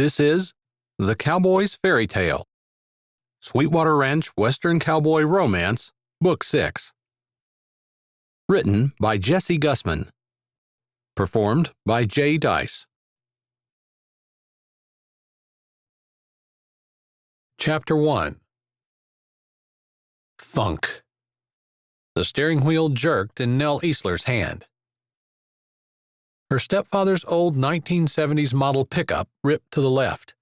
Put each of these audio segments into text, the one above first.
This is The Cowboy's Fairy Tale, Sweetwater Ranch Western Cowboy Romance, Book 6. Written by Jessie Gussman. Performed by Jay Dyess. Chapter 1. Thunk. The steering wheel jerked in Nell Easler's hand. Her stepfather's old 1970s model pickup ripped to the left.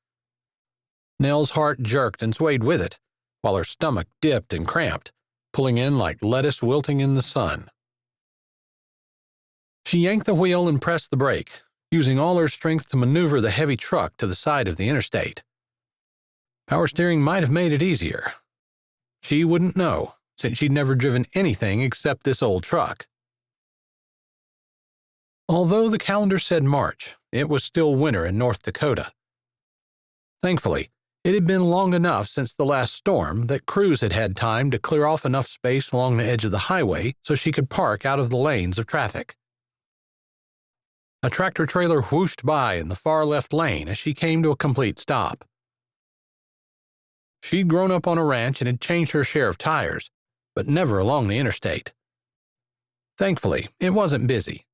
Nell's heart jerked and swayed with it, while her stomach dipped and cramped, pulling in like lettuce wilting in the sun. She yanked the wheel and pressed the brake, using all her strength to maneuver the heavy truck to the side of the interstate. Power steering might have made it easier. She wouldn't know, since she'd never driven anything except this old truck. Although the calendar said March, it was still winter in North Dakota. Thankfully, it had been long enough since the last storm that crews had had time to clear off enough space along the edge of the highway so she could park out of the lanes of traffic. A tractor-trailer whooshed by in the far left lane as she came to a complete stop. She'd grown up on a ranch and had changed her share of tires, but never along the interstate. Thankfully, it wasn't busy.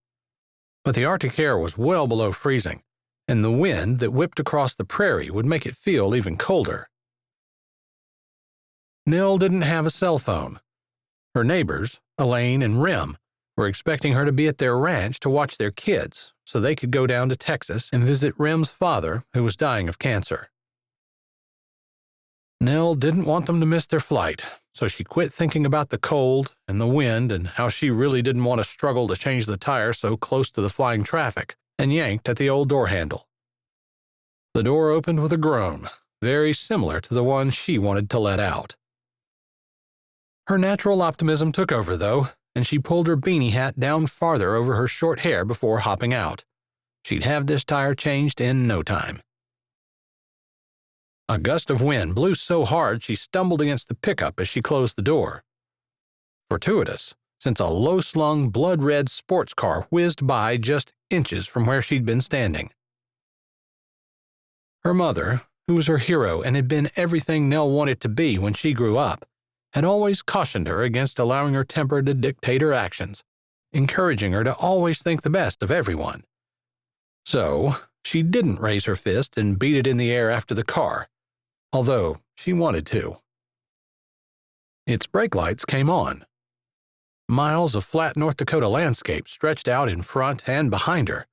But the Arctic air was well below freezing, and the wind that whipped across the prairie would make it feel even colder. Nell didn't have a cell phone. Her neighbors, Elaine and Rem, were expecting her to be at their ranch to watch their kids so they could go down to Texas and visit Rem's father, who was dying of cancer. Nell didn't want them to miss their flight, so she quit thinking about the cold and the wind and how she really didn't want to struggle to change the tire so close to the flying traffic, and yanked at the old door handle. The door opened with a groan, very similar to the one she wanted to let out. Her natural optimism took over, though, and she pulled her beanie hat down farther over her short hair before hopping out. She'd have this tire changed in no time. A gust of wind blew so hard she stumbled against the pickup as she closed the door. Fortuitous, since a low-slung, blood-red sports car whizzed by just inches from where she'd been standing. Her mother, who was her hero and had been everything Nell wanted to be when she grew up, had always cautioned her against allowing her temper to dictate her actions, encouraging her to always think the best of everyone. So, she didn't raise her fist and beat it in the air after the car, although she wanted to. Its brake lights came on. Miles of flat North Dakota landscape stretched out in front and behind her.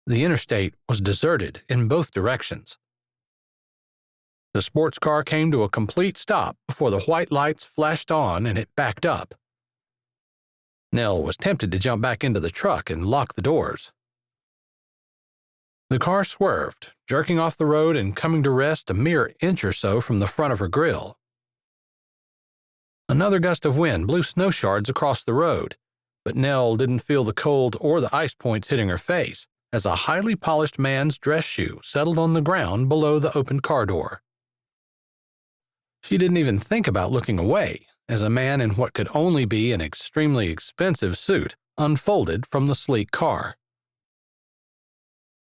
The interstate was deserted in both directions. The sports car came to a complete stop before the white lights flashed on and it backed up. Nell was tempted to jump back into the truck and lock the doors. The car swerved, jerking off the road and coming to rest a mere inch or so from the front of her grill. Another gust of wind blew snow shards across the road, but Nell didn't feel the cold or the ice points hitting her face as a highly polished man's dress shoe settled on the ground below the open car door. She didn't even think about looking away as a man in what could only be an extremely expensive suit unfolded from the sleek car.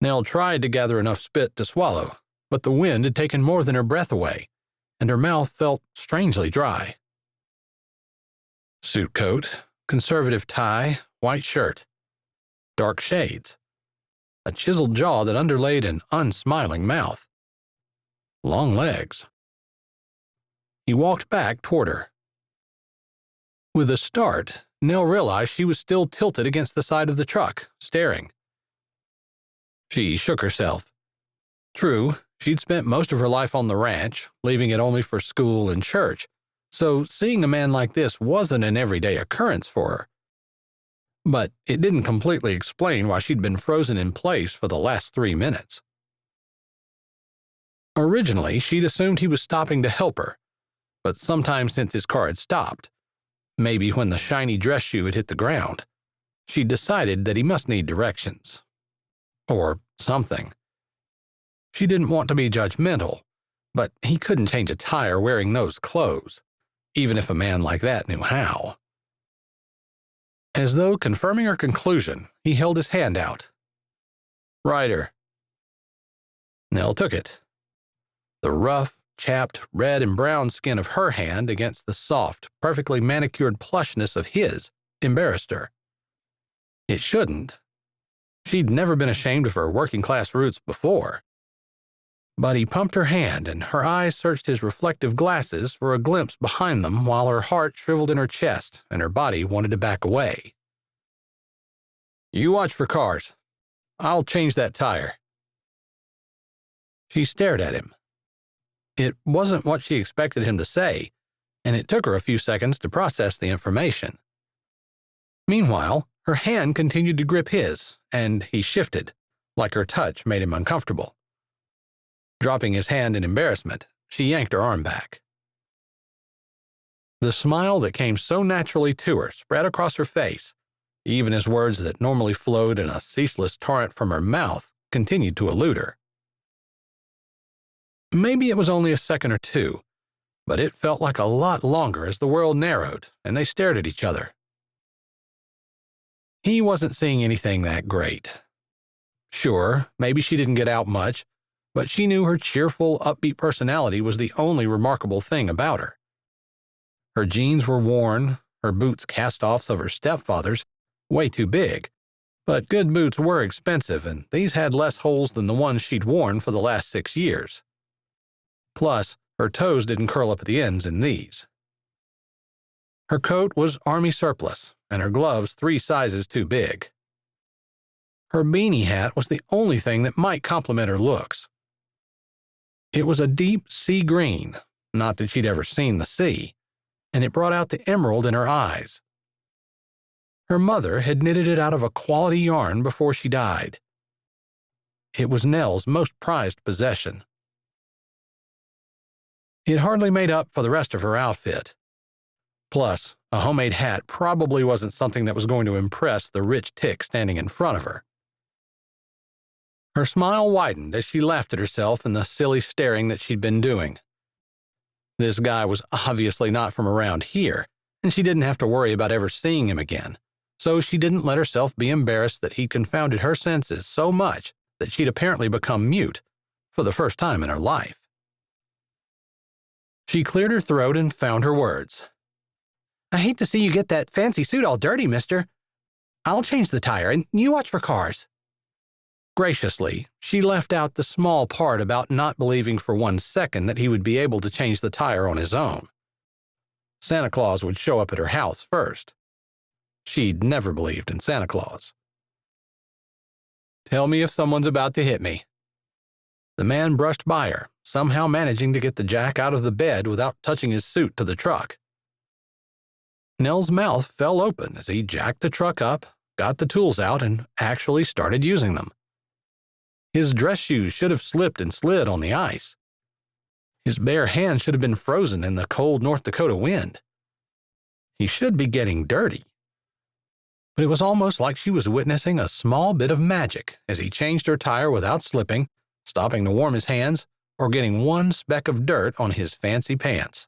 Nell tried to gather enough spit to swallow, but the wind had taken more than her breath away, and her mouth felt strangely dry. Suit coat, conservative tie, white shirt, dark shades, a chiseled jaw that underlaid an unsmiling mouth, long legs. He walked back toward her. With a start, Nell realized she was still tilted against the side of the truck, staring. She shook herself. True, she'd spent most of her life on the ranch, leaving it only for school and church, so seeing a man like this wasn't an everyday occurrence for her. But it didn't completely explain why she'd been frozen in place for the last 3 minutes. Originally, she'd assumed he was stopping to help her, but sometime since his car had stopped, maybe when the shiny dress shoe had hit the ground, she'd decided that he must need directions. Or something. She didn't want to be judgmental, but he couldn't change a tire wearing those clothes, even if a man like that knew how. As though confirming her conclusion, he held his hand out. "Ryder." Nell took it. The rough, chapped red and brown skin of her hand against the soft, perfectly manicured plushness of his embarrassed her. It shouldn't. She'd never been ashamed of her working-class roots before. But he pumped her hand, and her eyes searched his reflective glasses for a glimpse behind them while her heart shriveled in her chest and her body wanted to back away. "You watch for cars. I'll change that tire." She stared at him. It wasn't what she expected him to say, and it took her a few seconds to process the information. Meanwhile, her hand continued to grip his, and he shifted, like her touch made him uncomfortable. Dropping his hand in embarrassment, she yanked her arm back. The smile that came so naturally to her spread across her face, even as words that normally flowed in a ceaseless torrent from her mouth continued to elude her. Maybe it was only a second or two, but it felt like a lot longer as the world narrowed and they stared at each other. He wasn't seeing anything that great. Sure, maybe she didn't get out much, but she knew her cheerful, upbeat personality was the only remarkable thing about her. Her jeans were worn, her boots cast-offs of her stepfather's, way too big, but good boots were expensive, and these had less holes than the ones she'd worn for the last 6 years. Plus, her toes didn't curl up at the ends in these. Her coat was army surplus, and her gloves 3 sizes too big. Her beanie hat was the only thing that might complement her looks. It was a deep sea green, not that she'd ever seen the sea, and it brought out the emerald in her eyes. Her mother had knitted it out of a quality yarn before she died. It was Nell's most prized possession. It hardly made up for the rest of her outfit. Plus, a homemade hat probably wasn't something that was going to impress the rich tick standing in front of her. Her smile widened as she laughed at herself and the silly staring that she'd been doing. This guy was obviously not from around here, and she didn't have to worry about ever seeing him again, so she didn't let herself be embarrassed that he'd confounded her senses so much that she'd apparently become mute for the first time in her life. She cleared her throat and found her words. "I hate to see you get that fancy suit all dirty, mister. I'll change the tire, and you watch for cars." Graciously, she left out the small part about not believing for 1 second that he would be able to change the tire on his own. Santa Claus would show up at her house first. She'd never believed in Santa Claus. "Tell me if someone's about to hit me." The man brushed by her, somehow managing to get the jack out of the bed without touching his suit to the truck. Nell's mouth fell open as he jacked the truck up, got the tools out, and actually started using them. His dress shoes should have slipped and slid on the ice. His bare hands should have been frozen in the cold North Dakota wind. He should be getting dirty. But it was almost like she was witnessing a small bit of magic as he changed her tire without slipping, stopping to warm his hands, or getting 1 speck of dirt on his fancy pants.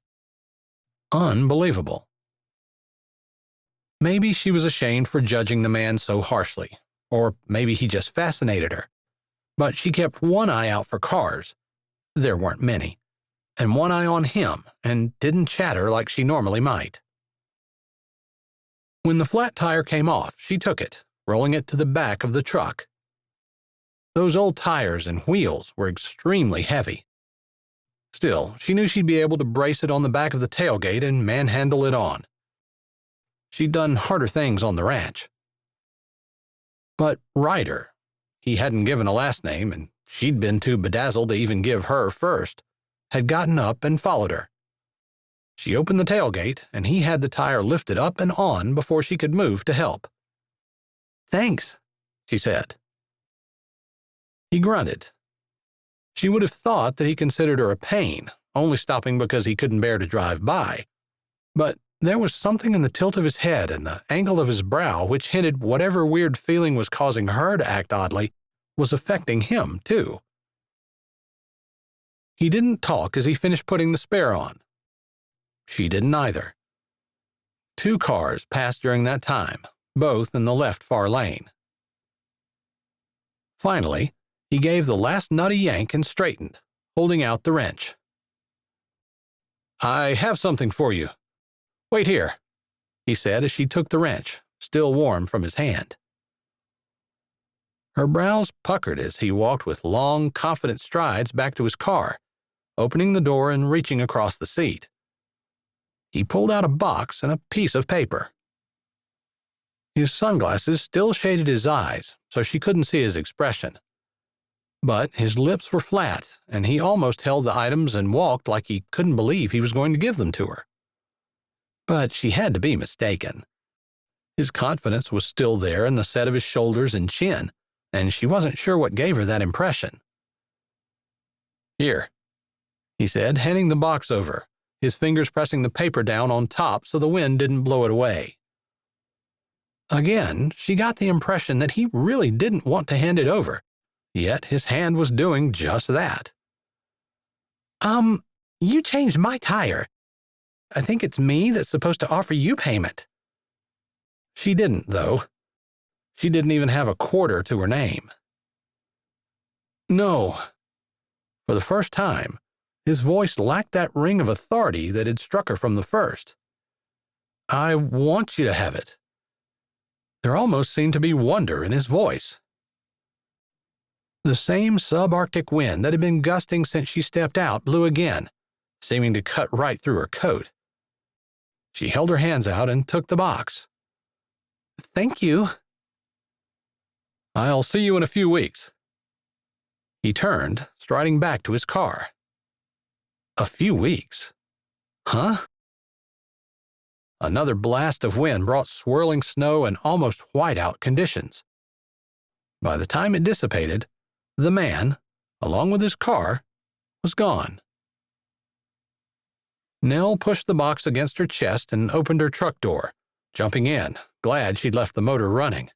Unbelievable. Maybe she was ashamed for judging the man so harshly, or maybe he just fascinated her. But she kept one eye out for cars. There weren't many. And one eye on him, and didn't chatter like she normally might. When the flat tire came off, she took it, rolling it to the back of the truck. Those old tires and wheels were extremely heavy. Still, she knew she'd be able to brace it on the back of the tailgate and manhandle it on. She'd done harder things on the ranch. But Ryder, he hadn't given a last name, and she'd been too bedazzled to even give her first, had gotten up and followed her. She opened the tailgate, and he had the tire lifted up and on before she could move to help. "Thanks," she said. He grunted. She would have thought that he considered her a pain, only stopping because he couldn't bear to drive by. But there was something in the tilt of his head and the angle of his brow which hinted whatever weird feeling was causing her to act oddly was affecting him, too. He didn't talk as he finished putting the spare on. She didn't either. 2 cars passed during that time, both in the left far lane. Finally, He gave the last nut a yank and straightened, holding out the wrench. "I have something for you. Wait here," he said as she took the wrench, still warm from his hand. Her brows puckered as he walked with long, confident strides back to his car, opening the door and reaching across the seat. He pulled out a box and a piece of paper. His sunglasses still shaded his eyes, so she couldn't see his expression. But his lips were flat, and he almost held the items and walked like he couldn't believe he was going to give them to her. But she had to be mistaken. His confidence was still there in the set of his shoulders and chin, and she wasn't sure what gave her that impression. "Here," he said, handing the box over, his fingers pressing the paper down on top so the wind didn't blow it away. Again, she got the impression that he really didn't want to hand it over, yet his hand was doing just that. You changed my tire. I think it's me that's supposed to offer you payment." She didn't, though. She didn't even have a quarter to her name. "No." For the first time, his voice lacked that ring of authority that had struck her from the first. "I want you to have it." There almost seemed to be wonder in his voice. The same subarctic wind that had been gusting since she stepped out blew again, seeming to cut right through her coat. She held her hands out and took the box. "Thank you." "I'll see you in a few weeks." He turned, striding back to his car. A few weeks? Huh? Another blast of wind brought swirling snow and almost whiteout conditions. By the time it dissipated, the man, along with his car, was gone. Nell pushed the box against her chest and opened her truck door, jumping in, glad she'd left the motor running.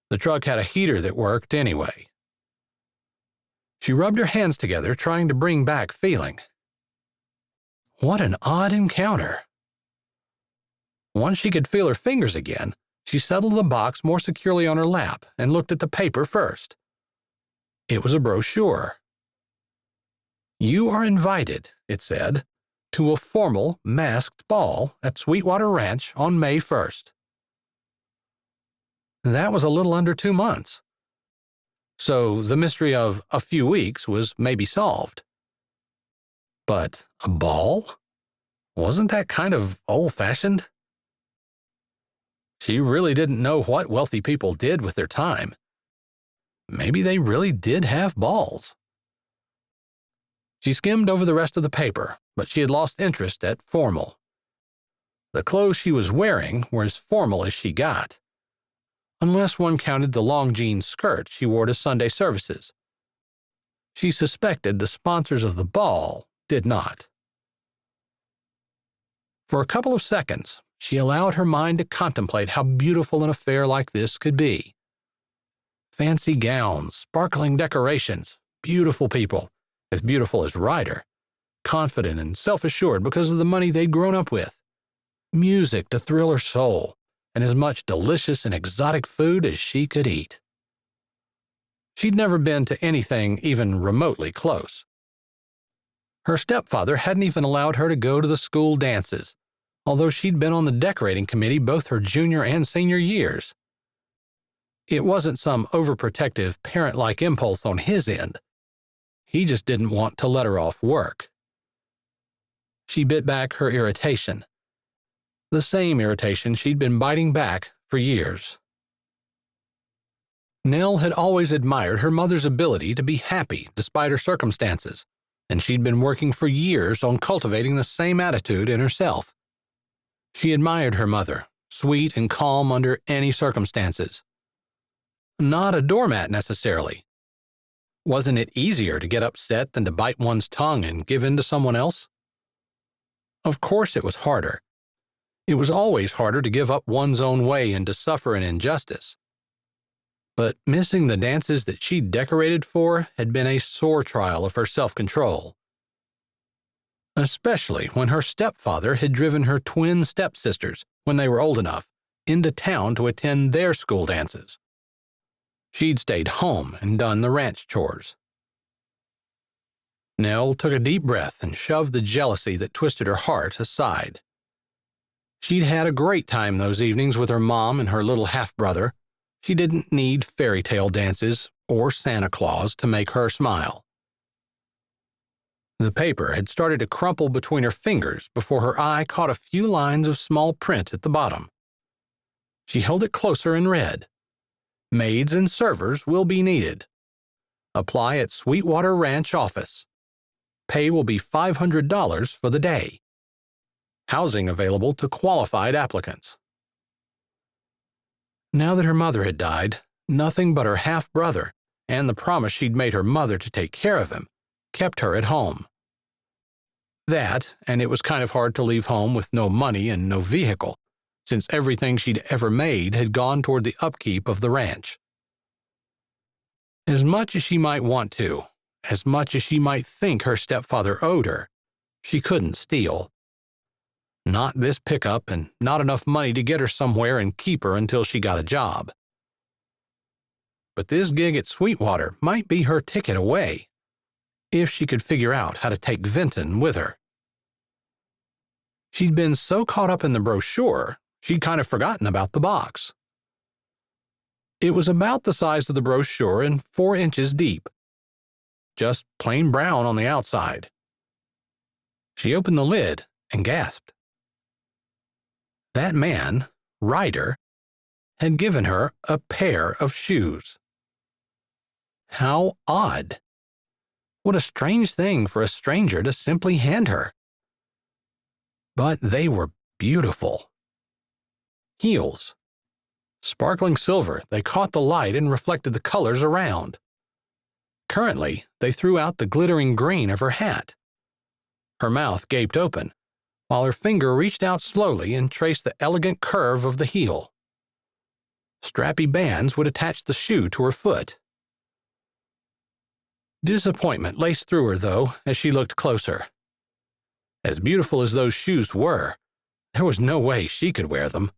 The truck had a heater that worked anyway. She rubbed her hands together, trying to bring back feeling. What an odd encounter. Once she could feel her fingers again, she settled the box more securely on her lap and looked at the paper first. It was a brochure. "You are invited," it said, "to a formal, masked ball at Sweetwater Ranch on May 1st. That was a little under 2 months. So the mystery of a few weeks was maybe solved. But a ball? Wasn't that kind of old-fashioned? She really didn't know what wealthy people did with their time. Maybe they really did have balls. She skimmed over the rest of the paper, but she had lost interest at formal. The clothes she was wearing were as formal as she got, unless one counted the long jean skirt she wore to Sunday services. She suspected the sponsors of the ball did not. For a couple of seconds, she allowed her mind to contemplate how beautiful an affair like this could be. Fancy gowns, sparkling decorations, beautiful people, as beautiful as Ryder, confident and self-assured because of the money they'd grown up with, music to thrill her soul, and as much delicious and exotic food as she could eat. She'd never been to anything even remotely close. Her stepfather hadn't even allowed her to go to the school dances, although she'd been on the decorating committee both her junior and senior years. It wasn't some overprotective, parent-like impulse on his end. He just didn't want to let her off work. She bit back her irritation, the same irritation she'd been biting back for years. Nell had always admired her mother's ability to be happy despite her circumstances, and she'd been working for years on cultivating the same attitude in herself. She admired her mother, sweet and calm under any circumstances. Not a doormat necessarily. Wasn't it easier to get upset than to bite one's tongue and give in to someone else? Of course it was harder. It was always harder to give up one's own way and to suffer an injustice. But missing the dances that she'd decorated for had been a sore trial of her self-control. Especially when her stepfather had driven her twin stepsisters, when they were old enough, into town to attend their school dances. She'd stayed home and done the ranch chores. Nell took a deep breath and shoved the jealousy that twisted her heart aside. She'd had a great time those evenings with her mom and her little half-brother. She didn't need fairy tale dances or Santa Claus to make her smile. The paper had started to crumple between her fingers before her eye caught a few lines of small print at the bottom. She held it closer and read, "Maids and servers will be needed. Apply at Sweetwater Ranch office. Pay will be $500 for the day. Housing available to qualified applicants." Now that her mother had died, nothing but her half-brother and the promise she'd made her mother to take care of him kept her at home. That, and it was kind of hard to leave home with no money and no vehicle, since everything she'd ever made had gone toward the upkeep of the ranch. As much as she might want to, as much as she might think her stepfather owed her, she couldn't steal. Not this pickup and not enough money to get her somewhere and keep her until she got a job. But this gig at Sweetwater might be her ticket away, if she could figure out how to take Vinton with her. She'd been so caught up in the brochure, she'd kind of forgotten about the box. It was about the size of the brochure and 4 inches deep. Just plain brown on the outside. She opened the lid and gasped. That man, Ryder, had given her a pair of shoes. How odd. What a strange thing for a stranger to simply hand her. But they were beautiful. Heels. Sparkling silver, they caught the light and reflected the colors around. Currently, they threw out the glittering green of her hat. Her mouth gaped open, while her finger reached out slowly and traced the elegant curve of the heel. Strappy bands would attach the shoe to her foot. Disappointment laced through her, though, as she looked closer. As beautiful as those shoes were, there was no way she could wear them.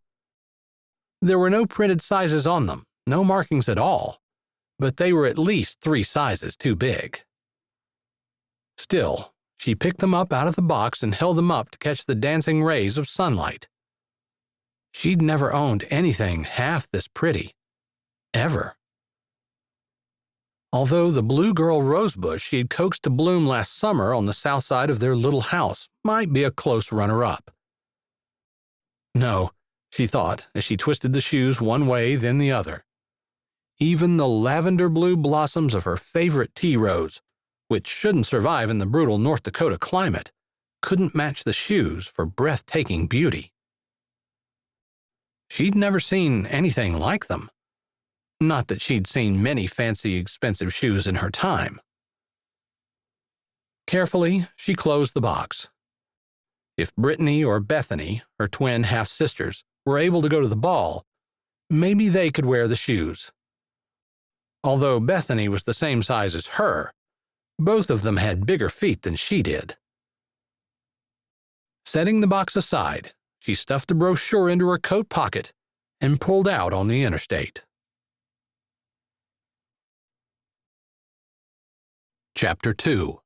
There were no printed sizes on them, no markings at all, but they were at least 3 sizes too big. Still, she picked them up out of the box and held them up to catch the dancing rays of sunlight. She'd never owned anything half this pretty. Ever. Although the blue girl rosebush she had coaxed to bloom last summer on the south side of their little house might be a close runner-up. No, she thought as she twisted the shoes one way then the other. Even the lavender blue blossoms of her favorite tea rose, which shouldn't survive in the brutal North Dakota climate, couldn't match the shoes for breathtaking beauty. She'd never seen anything like them. Not that she'd seen many fancy, expensive shoes in her time. Carefully, she closed the box. If Brittany or Bethany, her twin half-sisters, were able to go to the ball, maybe they could wear the shoes. Although Bethany was the same size as her, both of them had bigger feet than she did. Setting the box aside, she stuffed the brochure into her coat pocket and pulled out on the interstate. Chapter 2.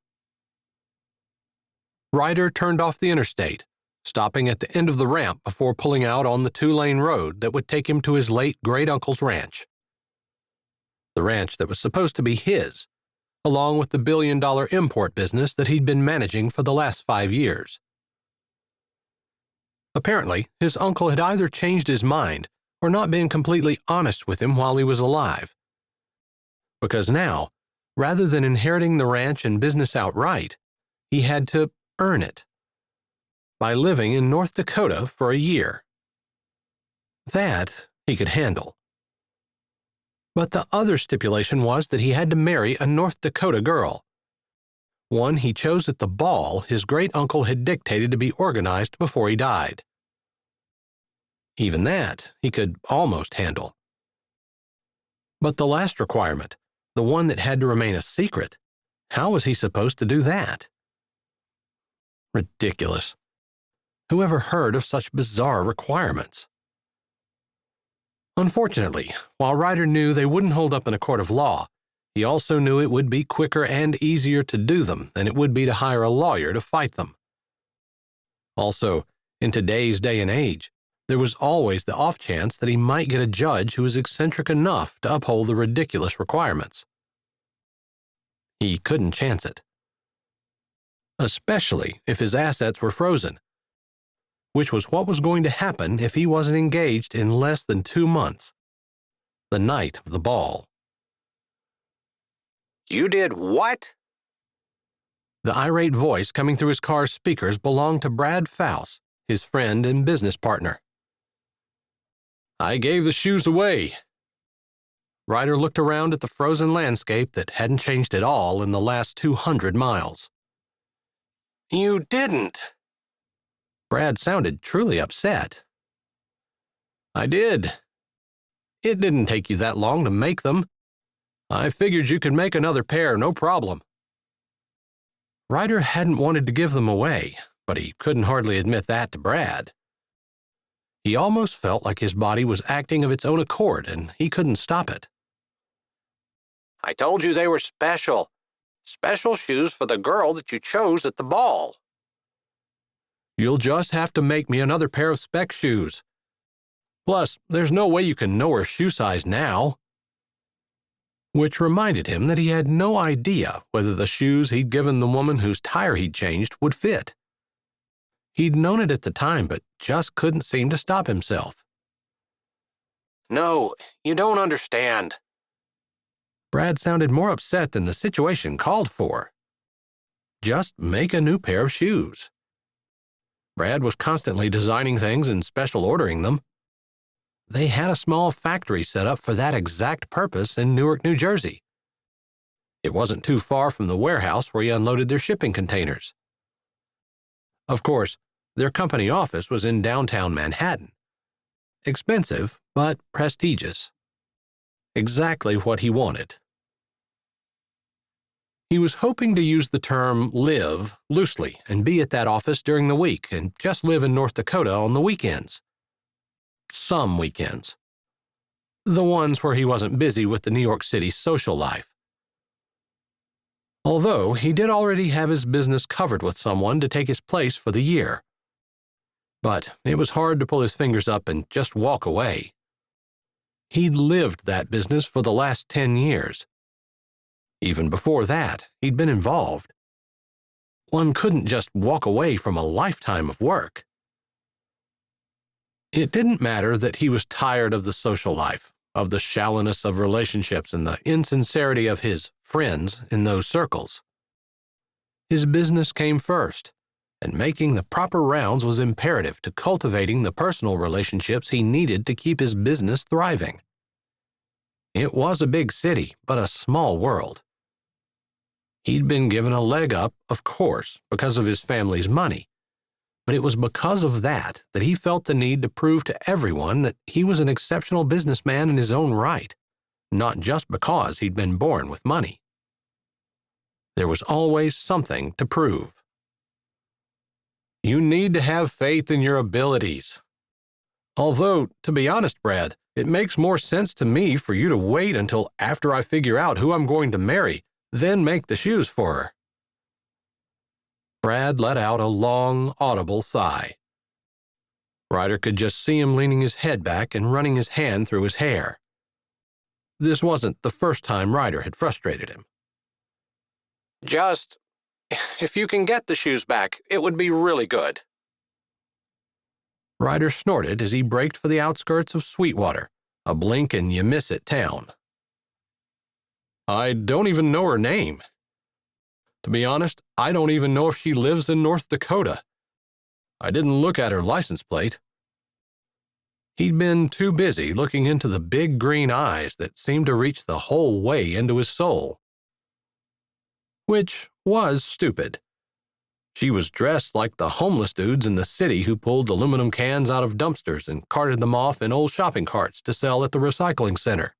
Ryder turned off the interstate, stopping at the end of the ramp before pulling out on the 2-lane road that would take him to his late great-uncle's ranch. The ranch that was supposed to be his, along with the billion-dollar import business that he'd been managing for the last 5 years. Apparently, his uncle had either changed his mind or not been completely honest with him while he was alive. Because now, rather than inheriting the ranch and business outright, he had to earn it by living in North Dakota for a year. That he could handle. But the other stipulation was that he had to marry a North Dakota girl, one he chose at the ball his great-uncle had dictated to be organized before he died. Even that he could almost handle. But the last requirement, the one that had to remain a secret, how was he supposed to do that? Ridiculous. Who ever heard of such bizarre requirements? Unfortunately, while Ryder knew they wouldn't hold up in a court of law, he also knew it would be quicker and easier to do them than it would be to hire a lawyer to fight them. Also, in today's day and age, there was always the off chance that he might get a judge who was eccentric enough to uphold the ridiculous requirements. He couldn't chance it. Especially if his assets were frozen, which was what was going to happen if he wasn't engaged in less than 2 months, the night of the ball. "You did what?" The irate voice coming through his car's speakers belonged to Brad Faust, his friend and business partner. "I gave the shoes away." Ryder looked around at the frozen landscape that hadn't changed at all in the last 200 miles. "You didn't." Brad sounded truly upset. "I did. It didn't take you that long to make them. I figured you could make another pair, no problem." Ryder hadn't wanted to give them away, but he couldn't hardly admit that to Brad. He almost felt like his body was acting of its own accord, and he couldn't stop it. "I told you they were special. Special shoes for the girl that you chose at the ball." "You'll just have to make me another pair of spec shoes. Plus, there's no way you can know her shoe size now." Which reminded him that he had no idea whether the shoes he'd given the woman whose tire he'd changed would fit. He'd known it at the time, but just couldn't seem to stop himself. "No, you don't understand." Brad sounded more upset than the situation called for. Just make a new pair of shoes. Brad was constantly designing things and special ordering them. They had a small factory set up for that exact purpose in Newark, New Jersey. It wasn't too far from the warehouse where he unloaded their shipping containers. Of course, their company office was in downtown Manhattan. Expensive, but prestigious. Exactly what he wanted. He was hoping to use the term live loosely and be at that office during the week and just live in North Dakota on the weekends. Some weekends. The ones where he wasn't busy with the New York City social life. Although he did already have his business covered with someone to take his place for the year. But it was hard to pull his fingers up and just walk away. He'd lived that business for the last 10 years. Even before that, he'd been involved. One couldn't just walk away from a lifetime of work. It didn't matter that he was tired of the social life, of the shallowness of relationships and the insincerity of his friends in those circles. His business came first, and making the proper rounds was imperative to cultivating the personal relationships he needed to keep his business thriving. It was a big city, but a small world. He'd been given a leg up, of course, because of his family's money, but it was because of that that he felt the need to prove to everyone that he was an exceptional businessman in his own right, not just because he'd been born with money. There was always something to prove. You need to have faith in your abilities. Although, to be honest, Brad, it makes more sense to me for you to wait until after I figure out who I'm going to marry, then make the shoes for her. Brad let out a long, audible sigh. Ryder could just see him leaning his head back and running his hand through his hair. This wasn't the first time Ryder had frustrated him. "Just, if you can get the shoes back, it would be really good." Ryder snorted as he braked for the outskirts of Sweetwater, a blink-and-you-miss-it town. "I don't even know her name. To be honest, I don't even know if she lives in North Dakota. I didn't look at her license plate." He'd been too busy looking into the big green eyes that seemed to reach the whole way into his soul. Which was stupid. She was dressed like the homeless dudes in the city who pulled aluminum cans out of dumpsters and carted them off in old shopping carts to sell at the recycling center.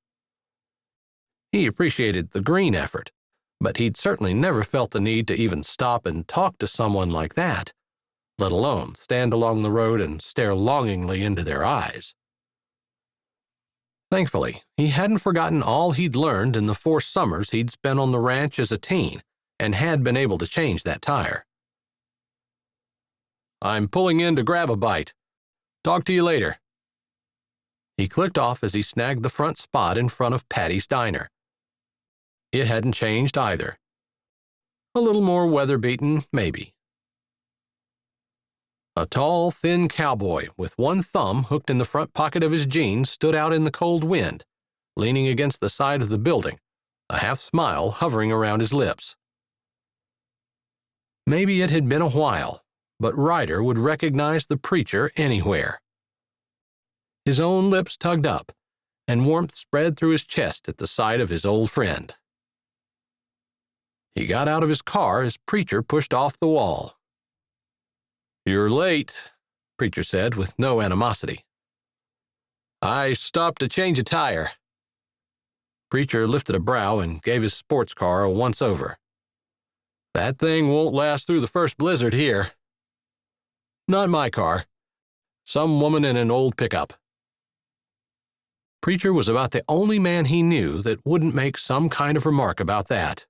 He appreciated the green effort, but he'd certainly never felt the need to even stop and talk to someone like that, let alone stand along the road and stare longingly into their eyes. Thankfully, he hadn't forgotten all he'd learned in the 4 summers he'd spent on the ranch as a teen, and had been able to change that tire. "I'm pulling in to grab a bite. Talk to you later." He clicked off as he snagged the front spot in front of Patty's Diner. It hadn't changed either. A little more weather-beaten, maybe. A tall, thin cowboy with one thumb hooked in the front pocket of his jeans stood out in the cold wind, leaning against the side of the building, a half-smile hovering around his lips. Maybe it had been a while, but Ryder would recognize the preacher anywhere. His own lips tugged up, and warmth spread through his chest at the sight of his old friend. He got out of his car as Preacher pushed off the wall. "You're late," Preacher said with no animosity. "I stopped to change a tire." Preacher lifted a brow and gave his sports car a once-over. "That thing won't last through the first blizzard here." "Not my car. Some woman in an old pickup." Preacher was about the only man he knew that wouldn't make some kind of remark about that.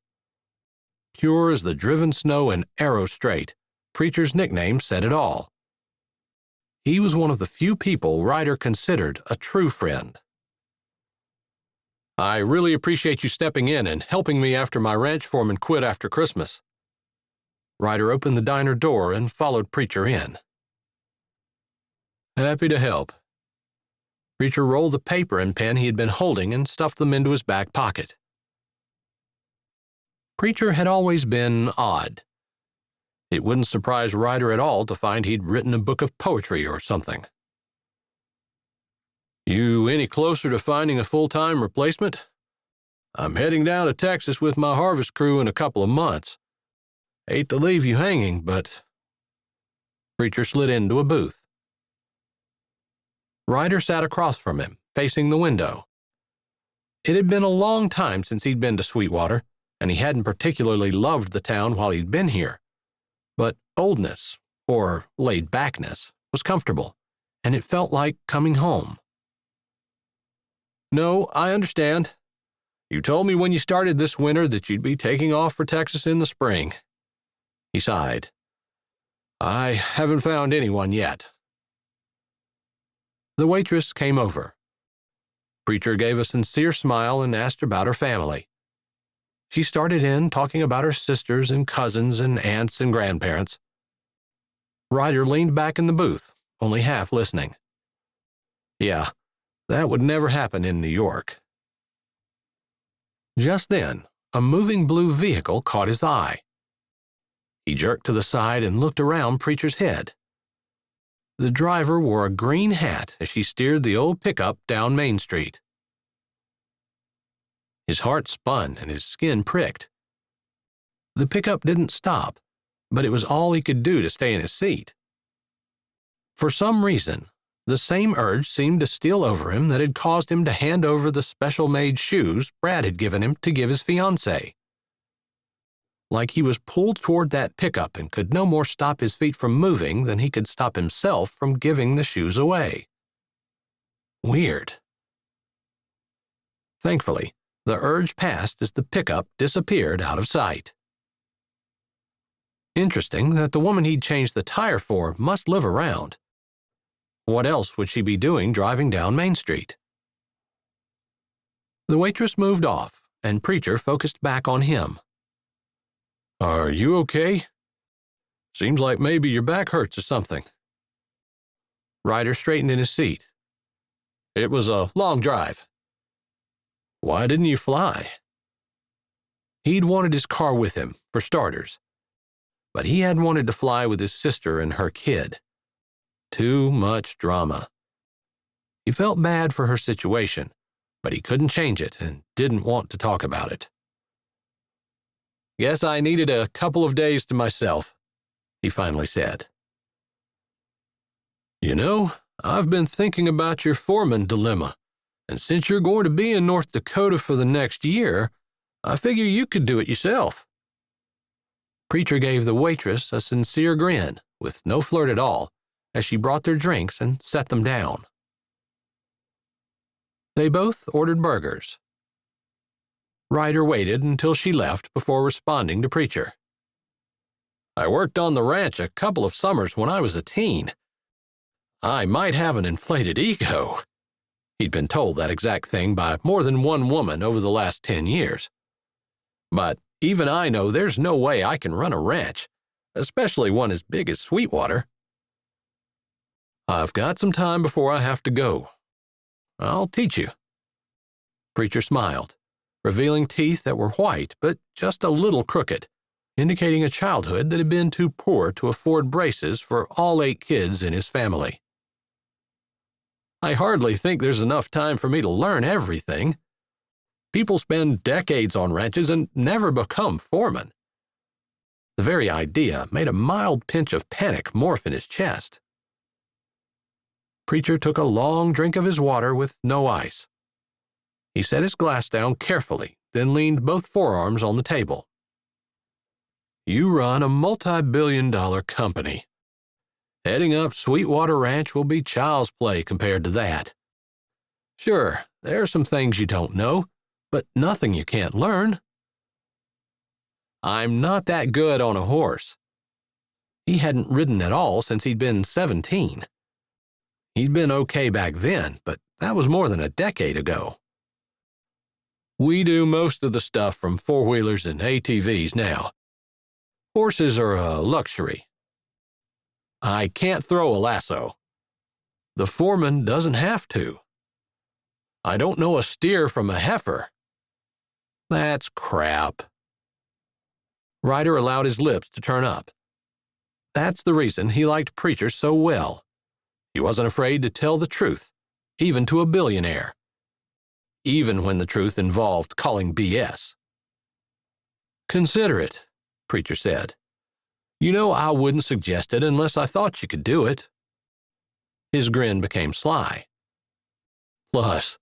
Pure as the driven snow in Arrow Strait, Preacher's nickname said it all. He was one of the few people Ryder considered a true friend. "I really appreciate you stepping in and helping me after my ranch foreman quit after Christmas." Ryder opened the diner door and followed Preacher in. "Happy to help." Preacher rolled the paper and pen he had been holding and stuffed them into his back pocket. Preacher had always been odd. It wouldn't surprise Ryder at all to find he'd written a book of poetry or something. "You any closer to finding a full-time replacement? I'm heading down to Texas with my harvest crew in a couple of months. Hate to leave you hanging, but—" Preacher slid into a booth. Ryder sat across from him, facing the window. It had been a long time since he'd been to Sweetwater, and he hadn't particularly loved the town while he'd been here. But oldness, or laid-backness, was comfortable, and it felt like coming home. "No, I understand. You told me when you started this winter that you'd be taking off for Texas in the spring." He sighed. "I haven't found anyone yet." The waitress came over. Preacher gave a sincere smile and asked about her family. She started in talking about her sisters and cousins and aunts and grandparents. Ryder leaned back in the booth, only half listening. Yeah, that would never happen in New York. Just then, a moving blue vehicle caught his eye. He jerked to the side and looked around Preacher's head. The driver wore a green hat as she steered the old pickup down Main Street. His heart spun and his skin pricked. The pickup didn't stop, but it was all he could do to stay in his seat. For some reason, the same urge seemed to steal over him that had caused him to hand over the special-made shoes Brad had given him to give his fiancée. Like he was pulled toward that pickup and could no more stop his feet from moving than he could stop himself from giving the shoes away. Weird. Thankfully, the urge passed as the pickup disappeared out of sight. Interesting that the woman he'd changed the tire for must live around. What else would she be doing driving down Main Street? The waitress moved off, and Preacher focused back on him. "Are you okay? Seems like maybe your back hurts or something." Ryder straightened in his seat. "It was a long drive." "Why didn't you fly?" He'd wanted his car with him, for starters. But he had wanted to fly with his sister and her kid. Too much drama. He felt bad for her situation, but he couldn't change it and didn't want to talk about it. "Guess I needed a couple of days to myself," he finally said. "You know, I've been thinking about your foreman dilemma, and since you're going to be in North Dakota for the next year, I figure you could do it yourself." Preacher gave the waitress a sincere grin, with no flirt at all, as she brought their drinks and set them down. They both ordered burgers. Ryder waited until she left before responding to Preacher. I worked on the ranch a couple of summers when I was a teen. I might have an inflated ego. He'd been told that exact thing by more than one woman over the last 10 years. But even I know there's no way I can run a ranch, especially one as big as Sweetwater. I've got some time before I have to go. I'll teach you. Preacher smiled, revealing teeth that were white but just a little crooked, indicating a childhood that had been too poor to afford braces for all 8 kids in his family. I hardly think there's enough time for me to learn everything. People spend decades on ranches and never become foremen. The very idea made a mild pinch of panic morph in his chest. Preacher took a long drink of his water with no ice. He set his glass down carefully, then leaned both forearms on the table. You run a multi-billion-dollar company. Heading up Sweetwater Ranch will be child's play compared to that. Sure, there are some things you don't know, but nothing you can't learn. I'm not that good on a horse. He hadn't ridden at all since he'd been 17. He'd been okay back then, but that was more than a decade ago. We do most of the stuff from four-wheelers and ATVs now. Horses are a luxury. I can't throw a lasso. The foreman doesn't have to. I don't know a steer from a heifer. That's crap. Ryder allowed his lips to turn up. That's the reason he liked Preacher so well. He wasn't afraid to tell the truth, even to a billionaire. Even when the truth involved calling BS. Consider it, Preacher said. You know I wouldn't suggest it unless I thought you could do it. His grin became sly. Plus,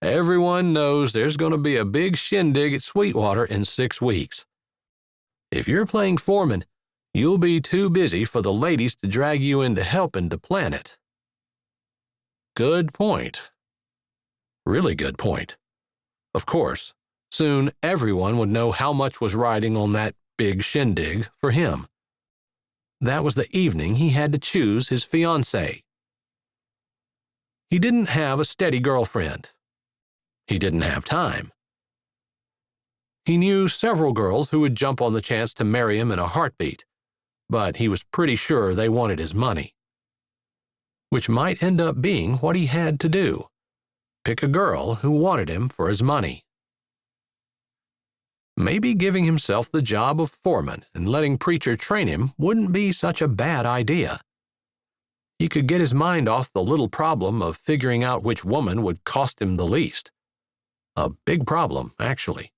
everyone knows there's going to be a big shindig at Sweetwater in 6 weeks. If you're playing foreman, you'll be too busy for the ladies to drag you into helping to plan it. Good point. Really good point. Of course, soon everyone would know how much was riding on that big shindig for him. That was the evening he had to choose his fiancée. He didn't have a steady girlfriend. He didn't have time. He knew several girls who would jump on the chance to marry him in a heartbeat, but he was pretty sure they wanted his money. Which might end up being what he had to do. Pick a girl who wanted him for his money. Maybe giving himself the job of foreman and letting Preacher train him wouldn't be such a bad idea. He could get his mind off the little problem of figuring out which woman would cost him the least. A big problem, actually.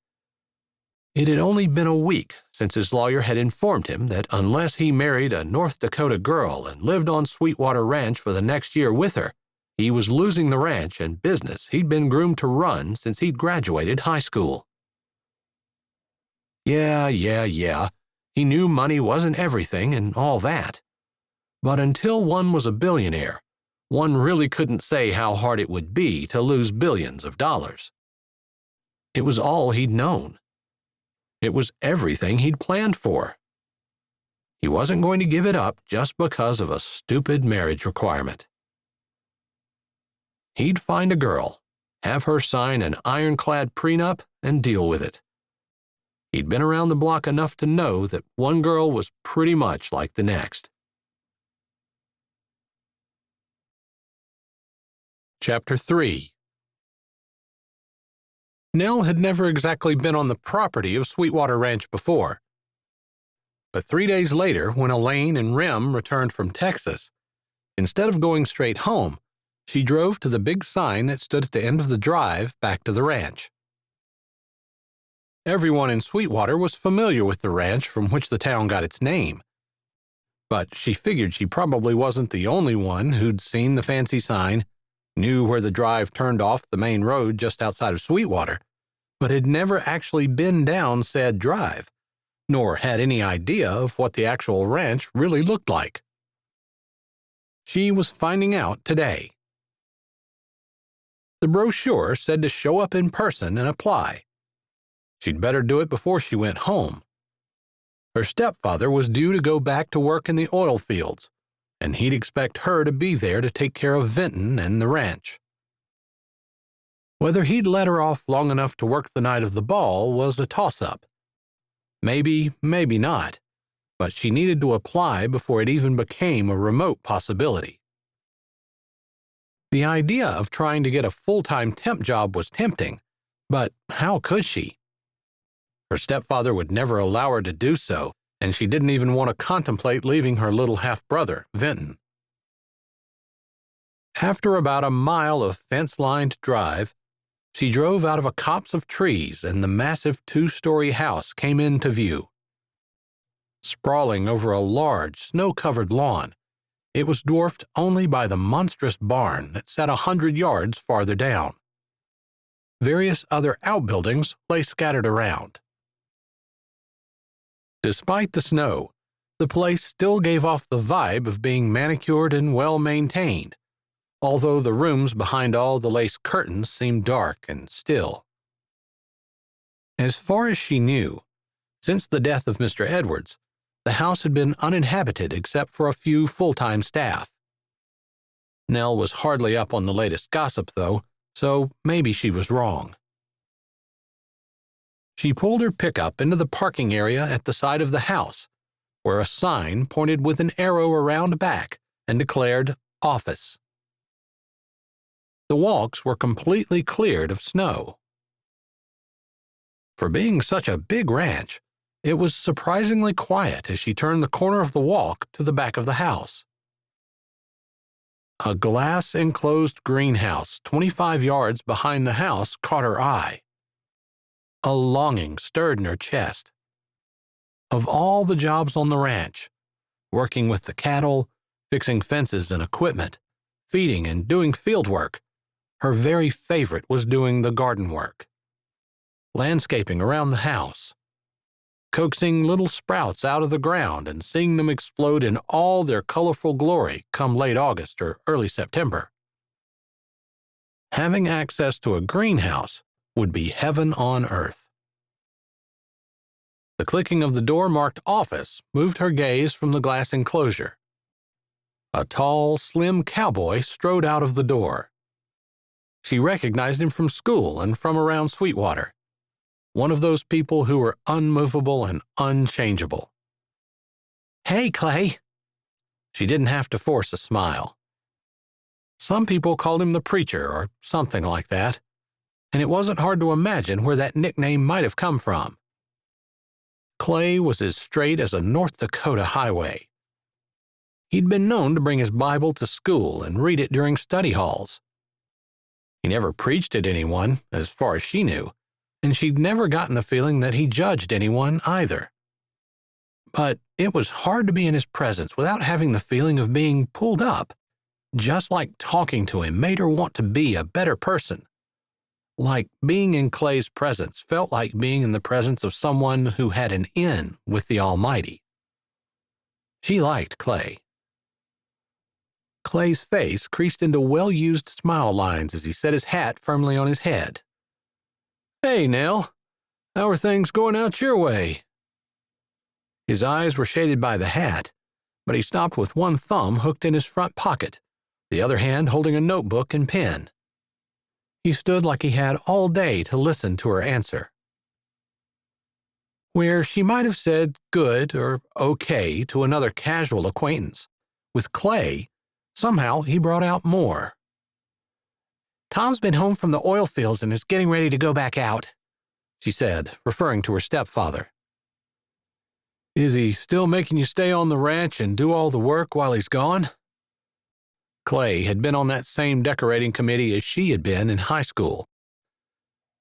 It had only been a week since his lawyer had informed him that unless he married a North Dakota girl and lived on Sweetwater Ranch for the next year with her, he was losing the ranch and business he'd been groomed to run since he'd graduated high school. Yeah. He knew money wasn't everything and all that. But until one was a billionaire, one really couldn't say how hard it would be to lose billions of dollars. It was all he'd known. It was everything he'd planned for. He wasn't going to give it up just because of a stupid marriage requirement. He'd find a girl, have her sign an ironclad prenup, and deal with it. He'd been around the block enough to know that one girl was pretty much like the next. Chapter 3. Nell had never exactly been on the property of Sweetwater Ranch before. But 3 days later, when Elaine and Rem returned from Texas, instead of going straight home, she drove to the big sign that stood at the end of the drive back to the ranch. Everyone in Sweetwater was familiar with the ranch from which the town got its name. But she figured she probably wasn't the only one who'd seen the fancy sign, knew where the drive turned off the main road just outside of Sweetwater, but had never actually been down said drive, nor had any idea of what the actual ranch really looked like. She was finding out today. The brochure said to show up in person and apply. She'd better do it before she went home. Her stepfather was due to go back to work in the oil fields, and he'd expect her to be there to take care of Vinton and the ranch. Whether he'd let her off long enough to work the night of the ball was a toss-up. Maybe, maybe not, but she needed to apply before it even became a remote possibility. The idea of trying to get a full-time temp job was tempting, but how could she? Her stepfather would never allow her to do so, and she didn't even want to contemplate leaving her little half-brother, Vinton. After about a mile of fence-lined drive, she drove out of a copse of trees and the massive two-story house came into view. Sprawling over a large, snow-covered lawn, it was dwarfed only by the monstrous barn that sat 100 yards farther down. Various other outbuildings lay scattered around. Despite the snow, the place still gave off the vibe of being manicured and well-maintained, although the rooms behind all the lace curtains seemed dark and still. As far as she knew, since the death of Mr. Edwards, the house had been uninhabited except for a few full-time staff. Nell was hardly up on the latest gossip, though, so maybe she was wrong. She pulled her pickup into the parking area at the side of the house, where a sign pointed with an arrow around back and declared office. The walks were completely cleared of snow. For being such a big ranch, it was surprisingly quiet as she turned the corner of the walk to the back of the house. A glass-enclosed greenhouse 25 yards behind the house caught her eye. A longing stirred in her chest. Of all the jobs on the ranch, working with the cattle, fixing fences and equipment, feeding and doing field work, her very favorite was doing the garden work. Landscaping around the house, coaxing little sprouts out of the ground and seeing them explode in all their colorful glory come late August or early September. Having access to a greenhouse would be heaven on earth. The clicking of the door marked office moved her gaze from the glass enclosure. A tall, slim cowboy strode out of the door. She recognized him from school and from around Sweetwater. One of those people who were unmovable and unchangeable. "Hey, Clay." She didn't have to force a smile. Some people called him the preacher or something like that, and it wasn't hard to imagine where that nickname might have come from. Clay was as straight as a North Dakota highway. He'd been known to bring his Bible to school and read it during study halls. He never preached at anyone, as far as she knew, and she'd never gotten the feeling that he judged anyone either. But it was hard to be in his presence without having the feeling of being pulled up, just like talking to him made her want to be a better person. Like being in Clay's presence felt like being in the presence of someone who had an in with the Almighty. She liked Clay. Clay's face creased into well-used smile lines as he set his hat firmly on his head. "Hey, Nell. How are things going out your way?" His eyes were shaded by the hat, but he stopped with one thumb hooked in his front pocket, the other hand holding a notebook and pen. He stood like he had all day to listen to her answer. Where she might have said good or okay to another casual acquaintance, with Clay, somehow he brought out more. "Tom's been home from the oil fields and is getting ready to go back out," she said, referring to her stepfather. "Is he still making you stay on the ranch and do all the work while he's gone?" Clay had been on that same decorating committee as she had been in high school.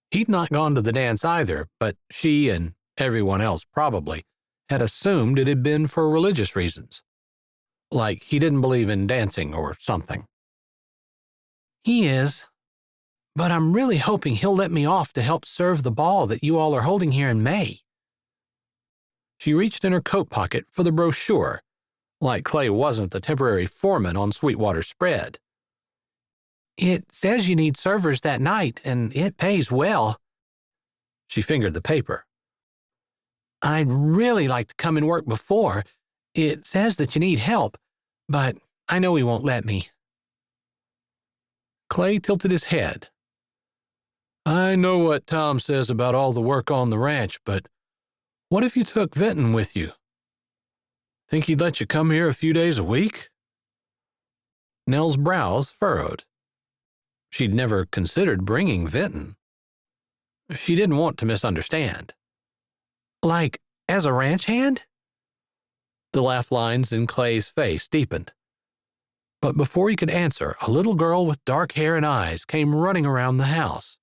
He'd not gone to the dance either, but she, and everyone else probably, had assumed it had been for religious reasons. Like he didn't believe in dancing or something. "He is. But I'm really hoping he'll let me off to help serve the ball that you all are holding here in May." She reached in her coat pocket for the brochure, like Clay wasn't the temporary foreman on Sweetwater's spread. It says you need servers that night, and it pays well. She fingered the paper. I'd really like to come and work before. It says that you need help, but I know he won't let me. Clay tilted his head. I know what Tom says about all the work on the ranch, but what if you took Vinton with you? Think he'd let you come here a few days a week? Nell's brows furrowed. She'd never considered bringing Vinton. She didn't want to misunderstand. Like, as a ranch hand? The laugh lines in Clay's face deepened. But before he could answer, a little girl with dark hair and eyes came running around the house.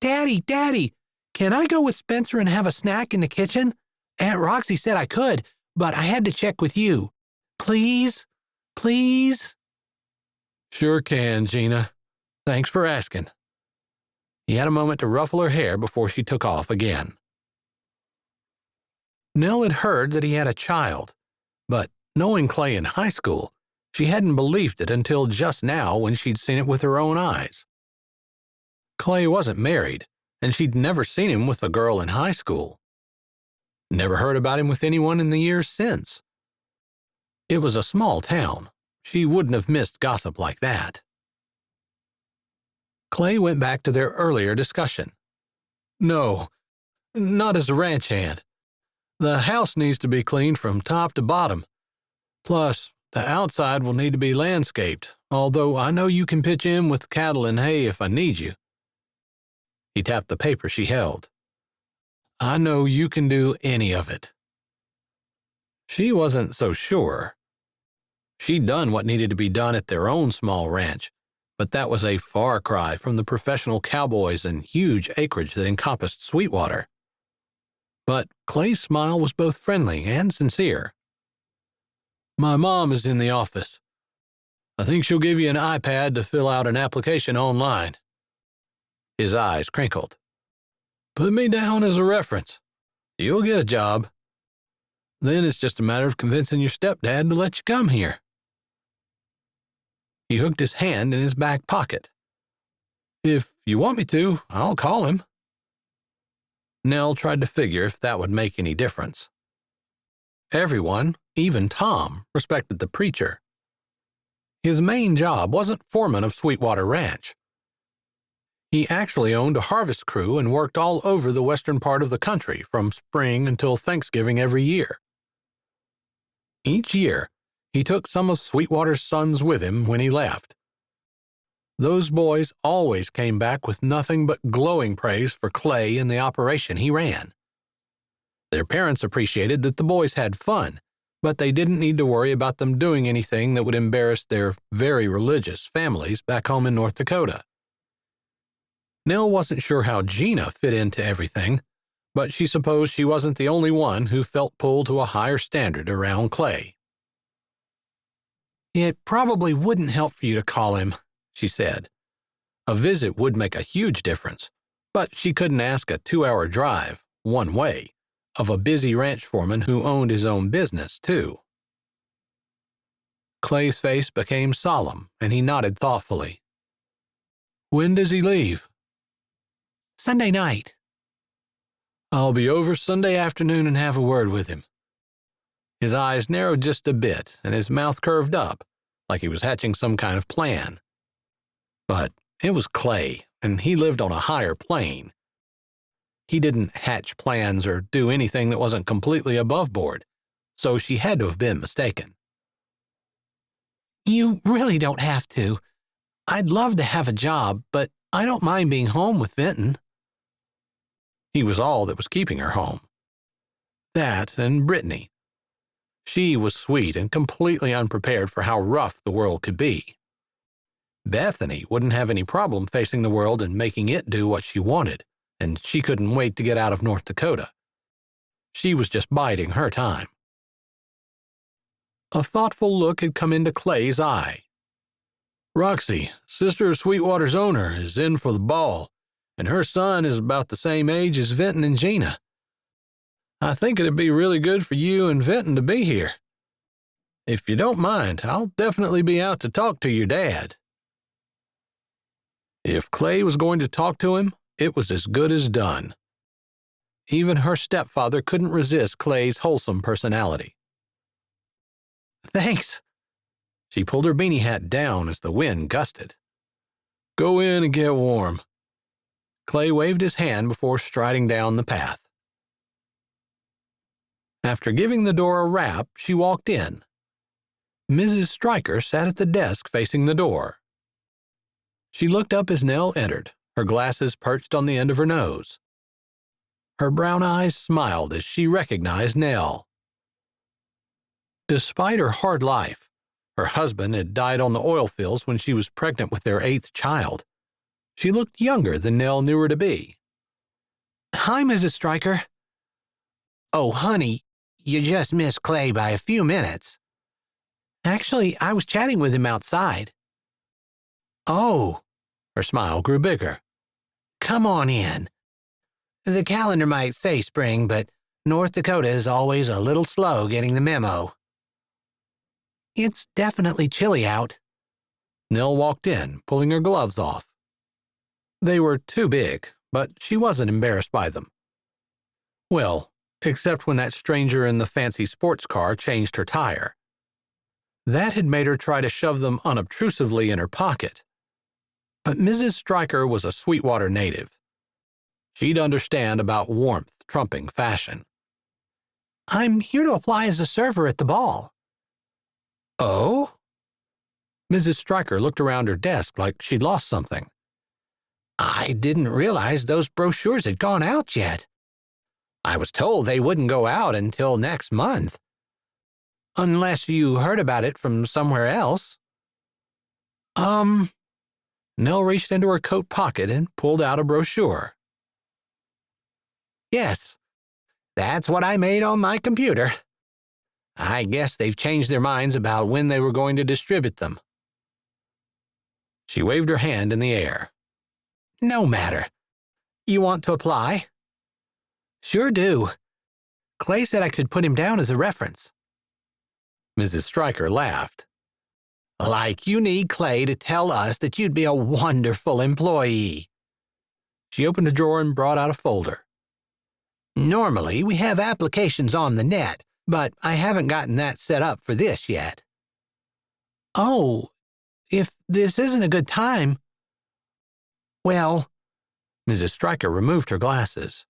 Daddy, Daddy, can I go with Spencer and have a snack in the kitchen? Aunt Roxy said I could, but I had to check with you. Please? Please? Sure can, Gina. Thanks for asking. He had a moment to ruffle her hair before she took off again. Nell had heard that he had a child, but knowing Clay in high school, she hadn't believed it until just now when she'd seen it with her own eyes. Clay wasn't married, and she'd never seen him with a girl in high school. Never heard about him with anyone in the years since. It was a small town. She wouldn't have missed gossip like that. Clay went back to their earlier discussion. No, not as a ranch hand. The house needs to be cleaned from top to bottom. Plus, the outside will need to be landscaped, although I know you can pitch in with cattle and hay if I need you. He tapped the paper she held. I know you can do any of it. She wasn't so sure. She'd done what needed to be done at their own small ranch, but that was a far cry from the professional cowboys and huge acreage that encompassed Sweetwater. But Clay's smile was both friendly and sincere. My mom is in the office. I think she'll give you an iPad to fill out an application online. His eyes crinkled. Put me down as a reference. You'll get a job. Then it's just a matter of convincing your stepdad to let you come here. He hooked his hand in his back pocket. If you want me to, I'll call him. Nell tried to figure if that would make any difference. Everyone, even Tom, respected the preacher. His main job wasn't foreman of Sweetwater Ranch. He actually owned a harvest crew and worked all over the western part of the country from spring until Thanksgiving every year. Each year, he took some of Sweetwater's sons with him when he left. Those boys always came back with nothing but glowing praise for Clay and the operation he ran. Their parents appreciated that the boys had fun, but they didn't need to worry about them doing anything that would embarrass their very religious families back home in North Dakota. Nell wasn't sure how Gina fit into everything, but she supposed she wasn't the only one who felt pulled to a higher standard around Clay. It probably wouldn't help for you to call him, she said. A visit would make a huge difference, but she couldn't ask a 2-hour drive, one way, of a busy ranch foreman who owned his own business, too. Clay's face became solemn, and he nodded thoughtfully. When does he leave? Sunday night. I'll be over Sunday afternoon and have a word with him. His eyes narrowed just a bit, and his mouth curved up, like he was hatching some kind of plan. But it was Clay, and he lived on a higher plane. He didn't hatch plans or do anything that wasn't completely above board, so she had to have been mistaken. You really don't have to. I'd love to have a job, but I don't mind being home with Vinton. He was all that was keeping her home. That and Brittany. She was sweet and completely unprepared for how rough the world could be. Bethany wouldn't have any problem facing the world and making it do what she wanted, and she couldn't wait to get out of North Dakota. She was just biding her time. A thoughtful look had come into Clay's eye. Roxy, sister of Sweetwater's owner, is in for the ball, and her son is about the same age as Vinton and Gina. I think it'd be really good for you and Vinton to be here. If you don't mind, I'll definitely be out to talk to your dad. If Clay was going to talk to him, it was as good as done. Even her stepfather couldn't resist Clay's wholesome personality. "Thanks." She pulled her beanie hat down as the wind gusted. "Go in and get warm." Clay waved his hand before striding down the path. After giving the door a rap, she walked in. Mrs. Stryker sat at the desk facing the door. She looked up as Nell entered, her glasses perched on the end of her nose. Her brown eyes smiled as she recognized Nell. Despite her hard life, her husband had died on the oil fields when she was pregnant with their 8th child. She looked younger than Nell knew her to be. "Hi, Mrs. Stryker." "Oh, honey, you just missed Clay by a few minutes." "Actually, I was chatting with him outside." "Oh." Her smile grew bigger. "Come on in. The calendar might say spring, but North Dakota is always a little slow getting the memo." "It's definitely chilly out." Nell walked in, pulling her gloves off. They were too big, but she wasn't embarrassed by them. Well, except when that stranger in the fancy sports car changed her tire. That had made her try to shove them unobtrusively in her pocket. But Mrs. Stryker was a Sweetwater native. She'd understand about warmth trumping fashion. "I'm here to apply as a server at the ball." "Oh?" Mrs. Stryker looked around her desk like she'd lost something. "I didn't realize those brochures had gone out yet. I was told they wouldn't go out until next month. Unless you heard about it from somewhere else." Nell reached into her coat pocket and pulled out a brochure. "Yes, that's what I made on my computer. I guess they've changed their minds about when they were going to distribute them." She waved her hand in the air. "No matter. You want to apply?" "Sure do. Clay said I could put him down as a reference." Mrs. Stryker laughed. "Like you need Clay to tell us that you'd be a wonderful employee." She opened a drawer and brought out a folder. "Normally, we have applications on the net, but I haven't gotten that set up for this yet." "Oh, if this isn't a good time—" "Well," Mrs. Stryker removed her glasses,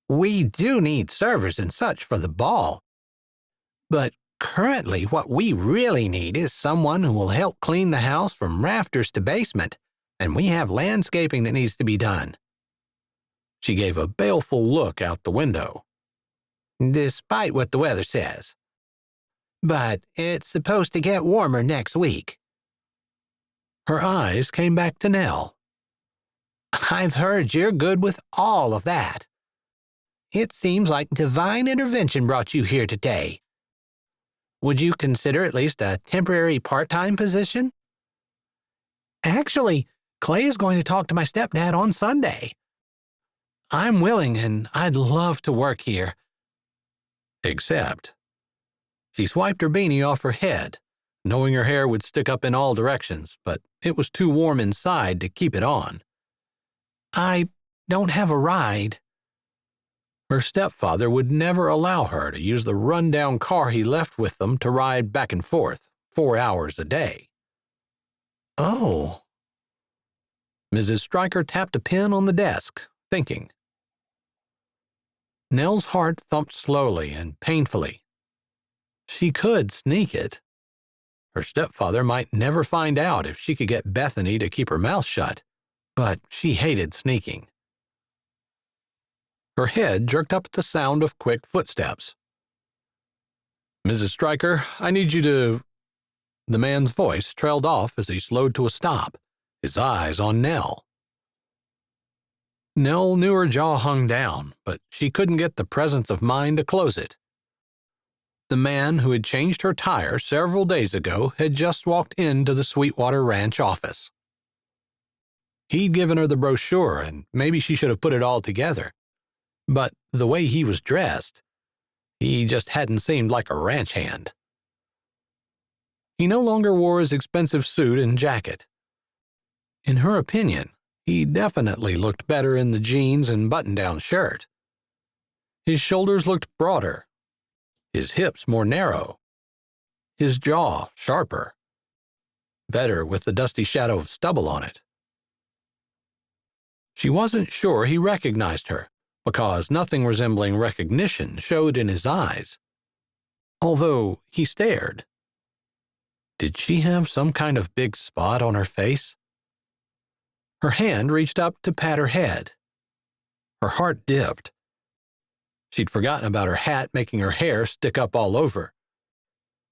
"we do need servers and such for the ball. But currently what we really need is someone who will help clean the house from rafters to basement, and we have landscaping that needs to be done." She gave a baleful look out the window. "Despite what the weather says. But it's supposed to get warmer next week." Her eyes came back to Nell. "I've heard you're good with all of that. It seems like divine intervention brought you here today. Would you consider at least a temporary part-time position?" "Actually, Clay is going to talk to my stepdad on Sunday. I'm willing, and I'd love to work here." Except, she swiped her beanie off her head, knowing her hair would stick up in all directions, but it was too warm inside to keep it on. "I don't have a ride." Her stepfather would never allow her to use the run-down car he left with them to ride back and forth 4 hours a day. "Oh." Mrs. Stryker tapped a pen on the desk, thinking. Nell's heart thumped slowly and painfully. She could sneak it. Her stepfather might never find out if she could get Bethany to keep her mouth shut, but she hated sneaking. Her head jerked up at the sound of quick footsteps. "Mrs. Stryker, I need you to—" The man's voice trailed off as he slowed to a stop, his eyes on Nell. Nell knew her jaw hung down, but she couldn't get the presence of mind to close it. The man who had changed her tire several days ago had just walked into the Sweetwater Ranch office. He'd given her the brochure, and maybe she should have put it all together. But the way he was dressed, he just hadn't seemed like a ranch hand. He no longer wore his expensive suit and jacket. In her opinion, He definitely looked better in the jeans and button-down shirt. His shoulders looked broader, his hips more narrow, his jaw sharper, better with the dusty shadow of stubble on it. She wasn't sure he recognized her, because nothing resembling recognition showed in his eyes. Although he stared. Did she have some kind of big spot on her face? Her hand reached up to pat her head. Her heart dipped. She'd forgotten about her hat making her hair stick up all over.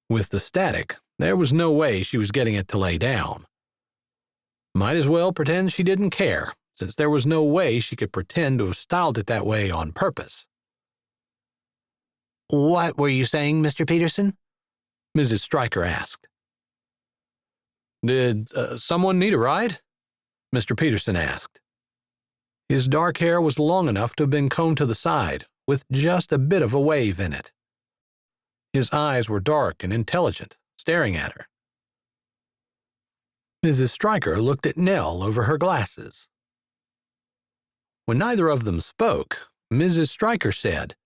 With the static, there was no way she was getting it to lay down. Might as well pretend she didn't care, since there was no way she could pretend to have styled it that way on purpose. "What were you saying, Mr. Peterson?" Mrs. Stryker asked. "Did someone need a ride?" Mr. Peterson asked. His dark hair was long enough to have been combed to the side, with just a bit of a wave in it. His eyes were dark and intelligent, staring at her. Mrs. Stryker looked at Nell over her glasses. When neither of them spoke, Mrs. Stryker said,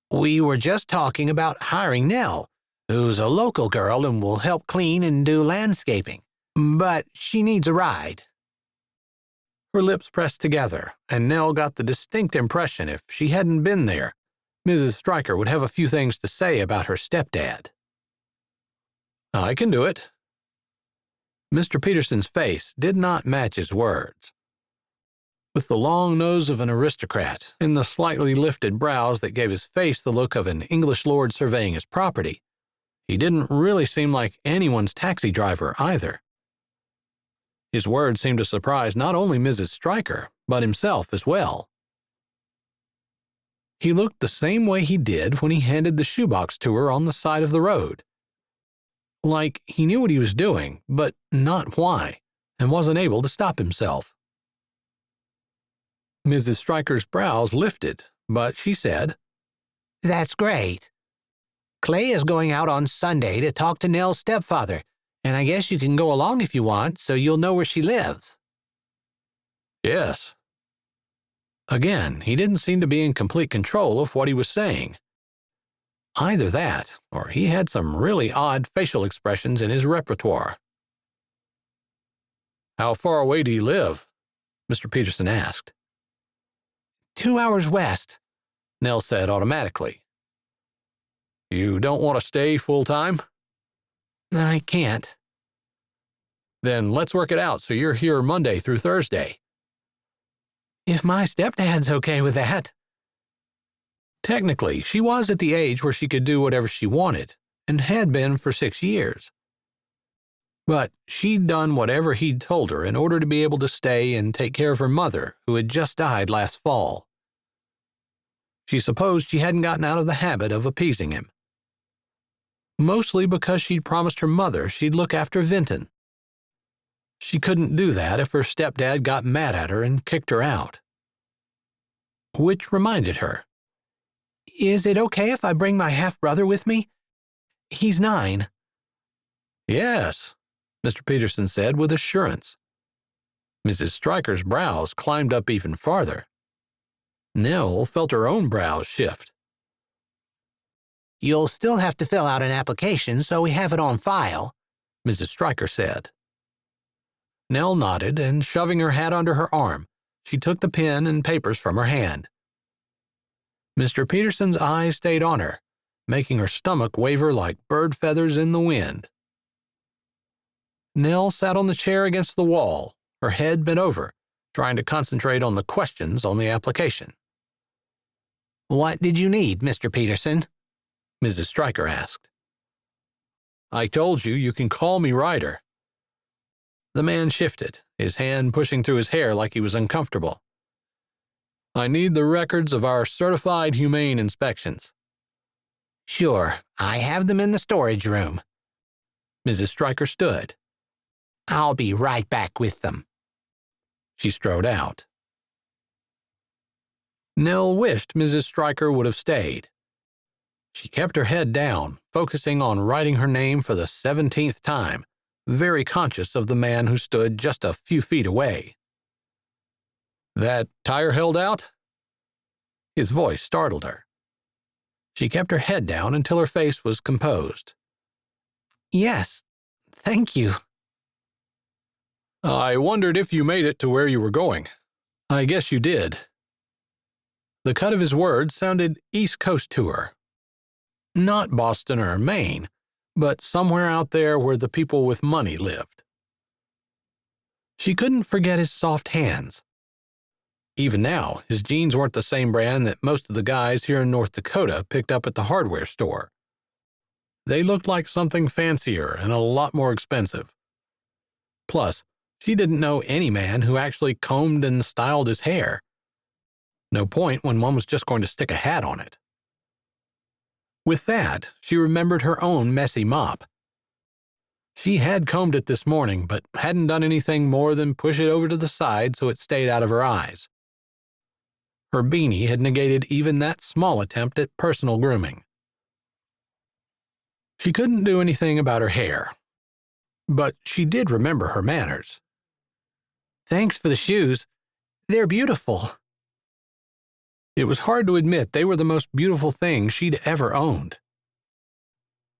"We were just talking about hiring Nell, who's a local girl and will help clean and do landscaping. But she needs a ride." Her lips pressed together, and Nell got the distinct impression if she hadn't been there, Mrs. Stryker would have a few things to say about her stepdad. "I can do it." Mr. Peterson's face did not match his words. With the long nose of an aristocrat and the slightly lifted brows that gave his face the look of an English lord surveying his property, he didn't really seem like anyone's taxi driver either. His words seemed to surprise not only Mrs. Stryker, but himself as well. He looked the same way he did when he handed the shoebox to her on the side of the road. Like he knew what he was doing, but not why, and wasn't able to stop himself. Mrs. Stryker's brows lifted, but she said, "That's great. Clay is going out on Sunday to talk to Nell's stepfather, and I guess you can go along if you want, so you'll know where she lives." "Yes." Again, he didn't seem to be in complete control of what he was saying. Either that, or he had some really odd facial expressions in his repertoire. "How far away do you live?" Mr. Peterson asked. 2 hours west," Nell said automatically. "You don't want to stay full time?" "I can't." "Then let's work it out so you're here Monday through Thursday." "If my stepdad's okay with that." Technically, she was at the age where she could do whatever she wanted, and had been for 6 years. But she'd done whatever he'd told her in order to be able to stay and take care of her mother, who had just died last fall. She supposed she hadn't gotten out of the habit of appeasing him. Mostly because she'd promised her mother she'd look after Vinton. She couldn't do that if her stepdad got mad at her and kicked her out. Which reminded her, "Is it okay if I bring my half-brother with me? He's 9. "Yes," Mr. Peterson said with assurance. Mrs. Stryker's brows climbed up even farther. Nell felt her own brows shift. "You'll still have to fill out an application so we have it on file," Mrs. Stryker said. Nell nodded, and shoving her hat under her arm, she took the pen and papers from her hand. Mr. Peterson's eyes stayed on her, making her stomach waver like bird feathers in the wind. Nell sat on the chair against the wall, her head bent over, trying to concentrate on the questions on the application. "What did you need, Mr. Peterson?" Mrs. Stryker asked. "I told you you can call me Ryder." The man shifted, his hand pushing through his hair like he was uncomfortable. "I need the records of our certified humane inspections." "Sure, I have them in the storage room." Mrs. Stryker stood. "I'll be right back with them." She strode out. Nell wished Mrs. Stryker would have stayed. She kept her head down, focusing on writing her name for the 17th time, very conscious of the man who stood just a few feet away. That tire held out? His voice startled her. She kept her head down until her face was composed. Yes, thank you. I wondered if you made it to where you were going. I guess you did. The cut of his words sounded East Coast to her. Not Boston or Maine, but somewhere out there where the people with money lived. She couldn't forget his soft hands. Even now, his jeans weren't the same brand that most of the guys here in North Dakota picked up at the hardware store. They looked like something fancier and a lot more expensive. Plus, she didn't know any man who actually combed and styled his hair. No point when one was just going to stick a hat on it. With that, she remembered her own messy mop. She had combed it this morning, but hadn't done anything more than push it over to the side so it stayed out of her eyes. Her beanie had negated even that small attempt at personal grooming. She couldn't do anything about her hair, but she did remember her manners. Thanks for the shoes. They're beautiful. It was hard to admit they were the most beautiful thing she'd ever owned.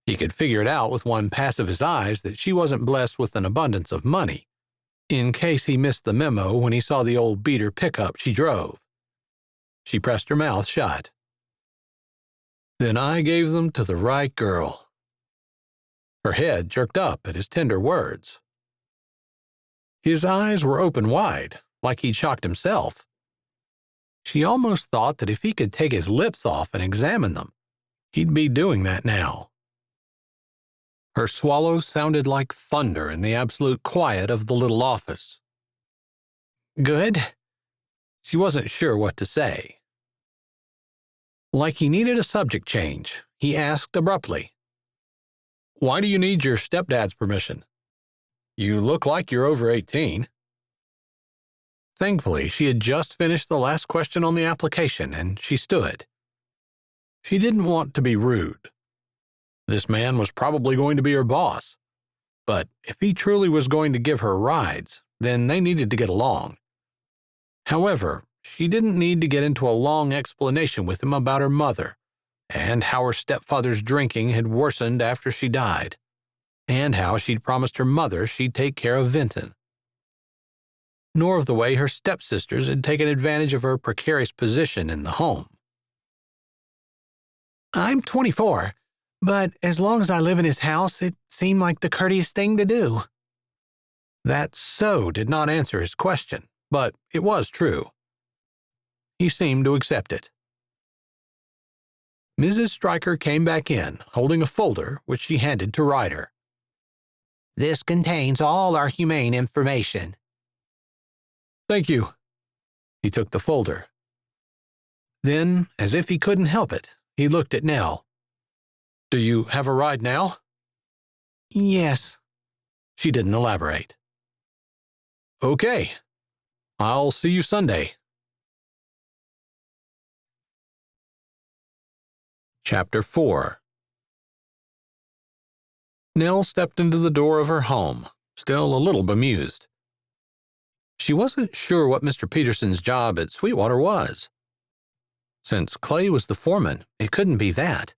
He could figure it out with one pass of his eyes that she wasn't blessed with an abundance of money, in case he missed the memo when he saw the old beater pickup she drove. She pressed her mouth shut. Then I gave them to the right girl. Her head jerked up at his tender words. His eyes were open wide, like he'd shocked himself. She almost thought that if he could take his lips off and examine them, he'd be doing that now. Her swallow sounded like thunder in the absolute quiet of the little office. Good? She wasn't sure what to say. Like he needed a subject change, he asked abruptly, "Why do you need your stepdad's permission? You look like you're over 18. Thankfully, she had just finished the last question on the application, and she stood. She didn't want to be rude. This man was probably going to be her boss, but if he truly was going to give her rides, then they needed to get along. However, she didn't need to get into a long explanation with him about her mother, and how her stepfather's drinking had worsened after she died, and how she'd promised her mother she'd take care of Vinton. Nor of the way her stepsisters had taken advantage of her precarious position in the home. I'm 24, but as long as I live in his house, it seemed like the courteous thing to do. That "so" did not answer his question, but it was true. He seemed to accept it. Mrs. Stryker came back in, holding a folder which she handed to Ryder. This contains all our humane information. Thank you. He took the folder. Then, as if he couldn't help it, he looked at Nell. Do you have a ride now? Yes. She didn't elaborate. Okay. I'll see you Sunday. Chapter 4. Nell stepped into the door of her home, still a little bemused. She wasn't sure what Mr. Peterson's job at Sweetwater was. Since Clay was the foreman, it couldn't be that.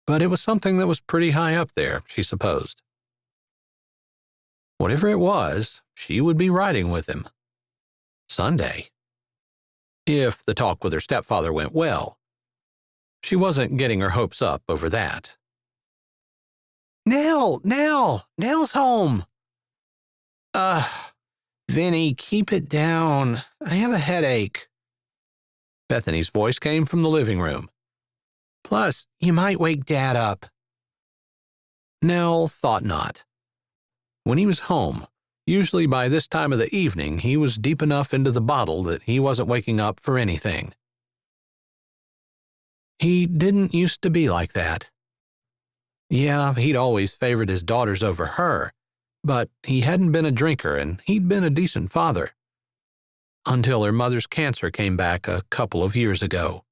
But it was something that was pretty high up there, she supposed. Whatever it was, she would be riding with him. Sunday. If the talk with her stepfather went well. She wasn't getting her hopes up over that. Nell's home. Vinny, keep it down. I have a headache. Bethany's voice came from the living room. Plus, you might wake Dad up. Nell thought not. When he was home, usually by this time of the evening, he was deep enough into the bottle that he wasn't waking up for anything. He didn't used to be like that. Yeah, he'd always favored his daughters over her, but he hadn't been a drinker and he'd been a decent father. Until her mother's cancer came back a couple of years ago.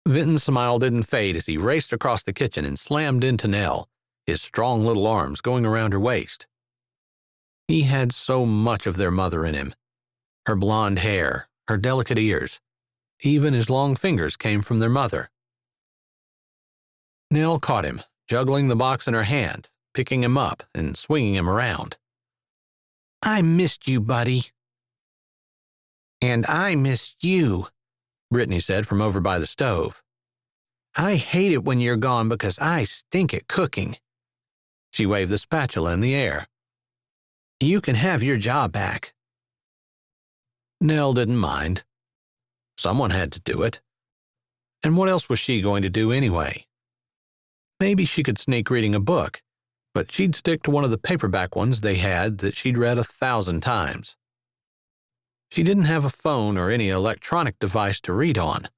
Vinton's smile didn't fade as he raced across the kitchen and slammed into Nell, his strong little arms going around her waist. He had so much of their mother in him. Her blonde hair, her delicate ears, even his long fingers came from their mother. Nell caught him, juggling the box in her hand, picking him up and swinging him around. I missed you, buddy. And I missed you, Brittany said from over by the stove. I hate it when you're gone because I stink at cooking. She waved the spatula in the air. You can have your job back. Nell didn't mind. Someone had to do it. And what else was she going to do anyway? Maybe she could sneak reading a book, but she'd stick to one of the paperback ones they had that she'd read 1,000 times. She didn't have a phone or any electronic device to read on,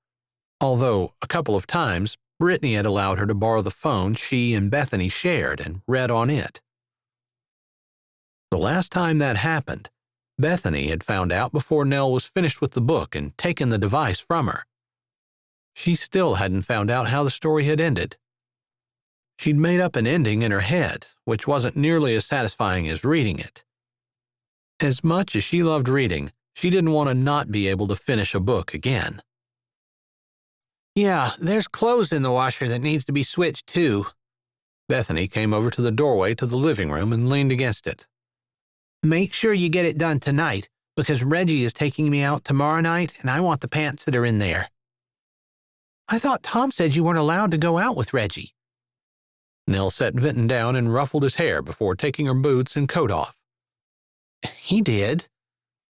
although a couple of times Brittany had allowed her to borrow the phone she and Bethany shared and read on it. The last time that happened, Bethany had found out before Nell was finished with the book and taken the device from her. She still hadn't found out how the story had ended. She'd made up an ending in her head, which wasn't nearly as satisfying as reading it. As much as she loved reading, she didn't want to not be able to finish a book again. Yeah, there's clothes in the washer that needs to be switched too. Bethany came over to the doorway to the living room and leaned against it. Make sure you get it done tonight, because Reggie is taking me out tomorrow night and I want the pants that are in there. I thought Tom said you weren't allowed to go out with Reggie. Nell set Vinton down and ruffled his hair before taking her boots and coat off. He did,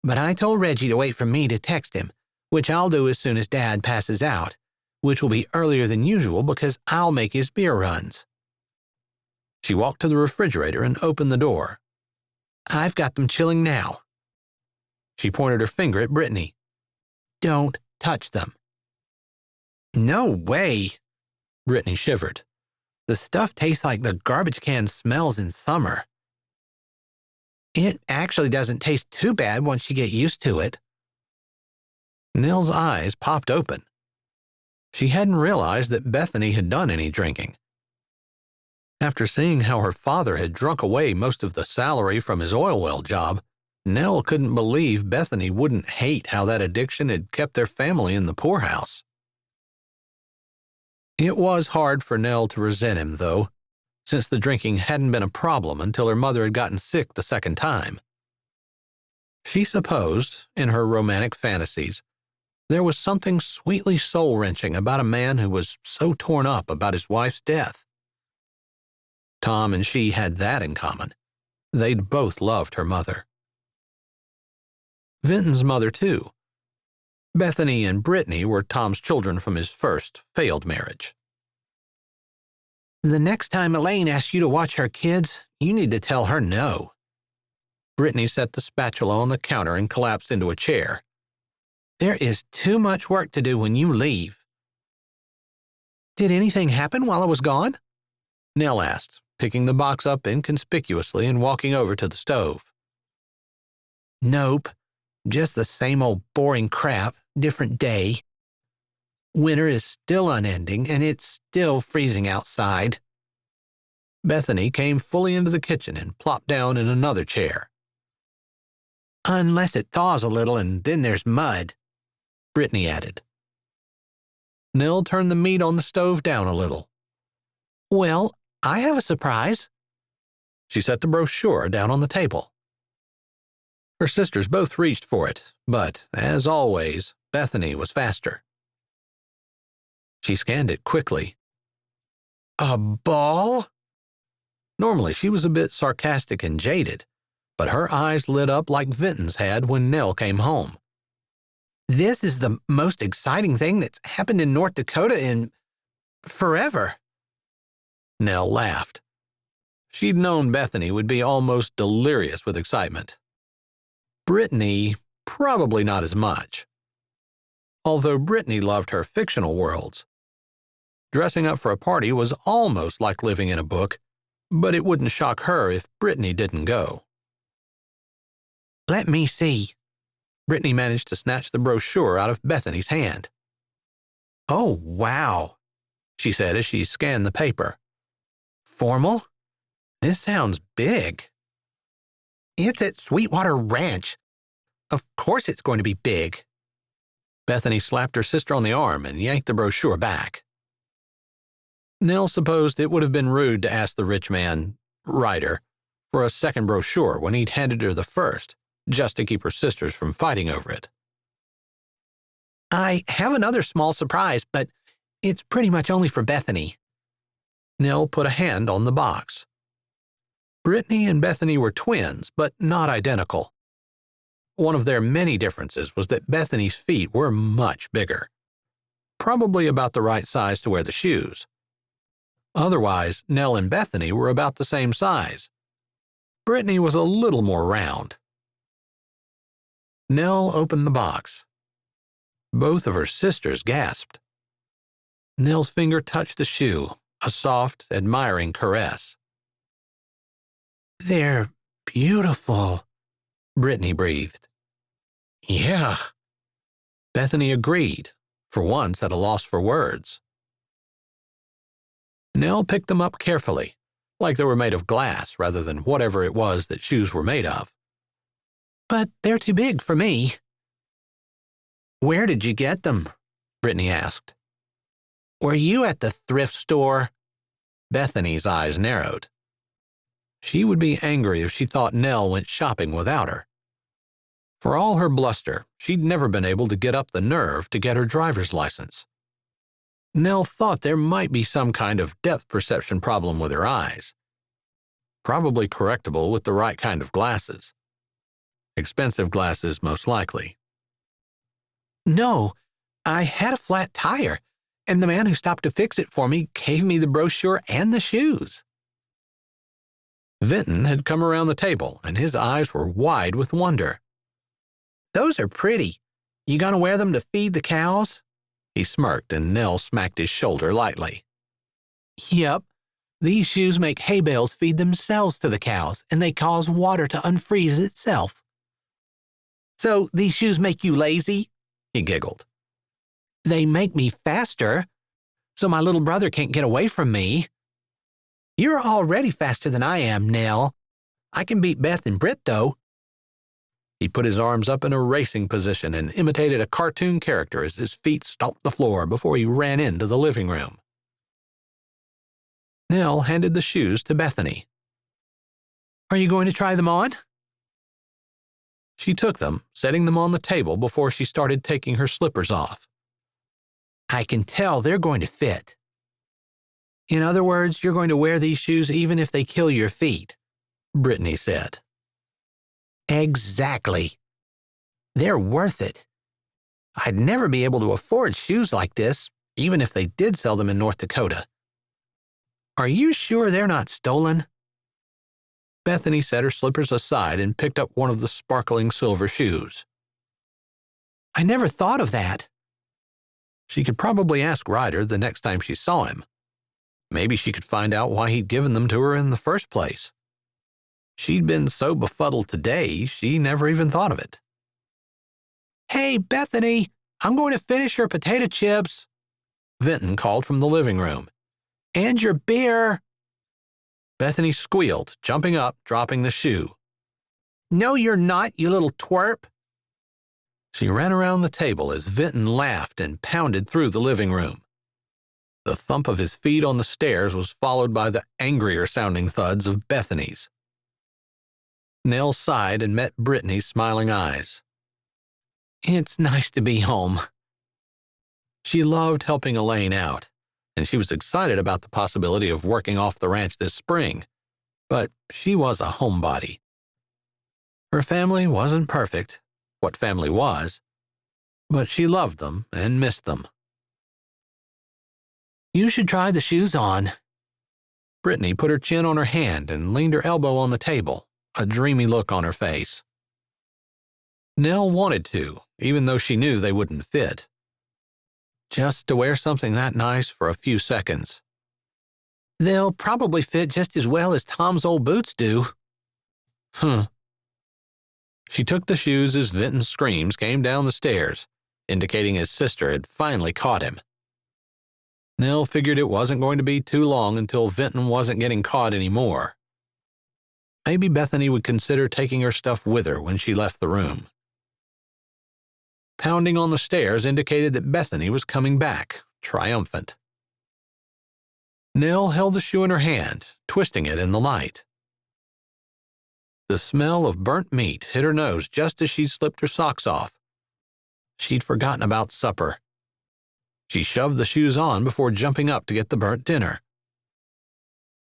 but I told Reggie to wait for me to text him, which I'll do as soon as Dad passes out, which will be earlier than usual because I'll make his beer runs. She walked to the refrigerator and opened the door. I've got them chilling now. She pointed her finger at Brittany. Don't touch them. No way. Brittany shivered. The stuff tastes like the garbage can smells in summer. It actually doesn't taste too bad once you get used to it. Nell's eyes popped open. She hadn't realized that Bethany had done any drinking. After seeing how her father had drunk away most of the salary from his oil well job, Nell couldn't believe Bethany wouldn't hate how that addiction had kept their family in the poorhouse. It was hard for Nell to resent him, though, since the drinking hadn't been a problem until her mother had gotten sick the second time. She supposed, in her romantic fantasies, there was something sweetly soul-wrenching about a man who was so torn up about his wife's death. Tom and she had that in common. They'd both loved her mother. Vinton's mother, too. Bethany and Brittany were Tom's children from his first failed marriage. The next time Elaine asks you to watch her kids, you need to tell her no. Brittany set the spatula on the counter and collapsed into a chair. There is too much work to do when you leave. Did anything happen while I was gone? Nell asked, picking the box up inconspicuously and walking over to the stove. Nope. Just the same old boring crap, different day. Winter is still unending and it's still freezing outside. Bethany came fully into the kitchen and plopped down in another chair. Unless it thaws a little and then there's mud, Brittany added. Nell turned the meat on the stove down a little. Well, I have a surprise. She set the brochure down on the table. Her sisters both reached for it, but, as always, Bethany was faster. She scanned it quickly. A ball? Normally she was a bit sarcastic and jaded, but her eyes lit up like Vinton's had when Nell came home. This is the most exciting thing that's happened in North Dakota in forever. Nell laughed. She'd known Bethany would be almost delirious with excitement. Brittany, probably not as much. Although Brittany loved her fictional worlds. Dressing up for a party was almost like living in a book, but it wouldn't shock her if Brittany didn't go. Let me see. Brittany managed to snatch the brochure out of Bethany's hand. Oh, wow, she said as she scanned the paper. Formal? This sounds big. It's at Sweetwater Ranch. Of course it's going to be big. Bethany slapped her sister on the arm and yanked the brochure back. Nell supposed it would have been rude to ask the rich man, Ryder, for a second brochure when he'd handed her the first, just to keep her sisters from fighting over it. I have another small surprise, but it's pretty much only for Bethany. Nell put a hand on the box. Brittany and Bethany were twins, but not identical. One of their many differences was that Bethany's feet were much bigger, probably about the right size to wear the shoes. Otherwise, Nell and Bethany were about the same size. Brittany was a little more round. Nell opened the box. Both of her sisters gasped. Nell's finger touched the shoe, a soft, admiring caress. They're beautiful, Brittany breathed. Yeah. Bethany agreed, for once at a loss for words. Nell picked them up carefully, like they were made of glass rather than whatever it was that shoes were made of. But they're too big for me. Where did you get them? Brittany asked. Were you at the thrift store? Bethany's eyes narrowed. She would be angry if she thought Nell went shopping without her. For all her bluster, she'd never been able to get up the nerve to get her driver's license. Nell thought there might be some kind of depth perception problem with her eyes. Probably correctable with the right kind of glasses. Expensive glasses, most likely. No, I had a flat tire, and the man who stopped to fix it for me gave me the brochure and the shoes. Vinton had come around the table, and his eyes were wide with wonder. Those are pretty. You gonna wear them to feed the cows? He smirked, and Nell smacked his shoulder lightly. Yep. These shoes make hay bales feed themselves to the cows, and they cause water to unfreeze itself. So these shoes make you lazy? He giggled. They make me faster, so my little brother can't get away from me. You're already faster than I am, Nell. I can beat Beth and Britt, though. He put his arms up in a racing position and imitated a cartoon character as his feet stomped the floor before he ran into the living room. Nell handed the shoes to Bethany. Are you going to try them on? She took them, setting them on the table before she started taking her slippers off. I can tell they're going to fit. In other words, you're going to wear these shoes even if they kill your feet, Brittany said. Exactly. They're worth it. I'd never be able to afford shoes like this, even if they did sell them in North Dakota. Are you sure they're not stolen? Bethany set her slippers aside and picked up one of the sparkling silver shoes. I never thought of that. She could probably ask Ryder the next time she saw him. Maybe she could find out why he'd given them to her in the first place. She'd been so befuddled today, she never even thought of it. Hey, Bethany, I'm going to finish your potato chips, Vinton called from the living room. And your beer. Bethany squealed, jumping up, dropping the shoe. No, you're not, you little twerp. She ran around the table as Vinton laughed and pounded through the living room. The thump of his feet on the stairs was followed by the angrier-sounding thuds of Bethany's. Nell sighed and met Brittany's smiling eyes. It's nice to be home. She loved helping Elaine out, and she was excited about the possibility of working off the ranch this spring, but she was a homebody. Her family wasn't perfect, what family was, but she loved them and missed them. You should try the shoes on. Brittany put her chin on her hand and leaned her elbow on the table, a dreamy look on her face. Nell wanted to, even though she knew they wouldn't fit. Just to wear something that nice for a few seconds. They'll probably fit just as well as Tom's old boots do. She took the shoes as Vinton's screams came down the stairs, indicating his sister had finally caught him. Nell figured it wasn't going to be too long until Vinton wasn't getting caught anymore. Maybe Bethany would consider taking her stuff with her when she left the room. Pounding on the stairs indicated that Bethany was coming back, triumphant. Nell held the shoe in her hand, twisting it in the light. The smell of burnt meat hit her nose just as she'd slipped her socks off. She'd forgotten about supper. She shoved the shoes on before jumping up to get the burnt dinner.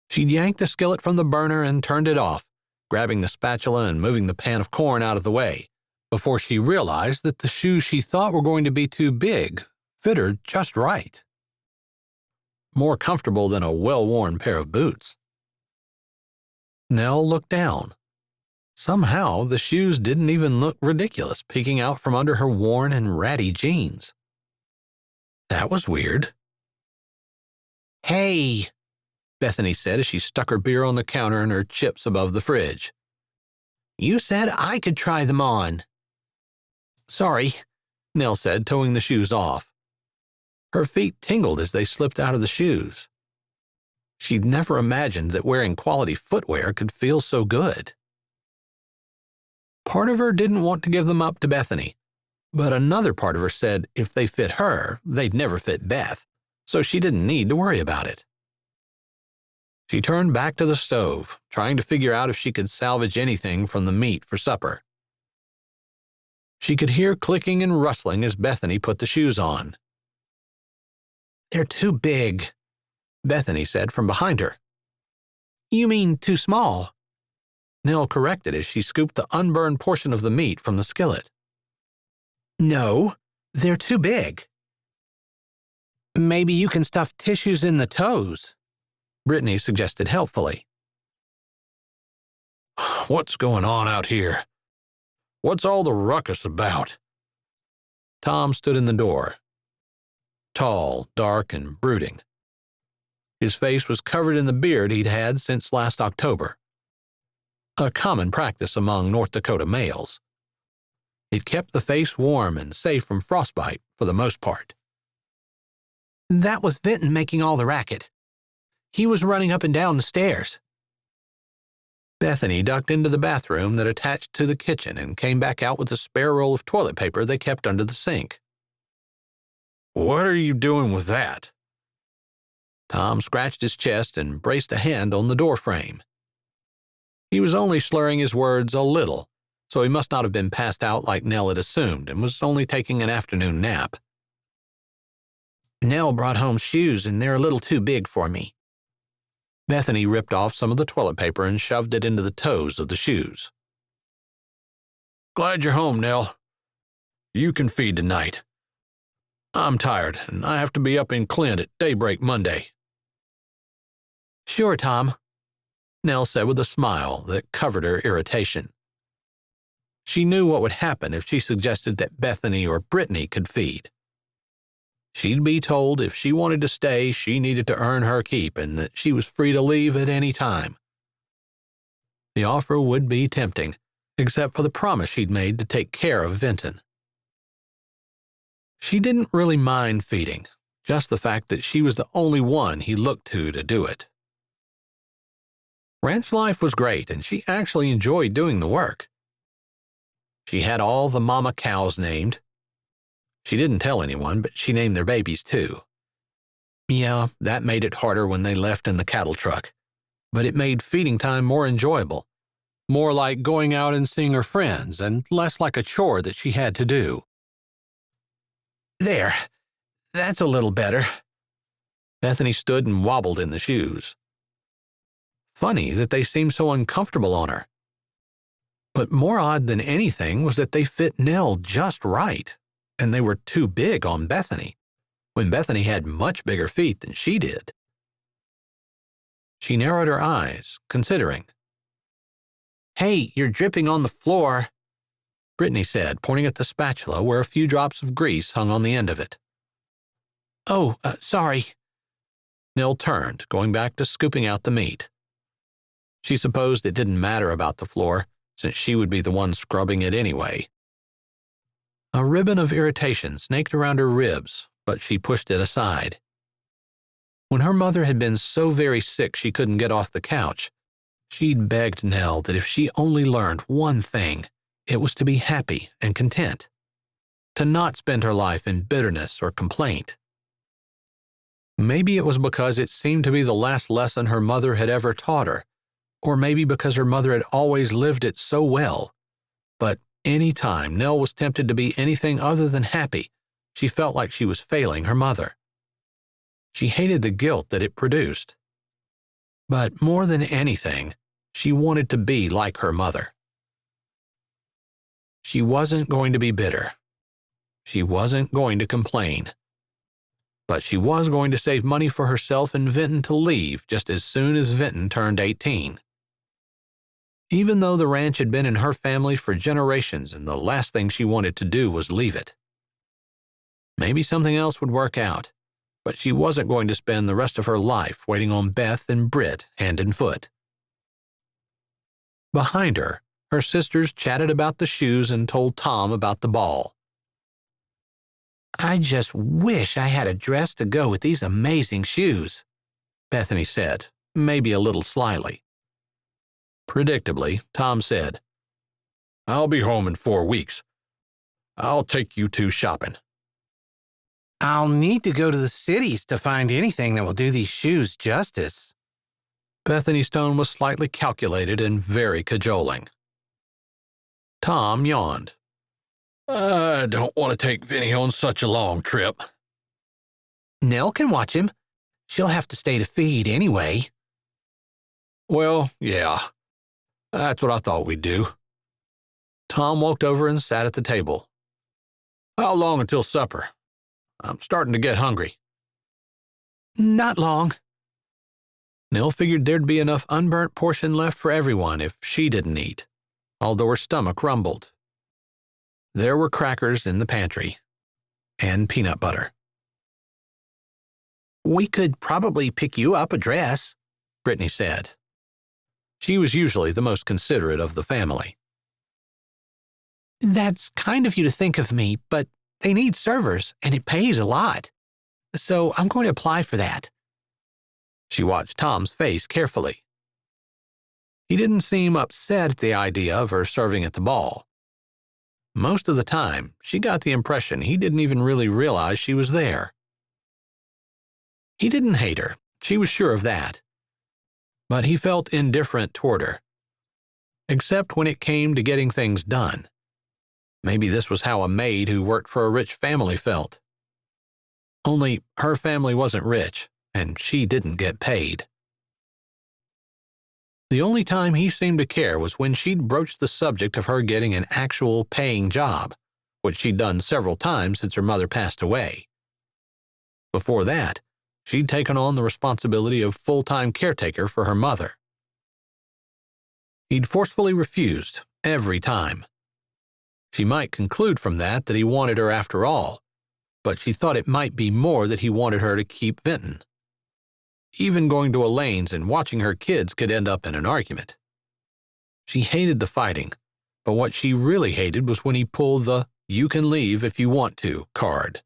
She'd yanked the skillet from the burner and turned it off, grabbing the spatula and moving the pan of corn out of the way, before she realized that the shoes she thought were going to be too big fit her just right. More comfortable than a well-worn pair of boots. Nell looked down. Somehow, the shoes didn't even look ridiculous peeking out from under her worn and ratty jeans. That was weird. "Hey," Bethany said as she stuck her beer on the counter and her chips above the fridge. "You said I could try them on." "Sorry," Nell said, towing the shoes off. Her feet tingled as they slipped out of the shoes. She'd never imagined that wearing quality footwear could feel so good. Part of her didn't want to give them up to Bethany, but another part of her said if they fit her, they'd never fit Beth, so she didn't need to worry about it. She turned back to the stove, trying to figure out if she could salvage anything from the meat for supper. She could hear clicking and rustling as Bethany put the shoes on. "They're too big," Bethany said from behind her. "You mean too small?" Nell corrected as she scooped the unburned portion of the meat from the skillet. "No, they're too big." "Maybe you can stuff tissues in the toes," Brittany suggested helpfully. "What's going on out here? What's all the ruckus about?" Tom stood in the door. Tall, dark, and brooding. His face was covered in the beard he'd had since last October. A common practice among North Dakota males. It kept the face warm and safe from frostbite for the most part. "That was Vinton making all the racket. He was running up and down the stairs." Bethany ducked into the bathroom that attached to the kitchen and came back out with a spare roll of toilet paper they kept under the sink. "What are you doing with that?" Tom scratched his chest and braced a hand on the doorframe. He was only slurring his words a little, so he must not have been passed out like Nell had assumed and was only taking an afternoon nap. "Nell brought home shoes and they're a little too big for me." Bethany ripped off some of the toilet paper and shoved it into the toes of the shoes. "Glad you're home, Nell. You can feed tonight. I'm tired, and I have to be up in Clint at daybreak Monday." "Sure, Tom," Nell said with a smile that covered her irritation. She knew what would happen if she suggested that Bethany or Brittany could feed. She'd be told if she wanted to stay, she needed to earn her keep and that she was free to leave at any time. The offer would be tempting, except for the promise she'd made to take care of Vinton. She didn't really mind feeding, just the fact that she was the only one he looked to do it. Ranch life was great, and she actually enjoyed doing the work. She had all the mama cows named. She didn't tell anyone, but she named their babies too. Yeah, that made it harder when they left in the cattle truck, but it made feeding time more enjoyable, more like going out and seeing her friends, and less like a chore that she had to do. "There, that's a little better." Bethany stood and wobbled in the shoes. Funny that they seemed so uncomfortable on her. But more odd than anything was that they fit Nell just right, and they were too big on Bethany, when Bethany had much bigger feet than she did. She narrowed her eyes, considering. "Hey, you're dripping on the floor," Brittany said, pointing at the spatula where a few drops of grease hung on the end of it. "Oh, sorry." Nell turned, going back to scooping out the meat. She supposed it didn't matter about the floor, since she would be the one scrubbing it anyway. A ribbon of irritation snaked around her ribs, but she pushed it aside. When her mother had been so very sick she couldn't get off the couch, she'd begged Nell that if she only learned one thing, it was to be happy and content. to not spend her life in bitterness or complaint. Maybe it was because it seemed to be the last lesson her mother had ever taught her, or maybe because her mother had always lived it so well. But any time Nell was tempted to be anything other than happy, she felt like she was failing her mother. She hated the guilt that it produced. But more than anything, she wanted to be like her mother. She wasn't going to be bitter. She wasn't going to complain. But she was going to save money for herself and Vinton to leave just as soon as Vinton turned 18. Even though the ranch had been in her family for generations and the last thing she wanted to do was leave it. Maybe something else would work out, but she wasn't going to spend the rest of her life waiting on Beth and Britt hand and foot. Behind her, her sisters chatted about the shoes and told Tom about the ball. "I just wish I had a dress to go with these amazing shoes," Bethany said, maybe a little slyly. Predictably, Tom said, "I'll be home in 4 weeks. I'll take you two shopping." "I'll need to go to the cities to find anything that will do these shoes justice." Bethany's tone was slightly calculated and very cajoling. Tom yawned. "I don't want to take Vinny on such a long trip." "Nell can watch him. She'll have to stay to feed anyway." "Well, yeah. That's what I thought we'd do." Tom walked over and sat at the table. "How long until supper? I'm starting to get hungry." "Not long." Nell figured there'd be enough unburnt portion left for everyone if she didn't eat, although her stomach rumbled. There were crackers in the pantry, and peanut butter. "We could probably pick you up a dress," Brittany said. She was usually the most considerate of the family. "That's kind of you to think of me, but they need servers, and it pays a lot. So I'm going to apply for that." She watched Tom's face carefully. He didn't seem upset at the idea of her serving at the ball. Most of the time, she got the impression he didn't even really realize she was there. He didn't hate her, she was sure of that. But he felt indifferent toward her, except when it came to getting things done. Maybe this was how a maid who worked for a rich family felt. Only her family wasn't rich, and she didn't get paid. The only time he seemed to care was when she'd broached the subject of her getting an actual paying job, which she'd done several times since her mother passed away. Before that, she'd taken on the responsibility of full-time caretaker for her mother. He'd forcefully refused every time. She might conclude from that he wanted her after all, but she thought it might be more that he wanted her to keep Vinton. Even going to Elaine's and watching her kids could end up in an argument. She hated the fighting, but what she really hated was when he pulled the "you can leave if you want to" card.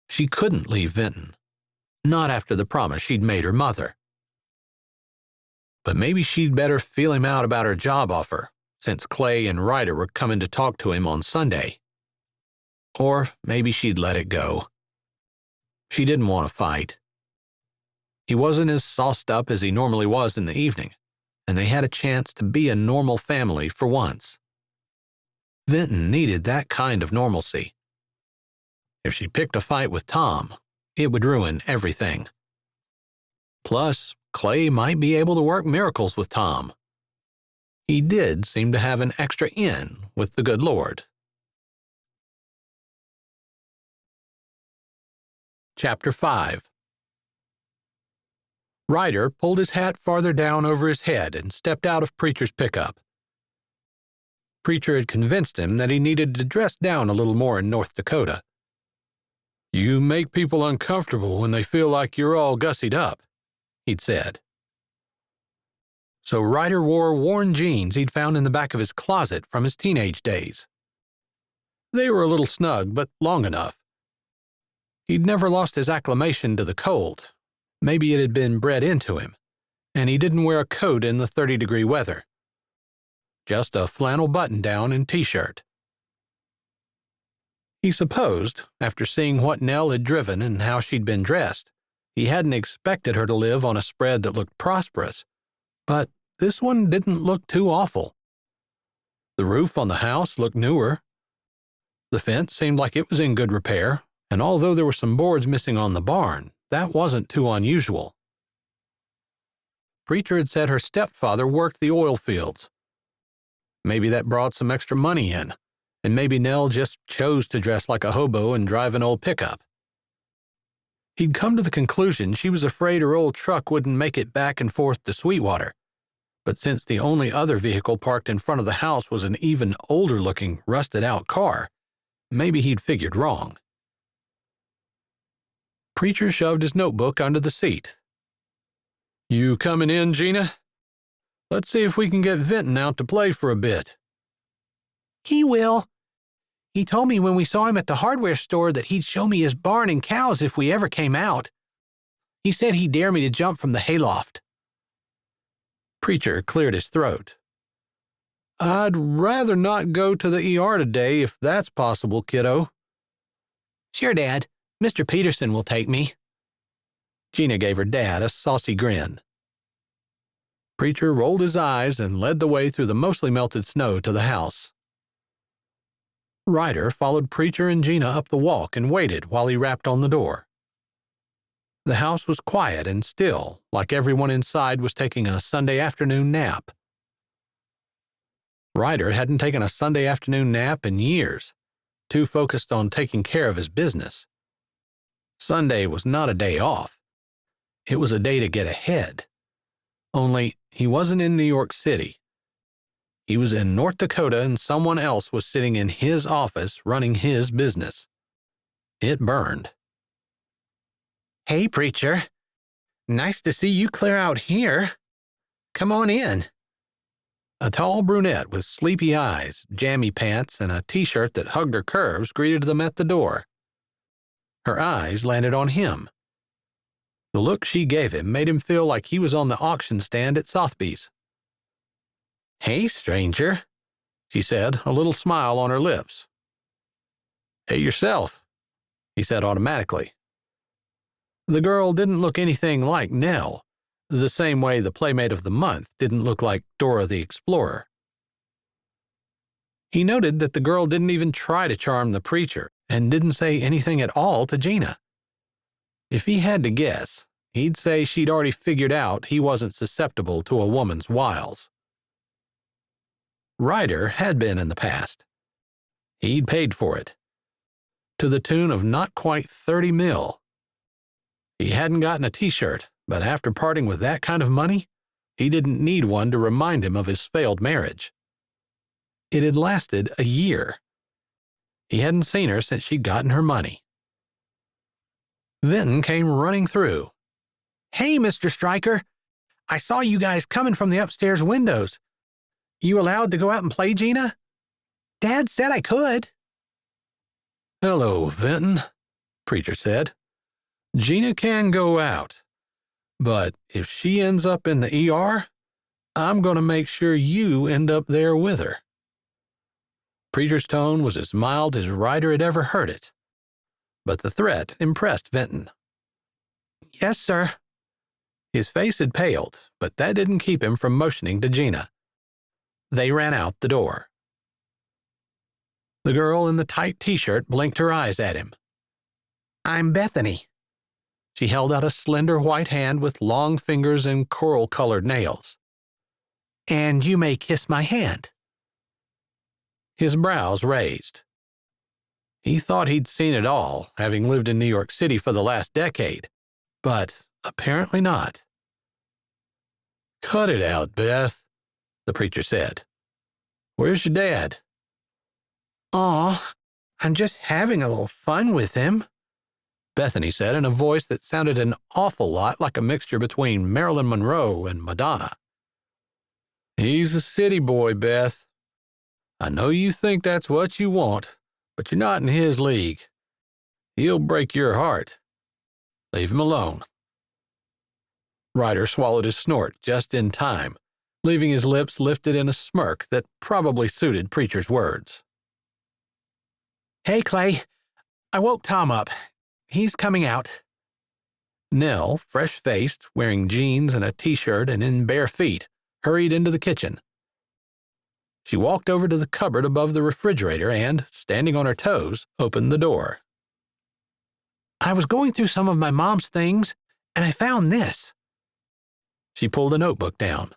She couldn't leave Vinton, not after the promise she'd made her mother. But maybe she'd better feel him out about her job offer, since Clay and Ryder were coming to talk to him on Sunday. Or maybe she'd let it go. She didn't want to fight. He wasn't as sauced up as he normally was in the evening, and they had a chance to be a normal family for once. Vinton needed that kind of normalcy. If she picked a fight with Tom, it would ruin everything. Plus, Clay might be able to work miracles with Tom. He did seem to have an extra in with the good Lord. Chapter 5. Ryder pulled his hat farther down over his head and stepped out of Preacher's pickup. Preacher had convinced him that he needed to dress down a little more in North Dakota. "You make people uncomfortable when they feel like you're all gussied up," he'd said. So Ryder wore worn jeans he'd found in the back of his closet from his teenage days. They were a little snug, but long enough. He'd never lost his acclimation to the cold. Maybe it had been bred into him, and he didn't wear a coat in the 30-degree weather. Just a flannel button-down and t-shirt. He supposed, after seeing what Nell had driven and how she'd been dressed, he hadn't expected her to live on a spread that looked prosperous, but this one didn't look too awful. The roof on the house looked newer. The fence seemed like it was in good repair, and although there were some boards missing on the barn, that wasn't too unusual. Preacher had said her stepfather worked the oil fields. Maybe that brought some extra money in, and maybe Nell just chose to dress like a hobo and drive an old pickup. He'd come to the conclusion she was afraid her old truck wouldn't make it back and forth to Sweetwater, but since the only other vehicle parked in front of the house was an even older-looking, rusted-out car, maybe he'd figured wrong. Preacher shoved his notebook under the seat. "You coming in, Gina? Let's see if we can get Vinton out to play for a bit." He will. He told me when we saw him at the hardware store that he'd show me his barn and cows if we ever came out. He said he'd dare me to jump from the hayloft. Preacher cleared his throat. "I'd rather not go to the ER today if that's possible, kiddo." "Sure, Dad. Mr. Peterson will take me." Gina gave her dad a saucy grin. Preacher rolled his eyes and led the way through the mostly melted snow to the house. Ryder followed Preacher and Gina up the walk and waited while he rapped on the door. The house was quiet and still, like everyone inside was taking a Sunday afternoon nap. Ryder hadn't taken a Sunday afternoon nap in years, too focused on taking care of his business. Sunday was not a day off. It was a day to get ahead. Only he wasn't in New York City. He was in North Dakota and someone else was sitting in his office running his business. It burned. "Hey, Preacher. Nice to see you clear out here. Come on in." A tall brunette with sleepy eyes, jammy pants, and a t-shirt that hugged her curves greeted them at the door. Her eyes landed on him. The look she gave him made him feel like he was on the auction stand at Sotheby's. "Hey, stranger," she said, a little smile on her lips. "Hey yourself," he said automatically. The girl didn't look anything like Nell, the same way the Playmate of the Month didn't look like Dora the Explorer. He noted that the girl didn't even try to charm the preacher and didn't say anything at all to Gina. If he had to guess, he'd say she'd already figured out he wasn't susceptible to a woman's wiles. Ryder had been in the past. He'd paid for it, to the tune of not quite 30 mil. He hadn't gotten a t-shirt, but after parting with that kind of money, he didn't need one to remind him of his failed marriage. It had lasted a year. He hadn't seen her since she'd gotten her money. Vinton came running through. "Hey, Mr. Stryker. I saw you guys coming from the upstairs windows. You allowed to go out and play, Gina? Dad said I could." "Hello, Vinton," Preacher said. "Gina can go out, but if she ends up in the ER, I'm going to make sure you end up there with her." Preacher's tone was as mild as Ryder had ever heard it, but the threat impressed Vinton. "Yes, sir." His face had paled, but that didn't keep him from motioning to Gina. They ran out the door. The girl in the tight t-shirt blinked her eyes at him. "I'm Bethany." She held out a slender white hand with long fingers and coral-colored nails. "And you may kiss my hand." His brows raised. He thought he'd seen it all, having lived in New York City for the last decade, but apparently not. "Cut it out, Beth," the preacher said. "Where's your dad?" "Aw, I'm just having a little fun with him," Bethany said in a voice that sounded an awful lot like a mixture between Marilyn Monroe and Madonna. "He's a city boy, Beth. I know you think that's what you want, but you're not in his league. He'll break your heart. Leave him alone." Ryder swallowed his snort just in time, leaving his lips lifted in a smirk that probably suited Preacher's words. Hey, Clay. I woke Tom up. He's coming out. Nell, fresh-faced, wearing jeans and a t-shirt and in bare feet, hurried into the kitchen. She walked over to the cupboard above the refrigerator and, standing on her toes, opened the door. I was going through some of my mom's things, and I found this. She pulled a notebook down.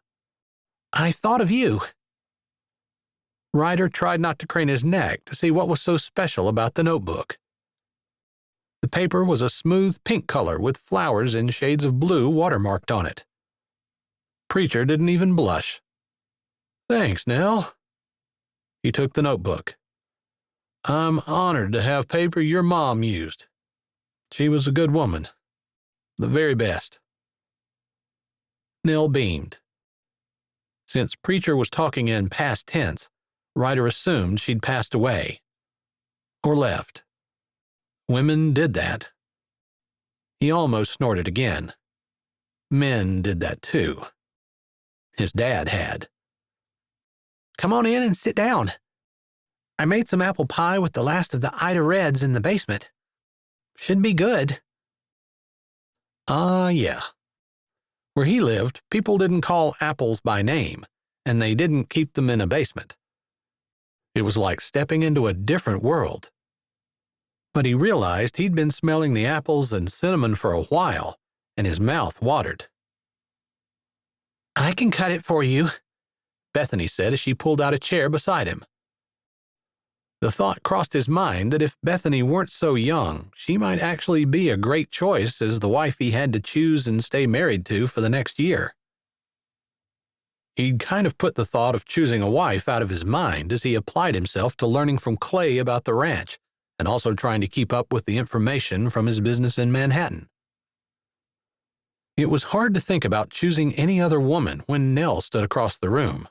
I thought of you. Ryder tried not to crane his neck to see what was so special about the notebook. The paper was a smooth pink color with flowers in shades of blue watermarked on it. Preacher didn't even blush. Thanks, Nell. He took the notebook. I'm honored to have paper your mom used. She was a good woman. The very best. Nell beamed. Since Preacher was talking in past tense, Ryder assumed she'd passed away. Or left. Women did that. He almost snorted again. Men did that too. His dad had. Come on in and sit down. I made some apple pie with the last of the Ida Reds in the basement. Should be good. Yeah. Where he lived, people didn't call apples by name, and they didn't keep them in a basement. It was like stepping into a different world. But he realized he'd been smelling the apples and cinnamon for a while, and his mouth watered. I can cut it for you, Bethany said as she pulled out a chair beside him. The thought crossed his mind that if Bethany weren't so young, she might actually be a great choice as the wife he had to choose and stay married to for the next year. He'd kind of put the thought of choosing a wife out of his mind as he applied himself to learning from Clay about the ranch and also trying to keep up with the information from his business in Manhattan. It was hard to think about choosing any other woman when Nell stood across the room.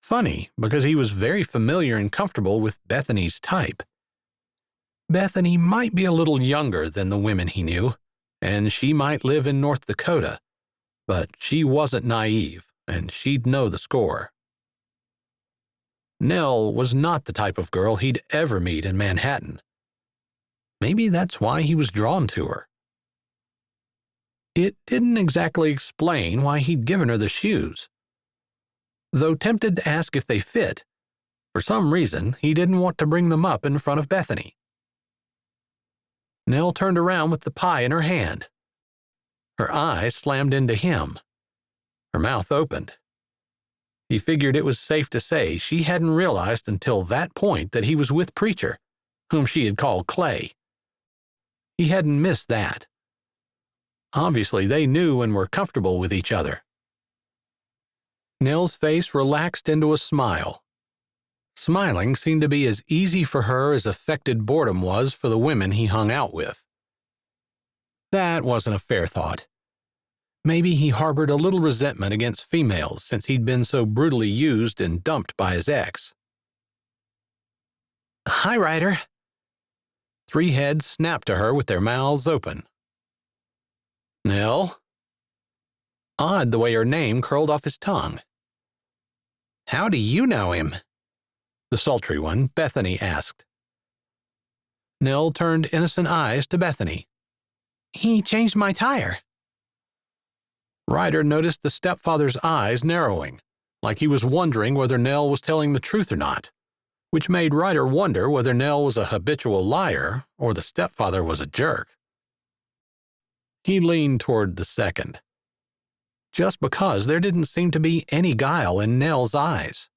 Funny, because he was very familiar and comfortable with Bethany's type. Bethany might be a little younger than the women he knew, and she might live in North Dakota, but she wasn't naive, and she'd know the score. Nell was not the type of girl he'd ever meet in Manhattan. Maybe that's why he was drawn to her. It didn't exactly explain why he'd given her the shoes. Though tempted to ask if they fit, for some reason he didn't want to bring them up in front of Bethany. Nell turned around with the pie in her hand. Her eyes slammed into him. Her mouth opened. He figured it was safe to say she hadn't realized until that point that he was with Preacher, whom she had called Clay. He hadn't missed that. Obviously, they knew and were comfortable with each other. Nell's face relaxed into a smile. Smiling seemed to be as easy for her as affected boredom was for the women he hung out with. That wasn't a fair thought. Maybe he harbored a little resentment against females since he'd been so brutally used and dumped by his ex. Hi, Ryder. Three heads snapped to her with their mouths open. Nell? Odd the way her name curled off his tongue. How do you know him? The sultry one, Bethany, asked. Nell turned innocent eyes to Bethany. He changed my tire. Ryder noticed the stepfather's eyes narrowing, like he was wondering whether Nell was telling the truth or not, which made Ryder wonder whether Nell was a habitual liar or the stepfather was a jerk. He leaned toward the second. Just because there didn't seem to be any guile in Nell's eyes.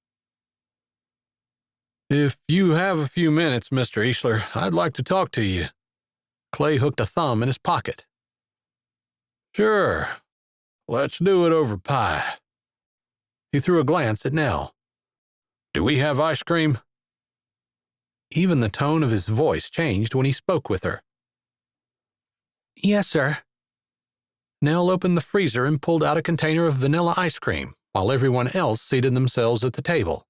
If you have a few minutes, Mr. Easler, I'd like to talk to you. Clay hooked a thumb in his pocket. Sure. Let's do it over pie. He threw a glance at Nell. Do we have ice cream? Even the tone of his voice changed when he spoke with her. Yes, sir. Nell opened the freezer and pulled out a container of vanilla ice cream, while everyone else seated themselves at the table.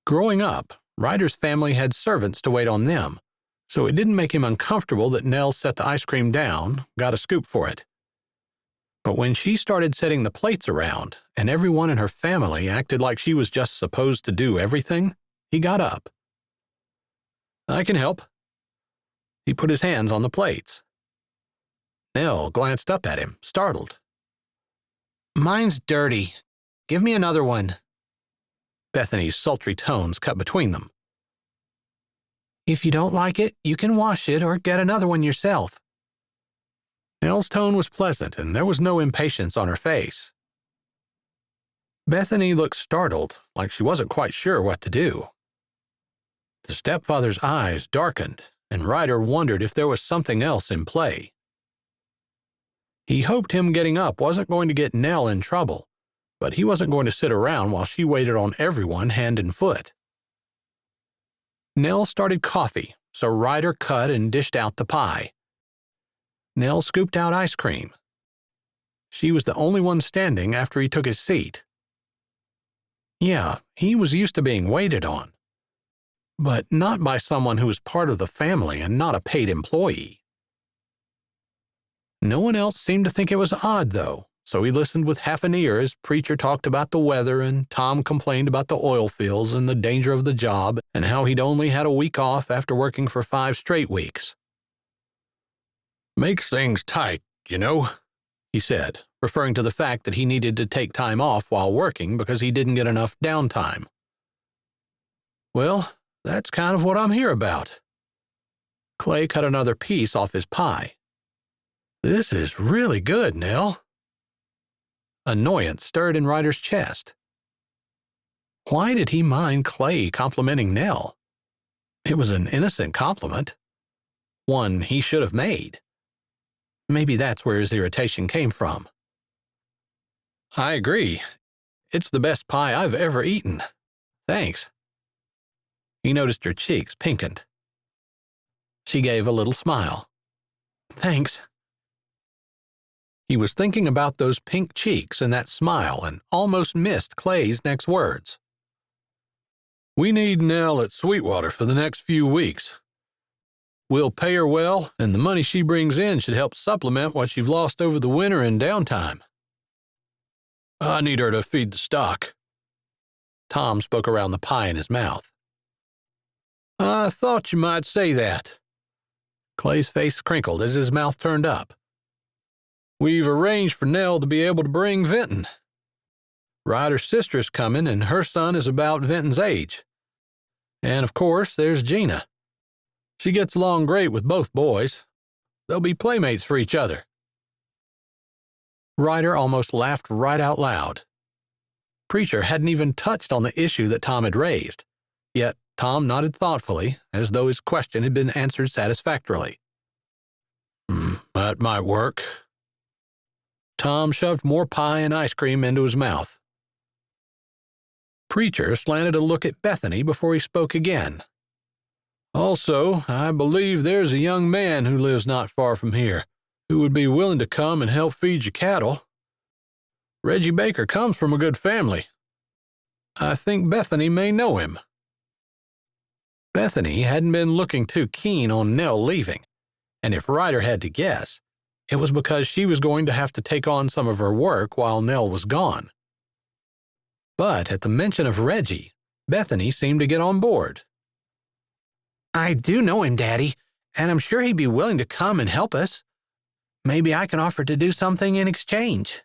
Growing up, Ryder's family had servants to wait on them, so it didn't make him uncomfortable that Nell set the ice cream down, got a scoop for it. But when she started setting the plates around, and everyone in her family acted like she was just supposed to do everything, he got up, I can help. He put his hands on the plates. Nell glanced up at him, startled. Mine's dirty. Give me another one. Bethany's sultry tones cut between them. If you don't like it, you can wash it or get another one yourself. Nell's tone was pleasant, and there was no impatience on her face. Bethany looked startled, like she wasn't quite sure what to do. The stepfather's eyes darkened, and Ryder wondered if there was something else in play. He hoped him getting up wasn't going to get Nell in trouble, but he wasn't going to sit around while she waited on everyone hand and foot. Nell started coffee, so Ryder cut and dished out the pie. Nell scooped out ice cream. She was the only one standing after he took his seat. Yeah, he was used to being waited on, but not by someone who was part of the family and not a paid employee. No one else seemed to think it was odd, though, so he listened with half an ear as Preacher talked about the weather and Tom complained about the oil fields and the danger of the job and how he'd only had a week off after working for 5 straight weeks. "Makes things tight, you know," he said, referring to the fact that he needed to take time off while working because he didn't get enough downtime. "Well, that's kind of what I'm here about." Clay cut another piece off his pie. "This is really good, Nell." Annoyance stirred in Ryder's chest. Why did he mind Clay complimenting Nell? It was an innocent compliment, one he should have made. Maybe that's where his irritation came from. "I agree. It's the best pie I've ever eaten. Thanks." He noticed her cheeks pinkened. She gave a little smile. "Thanks." He was thinking about those pink cheeks and that smile and almost missed Clay's next words. "We need Nell at Sweetwater for the next few weeks. We'll pay her well, and the money she brings in should help supplement what you've lost over the winter and downtime. I need her to feed the stock." Tom spoke around the pie in his mouth. "I thought you might say that." Clay's face crinkled as his mouth turned up. "We've arranged for Nell to be able to bring Vinton. Ryder's sister's coming, and her son is about Vinton's age. And, of course, there's Gina. She gets along great with both boys. They'll be playmates for each other." Ryder almost laughed right out loud. Preacher hadn't even touched on the issue that Tom had raised, yet Tom nodded thoughtfully, as though his question had been answered satisfactorily. That might work." Tom shoved more pie and ice cream into his mouth. Preacher slanted a look at Bethany before he spoke again. "Also, I believe there's a young man who lives not far from here who would be willing to come and help feed your cattle. Reggie Baker comes from a good family. I think Bethany may know him." Bethany hadn't been looking too keen on Nell leaving, and if Ryder had to guess, it was because she was going to have to take on some of her work while Nell was gone. But at the mention of Reggie, Bethany seemed to get on board. I do know him, Daddy, and I'm sure he'd be willing to come and help us. Maybe I can offer to do something in exchange.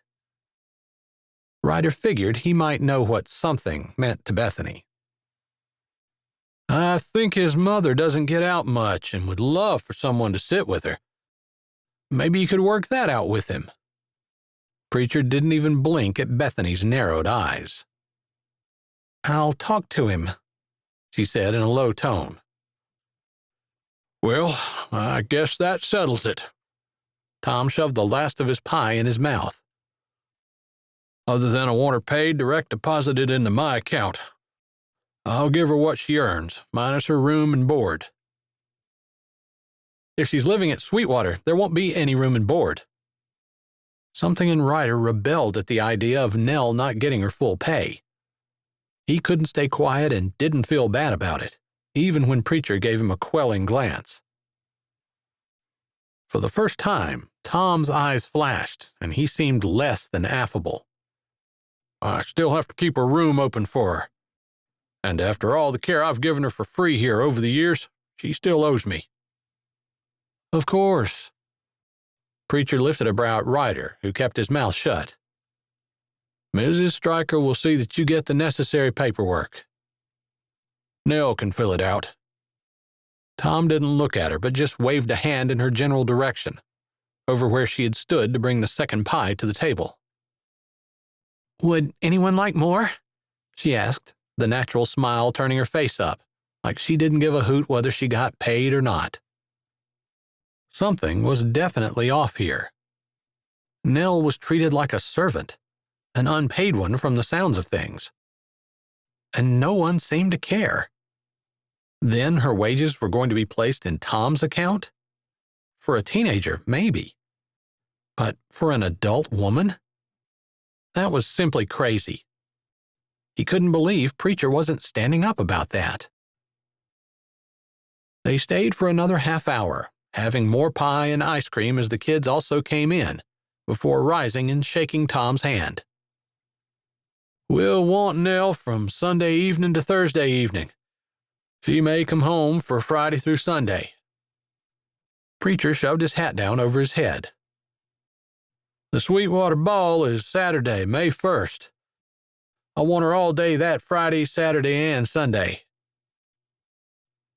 Ryder figured he might know what something meant to Bethany. "I think his mother doesn't get out much and would love for someone to sit with her. Maybe you could work that out with him." Preacher didn't even blink at Bethany's narrowed eyes. "I'll talk to him," she said in a low tone. "Well, I guess that settles it." Tom shoved the last of his pie in his mouth. "Other than I want her paid, direct deposited into my account. I'll give her what she earns, minus her room and board." "If she's living at Sweetwater, there won't be any room and board." Something in Ryder rebelled at the idea of Nell not getting her full pay. He couldn't stay quiet and didn't feel bad about it, even when Preacher gave him a quelling glance. For the first time, Tom's eyes flashed, and he seemed less than affable. "I still have to keep her room open for her. And after all the care I've given her for free here over the years, She still owes me." "Of course." Preacher lifted a brow at Ryder, who kept his mouth shut. "Mrs. Stryker will see that you get the necessary paperwork. Nell can fill it out." Tom didn't look at her, but just waved a hand in her general direction, over where she had stood to bring the second pie to the table. "Would anyone like more?" she asked, the natural smile turning her face up, like she didn't give a hoot whether she got paid or not. Something was definitely off here. Nell was treated like a servant, an unpaid one from the sounds of things. And no one seemed to care. Then her wages were going to be placed in Tom's account? For a teenager, maybe. But for an adult woman? That was simply crazy. He couldn't believe Preacher wasn't standing up about that. They stayed for another half hour, having more pie and ice cream as the kids also came in, before rising and shaking Tom's hand. "We'll want Nell from Sunday evening to Thursday evening. She may come home for Friday through Sunday." Preacher shoved his hat down over his head. "The Sweetwater Ball is Saturday, May 1st. I want her all day that Friday, Saturday, and Sunday."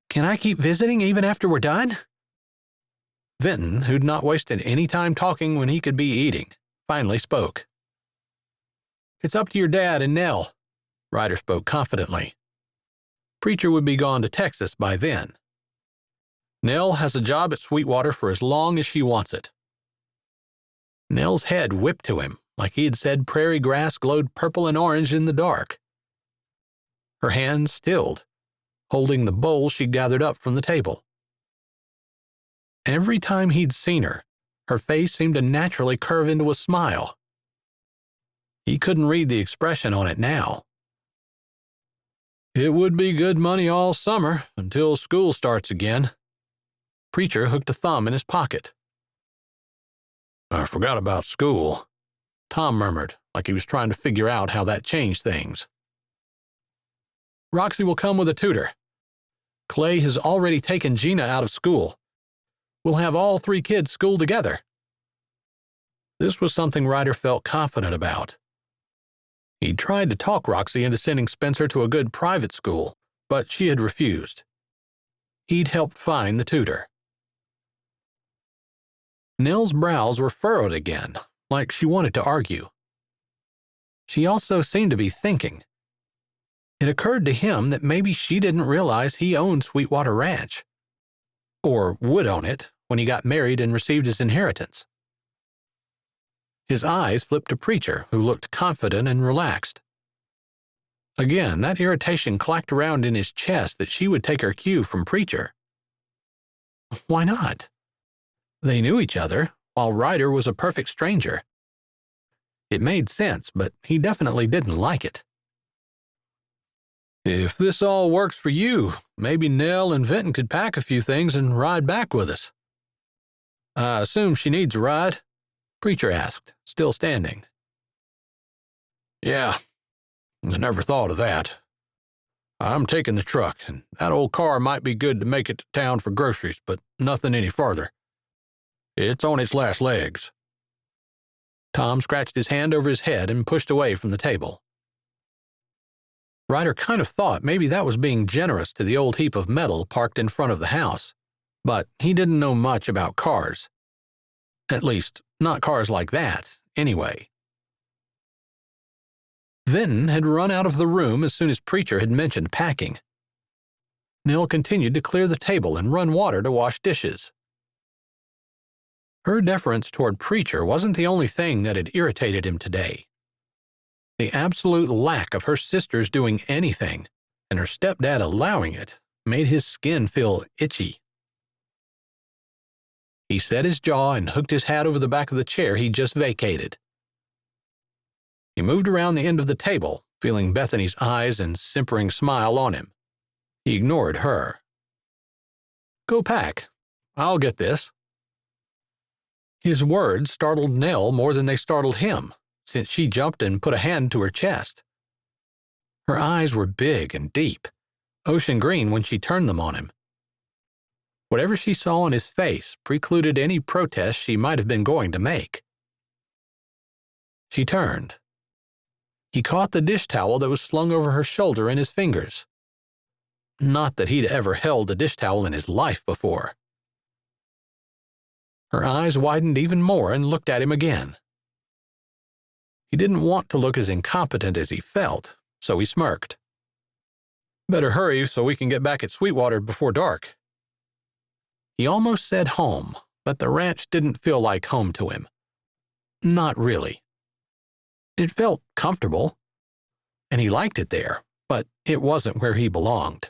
"Can I keep visiting even after we're done?" Vinton, who'd not wasted any time talking when he could be eating, finally spoke. "It's up to your dad and Nell," Ryder spoke confidently. Preacher would be gone to Texas by then. "Nell has a job at Sweetwater for as long as she wants it." Nell's head whipped to him, like he had said prairie grass glowed purple and orange in the dark. Her hands stilled, holding the bowl she gathered up from the table. Every time he'd seen her, her face seemed to naturally curve into a smile. He couldn't read the expression on it now. "It would be good money all summer until school starts again." Preacher hooked a thumb in his pocket. "I forgot about school," Tom murmured, like he was trying to figure out how that changed things. "Roxy will come with a tutor. Clay has already taken Gina out of school. We'll have all 3 kids schooled together." This was something Ryder felt confident about. He'd tried to talk Roxy into sending Spencer to a good private school, but she had refused. He'd helped find the tutor. Nell's brows were furrowed again, like she wanted to argue. She also seemed to be thinking. It occurred to him that maybe she didn't realize he owned Sweetwater Ranch, or would own it when he got married and received his inheritance. His eyes flipped to Preacher, who looked confident and relaxed. Again, that irritation clacked around in his chest that she would take her cue from Preacher. Why not? They knew each other, while Ryder was a perfect stranger. It made sense, but he definitely didn't like it. "If this all works for you, maybe Nell and Vinton could pack a few things and ride back with us." "I assume she needs a ride?" Preacher asked, still standing. "Yeah, I never thought of that. I'm taking the truck, and that old car might be good to make it to town for groceries, but nothing any farther. It's on its last legs." Tom scratched his hand over his head and pushed away from the table. Ryder kind of thought maybe that was being generous to the old heap of metal parked in front of the house, but he didn't know much about cars. At least, not cars like that, anyway. Vinton had run out of the room as soon as Preacher had mentioned packing. Nell continued to clear the table and run water to wash dishes. Her deference toward Preacher wasn't the only thing that had irritated him today. The absolute lack of her sisters doing anything, and her stepdad allowing it, made his skin feel itchy. He set his jaw and hooked his hat over the back of the chair he'd just vacated. He moved around the end of the table, feeling Bethany's eyes and simpering smile on him. He ignored her. "Go pack. I'll get this." His words startled Nell more than they startled him, since she jumped and put a hand to her chest. Her eyes were big and deep, ocean green when she turned them on him. Whatever she saw on his face precluded any protest she might have been going to make. She turned. He caught the dish towel that was slung over her shoulder in his fingers. Not that he'd ever held a dish towel in his life before. Her eyes widened even more and looked at him again. He didn't want to look as incompetent as he felt, so he smirked. "Better hurry so we can get back at Sweetwater before dark." He almost said home, but the ranch didn't feel like home to him. Not really. It felt comfortable, and he liked it there, but it wasn't where he belonged.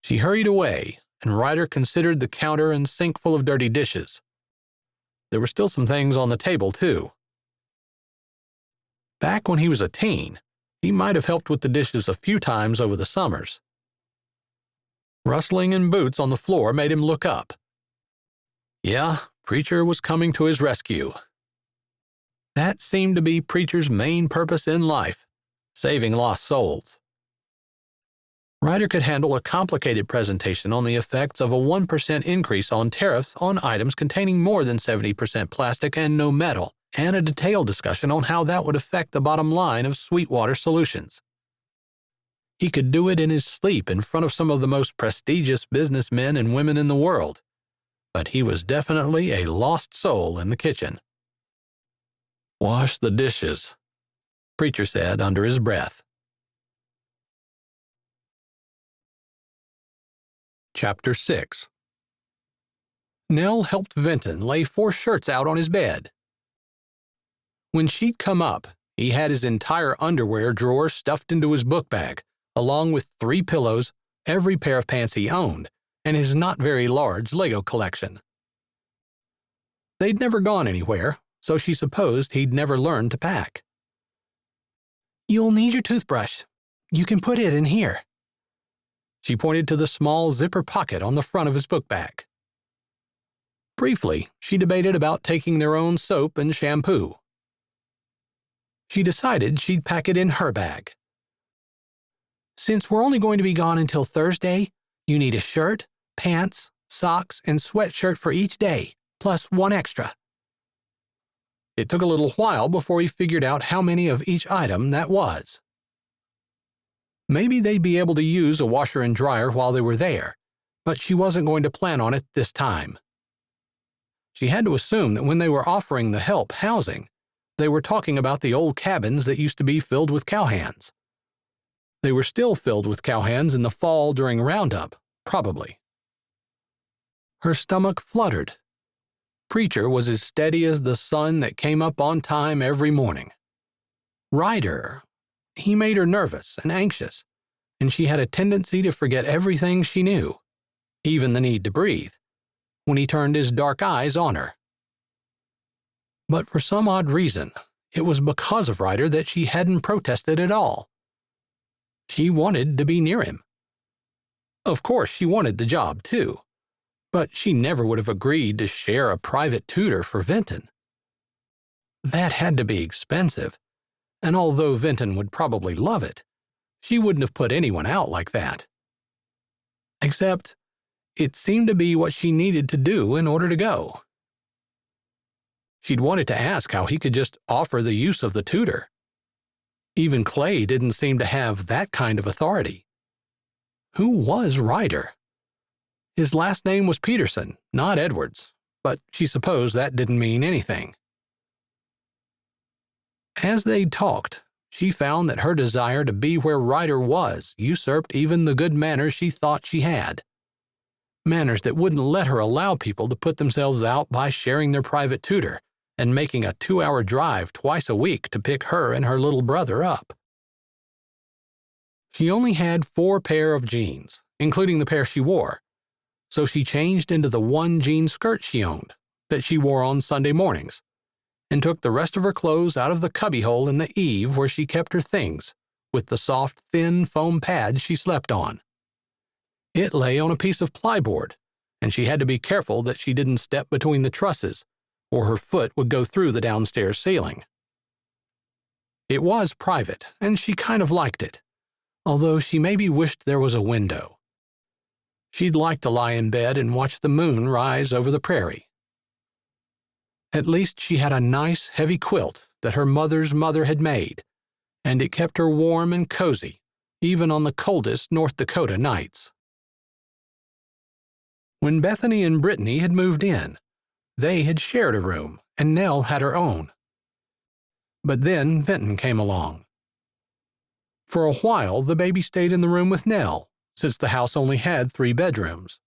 She hurried away, and Ryder considered the counter and sink full of dirty dishes. There were still some things on the table, too. Back when he was a teen, he might have helped with the dishes a few times over the summers. Rustling in boots on the floor made him look up. Yeah, Preacher was coming to his rescue. That seemed to be Preacher's main purpose in life, saving lost souls. Ryder could handle a complicated presentation on the effects of a 1% increase on tariffs on items containing more than 70% plastic and no metal, and a detailed discussion on how that would affect the bottom line of Sweetwater Solutions. He could do it in his sleep in front of some of the most prestigious businessmen and women in the world, but he was definitely a lost soul in the kitchen. "Wash the dishes," Preacher said under his breath. Chapter 6. Nell helped Vinton lay 4 shirts out on his bed. When she'd come up, he had his entire underwear drawer stuffed into his book bag, along with 3 pillows, every pair of pants he owned, and his not very large Lego collection. They'd never gone anywhere, so she supposed he'd never learned to pack. "You'll need your toothbrush. You can put it in here." She pointed to the small zipper pocket on the front of his book bag. Briefly, she debated about taking their own soap and shampoo. She decided she'd pack it in her bag. "Since we're only going to be gone until Thursday, you need a shirt, pants, socks, and sweatshirt for each day, plus 1 extra." It took a little while before he figured out how many of each item that was. Maybe they'd be able to use a washer and dryer while they were there, but she wasn't going to plan on it this time. She had to assume that when they were offering the help housing, they were talking about the old cabins that used to be filled with cowhands. They were still filled with cowhands in the fall during Roundup, probably. Her stomach fluttered. Preacher was as steady as the sun that came up on time every morning. Ryder, he made her nervous and anxious, and she had a tendency to forget everything she knew, even the need to breathe, when he turned his dark eyes on her. But for some odd reason, it was because of Ryder that she hadn't protested at all. She wanted to be near him. Of course, she wanted the job, too, but she never would have agreed to share a private tutor for Vinton. That had to be expensive, and although Vinton would probably love it, she wouldn't have put anyone out like that. Except, it seemed to be what she needed to do in order to go. She'd wanted to ask how he could just offer the use of the tutor. Even Clay didn't seem to have that kind of authority. Who was Ryder? His last name was Peterson, not Edwards, but she supposed that didn't mean anything. As they talked, she found that her desire to be where Ryder was usurped even the good manners she thought she had. Manners that wouldn't let her allow people to put themselves out by sharing their private tutor and making a 2-hour drive twice a week to pick her and her little brother up. She only had 4 pair of jeans, including the pair she wore, so she changed into the 1 jean skirt she owned, that she wore on Sunday mornings, and took the rest of her clothes out of the cubbyhole in the eave where she kept her things, with the soft, thin foam pad she slept on. It lay on a piece of plyboard, and she had to be careful that she didn't step between the trusses, or her foot would go through the downstairs ceiling. It was private, and she kind of liked it, although she maybe wished there was a window. She'd like to lie in bed and watch the moon rise over the prairie. At least she had a nice, heavy quilt that her mother's mother had made, and it kept her warm and cozy, even on the coldest North Dakota nights. When Bethany and Brittany had moved in, they had shared a room, and Nell had her own. But then Vinton came along. For a while, the baby stayed in the room with Nell, since the house only had 3 bedrooms.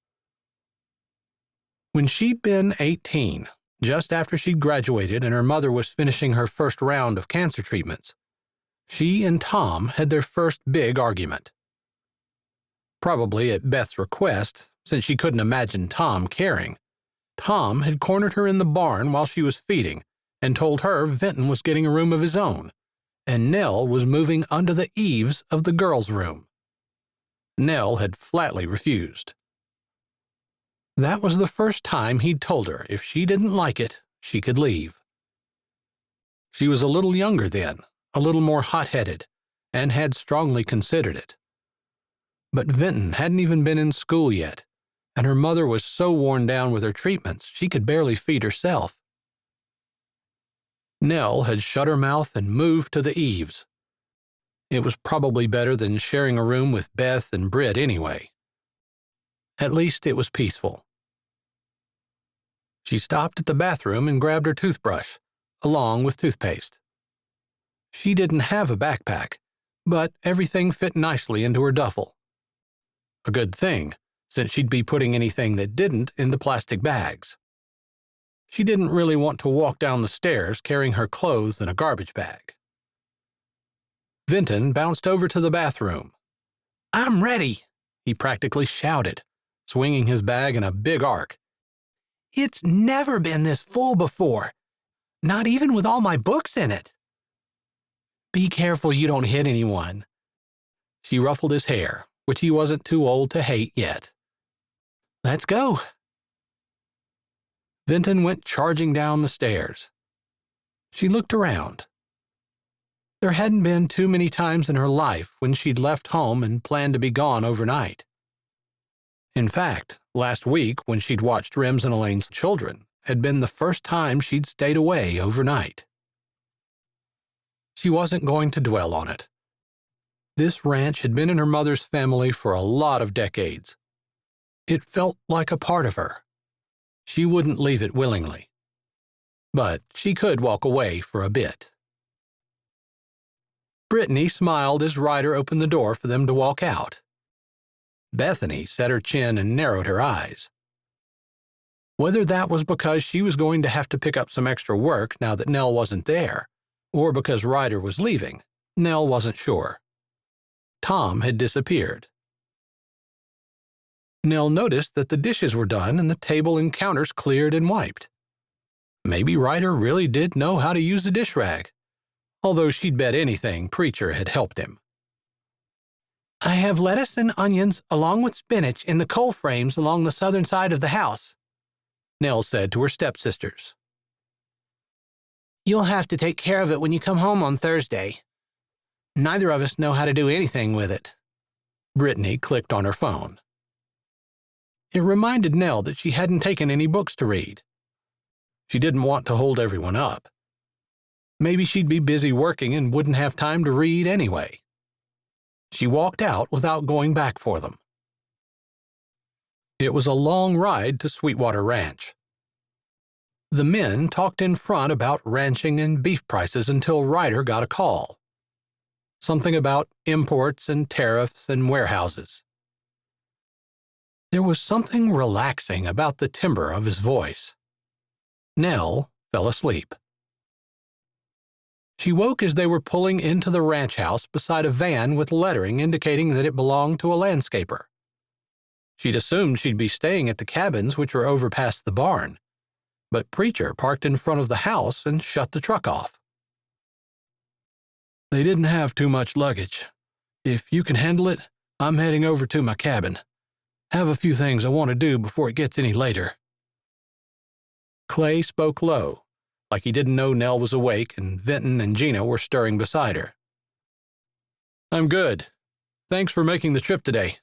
When she'd been 18, just after she'd graduated and her mother was finishing her first round of cancer treatments, she and Tom had their first big argument. Probably at Beth's request, since she couldn't imagine Tom caring. Tom had cornered her in the barn while she was feeding and told her Vinton was getting a room of his own, and Nell was moving under the eaves of the girls' room. Nell had flatly refused. That was the first time he'd told her if she didn't like it, she could leave. She was a little younger then, a little more hot-headed, and had strongly considered it. But Vinton hadn't even been in school yet, and her mother was so worn down with her treatments she could barely feed herself. Nell had shut her mouth and moved to the eaves. It was probably better than sharing a room with Beth and Britt anyway. At least it was peaceful. She stopped at the bathroom and grabbed her toothbrush, along with toothpaste. She didn't have a backpack, but everything fit nicely into her duffel. A good thing, since she'd be putting anything that didn't into plastic bags. She didn't really want to walk down the stairs carrying her clothes in a garbage bag. Vinton bounced over to the bathroom. "I'm ready," he practically shouted, swinging his bag in a big arc. "It's never been this full before, not even with all my books in it." "Be careful you don't hit anyone." She ruffled his hair, which he wasn't too old to hate yet. "Let's go." Vinton went charging down the stairs. She looked around. There hadn't been too many times in her life when she'd left home and planned to be gone overnight. In fact, last week when she'd watched Rems and Elaine's children had been the first time she'd stayed away overnight. She wasn't going to dwell on it. This ranch had been in her mother's family for a lot of decades. It felt like a part of her. She wouldn't leave it willingly. But she could walk away for a bit. Brittany smiled as Ryder opened the door for them to walk out. Bethany set her chin and narrowed her eyes. Whether that was because she was going to have to pick up some extra work now that Nell wasn't there, or because Ryder was leaving, Nell wasn't sure. Tom had disappeared. Nell noticed that the dishes were done and the table and counters cleared and wiped. Maybe Ryder really did know how to use a dish rag, although she'd bet anything Preacher had helped him. "I have lettuce and onions along with spinach in the coal frames along the southern side of the house," Nell said to her stepsisters. "You'll have to take care of it when you come home on Thursday. Neither of us know how to do anything with it." Brittany clicked on her phone. It reminded Nell that she hadn't taken any books to read. She didn't want to hold everyone up. Maybe she'd be busy working and wouldn't have time to read anyway. She walked out without going back for them. It was a long ride to Sweetwater Ranch. The men talked in front about ranching and beef prices until Ryder got a call. Something about imports and tariffs and warehouses. There was something relaxing about the timbre of his voice. Nell fell asleep. She woke as they were pulling into the ranch house beside a van with lettering indicating that it belonged to a landscaper. She'd assumed she'd be staying at the cabins which were over past the barn, but Preacher parked in front of the house and shut the truck off. "They didn't have too much luggage. If you can handle it, I'm heading over to my cabin. Have a few things I want to do before it gets any later." Clay spoke low, like he didn't know Nell was awake and Vinton and Gina were stirring beside her. "I'm good. Thanks for making the trip today."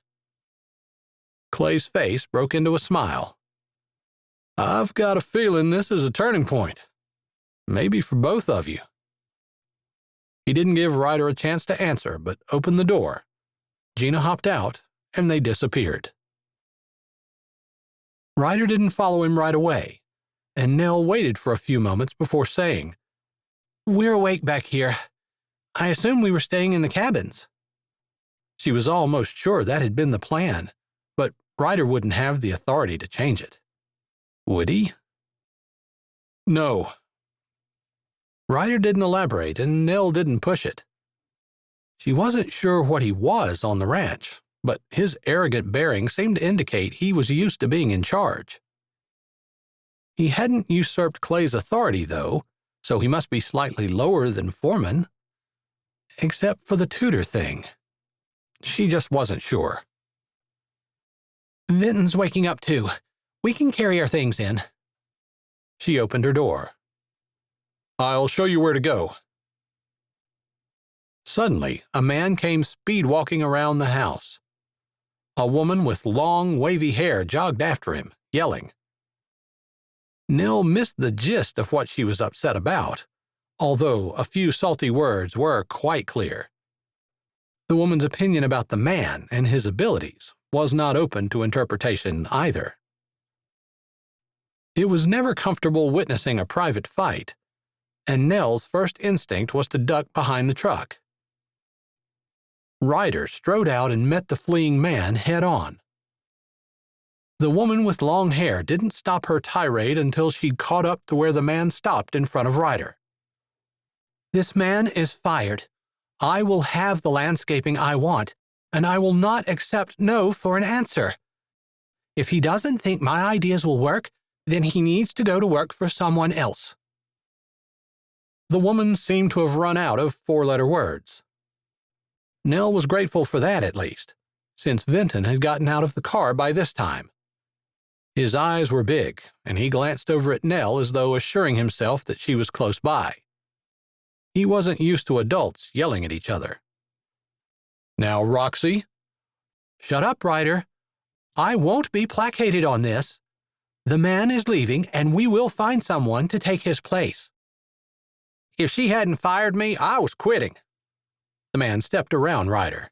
Clay's face broke into a smile. I've got a feeling this is a turning point. Maybe for both of you. He didn't give Ryder a chance to answer, but opened the door. Gina hopped out, and they disappeared. Ryder didn't follow him right away, and Nell waited for a few moments before saying, "We're awake back here. I assumed we were staying in the cabins." She was almost sure that had been the plan, but Ryder wouldn't have the authority to change it. Would he? No. Ryder didn't elaborate, and Nell didn't push it. She wasn't sure what he was on the ranch, but his arrogant bearing seemed to indicate he was used to being in charge. He hadn't usurped Clay's authority, though, so he must be slightly lower than foreman. Except for the tutor thing. She just wasn't sure. "Vinton's waking up too. We can carry our things in." She opened her door. "I'll show you where to go." Suddenly, a man came speed-walking around the house. A woman with long, wavy hair jogged after him, yelling. Nell missed the gist of what she was upset about, although a few salty words were quite clear. The woman's opinion about the man and his abilities was not open to interpretation either. It was never comfortable witnessing a private fight, and Nell's first instinct was to duck behind the truck. Ryder strode out and met the fleeing man head-on. The woman with long hair didn't stop her tirade until she'd caught up to where the man stopped in front of Ryder. "This man is fired. I will have the landscaping I want, and I will not accept no for an answer. If he doesn't think my ideas will work, then he needs to go to work for someone else." The woman seemed to have run out of four-letter words. Nell was grateful for that at least, since Vinton had gotten out of the car by this time. His eyes were big, and he glanced over at Nell as though assuring himself that she was close by. He wasn't used to adults yelling at each other. "Now, Roxy." "Shut up, Ryder. I won't be placated on this. The man is leaving, and we will find someone to take his place." "If she hadn't fired me, I was quitting." The man stepped around Ryder.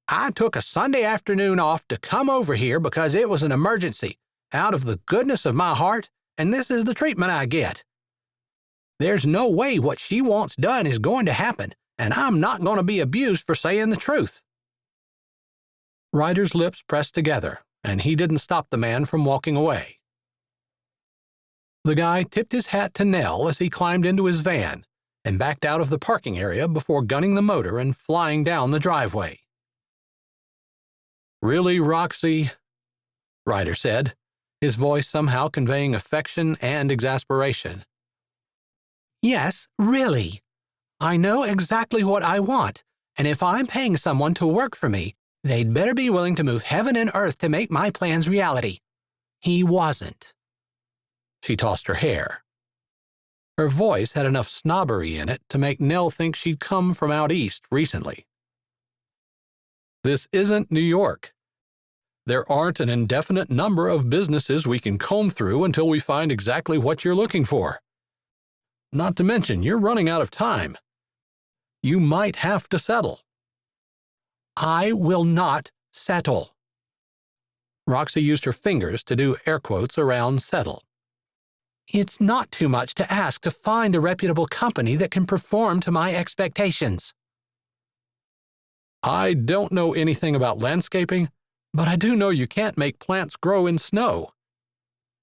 "I took a Sunday afternoon off to come over here because it was an emergency, out of the goodness of my heart, and this is the treatment I get. There's no way what she wants done is going to happen, and I'm not going to be abused for saying the truth." Ryder's lips pressed together, and he didn't stop the man from walking away. The guy tipped his hat to Nell as he climbed into his van and backed out of the parking area before gunning the motor and flying down the driveway. "Really, Roxy?" Ryder said, his voice somehow conveying affection and exasperation. "Yes, really. I know exactly what I want, and if I'm paying someone to work for me, they'd better be willing to move heaven and earth to make my plans reality. He wasn't." She tossed her hair. Her voice had enough snobbery in it to make Nell think she'd come from out east recently. "This isn't New York. There aren't an indefinite number of businesses we can comb through until we find exactly what you're looking for. Not to mention, you're running out of time. You might have to settle." "I will not settle." Roxy used her fingers to do air quotes around settle. "It's not too much to ask to find a reputable company that can perform to my expectations." "I don't know anything about landscaping, but I do know you can't make plants grow in snow."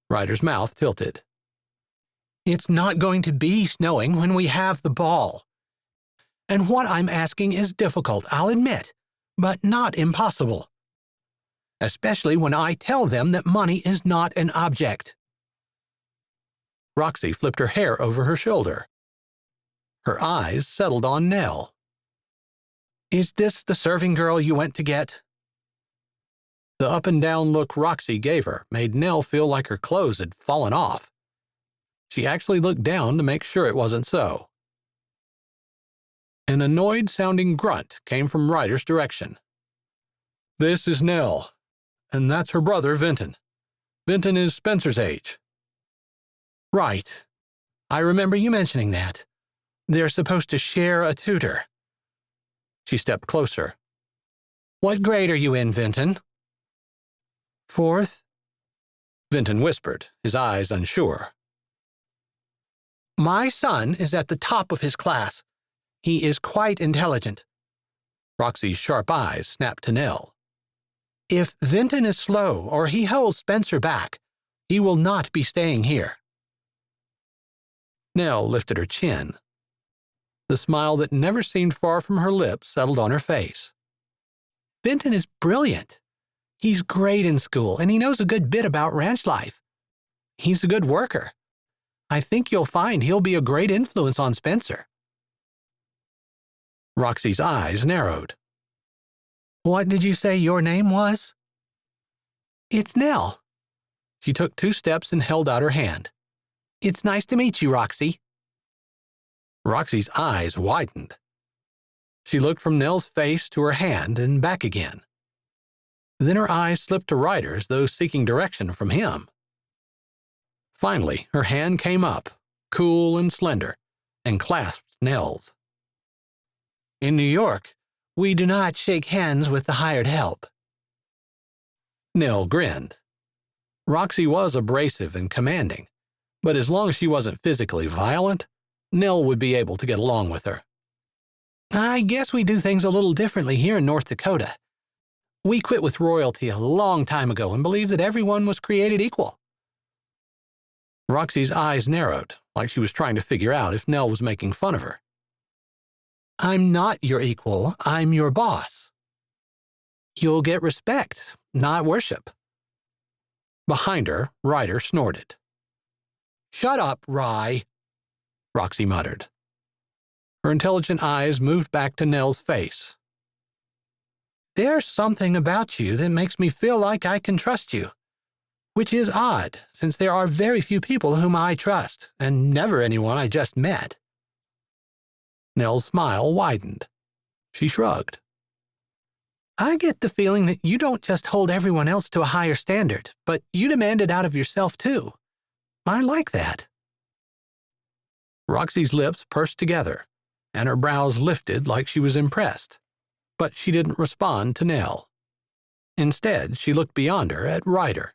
Ryder's mouth tilted. "It's not going to be snowing when we have the ball. And what I'm asking is difficult, I'll admit, but not impossible. Especially when I tell them that money is not an object." Roxy flipped her hair over her shoulder. Her eyes settled on Nell. "Is this the serving girl you went to get?" The up-and-down look Roxy gave her made Nell feel like her clothes had fallen off. She actually looked down to make sure it wasn't so. An annoyed-sounding grunt came from Ryder's direction. "This is Nell. and that's her brother, Vinton. Vinton is Spencer's age. Right. I remember you mentioning that. They're supposed to share a tutor. She stepped closer. What grade are you in, Vinton? 4th? Vinton whispered, his eyes unsure. My son is at the top of his class. He is quite intelligent. Roxy's sharp eyes snapped to Nell. If Vinton is slow or he holds Spencer back, he will not be staying here. Nell lifted her chin. The smile that never seemed far from her lips settled on her face. Vinton is brilliant. He's great in school, and he knows a good bit about ranch life. He's a good worker. I think you'll find he'll be a great influence on Spencer. Roxy's eyes narrowed. What did you say your name was? It's Nell. She took 2 steps and held out her hand. It's nice to meet you, Roxy. Roxy's eyes widened. She looked from Nell's face to her hand and back again. Then her eyes slipped to Ryder as though seeking direction from him. Finally, her hand came up, cool and slender, and clasped Nell's. In New York, we do not shake hands with the hired help. Nell grinned. Roxy was abrasive and commanding, but as long as she wasn't physically violent, Nell would be able to get along with her. I guess we do things a little differently here in North Dakota. We quit with royalty a long time ago and believe that everyone was created equal. Roxy's eyes narrowed, like she was trying to figure out if Nell was making fun of her. I'm not your equal, I'm your boss. You'll get respect, not worship. Behind her, Ryder snorted. Shut up, Rye, Roxy muttered. Her intelligent eyes moved back to Nell's face. There's something about you that makes me feel like I can trust you, which is odd, since there are very few people whom I trust, and never anyone I just met. Nell's smile widened. She shrugged. I get the feeling that you don't just hold everyone else to a higher standard, but you demand it out of yourself, too. I like that. Roxy's lips pursed together, and her brows lifted like she was impressed, but she didn't respond to Nell. Instead, she looked beyond her at Ryder.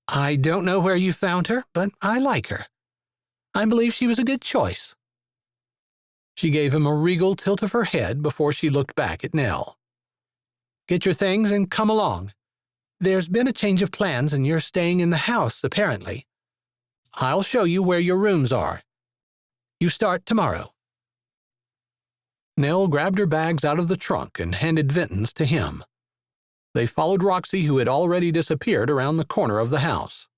I don't know where you found her, but I like her. I believe she was a good choice. She gave him a regal tilt of her head before she looked back at Nell. Get your things and come along. There's been a change of plans and you're staying in the house, apparently. I'll show you where your rooms are. You start tomorrow. Nell grabbed her bags out of the trunk and handed Vinton's to him. They followed Roxy, who had already disappeared around the corner of the house.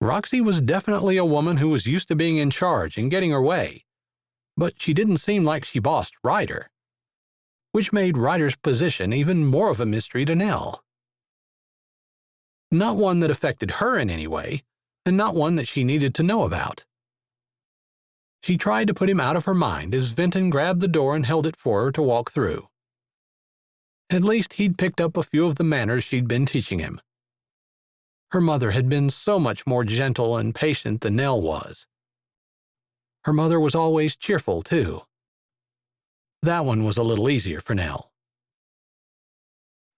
Roxy was definitely a woman who was used to being in charge and getting her way, but she didn't seem like she bossed Ryder, which made Ryder's position even more of a mystery to Nell. Not one that affected her in any way, and not one that she needed to know about. She tried to put him out of her mind as Vinton grabbed the door and held it for her to walk through. At least he'd picked up a few of the manners she'd been teaching him. Her mother had been so much more gentle and patient than Nell was. Her mother was always cheerful, too. That one was a little easier for Nell.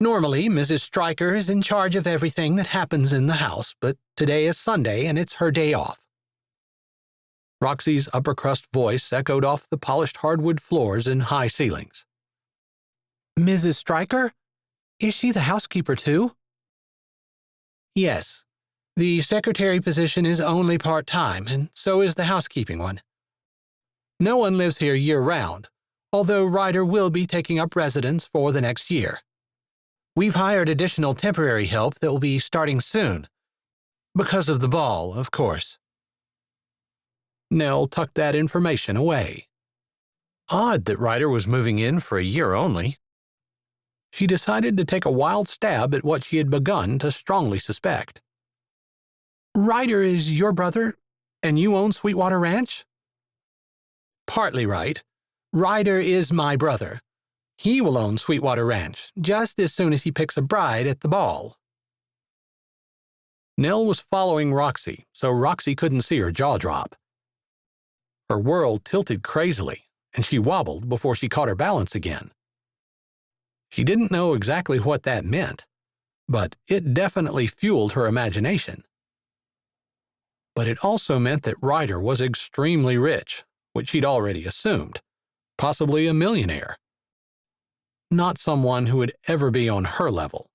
Normally, Mrs. Stryker is in charge of everything that happens in the house, but today is Sunday and it's her day off. Roxy's upper-crust voice echoed off the polished hardwood floors and high ceilings. Mrs. Stryker? Is she the housekeeper, too? Yes. The secretary position is only part-time, and so is the housekeeping one. No one lives here year-round, although Ryder will be taking up residence for the next year. We've hired additional temporary help that will be starting soon. Because of the ball, of course. Nell tucked that information away. Odd that Ryder was moving in for a year only. She decided to take a wild stab at what she had begun to strongly suspect. Ryder is your brother, and you own Sweetwater Ranch? Partly right. Ryder is my brother. He will own Sweetwater Ranch just as soon as he picks a bride at the ball." Nell was following Roxy, so Roxy couldn't see her jaw drop. Her world tilted crazily, and she wobbled before she caught her balance again. She didn't know exactly what that meant, but it definitely fueled her imagination. But it also meant that Ryder was extremely rich, which she'd already assumed, possibly a millionaire. Not someone who would ever be on her level.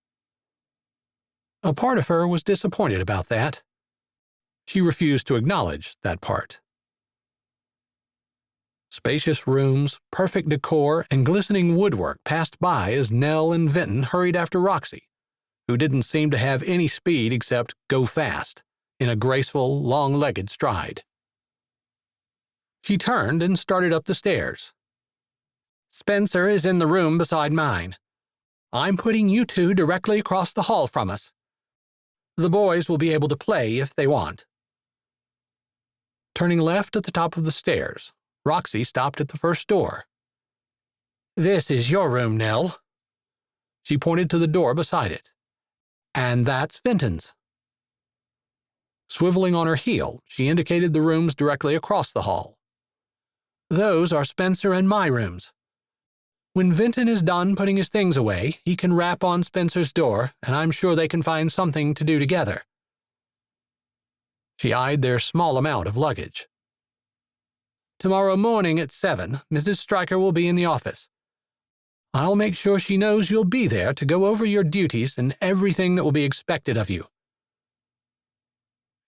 A part of her was disappointed about that. She refused to acknowledge that part. Spacious rooms, perfect decor, and glistening woodwork passed by as Nell and Vinton hurried after Roxy, who didn't seem to have any speed except go fast, in a graceful, long-legged stride. She turned and started up the stairs. "Spencer is in the room beside mine. I'm putting you two directly across the hall from us. The boys will be able to play if they want." Turning left at the top of the stairs, Roxy stopped at the first door. "This is your room, Nell." She pointed to the door beside it. "And that's Vinton's." Swiveling on her heel, she indicated the rooms directly across the hall. "Those are Spencer and my rooms. When Vinton is done putting his things away, he can rap on Spencer's door, and I'm sure they can find something to do together." She eyed their small amount of luggage. "Tomorrow morning at 7, Mrs. Stryker will be in the office. I'll make sure she knows you'll be there to go over your duties and everything that will be expected of you."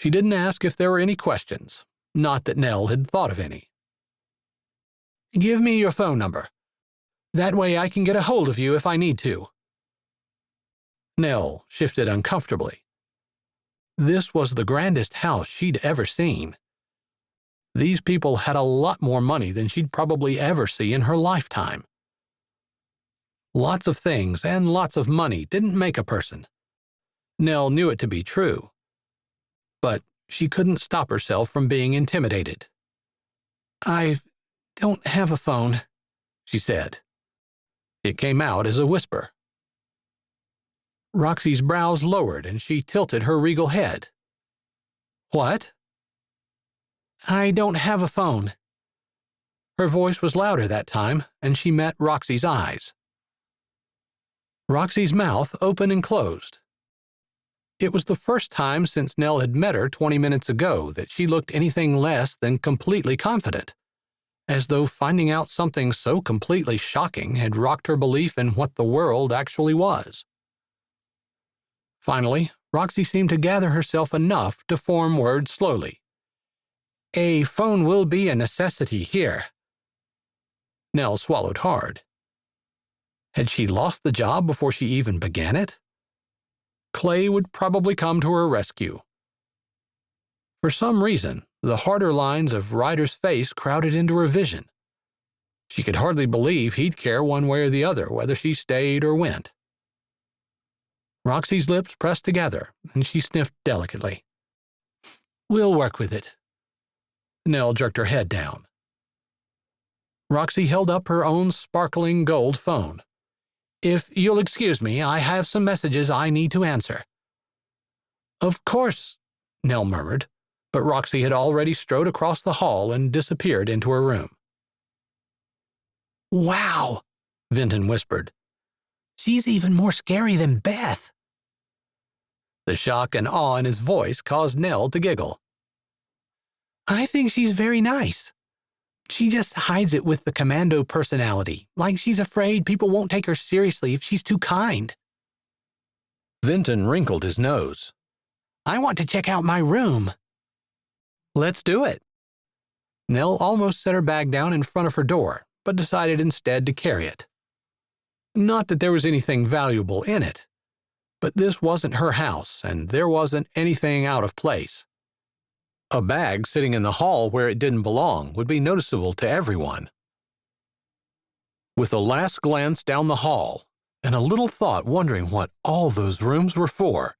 She didn't ask if there were any questions, not that Nell had thought of any. "Give me your phone number. That way I can get a hold of you if I need to." Nell shifted uncomfortably. This was the grandest house she'd ever seen. These people had a lot more money than she'd probably ever see in her lifetime. Lots of things and lots of money didn't make a person. Nell knew it to be true. But she couldn't stop herself from being intimidated. "I don't have a phone," she said. It came out as a whisper. Roxy's brows lowered and she tilted her regal head. "What?" "I don't have a phone." Her voice was louder that time, and she met Roxy's eyes. Roxy's mouth opened and closed. It was the first time since Nell had met her 20 minutes ago that she looked anything less than completely confident, as though finding out something so completely shocking had rocked her belief in what the world actually was. Finally, Roxy seemed to gather herself enough to form words slowly. "A phone will be a necessity here." Nell swallowed hard. Had she lost the job before she even began it? Clay would probably come to her rescue. For some reason, the harder lines of Ryder's face crowded into her vision. She could hardly believe he'd care one way or the other whether she stayed or went. Roxy's lips pressed together, and she sniffed delicately. "We'll work with it." Nell jerked her head down. Roxy held up her own sparkling gold phone. "If you'll excuse me, I have some messages I need to answer." "Of course," Nell murmured, but Roxy had already strode across the hall and disappeared into her room. "Wow," Vinton whispered. "She's even more scary than Beth." The shock and awe in his voice caused Nell to giggle. "I think she's very nice. She just hides it with the commando personality, like she's afraid people won't take her seriously if she's too kind." Vinton wrinkled his nose. "I want to check out my room." "Let's do it." Nell almost set her bag down in front of her door, but decided instead to carry it. Not that there was anything valuable in it, but this wasn't her house, and there wasn't anything out of place. A bag sitting in the hall where it didn't belong would be noticeable to everyone. With a last glance down the hall, and a little thought wondering what all those rooms were for,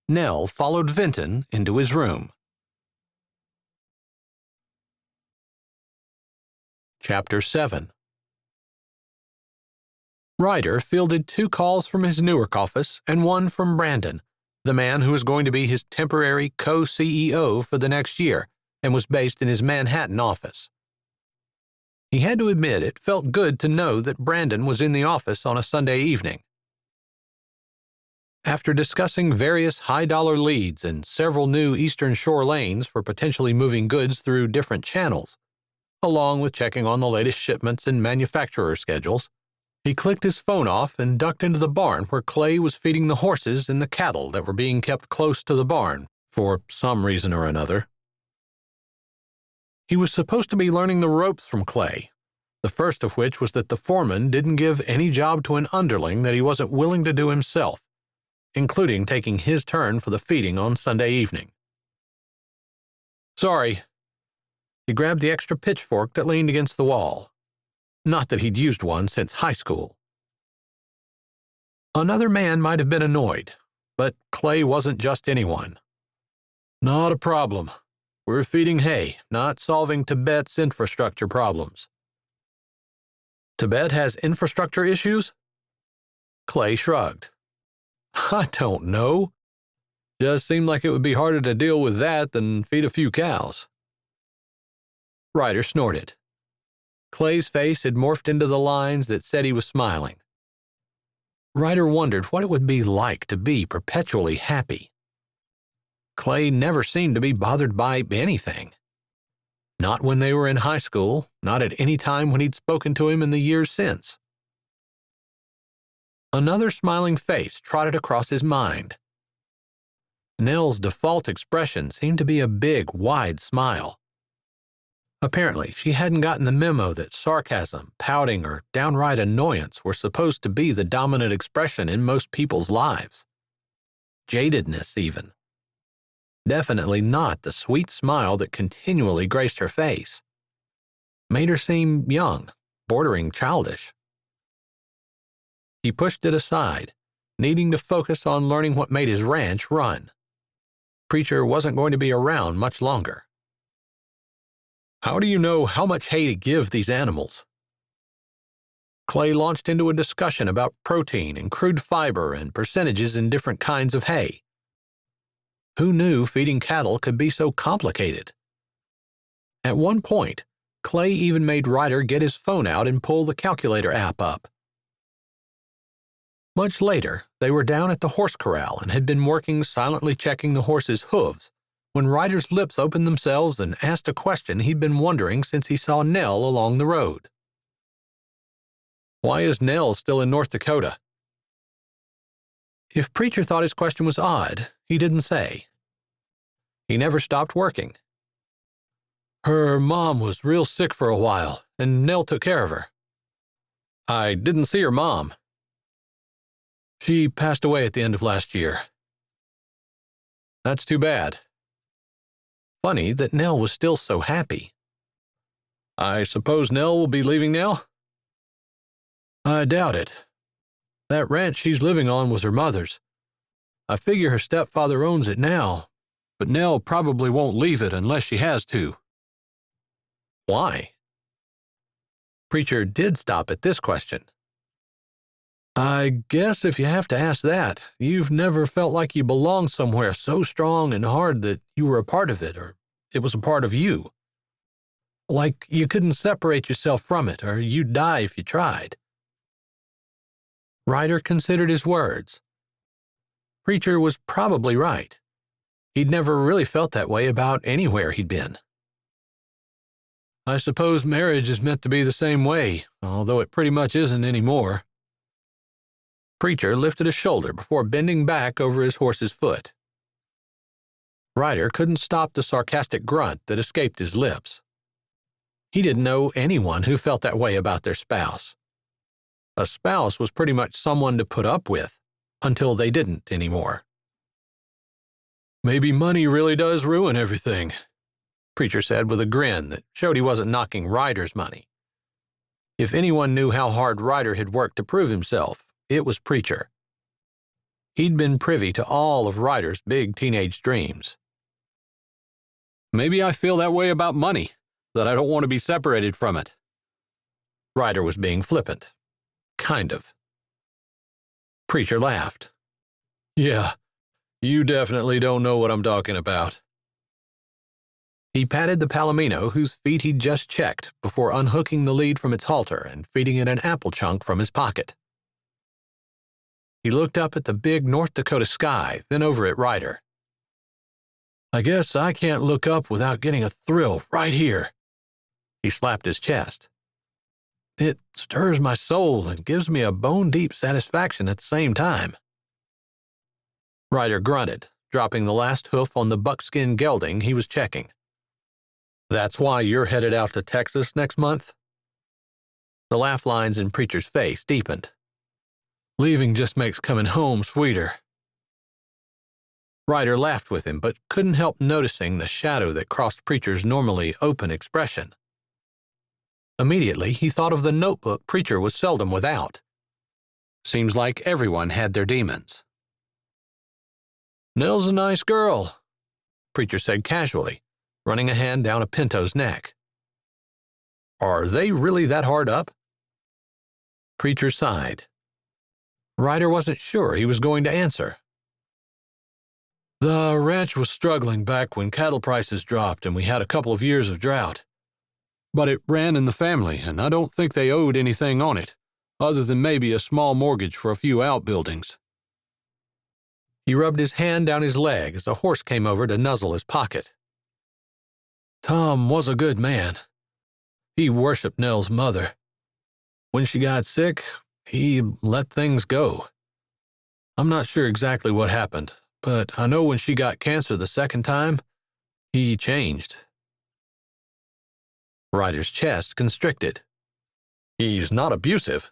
Nell followed Vinton into his room. Chapter 7 Ryder fielded 2 calls from his Newark office and 1 from Brandon, the man who was going to be his temporary co-CEO for the next year and was based in his Manhattan office. He had to admit it felt good to know that Brandon was in the office on a Sunday evening. After discussing various high-dollar leads and several new Eastern Shore lanes for potentially moving goods through different channels, along with checking on the latest shipments and manufacturer schedules, he clicked his phone off and ducked into the barn where Clay was feeding the horses and the cattle that were being kept close to the barn for some reason or another. He was supposed to be learning the ropes from Clay, the first of which was that the foreman didn't give any job to an underling that he wasn't willing to do himself, including taking his turn for the feeding on Sunday evening. Sorry. He grabbed the extra pitchfork that leaned against the wall. Not that he'd used one since high school. Another man might have been annoyed, but Clay wasn't just anyone. Not a problem. We're feeding hay, not solving Tibet's infrastructure problems. Tibet has infrastructure issues? Clay shrugged. I don't know. Just seemed like it would be harder to deal with that than feed a few cows. Ryder snorted. Clay's face had morphed into the lines that said he was smiling. Ryder wondered what it would be like to be perpetually happy. Clay never seemed to be bothered by anything. Not when they were in high school, not at any time when he'd spoken to him in the years since. Another smiling face trotted across his mind. Nell's default expression seemed to be a big, wide smile. Apparently, she hadn't gotten the memo that sarcasm, pouting, or downright annoyance were supposed to be the dominant expression in most people's lives. Jadedness, even. Definitely not the sweet smile that continually graced her face. Made her seem young, bordering childish. He pushed it aside, needing to focus on learning what made his ranch run. Preacher wasn't going to be around much longer. How do you know how much hay to give these animals? Clay launched into a discussion about protein and crude fiber and percentages in different kinds of hay. Who knew feeding cattle could be so complicated? At one point, Clay even made Ryder get his phone out and pull the calculator app up. Much later, they were down at the horse corral and had been working silently checking the horses' hooves when Ryder's lips opened themselves and asked a question he'd been wondering since he saw Nell along the road. Why is Nell still in North Dakota? If Preacher thought his question was odd, he didn't say. He never stopped working. Her mom was real sick for a while, and Nell took care of her. I didn't see her mom. She passed away at the end of last year. That's too bad. Funny that Nell was still so happy. I suppose Nell will be leaving now? I doubt it. That ranch she's living on was her mother's. I figure her stepfather owns it now, but Nell probably won't leave it unless she has to. Why? Preacher did stop at this question. I guess if you have to ask that, you've never felt like you belonged somewhere so strong and hard that you were a part of it, or it was a part of you. Like you couldn't separate yourself from it, or you'd die if you tried. Ryder considered his words. Preacher was probably right. He'd never really felt that way about anywhere he'd been. I suppose marriage is meant to be the same way, although it pretty much isn't anymore. Preacher lifted a shoulder before bending back over his horse's foot. Ryder couldn't stop the sarcastic grunt that escaped his lips. He didn't know anyone who felt that way about their spouse. A spouse was pretty much someone to put up with, until they didn't anymore. Maybe money really does ruin everything, Preacher said with a grin that showed he wasn't knocking Ryder's money. If anyone knew how hard Ryder had worked to prove himself, it was Preacher. He'd been privy to all of Ryder's big teenage dreams. Maybe I feel that way about money, that I don't want to be separated from it. Ryder was being flippant. Kind of. Preacher laughed. Yeah, you definitely don't know what I'm talking about. He patted the palomino whose feet he'd just checked before unhooking the lead from its halter and feeding it an apple chunk from his pocket. He looked up at the big North Dakota sky, then over at Ryder. I guess I can't look up without getting a thrill right here. He slapped his chest. It stirs my soul and gives me a bone-deep satisfaction at the same time. Ryder grunted, dropping the last hoof on the buckskin gelding he was checking. That's why you're headed out to Texas next month? The laugh lines in Preacher's face deepened. Leaving just makes coming home sweeter. Ryder laughed with him, but couldn't help noticing the shadow that crossed Preacher's normally open expression. Immediately, he thought of the notebook Preacher was seldom without. Seems like everyone had their demons. Nell's a nice girl, Preacher said casually, running a hand down a pinto's neck. Are they really that hard up? Preacher sighed. Ryder wasn't sure he was going to answer. The ranch was struggling back when cattle prices dropped and we had a couple of years of drought. But it ran in the family, and I don't think they owed anything on it, other than maybe a small mortgage for a few outbuildings. He rubbed his hand down his leg as a horse came over to nuzzle his pocket. Tom was a good man. He worshipped Nell's mother. When she got sick, he let things go. I'm not sure exactly what happened, but I know when she got cancer the second time, he changed. Ryder's chest constricted. He's not abusive.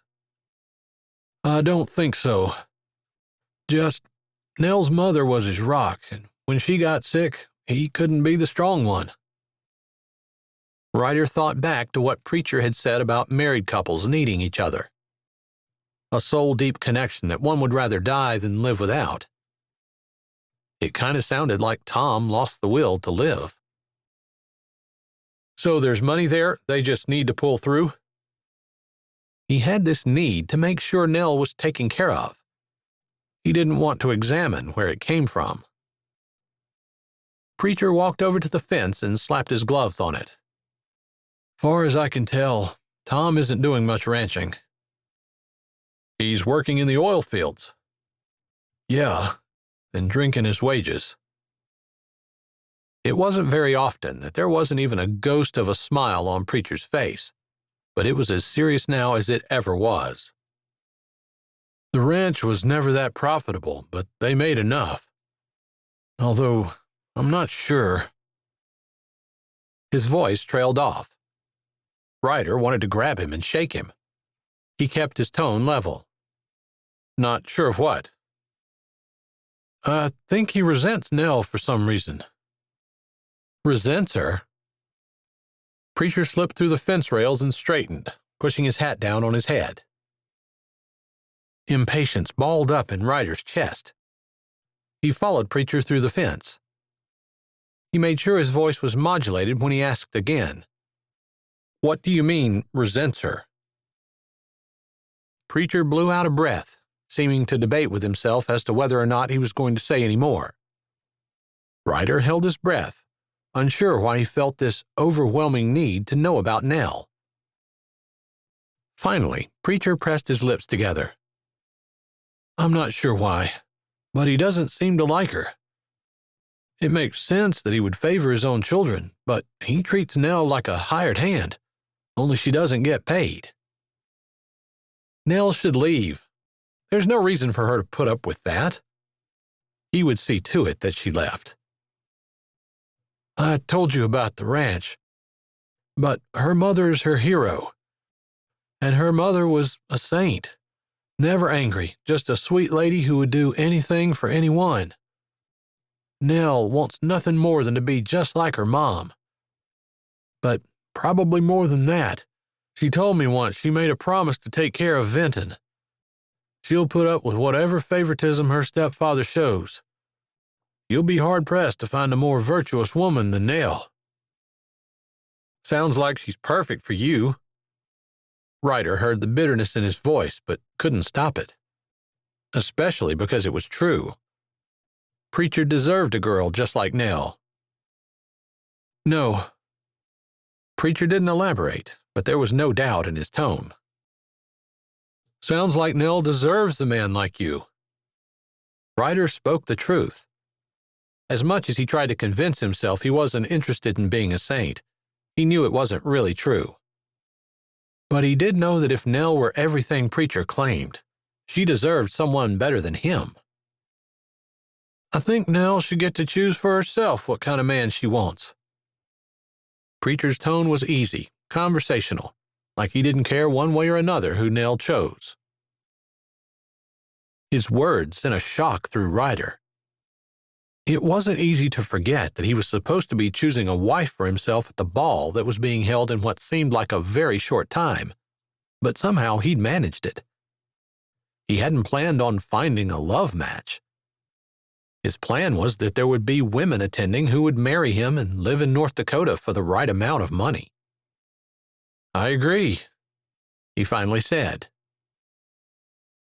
I don't think so. Just, Nell's mother was his rock, and when she got sick, he couldn't be the strong one. Ryder thought back to what Preacher had said about married couples needing each other. A soul-deep connection that one would rather die than live without. It kind of sounded like Tom lost the will to live. So there's money there, they just need to pull through? He had this need to make sure Nell was taken care of. He didn't want to examine where it came from. Preacher walked over to the fence and slapped his gloves on it. Far as I can tell, Tom isn't doing much ranching. He's working in the oil fields. Yeah, and drinking his wages. It wasn't very often that there wasn't even a ghost of a smile on Preacher's face, but it was as serious now as it ever was. The ranch was never that profitable, but they made enough. Although, I'm not sure. His voice trailed off. Ryder wanted to grab him and shake him. He kept his tone level. Not sure of what? I think he resents Nell for some reason. Resents her? Preacher slipped through the fence rails and straightened, pushing his hat down on his head. Impatience balled up in Ryder's chest. He followed Preacher through the fence. He made sure his voice was modulated when he asked again. What do you mean, resents her? Preacher blew out a breath, seeming to debate with himself as to whether or not he was going to say any more. Ryder held his breath, unsure why he felt this overwhelming need to know about Nell. Finally, Preacher pressed his lips together. I'm not sure why, but he doesn't seem to like her. It makes sense that he would favor his own children, but he treats Nell like a hired hand, only she doesn't get paid. Nell should leave. There's no reason for her to put up with that. He would see to it that she left. I told you about the ranch, but her mother's her hero. And her mother was a saint. Never angry, just a sweet lady who would do anything for anyone. Nell wants nothing more than to be just like her mom. But probably more than that. She told me once she made a promise to take care of Vinton. She'll put up with whatever favoritism her stepfather shows. You'll be hard-pressed to find a more virtuous woman than Nell. Sounds like she's perfect for you. Ryder heard the bitterness in his voice, but couldn't stop it. especially because it was true. Preacher deserved a girl just like Nell. No. Preacher didn't elaborate, but there was no doubt in his tone. Sounds like Nell deserves a man like you. Ryder spoke the truth. As much as he tried to convince himself he wasn't interested in being a saint, he knew it wasn't really true. But he did know that if Nell were everything Preacher claimed, she deserved someone better than him. I think Nell should get to choose for herself what kind of man she wants. Preacher's tone was easy, conversational, like he didn't care one way or another who Nell chose. His words sent a shock through Ryder. It wasn't easy to forget that he was supposed to be choosing a wife for himself at the ball that was being held in what seemed like a very short time, but somehow he'd managed it. He hadn't planned on finding a love match. His plan was that there would be women attending who would marry him and live in North Dakota for the right amount of money. I agree, he finally said.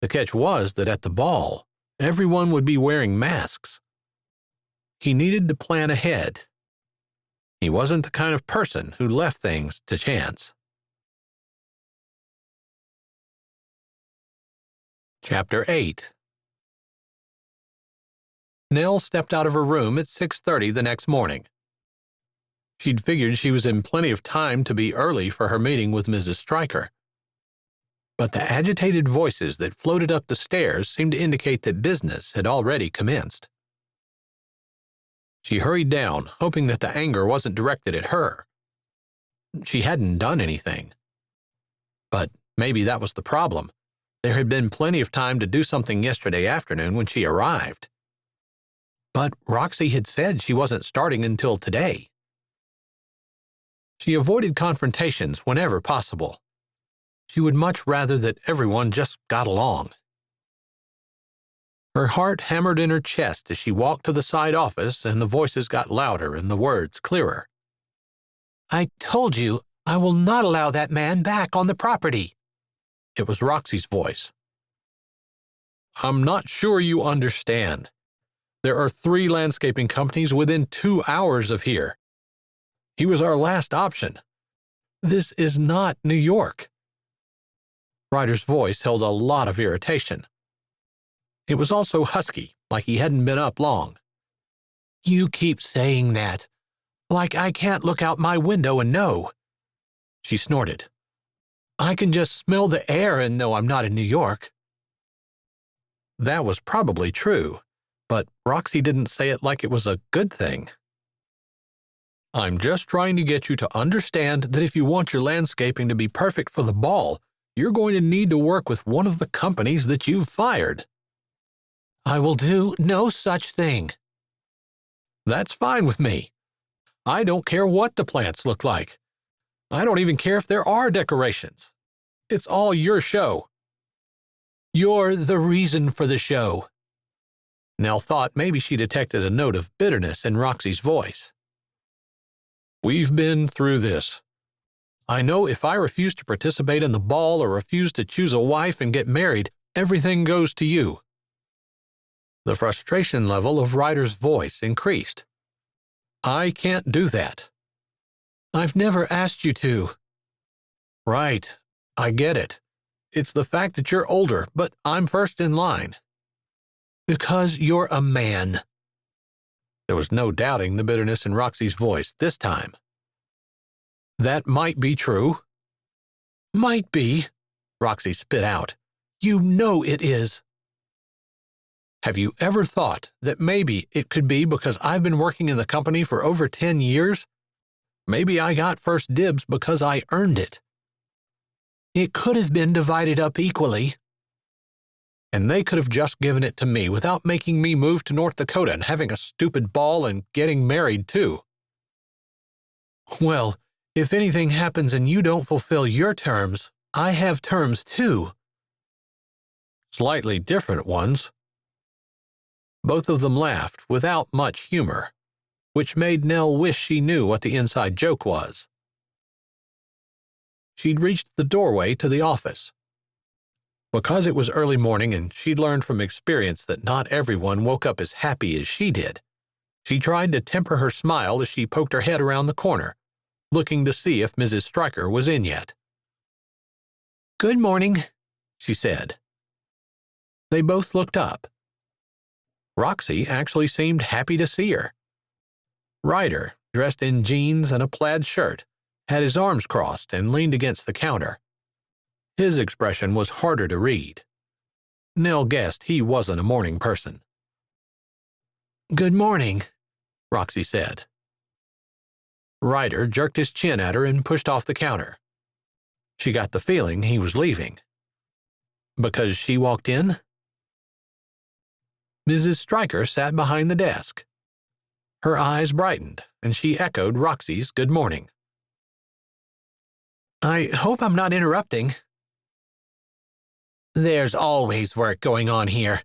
The catch was that at the ball, everyone would be wearing masks. He needed to plan ahead. He wasn't the kind of person who left things to chance. Chapter 8. Nell stepped out of her room at 6:30 the next morning. She'd figured she was in plenty of time to be early for her meeting with Mrs. Stryker. But the agitated voices that floated up the stairs seemed to indicate that business had already commenced. She hurried down, hoping that the anger wasn't directed at her. She hadn't done anything. But maybe that was the problem. There had been plenty of time to do something yesterday afternoon when she arrived. But Roxy had said she wasn't starting until today. She avoided confrontations whenever possible. She would much rather that everyone just got along. Her heart hammered in her chest as she walked to the side office, and the voices got louder and the words clearer. I told you I will not allow that man back on the property. It was Roxy's voice. I'm not sure you understand. There are 3 landscaping companies within 2 hours of here. He was our last option. This is not New York. Ryder's voice held a lot of irritation. It was also husky, like he hadn't been up long. You keep saying that, like I can't look out my window and know. She snorted. I can just smell the air and know I'm not in New York. That was probably true, but Roxy didn't say it like it was a good thing. I'm just trying to get you to understand that if you want your landscaping to be perfect for the ball, you're going to need to work with one of the companies that you've fired. I will do no such thing. That's fine with me. I don't care what the plants look like. I don't even care if there are decorations. It's all your show. You're the reason for the show. Nell thought maybe she detected a note of bitterness in Roxy's voice. We've been through this. I know if I refuse to participate in the ball or refuse to choose a wife and get married, everything goes to you. The frustration level of Ryder's voice increased. I can't do that. I've never asked you to. Right, I get it. It's the fact that you're older, but I'm first in line. Because you're a man. There was no doubting the bitterness in Roxy's voice this time. That might be true. Might be, Roxy spit out. You know it is. Have you ever thought that maybe it could be because I've been working in the company for over 10 years? Maybe I got first dibs because I earned it. It could have been divided up equally. And they could have just given it to me without making me move to North Dakota and having a stupid ball and getting married, too. Well, if anything happens and you don't fulfill your terms, I have terms, too. Slightly different ones. Both of them laughed without much humor, which made Nell wish she knew what the inside joke was. She'd reached the doorway to the office. Because it was early morning and she'd learned from experience that not everyone woke up as happy as she did, she tried to temper her smile as she poked her head around the corner, looking to see if Mrs. Stryker was in yet. "Good morning," she said. They both looked up. Roxy actually seemed happy to see her. Ryder, dressed in jeans and a plaid shirt, had his arms crossed and leaned against the counter. His expression was harder to read. Nell guessed he wasn't a morning person. "Good morning," Roxy said. Ryder jerked his chin at her and pushed off the counter. She got the feeling he was leaving. Because she walked in? Mrs. Stryker sat behind the desk. Her eyes brightened, and she echoed Roxy's good morning. "I hope I'm not interrupting." "There's always work going on here.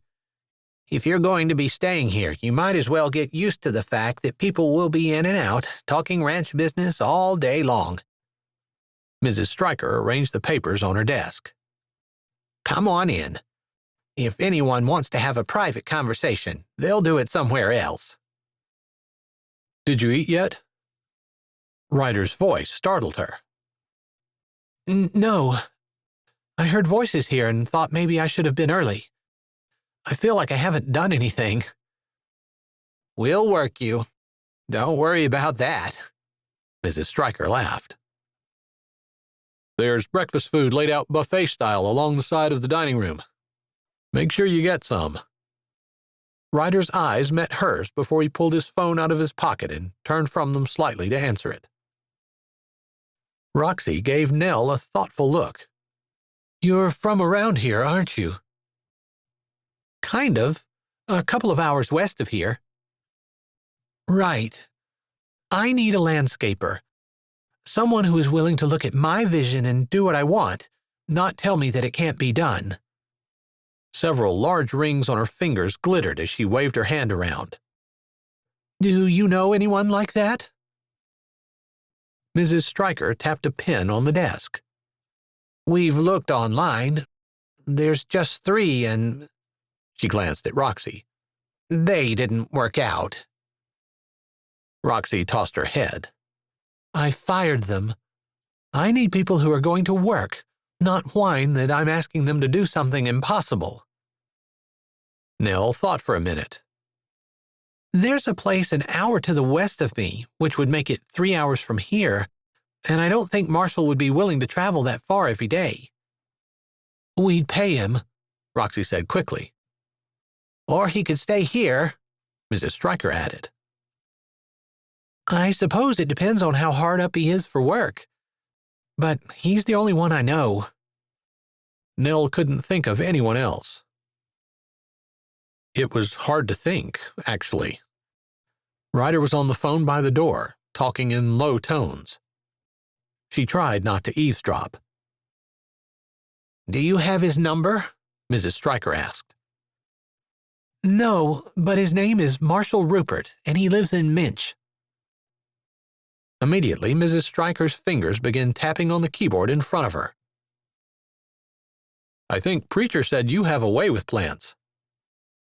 If you're going to be staying here, you might as well get used to the fact that people will be in and out, talking ranch business all day long." Mrs. Stryker arranged the papers on her desk. "Come on in. If anyone wants to have a private conversation, they'll do it somewhere else." "Did you eat yet?" Ryder's voice startled her. "No. I heard voices here and thought maybe I should have been early. I feel like I haven't done anything." "We'll work you. Don't worry about that." Mrs. Stryker laughed. "There's breakfast food laid out buffet style along the side of the dining room. Make sure you get some." Ryder's eyes met hers before he pulled his phone out of his pocket and turned from them slightly to answer it. Roxy gave Nell a thoughtful look. "You're from around here, aren't you?" "Kind of. A couple of hours west of here." "Right. I need a landscaper. Someone who is willing to look at my vision and do what I want, not tell me that it can't be done." Several large rings on her fingers glittered as she waved her hand around. "Do you know anyone like that?" Mrs. Stryker tapped a pen on the desk. "We've looked online. There's just 3 and—" She glanced at Roxy. "They didn't work out." Roxy tossed her head. "I fired them. I need people who are going to work, not whine that I'm asking them to do something impossible." Nell thought for a minute. "There's a place an hour to the west of me, which would make it 3 hours from here, and I don't think Marshall would be willing to travel that far every day." "We'd pay him," Roxy said quickly. "Or he could stay here," Mrs. Stryker added. "I suppose it depends on how hard up he is for work. But he's the only one I know." Nell couldn't think of anyone else. It was hard to think, actually. Ryder was on the phone by the door, talking in low tones. She tried not to eavesdrop. "Do you have his number?" Mrs. Stryker asked. "No, but his name is Marshall Rupert, and he lives in Minch." Immediately, Mrs. Stryker's fingers began tapping on the keyboard in front of her. "I think Preacher said you have a way with plants."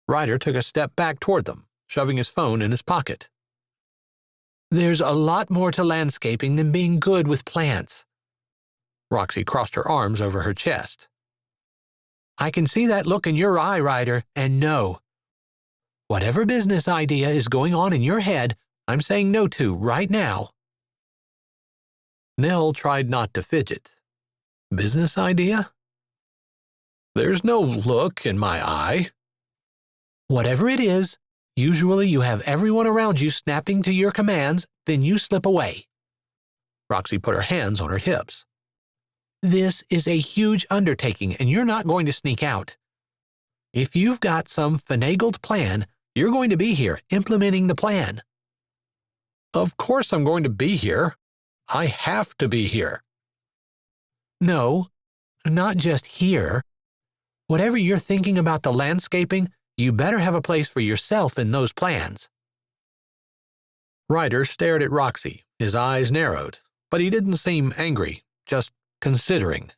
Ryder took a step back toward them, shoving his phone in his pocket. "There's a lot more to landscaping than being good with plants." Roxy crossed her arms over her chest. "I can see that look in your eye, Ryder, and no. Whatever business idea is going on in your head, I'm saying no to right now." Nell tried not to fidget. "Business idea?" "There's no look in my eye." "Whatever it is, usually you have everyone around you snapping to your commands, then you slip away." Roxy put her hands on her hips. "This is a huge undertaking, and you're not going to sneak out. If you've got some finagled plan, you're going to be here implementing the plan." "Of course I'm going to be here. I have to be here." "No, not just here. Whatever you're thinking about the landscaping, you better have a place for yourself in those plans." Ryder stared at Roxy, his eyes narrowed, but he didn't seem angry, just considering.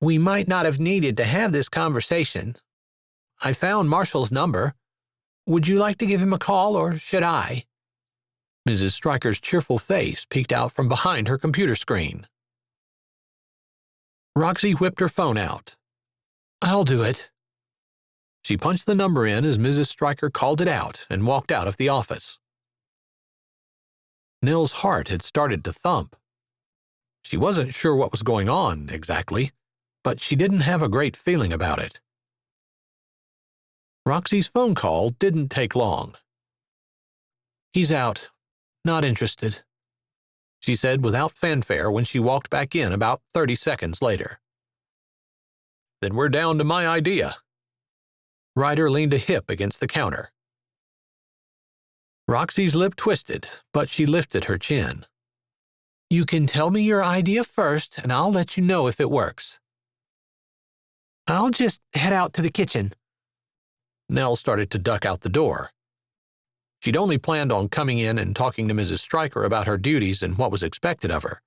We might not have needed to have this conversation. I found Marshall's number. Would you like to give him a call, or should I?" Mrs. Stryker's cheerful face peeked out from behind her computer screen. Roxy whipped her phone out. "I'll do it." She punched the number in as Mrs. Stryker called it out and walked out of the office. Nell's heart had started to thump. She wasn't sure what was going on, exactly, but she didn't have a great feeling about it. Roxy's phone call didn't take long. "He's out. Not interested," she said without fanfare when she walked back in about 30 seconds later. "Then we're down to my idea." Ryder leaned a hip against the counter. Roxy's lip twisted, but she lifted her chin. "You can tell me your idea first, and I'll let you know if it works." "I'll just head out to the kitchen." Nell started to duck out the door. She'd only planned on coming in and talking to Mrs. Stryker about her duties and what was expected of her.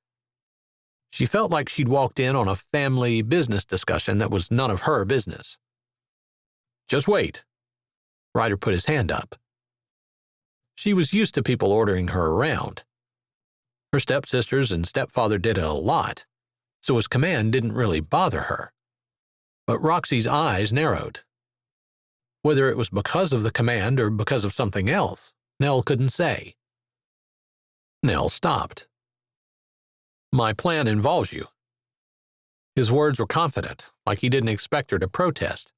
She felt like she'd walked in on a family business discussion that was none of her business. "Just wait." Ryder put his hand up. She was used to people ordering her around. Her stepsisters and stepfather did it a lot, so his command didn't really bother her. But Roxy's eyes narrowed. Whether it was because of the command or because of something else, Nell couldn't say. Nell stopped. "My plan involves you." His words were confident, like he didn't expect her to protest.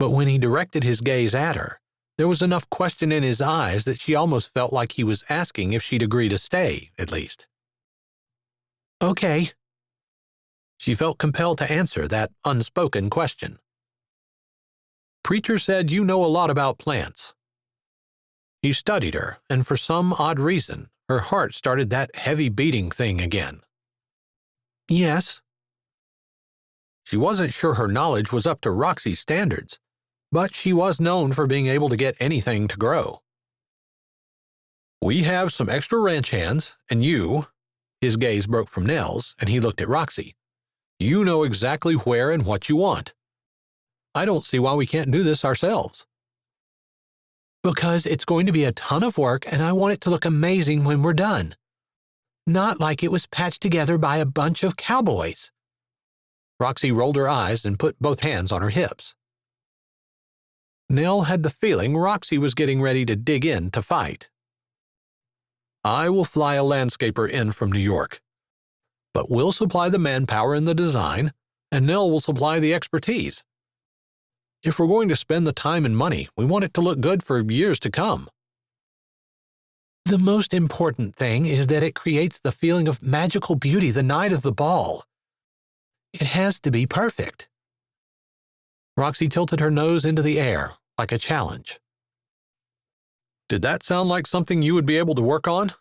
But when he directed his gaze at her, there was enough question in his eyes that she almost felt like he was asking if she'd agree to stay, at least. "Okay." She felt compelled to answer that unspoken question. "Preacher said you know a lot about plants." He studied her, and for some odd reason, her heart started that heavy beating thing again. "Yes." She wasn't sure her knowledge was up to Roxy's standards, but she was known for being able to get anything to grow. "We have some extra ranch hands, and you," his gaze broke from Nell's, and he looked at Roxy, "you know exactly where and what you want. I don't see why we can't do this ourselves." "Because it's going to be a ton of work, and I want it to look amazing when we're done. Not like it was patched together by a bunch of cowboys." Roxy rolled her eyes and put both hands on her hips. Nell had the feeling Roxy was getting ready to dig in to fight. "I will fly a landscaper in from New York, but we'll supply the manpower and the design, and Nell will supply the expertise. If we're going to spend the time and money, we want it to look good for years to come." "The most important thing is that it creates the feeling of magical beauty the night of the ball. It has to be perfect." Roxy tilted her nose into the air, like a challenge. "Did that sound like something you would be able to work on?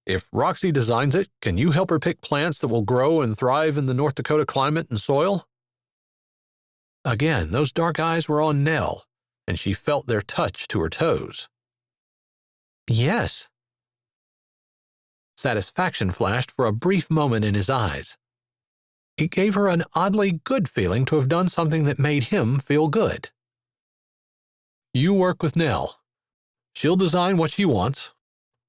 If Roxy designs it, can you help her pick plants that will grow and thrive in the North Dakota climate and soil?" Again, those dark eyes were on Nell, and she felt their touch to her toes. "Yes." Satisfaction flashed for a brief moment in his eyes. It gave her an oddly good feeling to have done something that made him feel good. "You work with Nell. She'll design what she wants.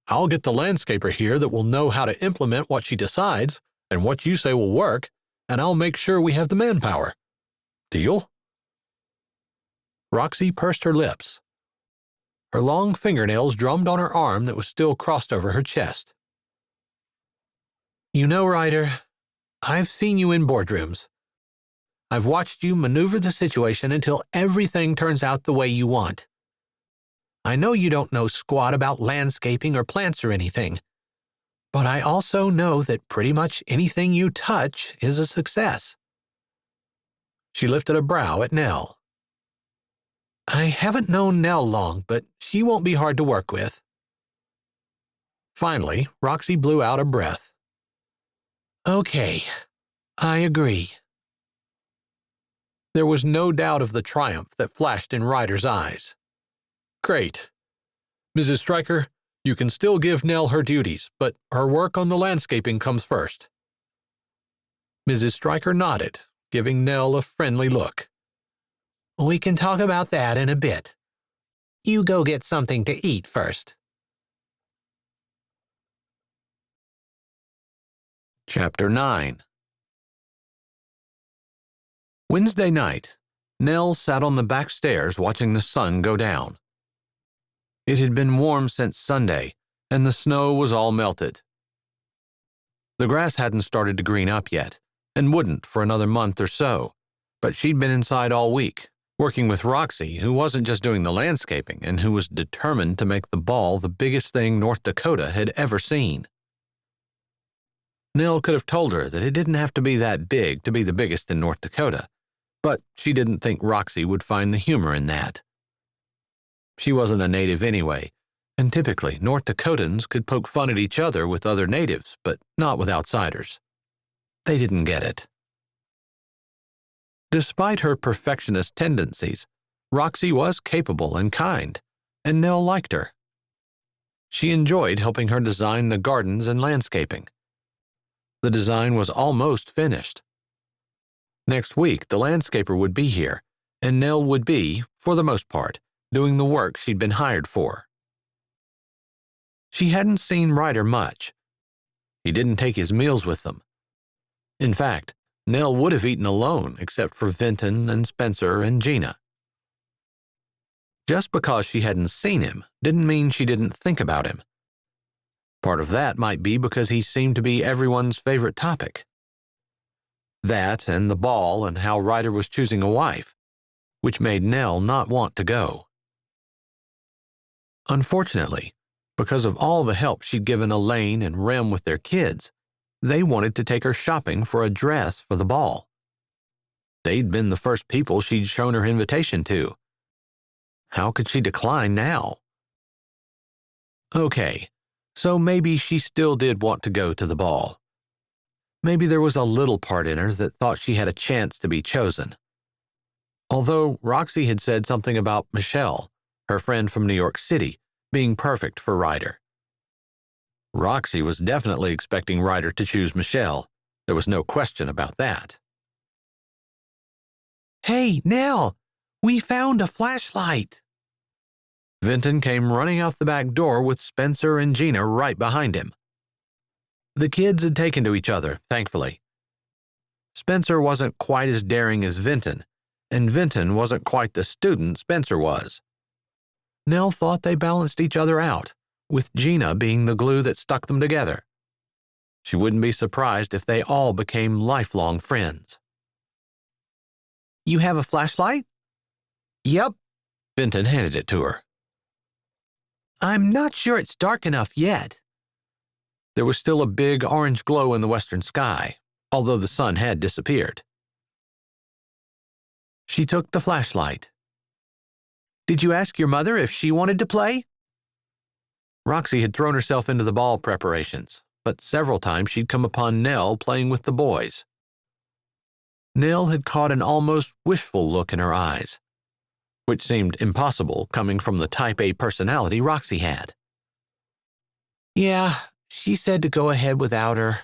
I'll get the landscaper here that will know how to implement what she decides and what you say will work, and I'll make sure we have the manpower. Deal?" Roxy pursed her lips. Her long fingernails drummed on her arm that was still crossed over her chest. "You know, Ryder, I've seen you in boardrooms. I've watched you maneuver the situation until everything turns out the way you want. I know you don't know squat about landscaping or plants or anything, but I also know that pretty much anything you touch is a success." She lifted a brow at Nell. "I haven't known Nell long, but she won't be hard to work with." Finally, Roxy blew out a breath. "Okay, I agree." There was no doubt of the triumph that flashed in Ryder's eyes. "Great. Mrs. Stryker, you can still give Nell her duties, but her work on the landscaping comes first." Mrs. Stryker nodded, giving Nell a friendly look. We can talk about that in a bit. You go get something to eat first. Chapter 9. Wednesday night, Nell sat on the back stairs watching the sun go down. It had been warm since Sunday, and the snow was all melted. The grass hadn't started to green up yet, and wouldn't for another month or so, but she'd been inside all week, working with Roxy, who wasn't just doing the landscaping and who was determined to make the ball the biggest thing North Dakota had ever seen. Nell could have told her that it didn't have to be that big to be the biggest in North Dakota, but she didn't think Roxy would find the humor in that. She wasn't a native anyway, and typically North Dakotans could poke fun at each other with other natives, but not with outsiders. They didn't get it. Despite her perfectionist tendencies, Roxy was capable and kind, and Nell liked her. She enjoyed helping her design the gardens and landscaping. The design was almost finished. Next week, the landscaper would be here, and Nell would be, for the most part, doing the work she'd been hired for. She hadn't seen Ryder much. He didn't take his meals with them. In fact, Nell would have eaten alone except for Vinton and Spencer and Gina. Just because she hadn't seen him didn't mean she didn't think about him. Part of that might be because he seemed to be everyone's favorite topic. That and the ball and how Ryder was choosing a wife, which made Nell not want to go. Unfortunately, because of all the help she'd given Elaine and Rem with their kids, they wanted to take her shopping for a dress for the ball. They'd been the first people she'd shown her invitation to. How could she decline now? Okay, so maybe she still did want to go to the ball. Maybe there was a little part in her that thought she had a chance to be chosen. Although Roxy had said something about Michelle, her friend from New York City, being perfect for Ryder. Roxy was definitely expecting Ryder to choose Michelle. There was no question about that. Hey, Nell, we found a flashlight. Vinton came running out the back door with Spencer and Gina right behind him. The kids had taken to each other, thankfully. Spencer wasn't quite as daring as Vinton, and Vinton wasn't quite the student Spencer was. Nell thought they balanced each other out, with Gina being the glue that stuck them together. She wouldn't be surprised if they all became lifelong friends. You have a flashlight? Yep. Vinton handed it to her. I'm not sure it's dark enough yet. There was still a big orange glow in the western sky, although the sun had disappeared. She took the flashlight. Did you ask your mother if she wanted to play? Roxy had thrown herself into the ball preparations, but several times she'd come upon Nell playing with the boys. Nell had caught an almost wishful look in her eyes, which seemed impossible coming from the Type A personality Roxy had. Yeah, she said to go ahead without her.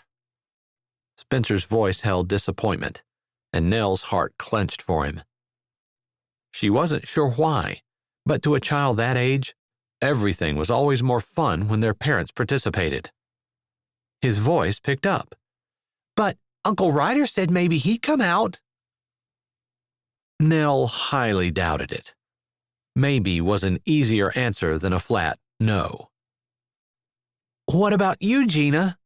Spencer's voice held disappointment, and Nell's heart clenched for him. She wasn't sure why, but to a child that age, everything was always more fun when their parents participated. His voice picked up. But Uncle Ryder said maybe he'd come out. Nell highly doubted it. Maybe was an easier answer than a flat no. What about you, Gina?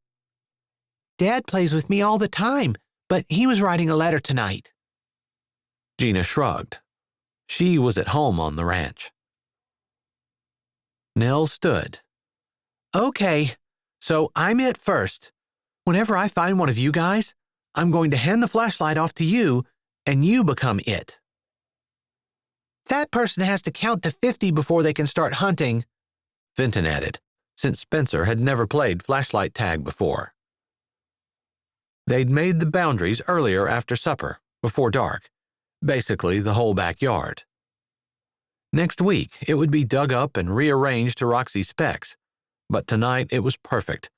Dad plays with me all the time, but he was writing a letter tonight. Gina shrugged. She was at home on the ranch. Nell stood. Okay, so I'm it first. Whenever I find one of you guys, I'm going to hand the flashlight off to you, and you become it. That person has to count to 50 before they can start hunting, Vinton added, since Spencer had never played flashlight tag before. They'd made the boundaries earlier after supper, before dark, basically the whole backyard. Next week, it would be dug up and rearranged to Roxy's specs, but tonight it was perfect,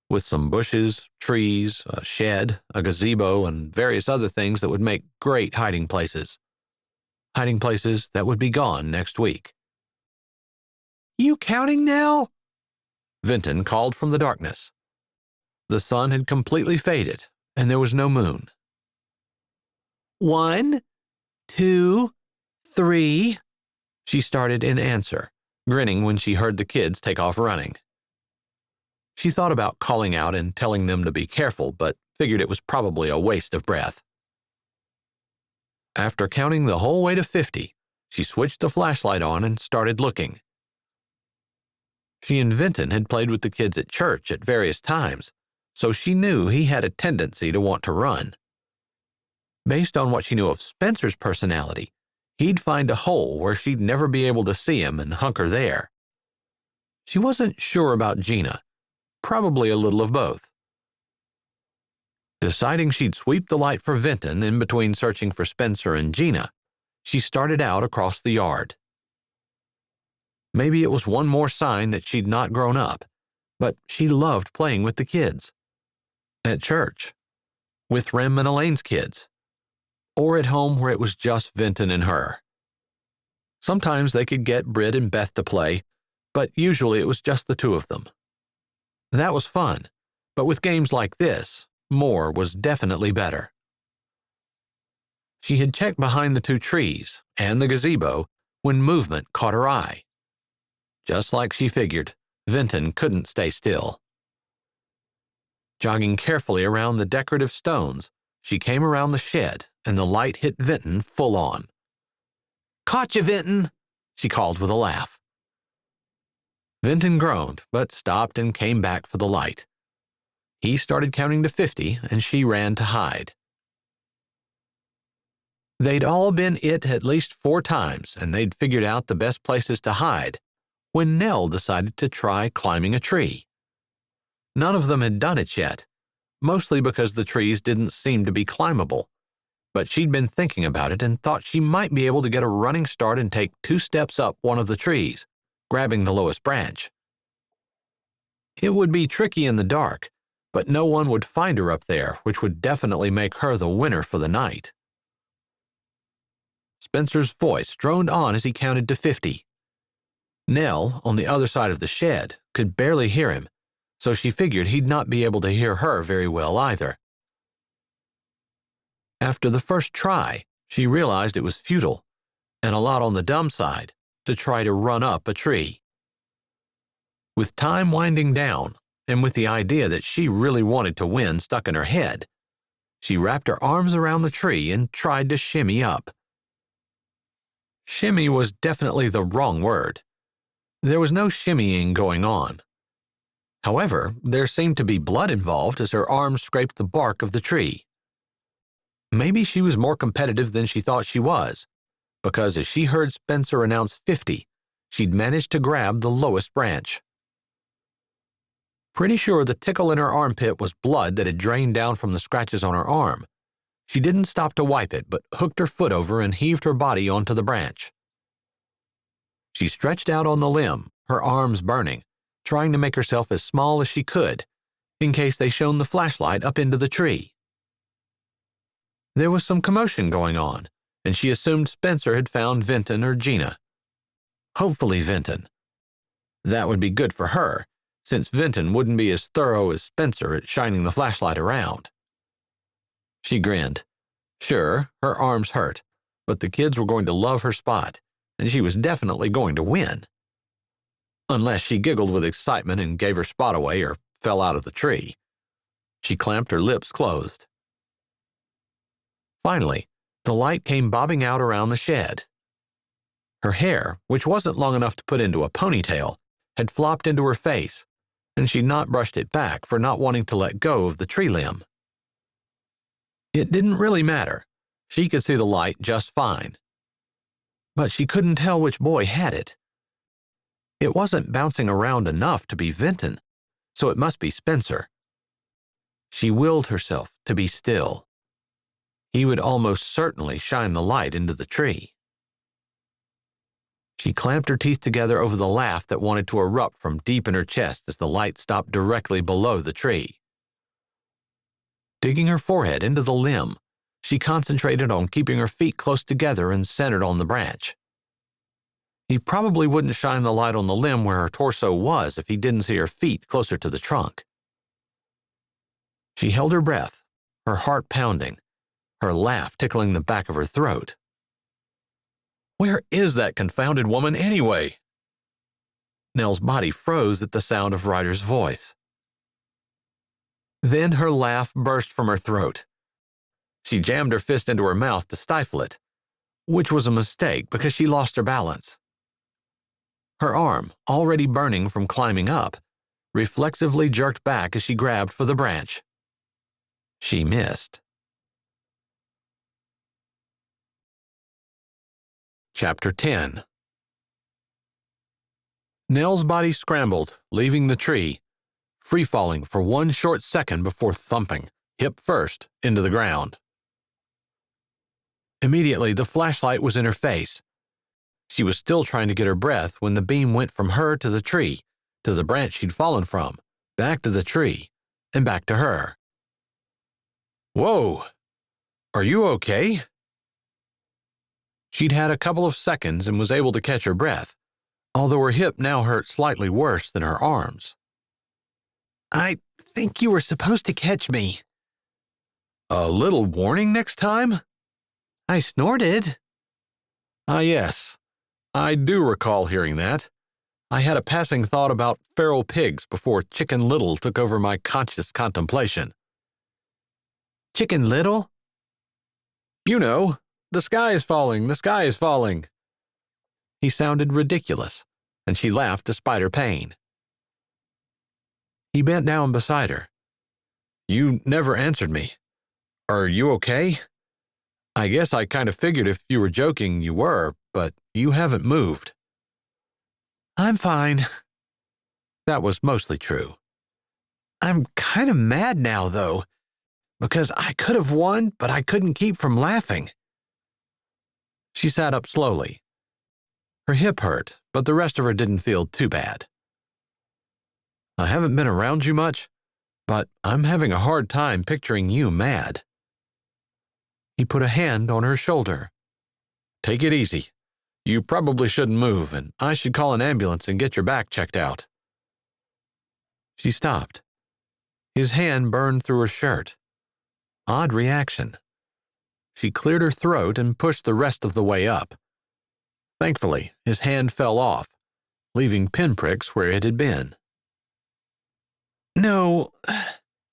with some bushes, trees, a shed, a gazebo, and various other things that would make great hiding places. Hiding places that would be gone next week. "You counting, Nell?" Vinton called from the darkness. The sun had completely faded, and there was no moon. 1, 2, 3, she started in answer, grinning when she heard the kids take off running. She thought about calling out and telling them to be careful, but figured it was probably a waste of breath. After counting the whole way to 50, she switched the flashlight on and started looking. She and Vinton had played with the kids at church at various times, so she knew he had a tendency to want to run. Based on what she knew of Spencer's personality, he'd find a hole where she'd never be able to see him and hunker there. She wasn't sure about Gina, probably a little of both. Deciding she'd sweep the light for Vinton in between searching for Spencer and Gina, she started out across the yard. Maybe it was one more sign that she'd not grown up, but she loved playing with the kids. At church, with Rem and Elaine's kids, or at home where it was just Vinton and her. Sometimes they could get Britt and Beth to play, but usually it was just the two of them. That was fun, but with games like this, more was definitely better. She had checked behind the 2 trees and the gazebo when movement caught her eye. Just like she figured, Vinton couldn't stay still. Jogging carefully around the decorative stones, she came around the shed and the light hit Vinton full on. "Caught you, Vinton," she called with a laugh. Vinton groaned, but stopped and came back for the light. He started counting to 50, and she ran to hide. They'd all been it at least 4 times, and they'd figured out the best places to hide, when Nell decided to try climbing a tree. None of them had done it yet, mostly because the trees didn't seem to be climbable, but she'd been thinking about it and thought she might be able to get a running start and take 2 steps up one of the trees, grabbing the lowest branch. It would be tricky in the dark, but no one would find her up there, which would definitely make her the winner for the night. Spencer's voice droned on as he counted to 50. Nell, on the other side of the shed, could barely hear him, so she figured he'd not be able to hear her very well either. After the first try, she realized it was futile, and a lot on the dumb side, to try to run up a tree. With time winding down, and with the idea that she really wanted to win stuck in her head, she wrapped her arms around the tree and tried to shimmy up. Shimmy was definitely the wrong word. There was no shimmying going on. However, there seemed to be blood involved as her arms scraped the bark of the tree. Maybe she was more competitive than she thought she was, because as she heard Spencer announce 50, she'd managed to grab the lowest branch. Pretty sure the tickle in her armpit was blood that had drained down from the scratches on her arm. She didn't stop to wipe it, but hooked her foot over and heaved her body onto the branch. She stretched out on the limb, her arms burning, trying to make herself as small as she could, in case they shone the flashlight up into the tree. There was some commotion going on, and she assumed Spencer had found Vinton or Gina. Hopefully Vinton. That would be good for her, since Vinton wouldn't be as thorough as Spencer at shining the flashlight around. She grinned. Sure, her arms hurt, but the kids were going to love her spot, and she was definitely going to win. Unless she giggled with excitement and gave her spot away or fell out of the tree. She clamped her lips closed. Finally, the light came bobbing out around the shed. Her hair, which wasn't long enough to put into a ponytail, had flopped into her face, and she'd not brushed it back for not wanting to let go of the tree limb. It didn't really matter. She could see the light just fine. But she couldn't tell which boy had it. It wasn't bouncing around enough to be Vinton, so it must be Spencer. She willed herself to be still. He would almost certainly shine the light into the tree. She clamped her teeth together over the laugh that wanted to erupt from deep in her chest as the light stopped directly below the tree. Digging her forehead into the limb, she concentrated on keeping her feet close together and centered on the branch. He probably wouldn't shine the light on the limb where her torso was if he didn't see her feet closer to the trunk. She held her breath, her heart pounding, her laugh tickling the back of her throat. Where is that confounded woman anyway? Nell's body froze at the sound of Ryder's voice. Then her laugh burst from her throat. She jammed her fist into her mouth to stifle it, which was a mistake because she lost her balance. Her arm, already burning from climbing up, reflexively jerked back as she grabbed for the branch. She missed. Chapter 10. Nell's body scrambled, leaving the tree, free-falling for one short second before thumping, hip first, into the ground. Immediately, the flashlight was in her face. She was still trying to get her breath when the beam went from her to the tree, to the branch she'd fallen from, back to the tree, and back to her. Whoa! Are you okay? She'd had a couple of seconds and was able to catch her breath, although her hip now hurt slightly worse than her arms. I think you were supposed to catch me. A little warning next time? I snorted. Ah, yes. I do recall hearing that. I had a passing thought about feral pigs before Chicken Little took over my conscious contemplation. Chicken Little? You know, the sky is falling, the sky is falling. He sounded ridiculous, and she laughed despite her pain. He bent down beside her. You never answered me. Are you okay? I guess I kind of figured if you were joking, you were, but you haven't moved. I'm fine. That was mostly true. I'm kind of mad now, though, because I could have won, but I couldn't keep from laughing. She sat up slowly. Her hip hurt, but the rest of her didn't feel too bad. I haven't been around you much, but I'm having a hard time picturing you mad. He put a hand on her shoulder. Take it easy. You probably shouldn't move, and I should call an ambulance and get your back checked out. She stopped. His hand burned through her shirt. Odd reaction. She cleared her throat and pushed the rest of the way up. Thankfully, his hand fell off, leaving pinpricks where it had been. No,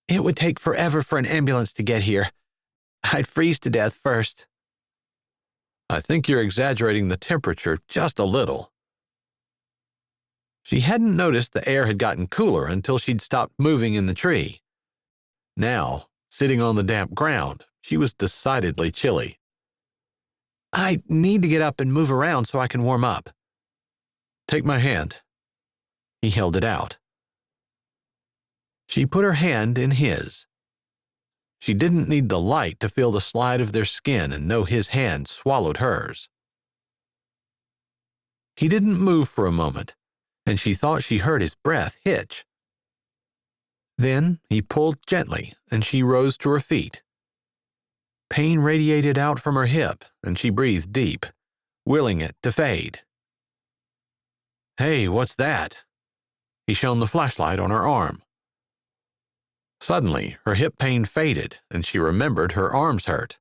it would take forever for an ambulance to get here. I'd freeze to death first. I think you're exaggerating the temperature just a little. She hadn't noticed the air had gotten cooler until she'd stopped moving in the tree. Now, sitting on the damp ground, she was decidedly chilly. I need to get up and move around so I can warm up. Take my hand. He held it out. She put her hand in his. She didn't need the light to feel the slide of their skin and know his hand swallowed hers. He didn't move for a moment, and she thought she heard his breath hitch. Then he pulled gently, and she rose to her feet. Pain radiated out from her hip, and she breathed deep, willing it to fade. Hey, what's that? He shone the flashlight on her arm. Suddenly, her hip pain faded, and she remembered her arms hurt.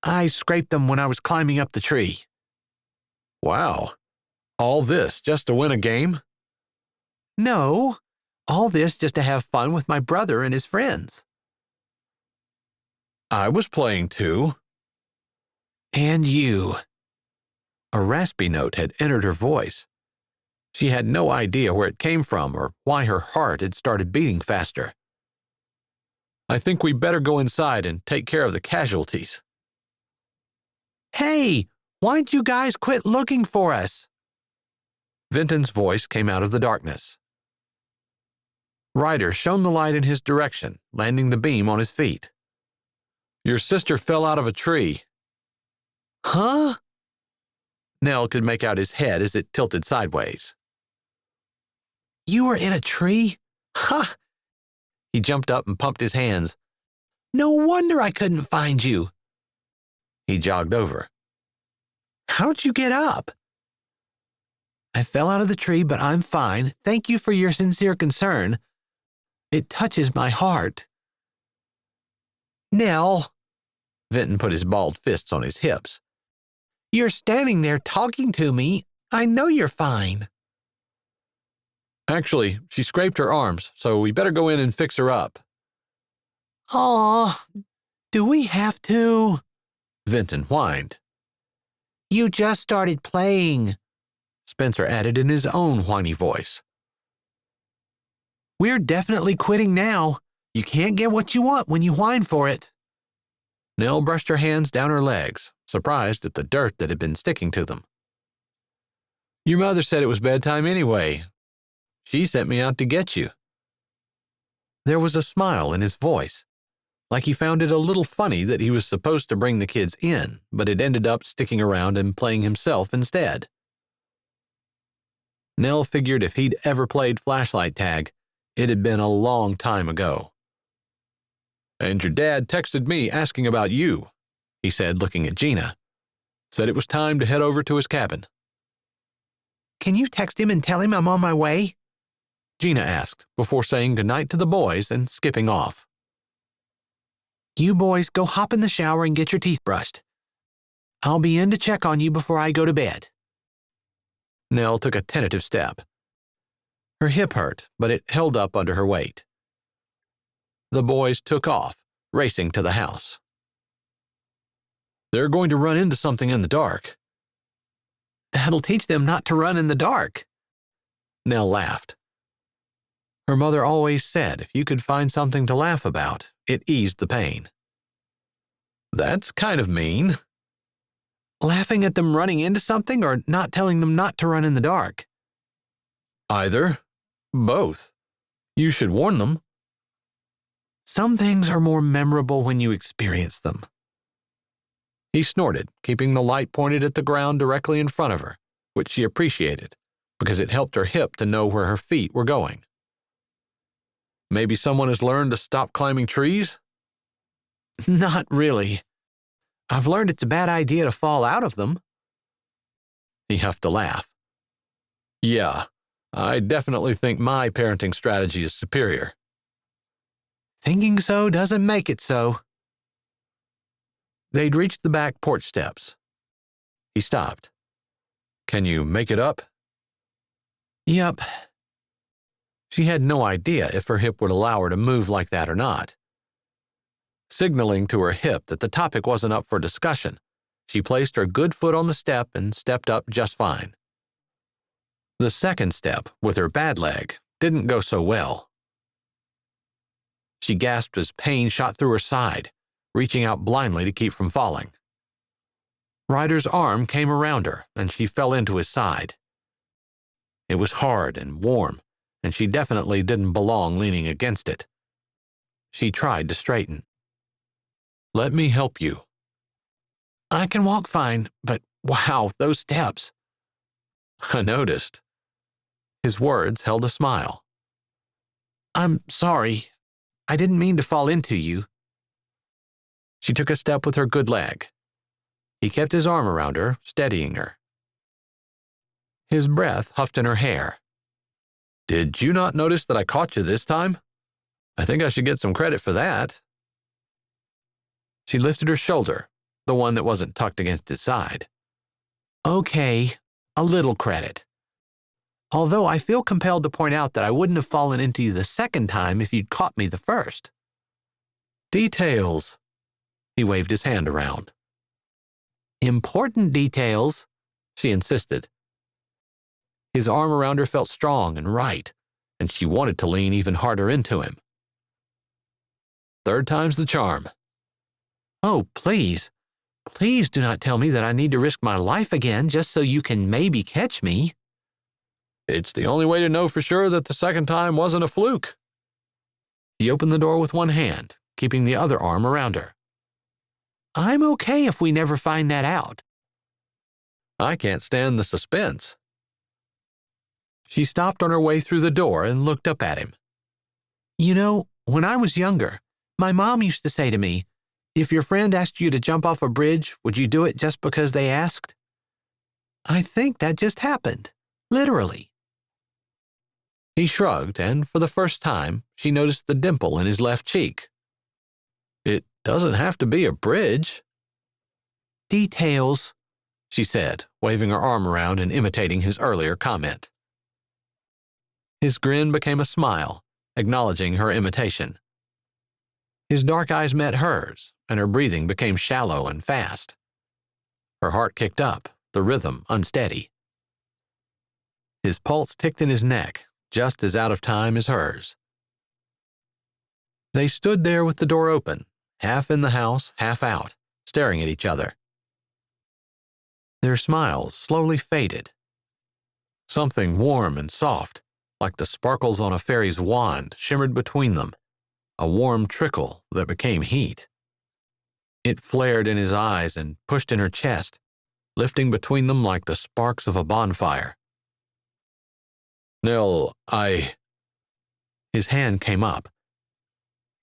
I scraped them when I was climbing up the tree. Wow. All this just to win a game? No, all this just to have fun with my brother and his friends. I was playing too. And you. A raspy note had entered her voice. She had no idea where it came from or why her heart had started beating faster. I think we better go inside and take care of the casualties. Hey, why'd you guys quit looking for us? Vinton's voice came out of the darkness. Ryder shone the light in his direction, landing the beam on his feet. Your sister fell out of a tree. Huh? Nell could make out his head as it tilted sideways. You were in a tree? Ha! He jumped up and pumped his hands. No wonder I couldn't find you. He jogged over. How'd you get up? I fell out of the tree, but I'm fine. Thank you for your sincere concern. It touches my heart. Nell, Vinton put his balled fists on his hips. You're standing there talking to me. I know you're fine. Actually, she scraped her arms, so we better go in and fix her up. Aw, do we have to? Vinton whined. You just started playing, Spencer added in his own whiny voice. We're definitely quitting now. You can't get what you want when you whine for it. Nell brushed her hands down her legs, surprised at the dirt that had been sticking to them. Your mother said it was bedtime anyway. She sent me out to get you. There was a smile in his voice, like he found it a little funny that he was supposed to bring the kids in, but had ended up sticking around and playing himself instead. Nell figured if he'd ever played flashlight tag, it had been a long time ago. And your dad texted me asking about you, he said, looking at Gina. Said it was time to head over to his cabin. Can you text him and tell him I'm on my way? Gina asked, before saying goodnight to the boys and skipping off. You boys go hop in the shower and get your teeth brushed. I'll be in to check on you before I go to bed. Nell took a tentative step. Her hip hurt, but it held up under her weight. The boys took off, racing to the house. They're going to run into something in the dark. That'll teach them not to run in the dark. Nell laughed. Her mother always said if you could find something to laugh about, it eased the pain. That's kind of mean. Laughing at them running into something or not telling them not to run in the dark? Either. Both. You should warn them. Some things are more memorable when you experience them. He snorted, keeping the light pointed at the ground directly in front of her, which she appreciated, because it helped her hip to know where her feet were going. Maybe someone has learned to stop climbing trees? Not really. I've learned it's a bad idea to fall out of them. He huffed a laugh. Yeah, I definitely think my parenting strategy is superior. Thinking so doesn't make it so. They'd reached the back porch steps. He stopped. Can you make it up? Yep. She had no idea if her hip would allow her to move like that or not. Signaling to her hip that the topic wasn't up for discussion, she placed her good foot on the step and stepped up just fine. The second step, with her bad leg, didn't go so well. She gasped as pain shot through her side, reaching out blindly to keep from falling. Ryder's arm came around her, and she fell into his side. It was hard and warm, and she definitely didn't belong leaning against it. She tried to straighten. Let me help you. I can walk fine, but wow, those steps. I noticed. His words held a smile. I'm sorry. I didn't mean to fall into you. She took a step with her good leg. He kept his arm around her, steadying her. His breath huffed in her hair. Did you not notice that I caught you this time? I think I should get some credit for that. She lifted her shoulder, the one that wasn't tucked against his side. Okay, a little credit. Although I feel compelled to point out that I wouldn't have fallen into you the second time if you'd caught me the first. Details. He waved his hand around. Important details, she insisted. His arm around her felt strong and right, and she wanted to lean even harder into him. Third time's the charm. Oh, please. Please do not tell me that I need to risk my life again just so you can maybe catch me. It's the only way to know for sure that the second time wasn't a fluke. He opened the door with one hand, keeping the other arm around her. I'm okay if we never find that out. I can't stand the suspense." She stopped on her way through the door and looked up at him. "You know, when I was younger, my mom used to say to me, if your friend asked you to jump off a bridge, would you do it just because they asked? I think that just happened. Literally." He shrugged, and for the first time, she noticed the dimple in his left cheek. "It doesn't have to be a bridge." "Details," she said, waving her arm around and imitating his earlier comment. His grin became a smile, acknowledging her imitation. His dark eyes met hers, and her breathing became shallow and fast. Her heart kicked up, the rhythm unsteady. His pulse ticked in his neck, just as out of time as hers. They stood there with the door open, half in the house, half out, staring at each other. Their smiles slowly faded. Something warm and soft, like the sparkles on a fairy's wand, shimmered between them, a warm trickle that became heat. It flared in his eyes and pushed in her chest, lifting between them like the sparks of a bonfire. "Nell, His hand came up.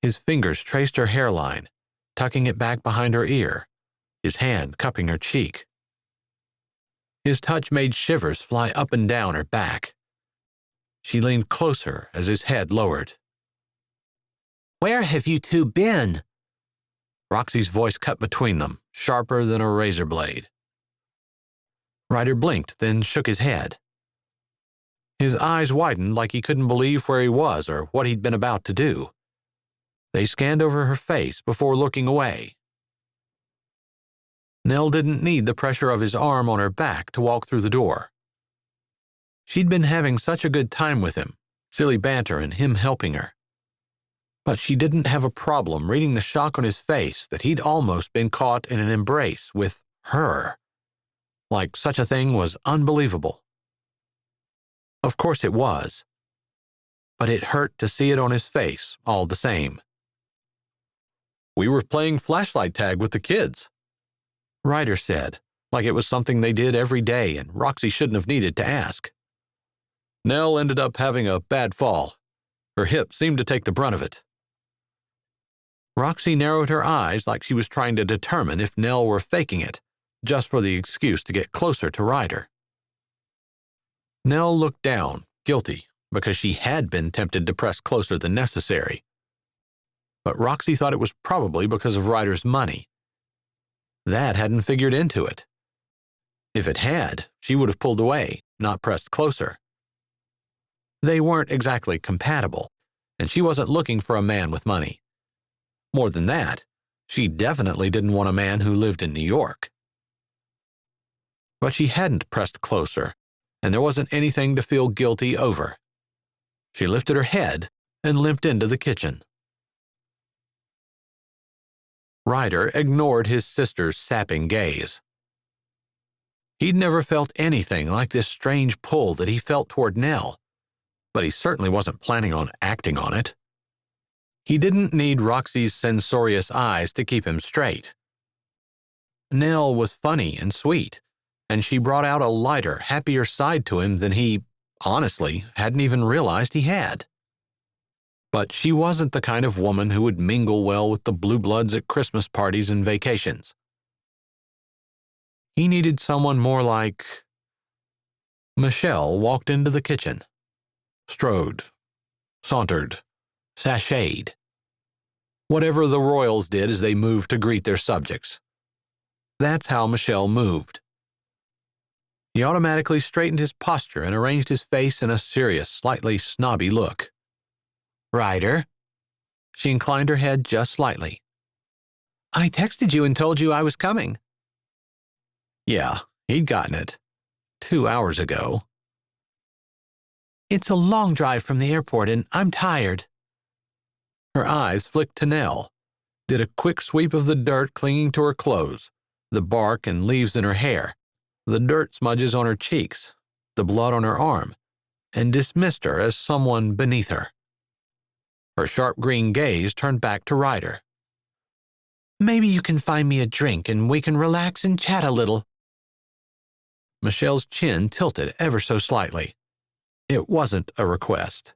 His fingers traced her hairline, tucking it back behind her ear, his hand cupping her cheek. His touch made shivers fly up and down her back. She leaned closer as his head lowered. "Where have you two been?" Roxy's voice cut between them, sharper than a razor blade. Ryder blinked, then shook his head. His eyes widened like he couldn't believe where he was or what he'd been about to do. They scanned over her face before looking away. Nell didn't need the pressure of his arm on her back to walk through the door. She'd been having such a good time with him, silly banter and him helping her. But she didn't have a problem reading the shock on his face that he'd almost been caught in an embrace with her. Like such a thing was unbelievable. Of course it was. But it hurt to see it on his face all the same. "We were playing flashlight tag with the kids," Ryder said, like it was something they did every day and Roxy shouldn't have needed to ask. "Nell ended up having a bad fall. Her hip seemed to take the brunt of it." Roxy narrowed her eyes like she was trying to determine if Nell were faking it, just for the excuse to get closer to Ryder. Nell looked down, guilty, because she had been tempted to press closer than necessary. But Roxy thought it was probably because of Ryder's money. That hadn't figured into it. If it had, she would have pulled away, not pressed closer. They weren't exactly compatible, and she wasn't looking for a man with money. More than that, she definitely didn't want a man who lived in New York. But she hadn't pressed closer, and there wasn't anything to feel guilty over. She lifted her head and limped into the kitchen. Ryder ignored his sister's sapping gaze. He'd never felt anything like this strange pull that he felt toward Nell, but he certainly wasn't planning on acting on it. He didn't need Roxy's censorious eyes to keep him straight. Nell was funny and sweet, and she brought out a lighter, happier side to him than he, honestly, hadn't even realized he had. But she wasn't the kind of woman who would mingle well with the blue bloods at Christmas parties and vacations. He needed someone more like... Michelle walked into the kitchen. Strode. Sauntered. Sashayed. Whatever the royals did as they moved to greet their subjects. That's how Michelle moved. He automatically straightened his posture and arranged his face in a serious, slightly snobby look. "Ryder?" She inclined her head just slightly. "I texted you and told you I was coming." Yeah, he'd gotten it. 2 hours ago. "It's a long drive from the airport and I'm tired." Her eyes flicked to Nell, did a quick sweep of the dirt clinging to her clothes, the bark and leaves in her hair, the dirt smudges on her cheeks, the blood on her arm, and dismissed her as someone beneath her. Her sharp green gaze turned back to Ryder. "Maybe you can find me a drink and we can relax and chat a little." Michelle's chin tilted ever so slightly. It wasn't a request.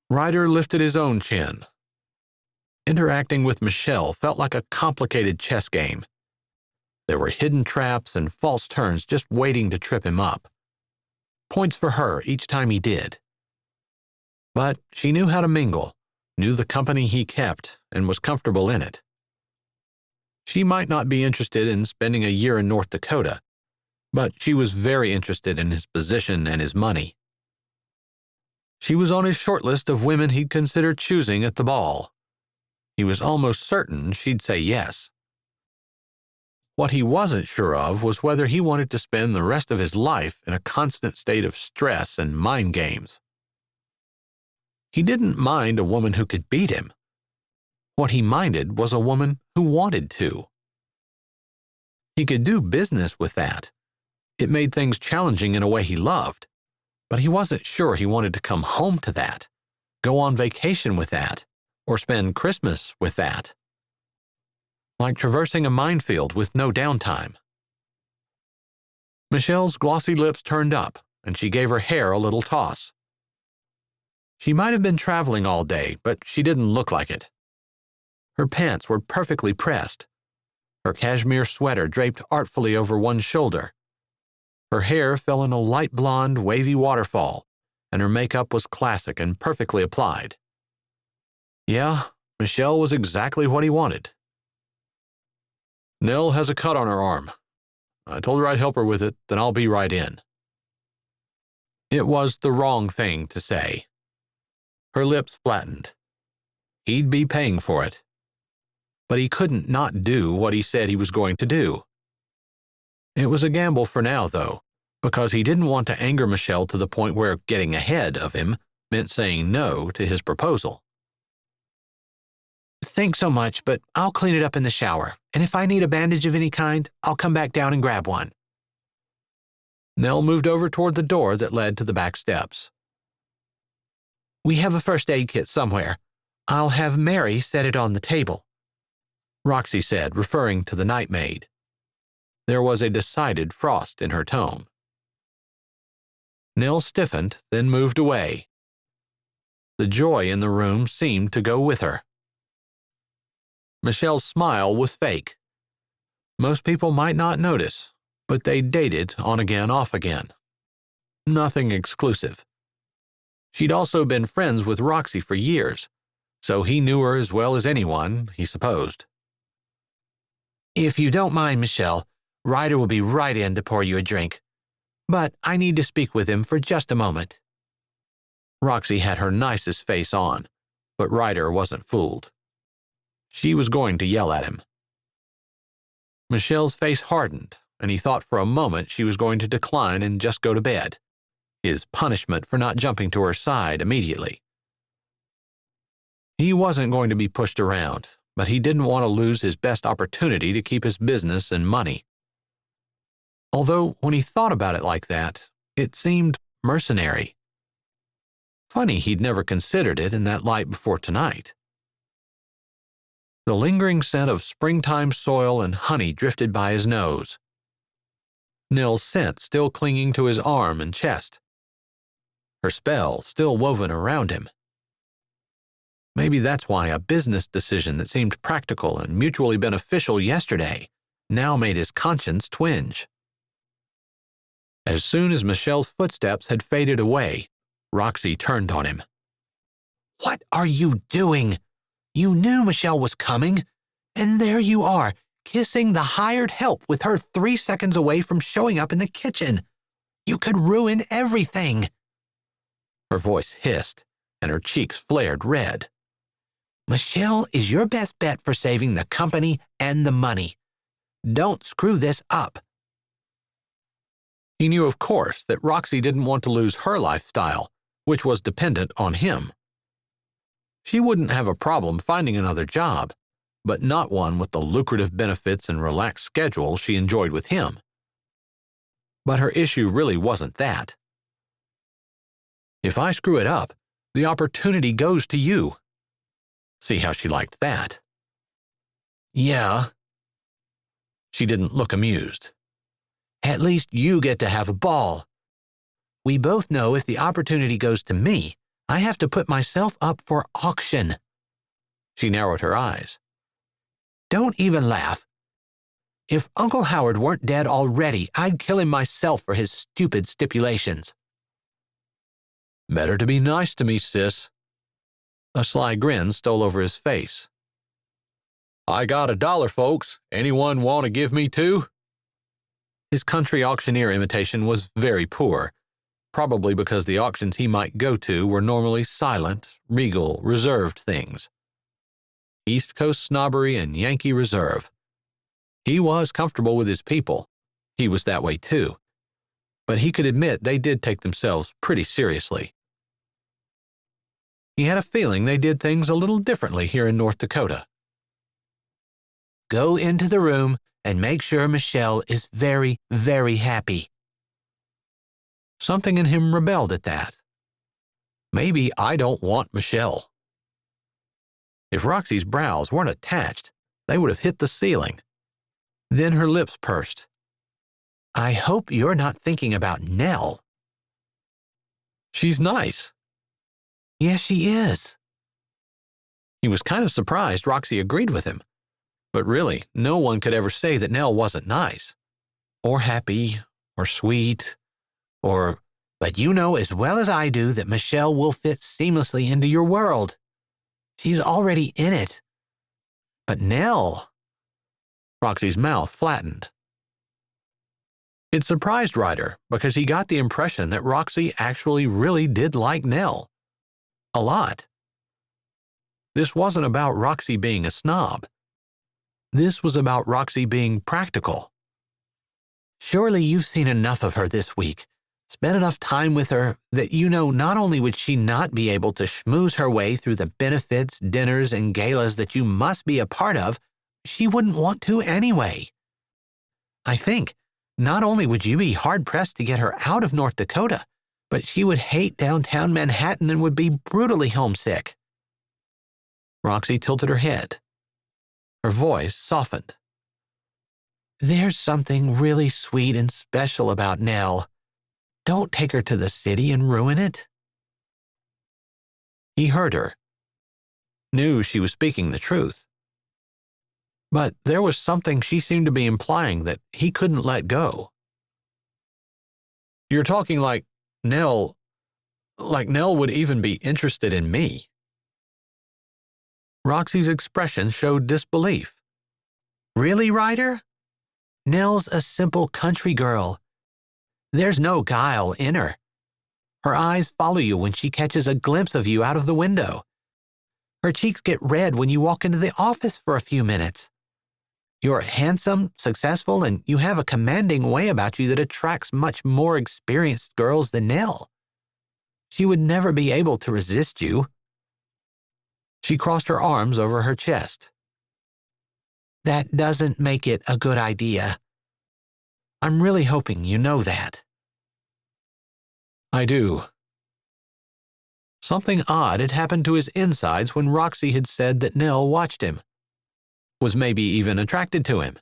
Ryder lifted his own chin. Interacting with Michelle felt like a complicated chess game. There were hidden traps and false turns just waiting to trip him up. Points for her each time he did. But she knew how to mingle, knew the company he kept, and was comfortable in it. She might not be interested in spending a year in North Dakota, but she was very interested in his position and his money. She was on his short list of women he'd consider choosing at the ball. He was almost certain she'd say yes. What he wasn't sure of was whether he wanted to spend the rest of his life in a constant state of stress and mind games. He didn't mind a woman who could beat him. What he minded was a woman who wanted to. He could do business with that. It made things challenging in a way he loved, but he wasn't sure he wanted to come home to that, go on vacation with that, or spend Christmas with that. Like traversing a minefield with no downtime. Michelle's glossy lips turned up, and she gave her hair a little toss. She might have been traveling all day, but she didn't look like it. Her pants were perfectly pressed. Her cashmere sweater draped artfully over one shoulder. Her hair fell in a light blonde, wavy waterfall, and her makeup was classic and perfectly applied. Yeah, Michelle was exactly what he wanted. Nell has a cut on her arm. I told her I'd help her with it, then I'll be right in. It was the wrong thing to say. Her lips flattened. He'd be paying for it. But he couldn't not do what he said he was going to do. It was a gamble for now, though, because he didn't want to anger Michelle to the point where getting ahead of him meant saying no to his proposal. Thanks so much, but I'll clean it up in the shower, and if I need a bandage of any kind, I'll come back down and grab one. Nell moved over toward the door that led to the back steps. We have a first aid kit somewhere. I'll have Mary set it on the table, Roxy said, referring to the night maid. There was a decided frost in her tone. Nell stiffened, then moved away. The joy in the room seemed to go with her. Michelle's smile was fake. Most people might not notice, but they dated on again, off again. Nothing exclusive. She'd also been friends with Roxy for years, so he knew her as well as anyone, he supposed. If you don't mind, Michelle, Ryder will be right in to pour you a drink. But I need to speak with him for just a moment. Roxy had her nicest face on, but Ryder wasn't fooled. She was going to yell at him. Michelle's face hardened, and he thought for a moment she was going to decline and just go to bed, his punishment for not jumping to her side immediately. He wasn't going to be pushed around, but he didn't want to lose his best opportunity to keep his business and money. Although, when he thought about it like that, it seemed mercenary. Funny he'd never considered it in that light before tonight. The lingering scent of springtime soil and honey drifted by his nose. Nell's scent still clinging to his arm and chest. Her spell still woven around him. Maybe that's why a business decision that seemed practical and mutually beneficial yesterday now made his conscience twinge. As soon as Michelle's footsteps had faded away, Roxy turned on him. What are you doing? You knew Michelle was coming, and there you are, kissing the hired help with her 3 seconds away from showing up in the kitchen. You could ruin everything. Her voice hissed, and her cheeks flared red. Michelle is your best bet for saving the company and the money. Don't screw this up. He knew, of course, that Roxy didn't want to lose her lifestyle, which was dependent on him. She wouldn't have a problem finding another job, but not one with the lucrative benefits and relaxed schedule she enjoyed with him. But her issue really wasn't that. If I screw it up, the opportunity goes to you. See how she liked that. Yeah. She didn't look amused. At least you get to have a ball. We both know if the opportunity goes to me, I have to put myself up for auction." She narrowed her eyes. "Don't even laugh. If Uncle Howard weren't dead already, I'd kill him myself for his stupid stipulations." "Better to be nice to me, sis." A sly grin stole over his face. "I got $1, folks. Anyone want to give me 2? His country auctioneer imitation was very poor, probably because the auctions he might go to were normally silent, regal, reserved things. East Coast snobbery and Yankee reserve. He was comfortable with his people. He was that way too. But he could admit they did take themselves pretty seriously. He had a feeling they did things a little differently here in North Dakota. "Go into the room and make sure Michelle is very, very happy." Something in him rebelled at that. Maybe I don't want Michelle. If Roxy's brows weren't attached, they would have hit the ceiling. Then her lips pursed. "I hope you're not thinking about Nell." "She's nice." "Yes, she is." He was kind of surprised Roxy agreed with him. But really, no one could ever say that Nell wasn't nice, or happy, or sweet, or... "But you know as well as I do that Michelle will fit seamlessly into your world. She's already in it. But Nell..." Roxy's mouth flattened. It surprised Ryder because he got the impression that Roxy actually really did like Nell. A lot. This wasn't about Roxy being a snob. This was about Roxy being practical. "Surely you've seen enough of her this week, spent enough time with her that you know not only would she not be able to schmooze her way through the benefits, dinners, and galas that you must be a part of, she wouldn't want to anyway. I think not only would you be hard-pressed to get her out of North Dakota, but she would hate downtown Manhattan and would be brutally homesick." Roxy tilted her head. Her voice softened. "There's something really sweet and special about Nell. Don't take her to the city and ruin it." He heard her. Knew she was speaking the truth. But there was something she seemed to be implying that he couldn't let go. "You're talking like Nell would even be interested in me." Roxy's expression showed disbelief. "Really, Ryder? Nell's a simple country girl. There's no guile in her. Her eyes follow you when she catches a glimpse of you out of the window. Her cheeks get red when you walk into the office for a few minutes. You're handsome, successful, and you have a commanding way about you that attracts much more experienced girls than Nell. She would never be able to resist you." She crossed her arms over her chest. "That doesn't make it a good idea. I'm really hoping you know that." "I do." Something odd had happened to his insides when Roxy had said that Nell watched him, was maybe even attracted to him.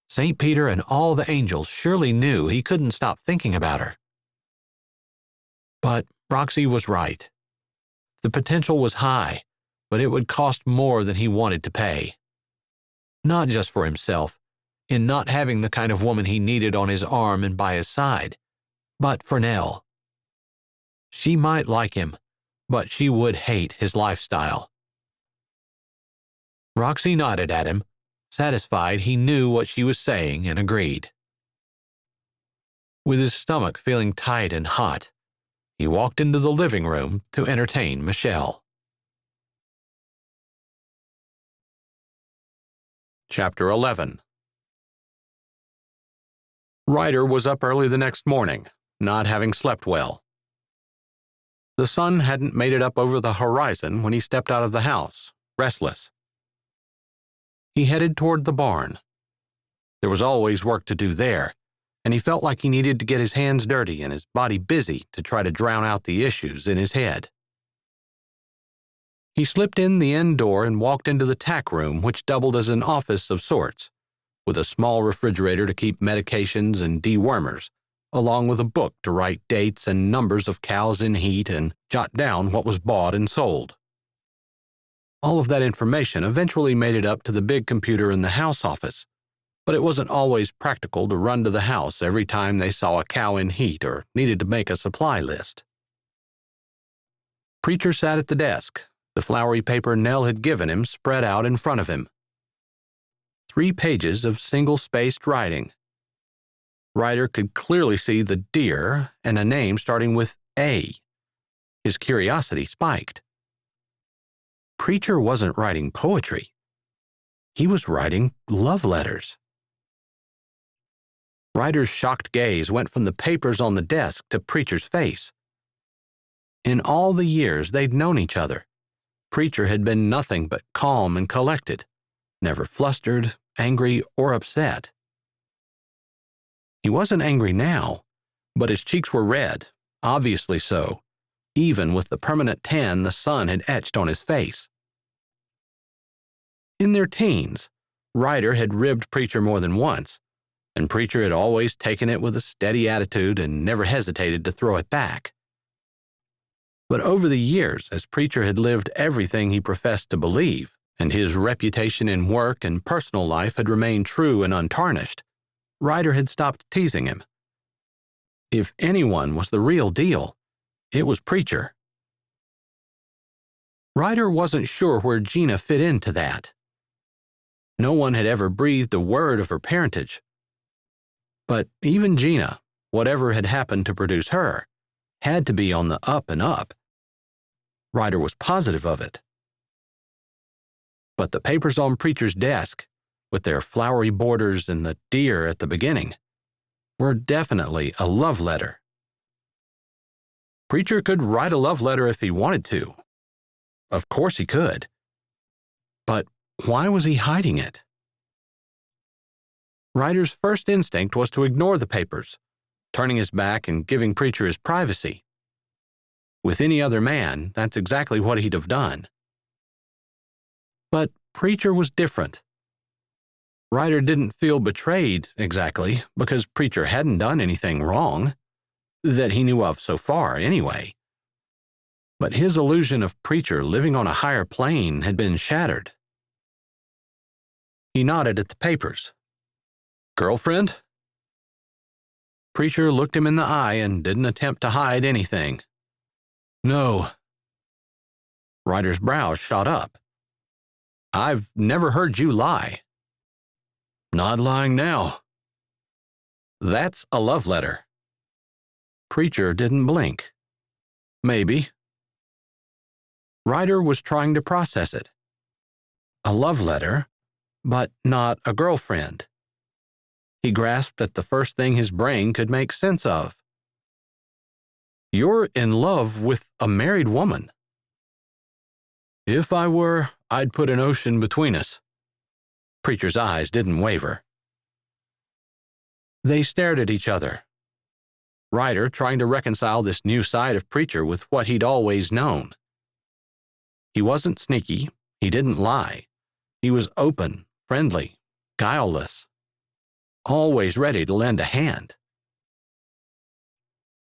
St. Peter and all the angels surely knew he couldn't stop thinking about her. But Roxy was right. The potential was high, but it would cost more than he wanted to pay. Not just for himself, in not having the kind of woman he needed on his arm and by his side, but for Nell. She might like him, but she would hate his lifestyle. Roxy nodded at him, satisfied he knew what she was saying, and agreed. With his stomach feeling tight and hot, he walked into the living room to entertain Michelle. Chapter 11. Ryder was up early the next morning, not having slept well. The sun hadn't made it up over the horizon when he stepped out of the house, restless. He headed toward the barn. There was always work to do there, and he felt like he needed to get his hands dirty and his body busy to try to drown out the issues in his head. He slipped in the end door and walked into the tack room, which doubled as an office of sorts, with a small refrigerator to keep medications and dewormers, along with a book to write dates and numbers of cows in heat and jot down what was bought and sold. All of that information eventually made it up to the big computer in the house office, but it wasn't always practical to run to the house every time they saw a cow in heat or needed to make a supply list. Preacher sat at the desk, the flowery paper Nell had given him spread out in front of him. 3 pages of single-spaced writing. Ryder could clearly see the deer and a name starting with A. His curiosity spiked. Preacher wasn't writing poetry. He was writing love letters. Ryder's shocked gaze went from the papers on the desk to Preacher's face. In all the years they'd known each other, Preacher had been nothing but calm and collected, never flustered, angry, or upset. He wasn't angry now, but his cheeks were red, obviously so, even with the permanent tan the sun had etched on his face. In their teens, Ryder had ribbed Preacher more than once, and Preacher had always taken it with a steady attitude and never hesitated to throw it back. But over the years, as Preacher had lived everything he professed to believe, and his reputation in work and personal life had remained true and untarnished, Ryder had stopped teasing him. If anyone was the real deal, it was Preacher. Ryder wasn't sure where Gina fit into that. No one had ever breathed a word of her parentage. But even Gina, whatever had happened to produce her, had to be on the up and up. Ryder was positive of it. But the papers on Preacher's desk, with their flowery borders and the deer at the beginning, were definitely a love letter. Preacher could write a love letter if he wanted to. Of course he could. But why was he hiding it? Ryder's first instinct was to ignore the papers, turning his back and giving Preacher his privacy. With any other man, that's exactly what he'd have done. But Preacher was different. Ryder didn't feel betrayed, exactly, because Preacher hadn't done anything wrong, that he knew of so far, anyway. But his illusion of Preacher living on a higher plane had been shattered. He nodded at the papers. "Girlfriend?" Preacher looked him in the eye and didn't attempt to hide anything. "No." Ryder's brows shot up. "I've never heard you lie." "Not lying now." "That's a love letter." Preacher didn't blink. "Maybe." Ryder was trying to process it. A love letter, but not a girlfriend. He grasped at the first thing his brain could make sense of. "You're in love with a married woman." "If I were, I'd put an ocean between us." Preacher's eyes didn't waver. They stared at each other. Ryder trying to reconcile this new side of Preacher with what he'd always known. He wasn't sneaky. He didn't lie. He was open, friendly, guileless, always ready to lend a hand.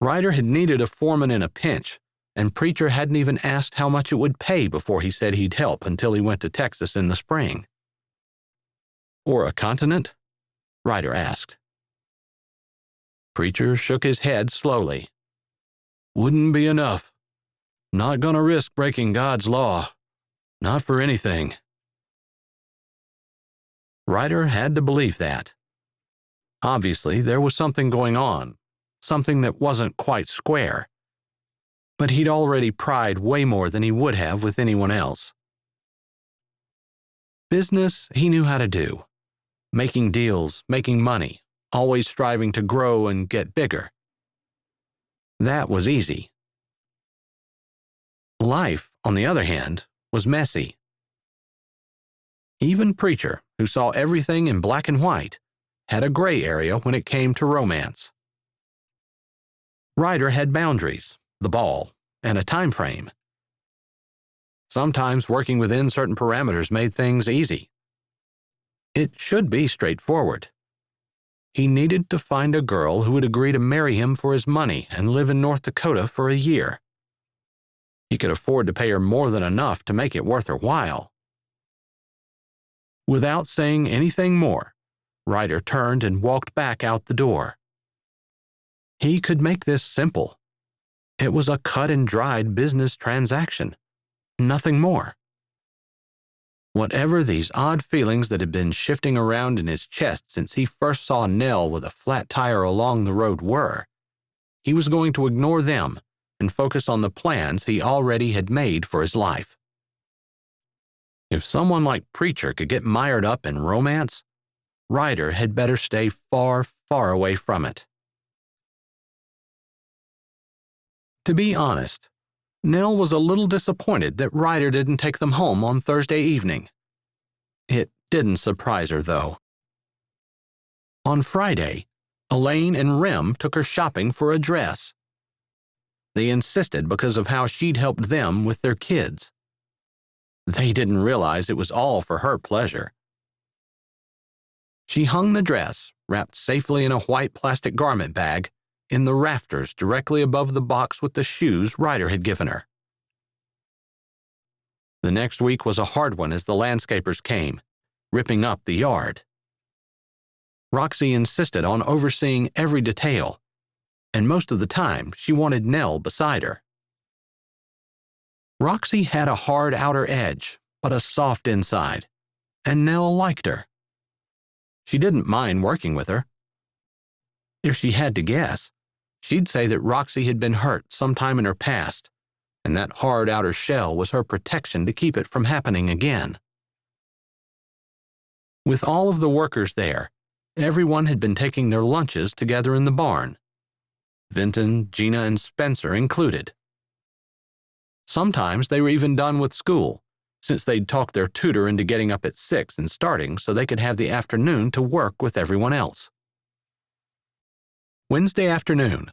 Ryder had needed a foreman in a pinch, and Preacher hadn't even asked how much it would pay before he said he'd help until he went to Texas in the spring. "Or a continent?" Ryder asked. Preacher shook his head slowly. "Wouldn't be enough. Not gonna risk breaking God's law. Not for anything." Ryder had to believe that. Obviously, there was something going on, something that wasn't quite square. But he'd already pried way more than he would have with anyone else. Business he knew how to do. Making deals, making money, always striving to grow and get bigger. That was easy. Life, on the other hand, was messy. Even Preacher, who saw everything in black and white, had a gray area when it came to romance. Ryder had boundaries, the ball, and a time frame. Sometimes working within certain parameters made things easy. It should be straightforward. He needed to find a girl who would agree to marry him for his money and live in North Dakota for a year. He could afford to pay her more than enough to make it worth her while. Without saying anything more, Ryder turned and walked back out the door. He could make this simple. It was a cut-and-dried business transaction. Nothing more. Whatever these odd feelings that had been shifting around in his chest since he first saw Nell with a flat tire along the road were, he was going to ignore them and focus on the plans he already had made for his life. If someone like Preacher could get mired up in romance, Ryder had better stay far, far away from it. To be honest, Nell was a little disappointed that Ryder didn't take them home on Thursday evening. It didn't surprise her, though. On Friday, Elaine and Rem took her shopping for a dress. They insisted because of how she'd helped them with their kids. They didn't realize it was all for her pleasure. She hung the dress, wrapped safely in a white plastic garment bag, in the rafters directly above the box with the shoes Ryder had given her. The next week was a hard one as the landscapers came, ripping up the yard. Roxy insisted on overseeing every detail, and most of the time she wanted Nell beside her. Roxy had a hard outer edge, but a soft inside, and Nell liked her. She didn't mind working with her. If she had to guess, she'd say that Roxy had been hurt sometime in her past, and that hard outer shell was her protection to keep it from happening again. With all of the workers there, everyone had been taking their lunches together in the barn. Vinton, Gina, and Spencer included. Sometimes they were even done with school, since they'd talked their tutor into getting up at 6 and starting so they could have the afternoon to work with everyone else. Wednesday afternoon,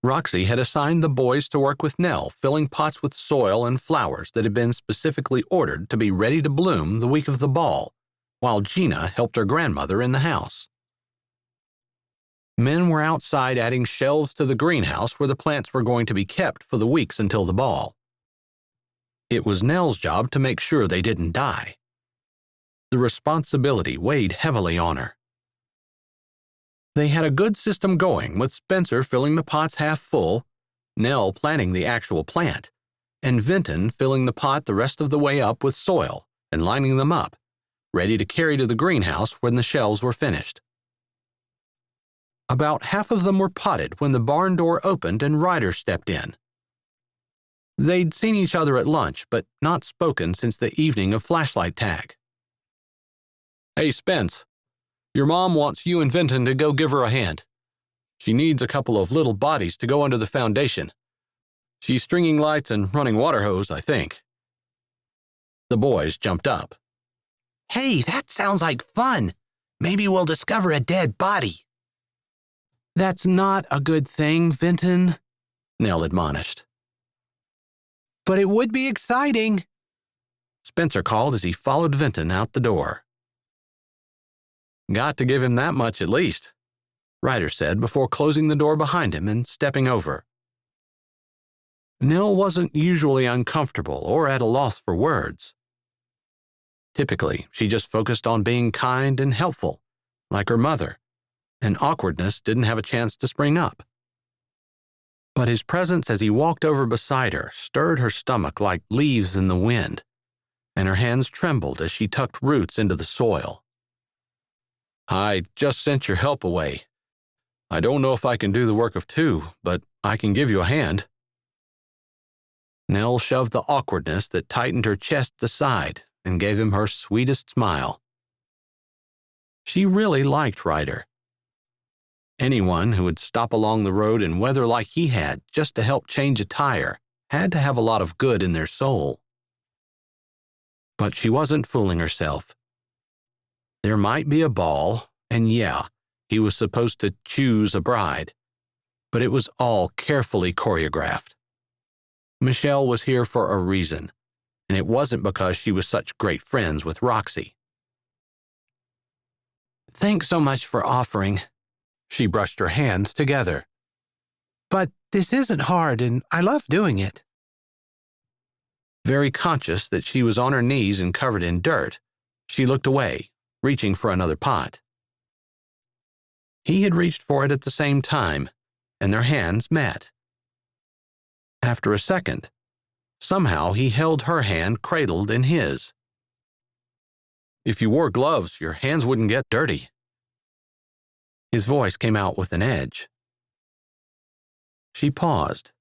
Roxy had assigned the boys to work with Nell filling pots with soil and flowers that had been specifically ordered to be ready to bloom the week of the ball, while Gina helped her grandmother in the house. Men were outside adding shelves to the greenhouse where the plants were going to be kept for the weeks until the ball. It was Nell's job to make sure they didn't die. The responsibility weighed heavily on her. They had a good system going, with Spencer filling the pots half full, Nell planting the actual plant, and Vinton filling the pot the rest of the way up with soil and lining them up, ready to carry to the greenhouse when the shelves were finished. About half of them were potted when the barn door opened and Ryder stepped in. They'd seen each other at lunch, but not spoken since the evening of flashlight tag. "Hey, Spence. Your mom wants you and Vinton to go give her a hand. She needs a couple of little bodies to go under the foundation. She's stringing lights and running water hose, I think." The boys jumped up. Hey, that sounds like fun. Maybe we'll discover a dead body. "That's not a good thing, Vinton," Nell admonished. But it would be exciting, Spencer called as he followed Vinton out the door. "Got to give him that much at least," Ryder said before closing the door behind him and stepping over. Nell wasn't usually uncomfortable or at a loss for words. Typically, she just focused on being kind and helpful, like her mother, and awkwardness didn't have a chance to spring up. But his presence as he walked over beside her stirred her stomach like leaves in the wind, and her hands trembled as she tucked roots into the soil. "I just sent your help away. I don't know if I can do the work of two, but I can give you a hand." Nell shoved the awkwardness that tightened her chest aside and gave him her sweetest smile. She really liked Ryder. Anyone who would stop along the road in weather like he had just to help change a tire had to have a lot of good in their soul. But she wasn't fooling herself. There might be a ball, and yeah, he was supposed to choose a bride, but it was all carefully choreographed. Michelle was here for a reason, and it wasn't because she was such great friends with Roxy. Thanks so much for offering. She brushed her hands together. But this isn't hard, and I love doing it. Very conscious that she was on her knees and covered in dirt, she looked away, reaching for another pot. He had reached for it at the same time, and their hands met. After a second, somehow he held her hand cradled in his. If you wore gloves, your hands wouldn't get dirty. His voice came out with an edge. She paused.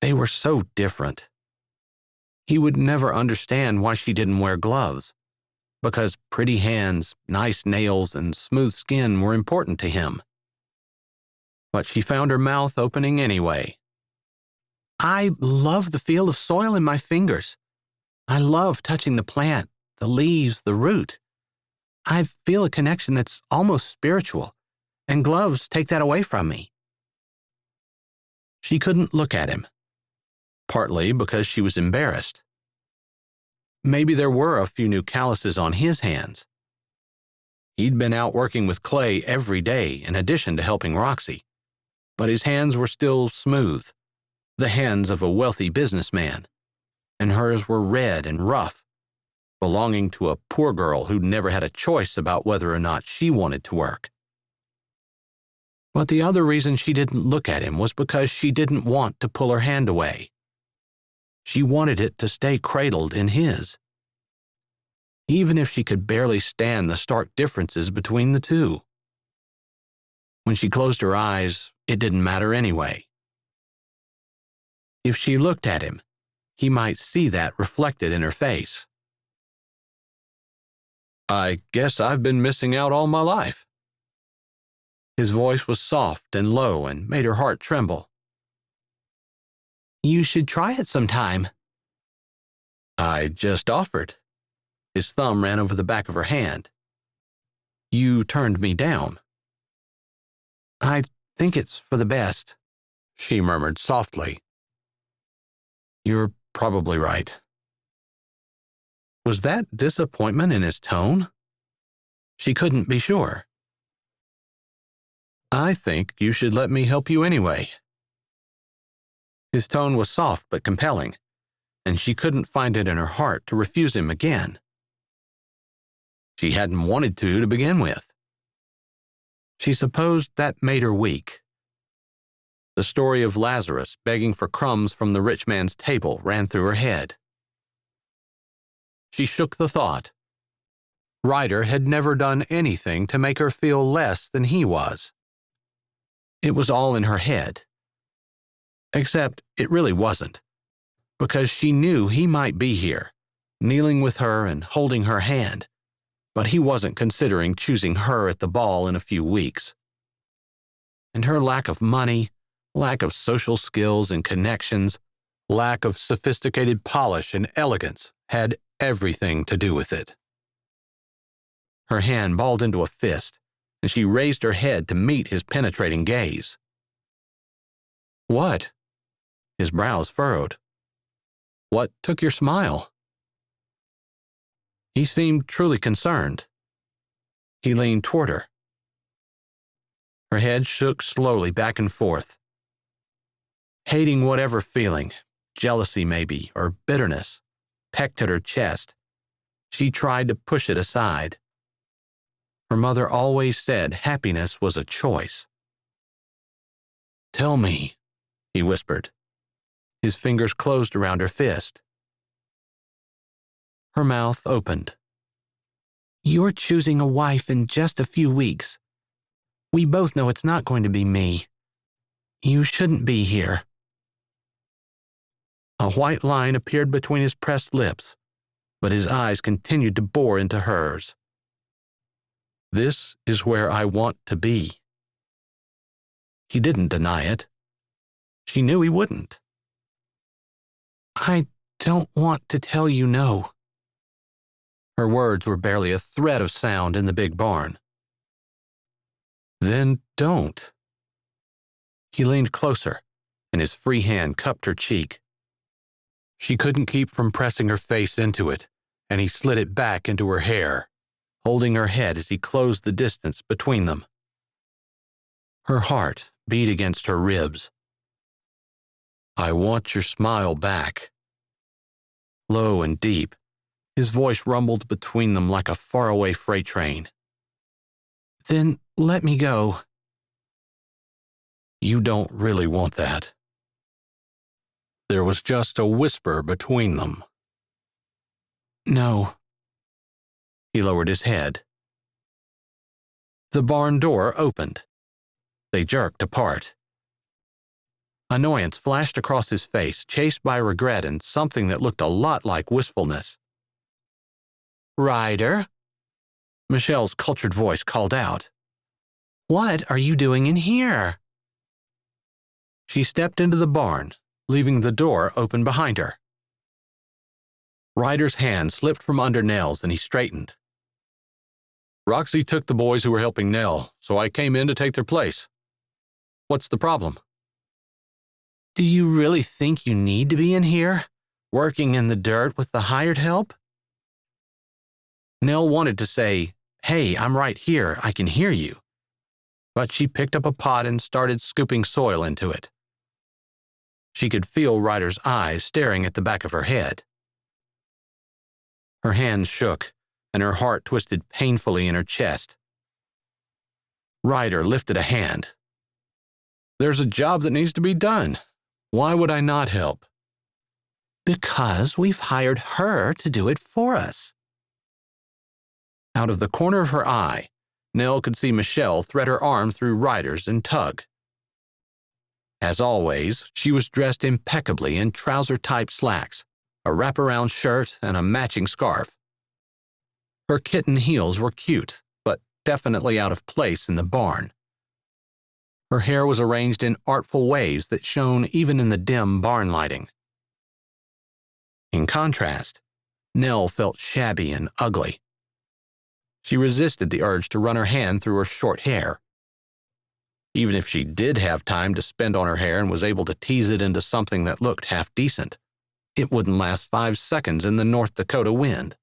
They were so different. He would never understand why she didn't wear gloves, because pretty hands, nice nails, and smooth skin were important to him. But she found her mouth opening anyway. I love the feel of soil in my fingers. I love touching the plant, the leaves, the root. I feel a connection that's almost spiritual, and gloves take that away from me. She couldn't look at him, partly because she was embarrassed. Maybe there were a few new calluses on his hands. He'd been out working with clay every day in addition to helping Roxy, but his hands were still smooth, the hands of a wealthy businessman, and hers were red and rough, belonging to a poor girl who'd never had a choice about whether or not she wanted to work. But the other reason she didn't look at him was because she didn't want to pull her hand away. She wanted it to stay cradled in his. Even if she could barely stand the stark differences between the two. When she closed her eyes, it didn't matter anyway. If she looked at him, he might see that reflected in her face. I guess I've been missing out all my life. His voice was soft and low and made her heart tremble. You should try it sometime. I just offered. His thumb ran over the back of her hand. You turned me down. I think it's for the best, she murmured softly. You're probably right. Was that disappointment in his tone? She couldn't be sure. I think you should let me help you anyway. His tone was soft but compelling, and she couldn't find it in her heart to refuse him again. She hadn't wanted to begin with. She supposed that made her weak. The story of Lazarus begging for crumbs from the rich man's table ran through her head. She shook the thought. Ryder had never done anything to make her feel less than he was. It was all in her head. Except it really wasn't, because she knew he might be here, kneeling with her and holding her hand, but he wasn't considering choosing her at the ball in a few weeks. And her lack of money, lack of social skills and connections, lack of sophisticated polish and elegance had everything to do with it. Her hand balled into a fist, and she raised her head to meet his penetrating gaze. What? His brows furrowed. What took your smile? He seemed truly concerned. He leaned toward her. Her head shook slowly back and forth. Hating whatever feeling, jealousy maybe, or bitterness, pecked at her chest, she tried to push it aside. Her mother always said happiness was a choice. Tell me, he whispered. His fingers closed around her fist. Her mouth opened. You're choosing a wife in just a few weeks. We both know it's not going to be me. You shouldn't be here. A white line appeared between his pressed lips, but his eyes continued to bore into hers. This is where I want to be. He didn't deny it. She knew he wouldn't. I don't want to tell you no. Her words were barely a thread of sound in the big barn. Then don't. He leaned closer, and his free hand cupped her cheek. She couldn't keep from pressing her face into it, and he slid it back into her hair, holding her head as he closed the distance between them. Her heart beat against her ribs. "I want your smile back." Low and deep, his voice rumbled between them like a faraway freight train. "Then let me go." "You don't really want that." There was just a whisper between them. "No." He lowered his head. The barn door opened. They jerked apart. Annoyance flashed across his face, chased by regret and something that looked a lot like wistfulness. "Ryder," Michelle's cultured voice called out. "What are you doing in here?" She stepped into the barn, leaving the door open behind her. Ryder's hand slipped from under Nell's and he straightened. "Roxy took the boys who were helping Nell, so I came in to take their place. What's the problem?" "Do you really think you need to be in here, working in the dirt with the hired help?" Nell wanted to say, "Hey, I'm right here, I can hear you." But she picked up a pot and started scooping soil into it. She could feel Ryder's eyes staring at the back of her head. Her hands shook, and her heart twisted painfully in her chest. Ryder lifted a hand. "There's a job that needs to be done. Why would I not help?" "Because we've hired her to do it for us." Out of the corner of her eye, Nell could see Michelle thread her arm through Ryder's and tug. As always, she was dressed impeccably in trouser-type slacks, a wraparound shirt, and a matching scarf. Her kitten heels were cute, but definitely out of place in the barn. Her hair was arranged in artful waves that shone even in the dim barn lighting. In contrast, Nell felt shabby and ugly. She resisted the urge to run her hand through her short hair. Even if she did have time to spend on her hair and was able to tease it into something that looked half decent, it wouldn't last 5 seconds in the North Dakota wind.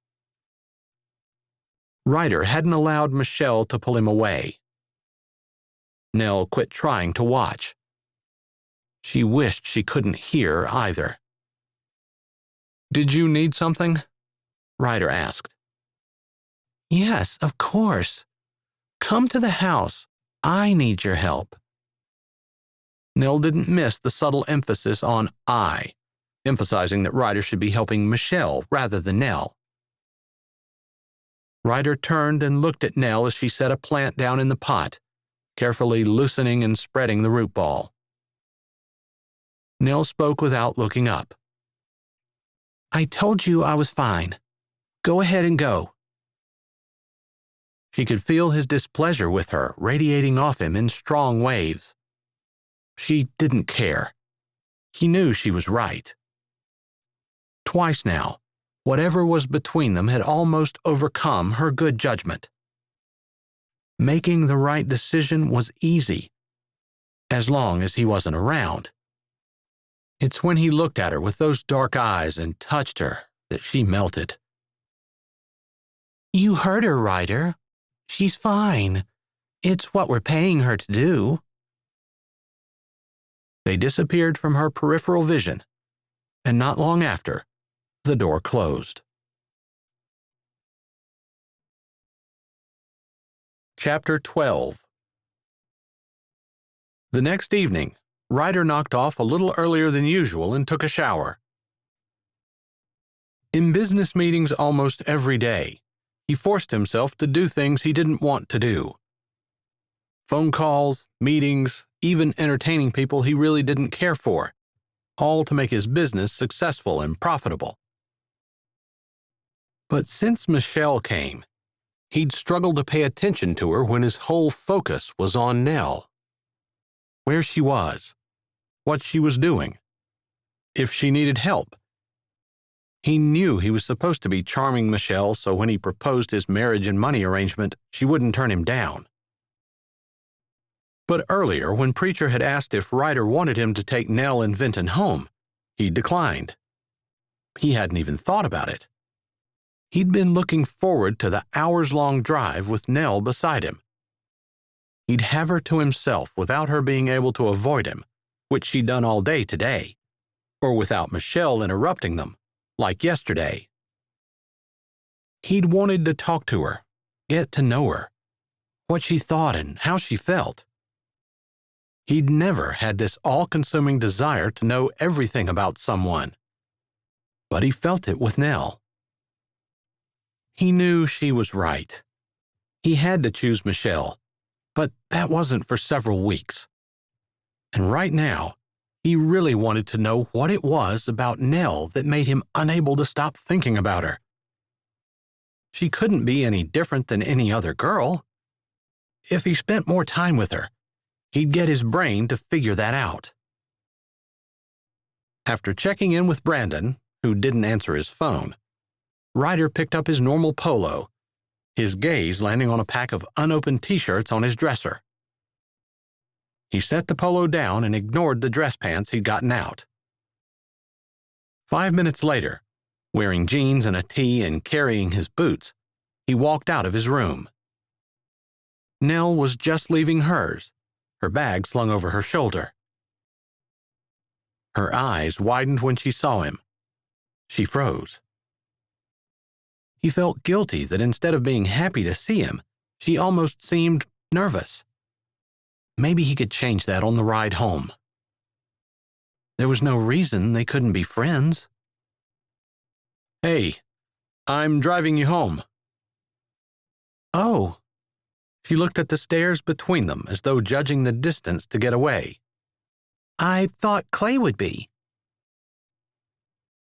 Ryder hadn't allowed Michelle to pull him away. Nell quit trying to watch. She wished she couldn't hear either. "Did you need something?" Ryder asked. "Yes, of course. Come to the house. I need your help." Nell didn't miss the subtle emphasis on "I," emphasizing that Ryder should be helping Michelle rather than Nell. Ryder turned and looked at Nell as she set a plant down in the pot, carefully loosening and spreading the root ball. Nell spoke without looking up. "I told you I was fine. Go ahead and go." She could feel his displeasure with her radiating off him in strong waves. She didn't care. He knew she was right. Twice now, whatever was between them had almost overcome her good judgment. Making the right decision was easy, as long as he wasn't around. It's when he looked at her with those dark eyes and touched her that she melted. "You hurt her, Ryder. She's fine. It's what we're paying her to do." They disappeared from her peripheral vision, and not long after, the door closed. Chapter 12. The next evening, Ryder knocked off a little earlier than usual and took a shower. In business meetings almost every day, he forced himself to do things he didn't want to do. Phone calls, meetings, even entertaining people he really didn't care for, all to make his business successful and profitable. But since Michelle came, he'd struggled to pay attention to her when his whole focus was on Nell. Where she was, what she was doing, if she needed help. He knew he was supposed to be charming Michelle so when he proposed his marriage and money arrangement, she wouldn't turn him down. But earlier, when Preacher had asked if Ryder wanted him to take Nell and Vinton home, he declined. He hadn't even thought about it. He'd been looking forward to the hours-long drive with Nell beside him. He'd have her to himself without her being able to avoid him, which she'd done all day today, or without Michelle interrupting them, like yesterday. He'd wanted to talk to her, get to know her, what she thought and how she felt. He'd never had this all-consuming desire to know everything about someone, but he felt it with Nell. He knew she was right. He had to choose Michelle, but that wasn't for several weeks. And right now, he really wanted to know what it was about Nell that made him unable to stop thinking about her. She couldn't be any different than any other girl. If he spent more time with her, he'd get his brain to figure that out. After checking in with Brandon, who didn't answer his phone, Ryder picked up his normal polo, his gaze landing on a pack of unopened t-shirts on his dresser. He set the polo down and ignored the dress pants he'd gotten out. 5 minutes later, wearing jeans and a tee and carrying his boots, he walked out of his room. Nell was just leaving hers, her bag slung over her shoulder. Her eyes widened when she saw him. She froze. He felt guilty that instead of being happy to see him, she almost seemed nervous. Maybe he could change that on the ride home. There was no reason they couldn't be friends. "Hey, I'm driving you home." "Oh." She looked at the stairs between them as though judging the distance to get away. "I thought Clay would be."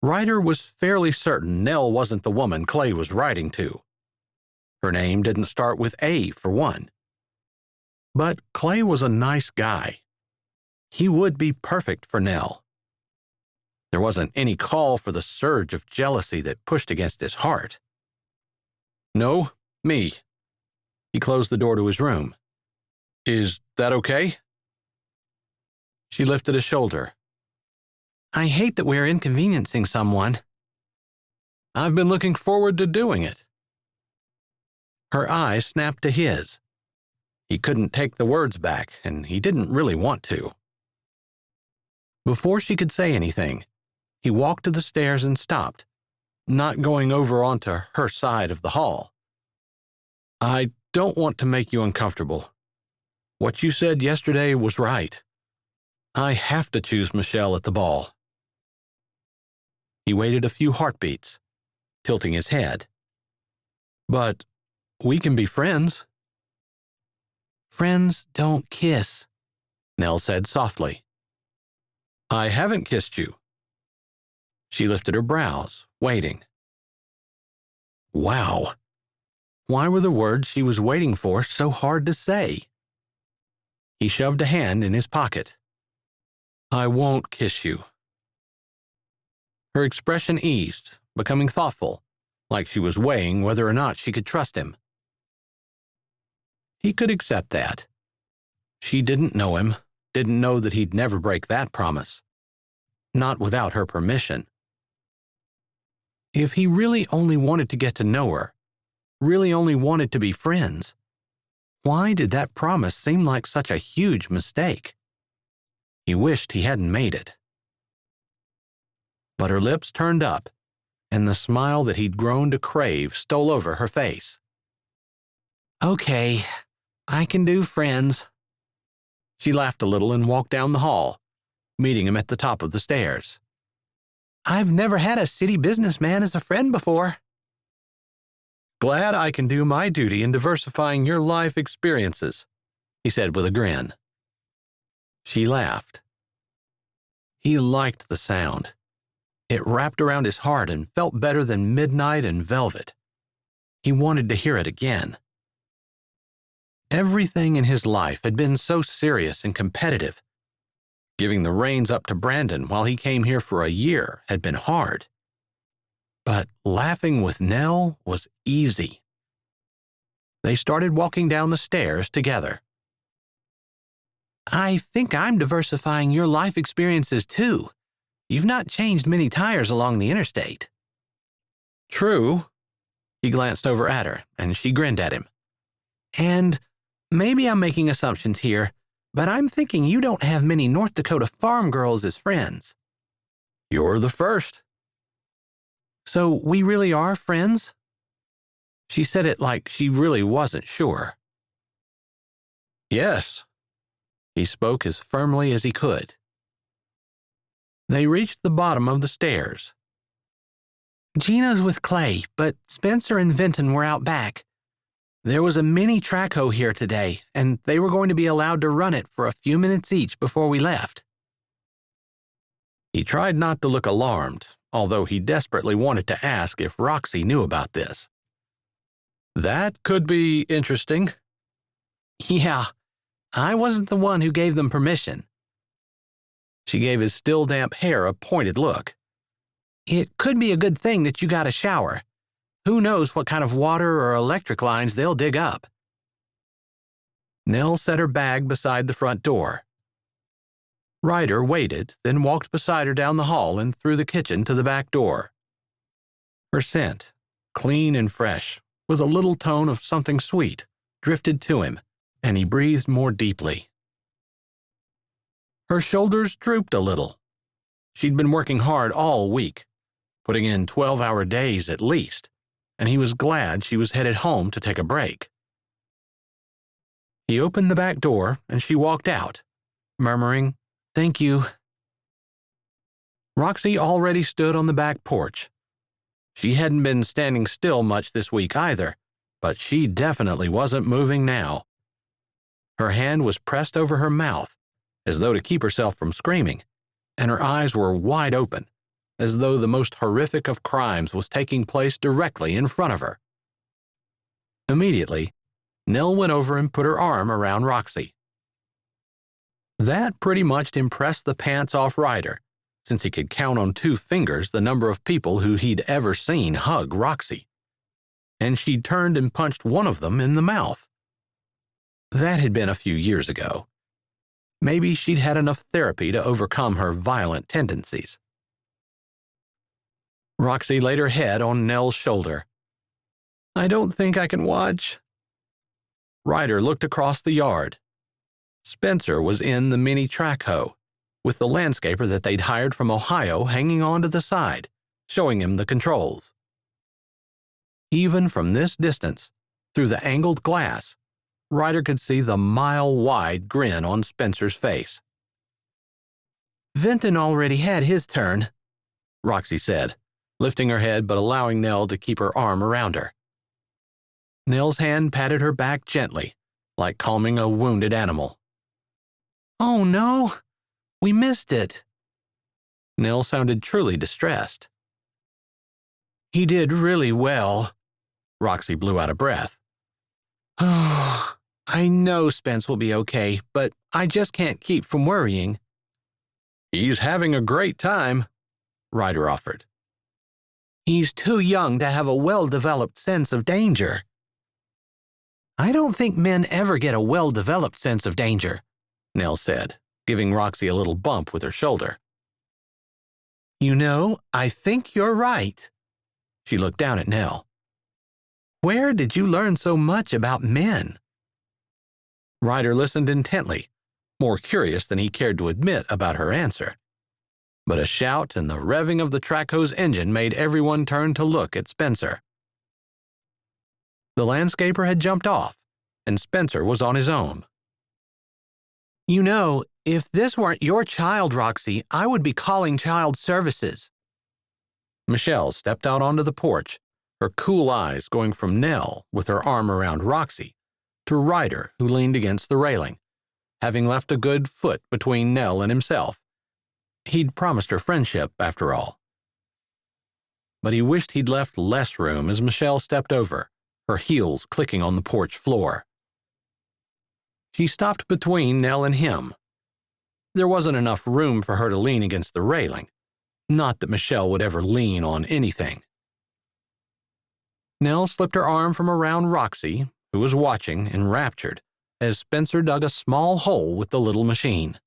Ryder was fairly certain Nell wasn't the woman Clay was writing to. Her name didn't start with A, for one. But Clay was a nice guy. He would be perfect for Nell. There wasn't any call for the surge of jealousy that pushed against his heart. "No, me." He closed the door to his room. "Is that okay?" She lifted a shoulder. "I hate that we're inconveniencing someone." "I've been looking forward to doing it." Her eyes snapped to his. He couldn't take the words back, and he didn't really want to. Before she could say anything, he walked to the stairs and stopped, not going over onto her side of the hall. "I don't want to make you uncomfortable. What you said yesterday was right. I have to choose Michelle at the ball." He waited a few heartbeats, tilting his head. "But we can be friends." "Friends don't kiss," Nell said softly. "I haven't kissed you." She lifted her brows, waiting. Wow. Why were the words she was waiting for so hard to say? He shoved a hand in his pocket. "I won't kiss you." Her expression eased, becoming thoughtful, like she was weighing whether or not she could trust him. He could accept that. She didn't know him, didn't know that he'd never break that promise. Not without her permission. If he really only wanted to get to know her, really only wanted to be friends, why did that promise seem like such a huge mistake? He wished he hadn't made it. But her lips turned up, and the smile that he'd grown to crave stole over her face. "Okay, I can do friends." She laughed a little and walked down the hall, meeting him at the top of the stairs. "I've never had a city businessman as a friend before." "Glad I can do my duty in diversifying your life experiences," he said with a grin. She laughed. He liked the sound. It wrapped around his heart and felt better than midnight and velvet. He wanted to hear it again. Everything in his life had been so serious and competitive. Giving the reins up to Brandon while he came here for a year had been hard. But laughing with Nell was easy. They started walking down the stairs together. "I think I'm diversifying your life experiences too. You've not changed many tires along the interstate." "True," He glanced over at her, and she grinned at him. "And maybe I'm making assumptions here, but I'm thinking you don't have many North Dakota farm girls as friends." "You're the first." "So we really are friends?" She said it like she really wasn't sure. "Yes." He spoke as firmly as he could. They reached the bottom of the stairs. "Gina's with Clay, but Spencer and Vinton were out back. There was a mini track hoe here today, and they were going to be allowed to run it for a few minutes each before we left." He tried not to look alarmed, although he desperately wanted to ask if Roxy knew about this. "That could be interesting." "Yeah, I wasn't the one who gave them permission." She gave his still damp hair a pointed look. "It could be a good thing that you got a shower. Who knows what kind of water or electric lines they'll dig up." Nell set her bag beside the front door. Ryder waited, then walked beside her down the hall and through the kitchen to the back door. Her scent, clean and fresh, with a little tone of something sweet, drifted to him, and he breathed more deeply. Her shoulders drooped a little. She'd been working hard all week, putting in 12-hour days at least, and he was glad she was headed home to take a break. He opened the back door, and she walked out, murmuring, "Thank you." Roxy already stood on the back porch. She hadn't been standing still much this week either, but she definitely wasn't moving now. Her hand was pressed over her mouth, as though to keep herself from screaming, and her eyes were wide open, as though the most horrific of crimes was taking place directly in front of her. Immediately, Nell went over and put her arm around Roxy. That pretty much impressed the pants off Ryder, since he could count on 2 fingers the number of people who he'd ever seen hug Roxy. And she'd turned and punched one of them in the mouth. That had been a few years ago. Maybe she'd had enough therapy to overcome her violent tendencies. Roxy laid her head on Nell's shoulder. "I don't think I can watch." Ryder looked across the yard. Spencer was in the mini track hoe, with the landscaper that they'd hired from Ohio hanging onto the side, showing him the controls. Even from this distance, through the angled glass, Ryder could see the mile-wide grin on Spencer's face. "Vinton already had his turn," Roxy said, lifting her head but allowing Nell to keep her arm around her. Nell's hand patted her back gently, like calming a wounded animal. "Oh no, we missed it." Nell sounded truly distressed. "He did really well." Roxy blew out a breath. "Oh, I know Spence will be okay, but I just can't keep from worrying." "He's having a great time," Ryder offered. "He's too young to have a well-developed sense of danger." "I don't think men ever get a well-developed sense of danger," Nell said, giving Roxy a little bump with her shoulder. "You know, I think you're right." She looked down at Nell. "Where did you learn so much about men?" Ryder listened intently, more curious than he cared to admit about her answer. But a shout and the revving of the track hoe's engine made everyone turn to look at Spencer. The landscaper had jumped off, and Spencer was on his own. "You know, if this weren't your child, Roxy, I would be calling child services." Michelle stepped out onto the porch, her cool eyes going from Nell, with her arm around Roxy, to Ryder, who leaned against the railing, having left a good foot between Nell and himself. He'd promised her friendship, after all. But he wished he'd left less room as Michelle stepped over, her heels clicking on the porch floor. She stopped between Nell and him. There wasn't enough room for her to lean against the railing, not that Michelle would ever lean on anything. Nell slipped her arm from around Roxy, who was watching, enraptured, as Spencer dug a small hole with the little machine.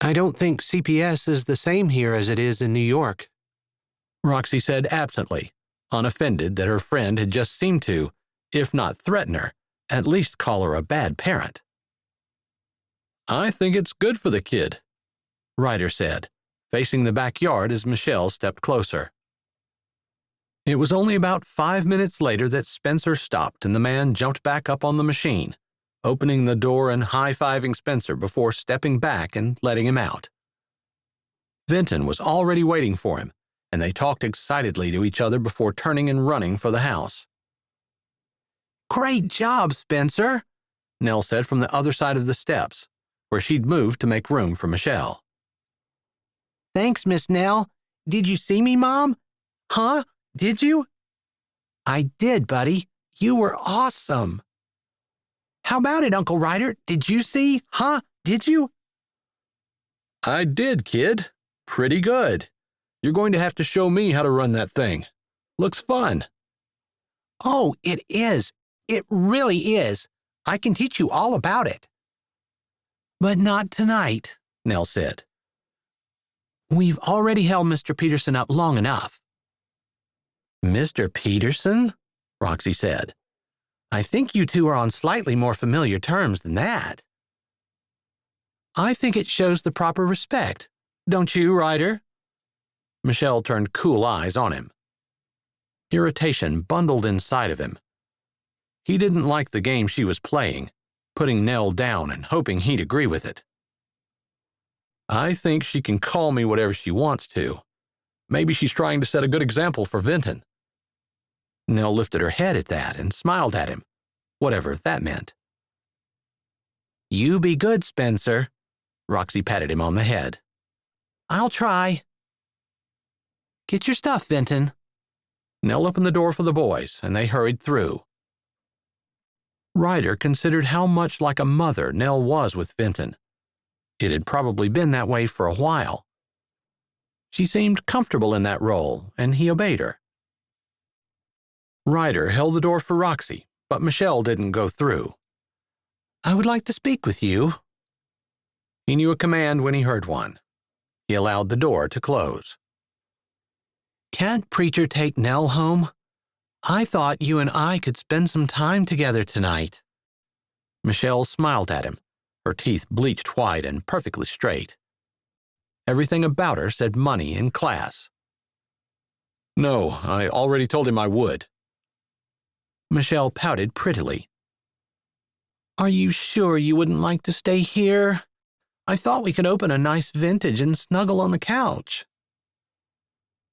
"I don't think CPS is the same here as it is in New York," Roxy said absently, unoffended that her friend had just seemed to, if not threaten her, at least call her a bad parent. "I think it's good for the kid," Ryder said, facing the backyard as Michelle stepped closer. It was only about 5 minutes later that Spencer stopped and the man jumped back up on the machine, opening the door and high-fiving Spencer before stepping back and letting him out. Vinton was already waiting for him, and they talked excitedly to each other before turning and running for the house. "Great job, Spencer," Nell said from the other side of the steps, where she'd moved to make room for Michelle. "Thanks, Miss Nell. Did you see me, Mom? Huh? Did you?" "I did, buddy. You were awesome." "How about it, Uncle Ryder? Did you see? Huh? Did you?" "I did, kid. Pretty good. You're going to have to show me how to run that thing. Looks fun." "Oh, it is. It really is. I can teach you all about it." "But not tonight," Nell said. "We've already held Mr. Peterson up long enough." "Mr. Peterson?" Roxy said. "I think you two are on slightly more familiar terms than that." "I think it shows the proper respect. Don't you, Ryder?" Michelle turned cool eyes on him. Irritation bundled inside of him. He didn't like the game she was playing, putting Nell down and hoping he'd agree with it. "I think she can call me whatever she wants to. Maybe she's trying to set a good example for Vinton." Nell lifted her head at that and smiled at him, whatever that meant. "You be good, Spencer." Roxy patted him on the head. "I'll try." "Get your stuff, Vinton." Nell opened the door for the boys, and they hurried through. Ryder considered how much like a mother Nell was with Vinton. It had probably been that way for a while. She seemed comfortable in that role, and he obeyed her. Ryder held the door for Roxy, but Michelle didn't go through. "I would like to speak with you." He knew a command when he heard one. He allowed the door to close. "Can't Preacher take Nell home? I thought you and I could spend some time together tonight." Michelle smiled at him, her teeth bleached white and perfectly straight. Everything about her said money and class. "No, I already told him I would." Michelle pouted prettily. "Are you sure you wouldn't like to stay here? I thought we could open a nice vintage and snuggle on the couch."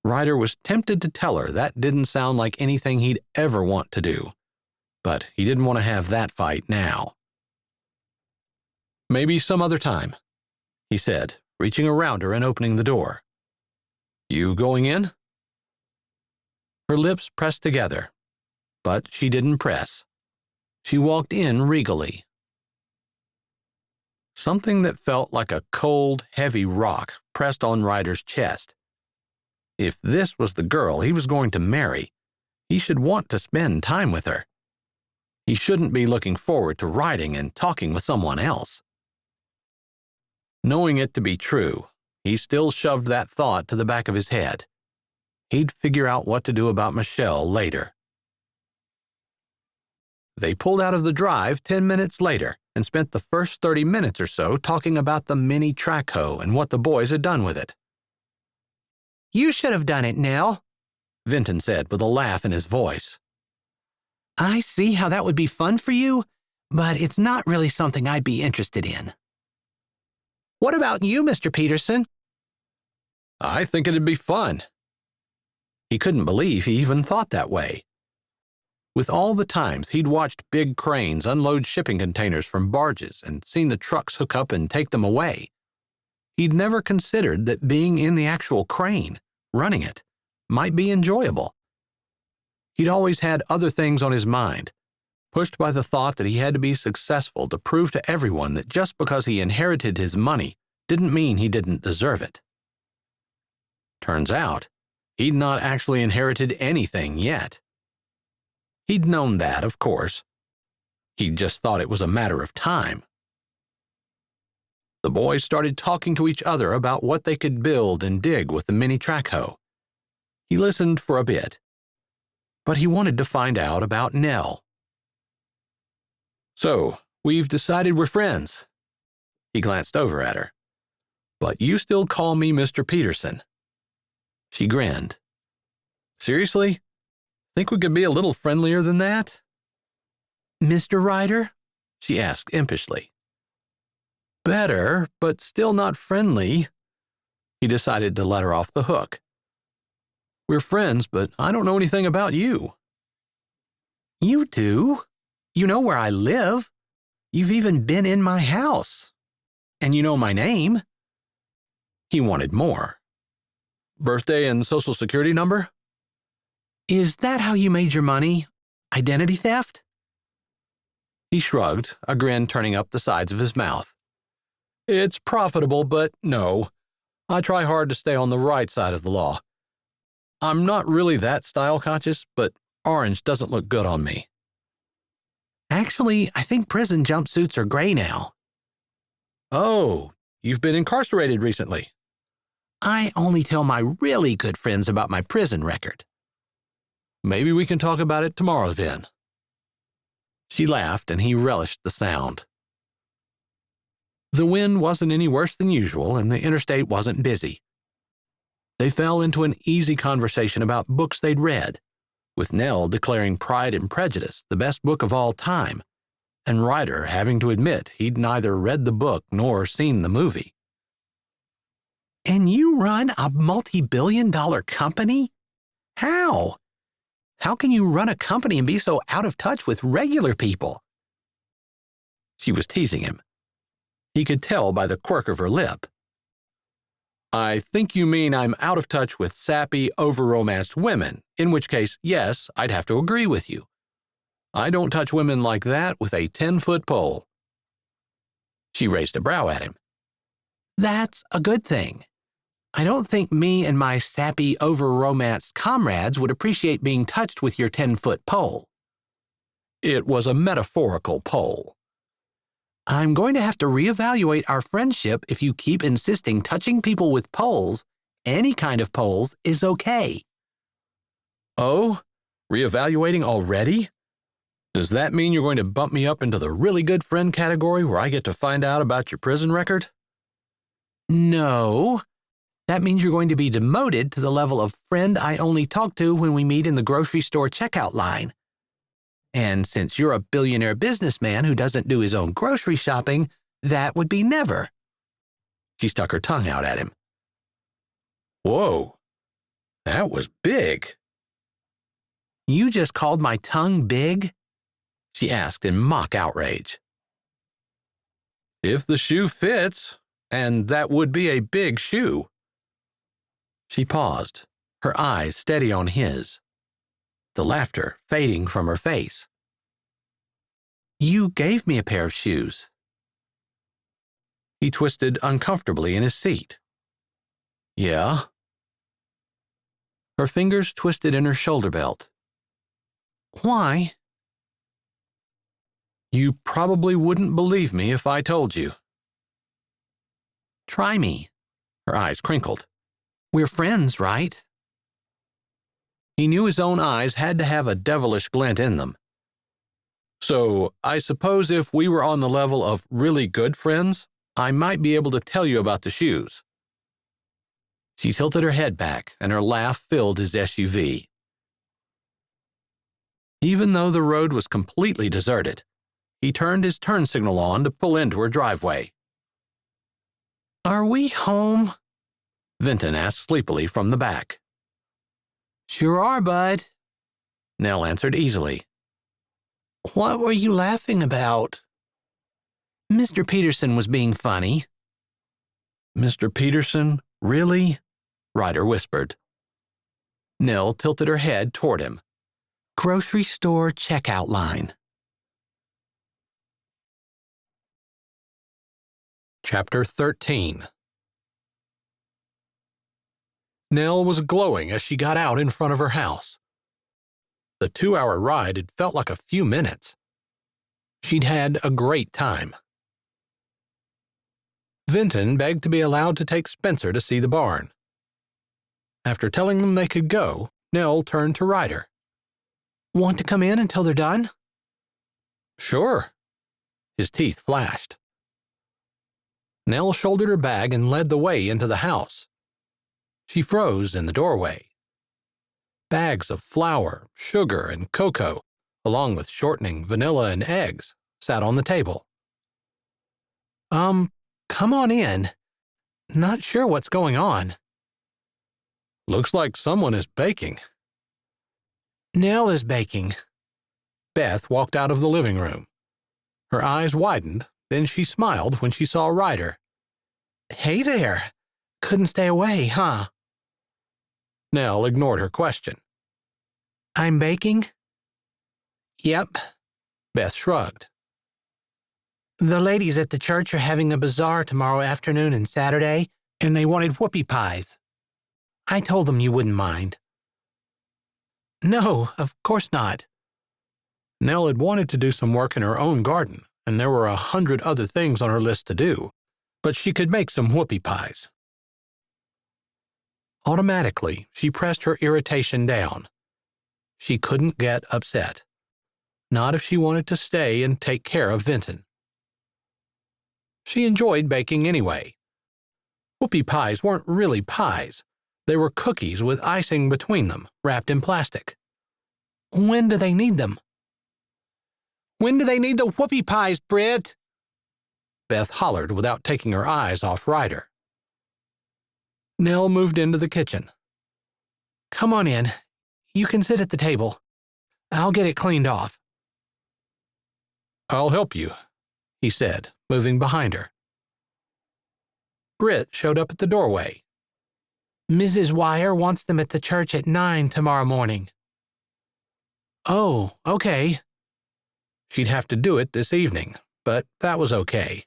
Ryder was tempted to tell her that didn't sound like anything he'd ever want to do, but he didn't want to have that fight now. "Maybe some other time," he said, reaching around her and opening the door. "You going in?" Her lips pressed together, but she didn't press. She walked in regally. Something that felt like a cold, heavy rock pressed on Ryder's chest. If this was the girl he was going to marry, he should want to spend time with her. He shouldn't be looking forward to riding and talking with someone else. Knowing it to be true, he still shoved that thought to the back of his head. He'd figure out what to do about Michelle later. They pulled out of the drive 10 minutes later and spent the first 30 minutes or so talking about the mini track hoe and what the boys had done with it. "You should have done it, Nell," Vinton said with a laugh in his voice. "I see how that would be fun for you, but it's not really something I'd be interested in." "What about you, Mr. Peterson?" "I think it'd be fun." He couldn't believe he even thought that way. With all the times he'd watched big cranes unload shipping containers from barges and seen the trucks hook up and take them away, he'd never considered that being in the actual crane, running it, might be enjoyable. He'd always had other things on his mind, pushed by the thought that he had to be successful to prove to everyone that just because he inherited his money didn't mean he didn't deserve it. Turns out, he'd not actually inherited anything yet. He'd known that, of course. He'd just thought it was a matter of time. The boys started talking to each other about what they could build and dig with the mini track hoe. He listened for a bit. but he wanted to find out about Nell. "So, we've decided we're friends." He glanced over at her. "But you still call me Mr. Peterson." She grinned. "Seriously? Think we could be a little friendlier than that?" "Mr. Ryder?" she asked impishly. "Better, but still not friendly." He decided to let her off the hook. "We're friends, but I don't know anything about you." "You do. You know where I live. You've even been in my house. And you know my name." He wanted more. "Birthday and social security number?" "Is that how you made your money? Identity theft?" He shrugged, a grin turning up the sides of his mouth. "It's profitable, but no. I try hard to stay on the right side of the law. I'm not really that style conscious, but orange doesn't look good on me." "Actually, I think prison jumpsuits are gray now." "Oh, you've been incarcerated recently." "I only tell my really good friends about my prison record." "Maybe we can talk about it tomorrow then." She laughed, and he relished the sound. The wind wasn't any worse than usual, and the interstate wasn't busy. They fell into an easy conversation about books they'd read, with Nell declaring Pride and Prejudice the best book of all time, and Ryder having to admit he'd neither read the book nor seen the movie. "And you run a multi-billion-dollar company? How? How can you run a company and be so out of touch with regular people?" She was teasing him. He could tell by the quirk of her lip. "I think you mean I'm out of touch with sappy, over-romanced women, in which case, yes, I'd have to agree with you. I don't touch women like that with a 10-foot pole." She raised a brow at him. "That's a good thing. I don't think me and my sappy, over-romanced comrades would appreciate being touched with your 10-foot pole." "It was a metaphorical pole." "I'm going to have to reevaluate our friendship if you keep insisting touching people with poles, any kind of poles, is okay." "Oh? Reevaluating already? Does that mean you're going to bump me up into the really good friend category where I get to find out about your prison record?" "No. That means you're going to be demoted to the level of friend I only talk to when we meet in the grocery store checkout line. And since you're a billionaire businessman who doesn't do his own grocery shopping, that would be never." She stuck her tongue out at him. "Whoa, that was big." "You just called my tongue big?" she asked in mock outrage. "If the shoe fits, and that would be a big shoe." She paused, her eyes steady on his, the laughter fading from her face. "You gave me a pair of shoes." He twisted uncomfortably in his seat. "Yeah?" Her fingers twisted in her shoulder belt. "Why?" "You probably wouldn't believe me if I told you." "Try me." Her eyes crinkled. "We're friends, right?" He knew his own eyes had to have a devilish glint in them. "So, I suppose if we were on the level of really good friends, I might be able to tell you about the shoes." She tilted her head back, and her laugh filled his SUV. Even though the road was completely deserted, he turned his turn signal on to pull into her driveway. "Are we home?" Vinton asked sleepily from the back. "Sure are, bud," Nell answered easily. "What were you laughing about?" "Mr. Peterson was being funny." "Mr. Peterson? Really?" Ryder whispered. Nell tilted her head toward him. "Grocery store checkout line." Chapter 13. Nell was glowing as she got out in front of her house. The 2-hour ride had felt like a few minutes. She'd had a great time. Vinton begged to be allowed to take Spencer to see the barn. After telling them they could go, Nell turned to Ryder. Want to come in until they're done? Sure. His teeth flashed. Nell shouldered her bag and led the way into the house. She froze in the doorway. Bags of flour, sugar, and cocoa, along with shortening, vanilla, and eggs, sat on the table. Come on in. Not sure what's going on. Looks like someone is baking. Nell is baking. Beth walked out of the living room. Her eyes widened, then she smiled when she saw Ryder. Hey there. Couldn't stay away, huh? Nell ignored her question. I'm baking? Yep. Beth shrugged. The ladies at the church are having a bazaar tomorrow afternoon and Saturday, and they wanted whoopie pies. I told them you wouldn't mind. No, of course not. Nell had wanted to do some work in her own garden, and there were 100 other things on her list to do, but she could make some whoopie pies. Automatically, she pressed her irritation down. She couldn't get upset. Not if she wanted to stay and take care of Vinton. She enjoyed baking anyway. Whoopie pies weren't really pies. They were cookies with icing between them, wrapped in plastic. When do they need them? When do they need the whoopie pies, Britt? Beth hollered without taking her eyes off Ryder. Nell moved into the kitchen. Come on in. You can sit at the table. I'll get it cleaned off. I'll help you, he said, moving behind her. Britt showed up at the doorway. Mrs. Wire wants them at the church at 9 tomorrow morning. Oh, okay. She'd have to do it this evening, but that was okay.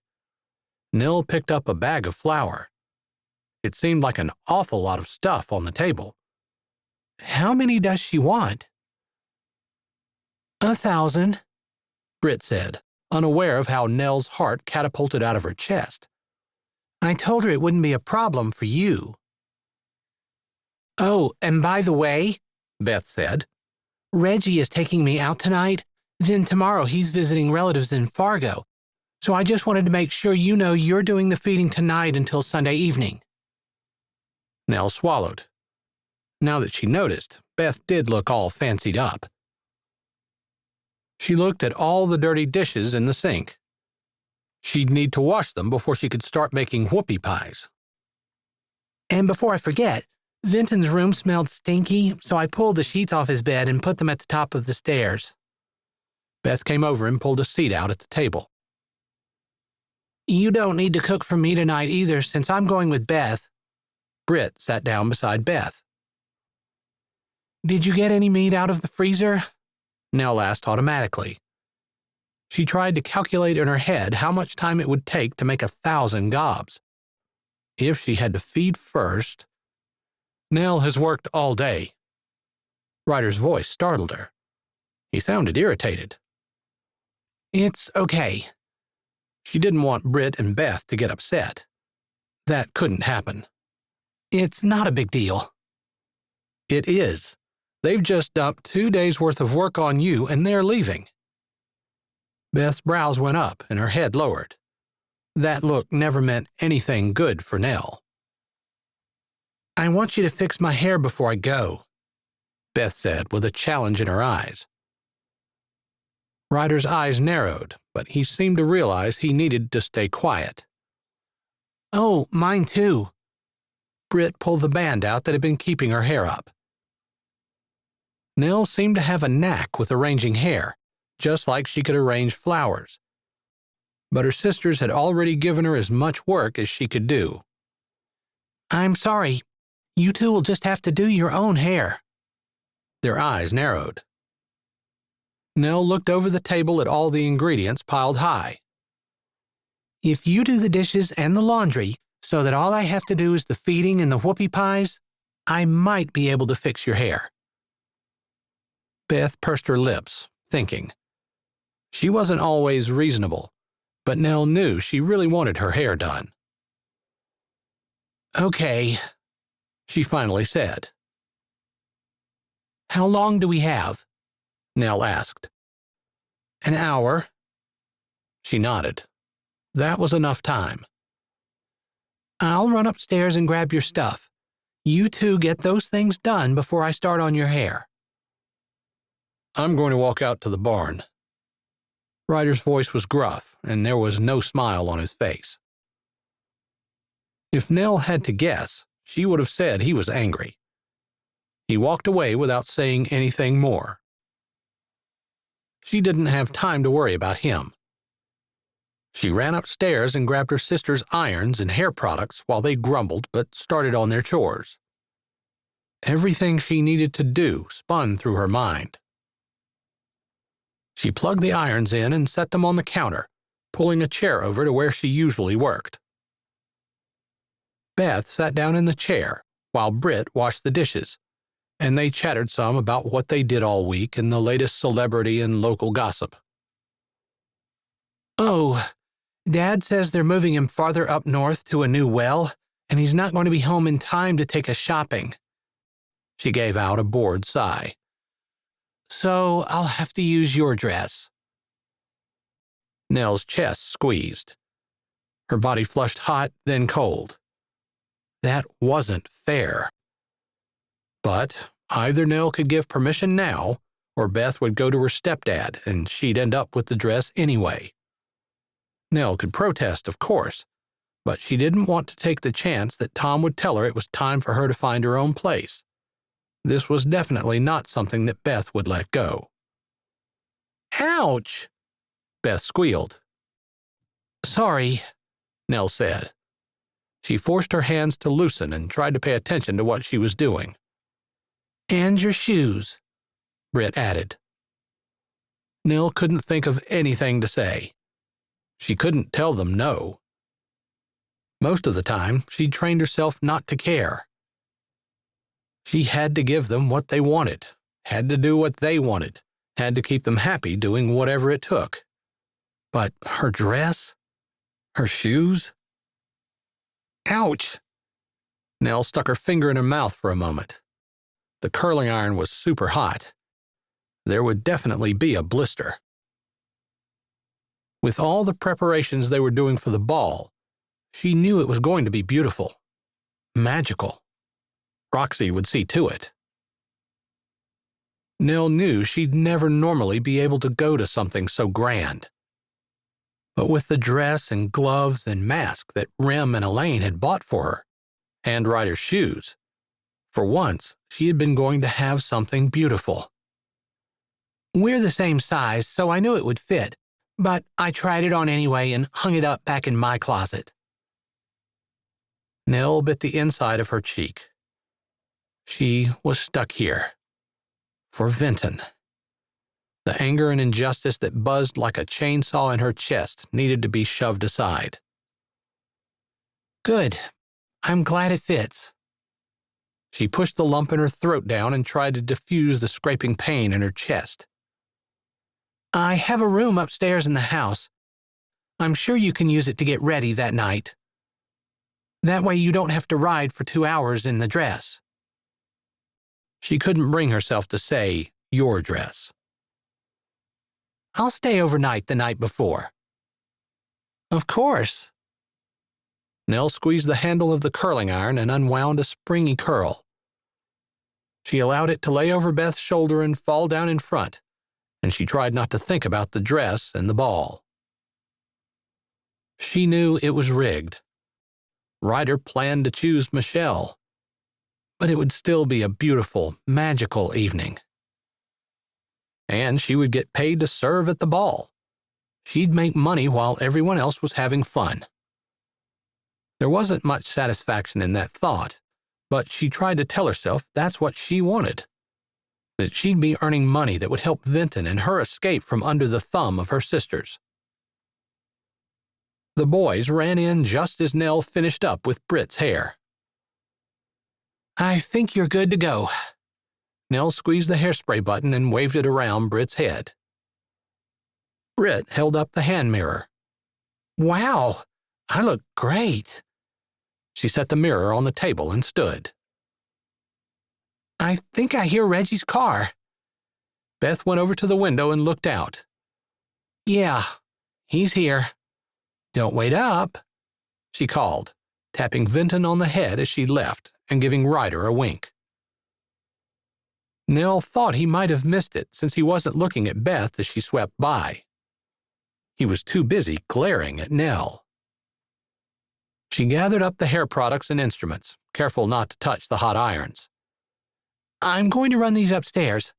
Nell picked up a bag of flour. It seemed like an awful lot of stuff on the table. How many does she want? 1,000, Britt said, unaware of how Nell's heart catapulted out of her chest. I told her it wouldn't be a problem for you. Oh, and by the way, Beth said, Reggie is taking me out tonight. Then tomorrow he's visiting relatives in Fargo. So I just wanted to make sure you know you're doing the feeding tonight until Sunday evening. Nell swallowed. Now that she noticed, Beth did look all fancied up. She looked at all the dirty dishes in the sink. She'd need to wash them before she could start making whoopie pies. And before I forget, Vinton's room smelled stinky, so I pulled the sheets off his bed and put them at the top of the stairs. Beth came over and pulled a seat out at the table. You don't need to cook for me tonight either, since I'm going with Beth. Britt sat down beside Beth. Did you get any meat out of the freezer? Nell asked automatically. She tried to calculate in her head how much time it would take to make 1,000 gobs. If she had to feed first... Nell has worked all day. Ryder's voice startled her. He sounded irritated. It's okay. She didn't want Britt and Beth to get upset. That couldn't happen. It's not a big deal. It is. They've just dumped 2 days' worth of work on you and they're leaving. Beth's brows went up and her head lowered. That look never meant anything good for Nell. I want you to fix my hair before I go, Beth said with a challenge in her eyes. Ryder's eyes narrowed, but he seemed to realize he needed to stay quiet. Oh, mine too. Britt pulled the band out that had been keeping her hair up. Nell seemed to have a knack with arranging hair, just like she could arrange flowers. But her sisters had already given her as much work as she could do. I'm sorry. You two will just have to do your own hair. Their eyes narrowed. Nell looked over the table at all the ingredients piled high. If you do the dishes and the laundry, so that all I have to do is the feeding and the whoopie pies, I might be able to fix your hair. Beth pursed her lips, thinking. She wasn't always reasonable, but Nell knew she really wanted her hair done. Okay, she finally said. How long do we have? Nell asked. An hour. She nodded. That was enough time. I'll run upstairs and grab your stuff. You two get those things done before I start on your hair. I'm going to walk out to the barn. Ryder's voice was gruff, and there was no smile on his face. If Nell had to guess, she would have said he was angry. He walked away without saying anything more. She didn't have time to worry about him. She ran upstairs and grabbed her sister's irons and hair products while they grumbled but started on their chores. Everything she needed to do spun through her mind. She plugged the irons in and set them on the counter, pulling a chair over to where she usually worked. Beth sat down in the chair while Britt washed the dishes, and they chattered some about what they did all week and the latest celebrity and local gossip. Oh, Dad says they're moving him farther up north to a new well, and he's not going to be home in time to take us shopping. She gave out a bored sigh. So I'll have to use your dress. Nell's chest squeezed. Her body flushed hot, then cold. That wasn't fair. But either Nell could give permission now, or Beth would go to her stepdad, and she'd end up with the dress anyway. Nell could protest, of course, but she didn't want to take the chance that Tom would tell her it was time for her to find her own place. This was definitely not something that Beth would let go. Ouch! Beth squealed. Sorry, Nell said. She forced her hands to loosen and tried to pay attention to what she was doing. And your shoes, Britt added. Nell couldn't think of anything to say. She couldn't tell them no. Most of the time, she'd trained herself not to care. She had to give them what they wanted, had to do what they wanted, had to keep them happy doing whatever it took. But her dress? Her shoes? Ouch! Nell stuck her finger in her mouth for a moment. The curling iron was super hot. There would definitely be a blister. With all the preparations they were doing for the ball, she knew it was going to be beautiful, magical. Roxy would see to it. Nell knew she'd never normally be able to go to something so grand. But with the dress and gloves and mask that Rem and Elaine had bought for her, and Ryder's shoes, for once she had been going to have something beautiful. We're the same size, so I knew it would fit, but I tried it on anyway and hung it up back in my closet. Nell bit the inside of her cheek. She was stuck here. For Vinton. The anger and injustice that buzzed like a chainsaw in her chest needed to be shoved aside. Good. I'm glad it fits. She pushed the lump in her throat down and tried to diffuse the scraping pain in her chest. I have a room upstairs in the house. I'm sure you can use it to get ready that night. That way you don't have to ride for 2 hours in the dress. She couldn't bring herself to say, your dress. I'll stay overnight the night before. Of course. Nell squeezed the handle of the curling iron and unwound a springy curl. She allowed it to lay over Beth's shoulder and fall down in front, and she tried not to think about the dress and the ball. She knew it was rigged. Ryder planned to choose Michelle. But it would still be a beautiful, magical evening. And she would get paid to serve at the ball. She'd make money while everyone else was having fun. There wasn't much satisfaction in that thought, but she tried to tell herself that's what she wanted. That she'd be earning money that would help Vinton and her escape from under the thumb of her sisters. The boys ran in just as Nell finished up with Britt's hair. I think you're good to go. Nell squeezed the hairspray button and waved it around Britt's head. Britt held up the hand mirror. Wow, I look great. She set the mirror on the table and stood. I think I hear Reggie's car. Beth went over to the window and looked out. Yeah, he's here. Don't wait up, she called, tapping Vinton on the head as she left and giving Ryder a wink. Nell thought he might have missed it since he wasn't looking at Beth as she swept by. He was too busy glaring at Nell. She gathered up the hair products and instruments, careful not to touch the hot irons. I'm going to run these upstairs.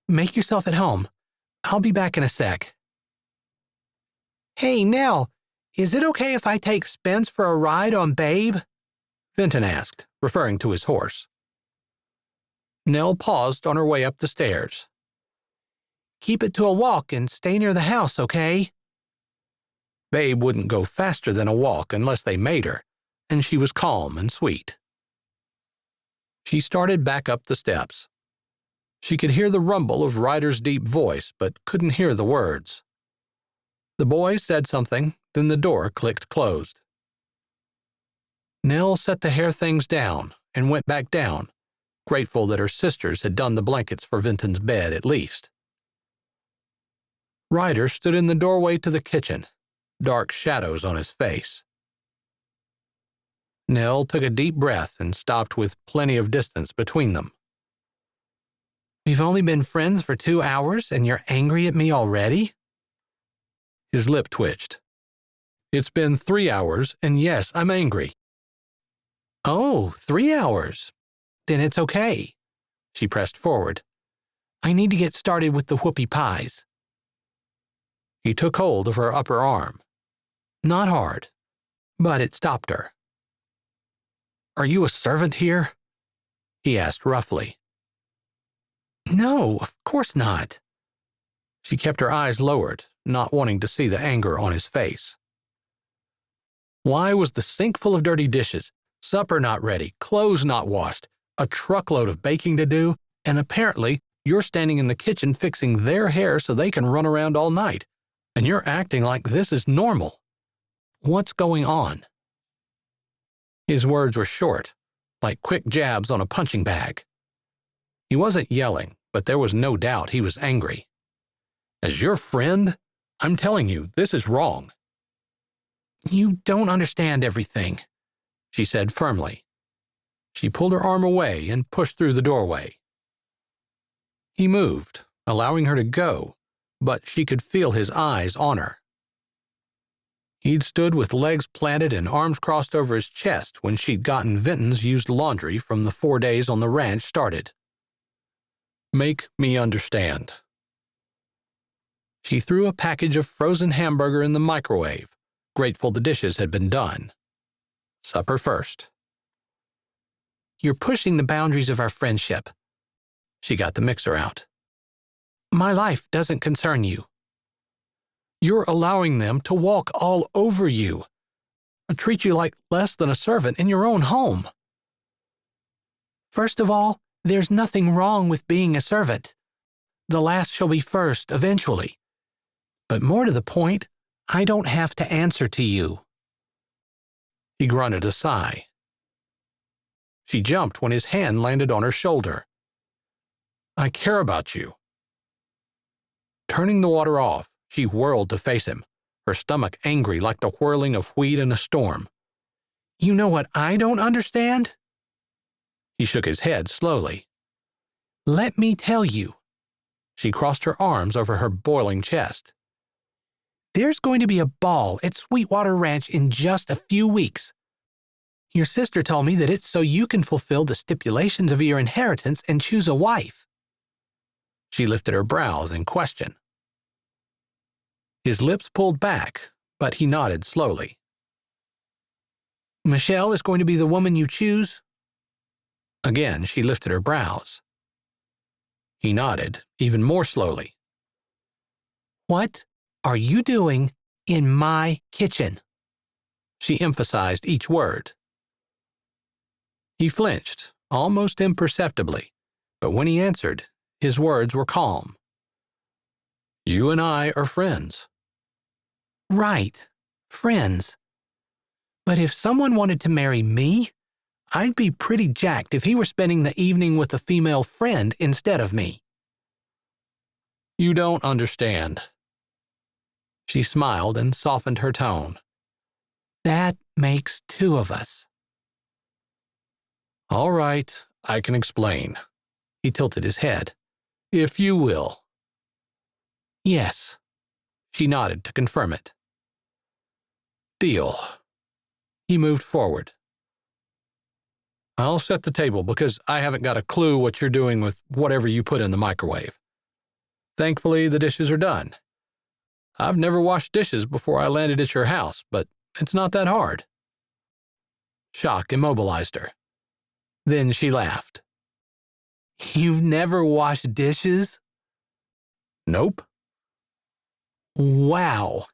Make yourself at home. I'll be back in a sec. Hey, Nell, is it okay if I take Spence for a ride on Babe? Vinton asked, referring to his horse. Nell paused on her way up the stairs. Keep it to a walk and stay near the house, okay? Babe wouldn't go faster than a walk unless they made her, and she was calm and sweet. She started back up the steps. She could hear the rumble of Ryder's deep voice, but couldn't hear the words. The boy said something, then the door clicked closed. Nell set the hair things down and went back down, grateful that her sisters had done the blankets for Vinton's bed at least. Ryder stood in the doorway to the kitchen, dark shadows on his face. Nell took a deep breath and stopped with plenty of distance between them. We've only been friends for 2 hours and you're angry at me already? His lip twitched. It's been 3 hours, and yes, I'm angry. Oh, 3 hours. Then it's okay. She pressed forward. I need to get started with the whoopie pies. He took hold of her upper arm. Not hard, but it stopped her. Are you a servant here? He asked roughly. No, of course not. She kept her eyes lowered, not wanting to see the anger on his face. Why was the sink full of dirty dishes, supper not ready, clothes not washed, a truckload of baking to do, and apparently you're standing in the kitchen fixing their hair so they can run around all night, and you're acting like this is normal? What's going on? His words were short, like quick jabs on a punching bag. He wasn't yelling, but there was no doubt he was angry. As your friend, I'm telling you, this is wrong. You don't understand everything, she said firmly. She pulled her arm away and pushed through the doorway. He moved, allowing her to go, but she could feel his eyes on her. He'd stood with legs planted and arms crossed over his chest when she'd gotten Vinton's used laundry from the 4 days on the ranch started. Make me understand. She threw a package of frozen hamburger in the microwave, grateful the dishes had been done. Supper first. You're pushing the boundaries of our friendship. She got the mixer out. My life doesn't concern you. You're allowing them to walk all over you, treat you like less than a servant in your own home. First of all, there's nothing wrong with being a servant. The last shall be first, eventually. But more to the point, I don't have to answer to you. He grunted a sigh. She jumped when his hand landed on her shoulder. I care about you. Turning the water off, she whirled to face him, her stomach angry like the whirling of wheat in a storm. You know what I don't understand? He shook his head slowly. Let me tell you. She crossed her arms over her boiling chest. There's going to be a ball at Sweetwater Ranch in just a few weeks. Your sister told me that it's so you can fulfill the stipulations of your inheritance and choose a wife. She lifted her brows in question. His lips pulled back, but he nodded slowly. Michelle is going to be the woman you choose? Again, she lifted her brows. He nodded, even more slowly. What are you doing in my kitchen? She emphasized each word. He flinched, almost imperceptibly, but when he answered, his words were calm. You and I are friends. Right, friends. But if someone wanted to marry me, I'd be pretty jacked if he were spending the evening with a female friend instead of me. You don't understand. She smiled and softened her tone. That makes two of us. All right, I can explain. He tilted his head. If you will. Yes. She nodded to confirm it. Deal. He moved forward. I'll set the table because I haven't got a clue what you're doing with whatever you put in the microwave. Thankfully, the dishes are done. I've never washed dishes before I landed at your house, but it's not that hard. Shock immobilized her. Then she laughed. You've never washed dishes? Nope. Wow.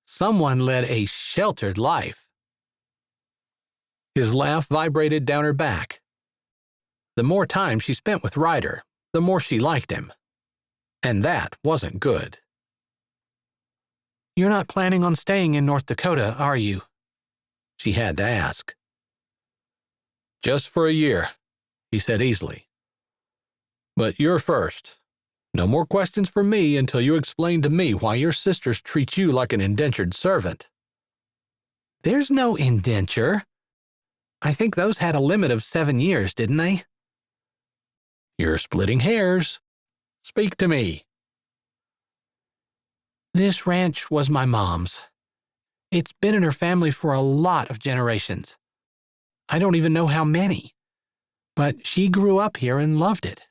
Someone led a sheltered life. His laugh vibrated down her back. The more time she spent with Ryder, the more she liked him. And that wasn't good. You're not planning on staying in North Dakota, are you? She had to ask. Just for a year, he said easily. But you're first. No more questions from me until you explain to me why your sisters treat you like an indentured servant. There's no indenture. I think those had a limit of 7 years, didn't they? You're splitting hairs. Speak to me. This ranch was my mom's. It's been in her family for a lot of generations. I don't even know how many. But she grew up here and loved it.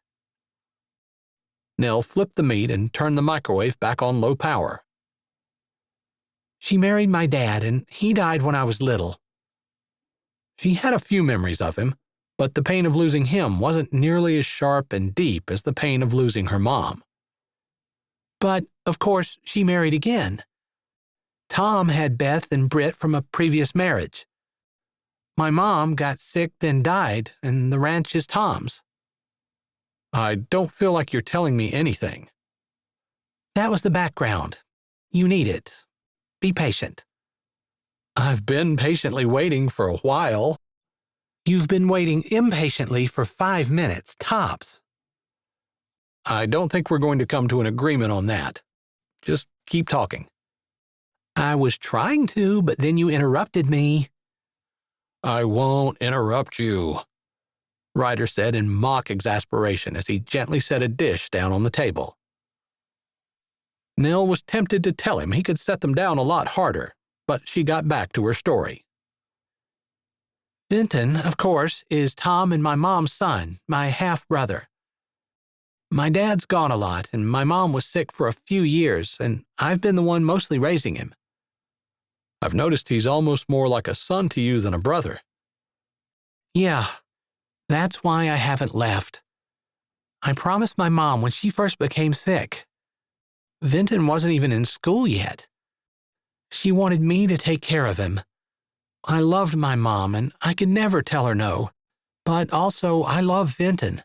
Nell flipped the meat and turned the microwave back on low power. She married my dad, and he died when I was little. She had a few memories of him, but the pain of losing him wasn't nearly as sharp and deep as the pain of losing her mom. But, of course, she married again. Tom had Beth and Britt from a previous marriage. My mom got sick, then died, and the ranch is Tom's. I don't feel like you're telling me anything. That was the background. You need it. Be patient. I've been patiently waiting for a while. You've been waiting impatiently for 5 minutes, tops. I don't think we're going to come to an agreement on that. Just keep talking. I was trying to, but then you interrupted me. I won't interrupt you, Ryder said in mock exasperation as he gently set a dish down on the table. Nell was tempted to tell him he could set them down a lot harder, but she got back to her story. Vinton, of course, is Tom and my mom's son, my half-brother. My dad's gone a lot, and my mom was sick for a few years, and I've been the one mostly raising him. I've noticed he's almost more like a son to you than a brother. Yeah, that's why I haven't left. I promised my mom when she first became sick. Vinton wasn't even in school yet. She wanted me to take care of him. I loved my mom, and I could never tell her no. But also, I love Vinton.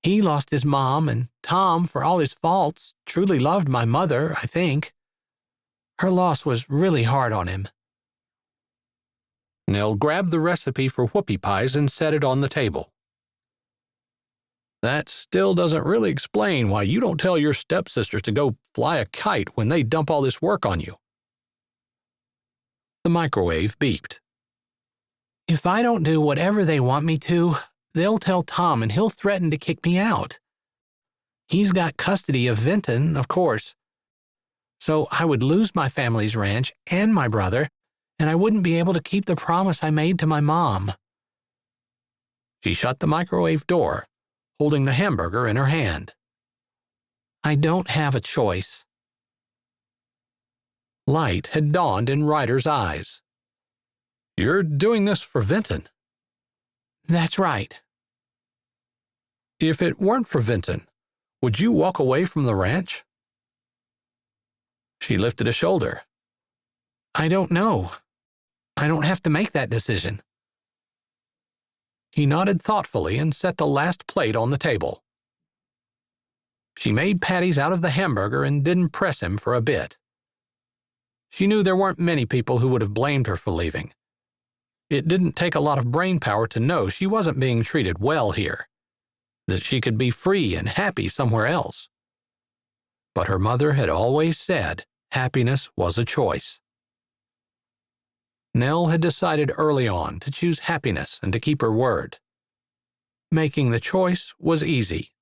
He lost his mom, and Tom, for all his faults, truly loved my mother, I think. Her loss was really hard on him. Nell grabbed the recipe for whoopie pies and set it on the table. That still doesn't really explain why you don't tell your stepsisters to go fly a kite when they dump all this work on you. The microwave beeped. If I don't do whatever they want me to, they'll tell Tom and he'll threaten to kick me out. He's got custody of Vinton, of course. So I would lose my family's ranch and my brother, and I wouldn't be able to keep the promise I made to my mom. She shut the microwave door, holding the hamburger in her hand. I don't have a choice. Light had dawned in Ryder's eyes. You're doing this for Vinton. That's right. If it weren't for Vinton, would you walk away from the ranch? She lifted a shoulder. I don't know. I don't have to make that decision. He nodded thoughtfully and set the last plate on the table. She made patties out of the hamburger and didn't press him for a bit. She knew there weren't many people who would have blamed her for leaving. It didn't take a lot of brain power to know she wasn't being treated well here, that she could be free and happy somewhere else. but her mother had always said happiness was a choice. Nell had decided early on to choose happiness and to keep her word. Making the choice was easy.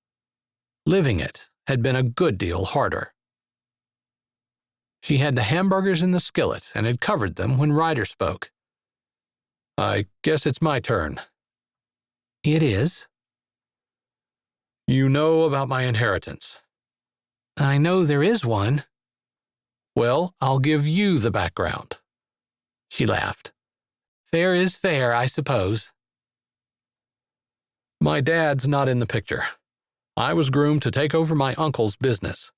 Living it had been a good deal harder. She had the hamburgers in the skillet and had covered them when Ryder spoke. "I guess it's my turn." "It is." "You know about my inheritance." "I know there is one." "Well, I'll give you the background." She laughed. "Fair is fair, I suppose." "My dad's not in the picture. I was groomed to take over my uncle's business.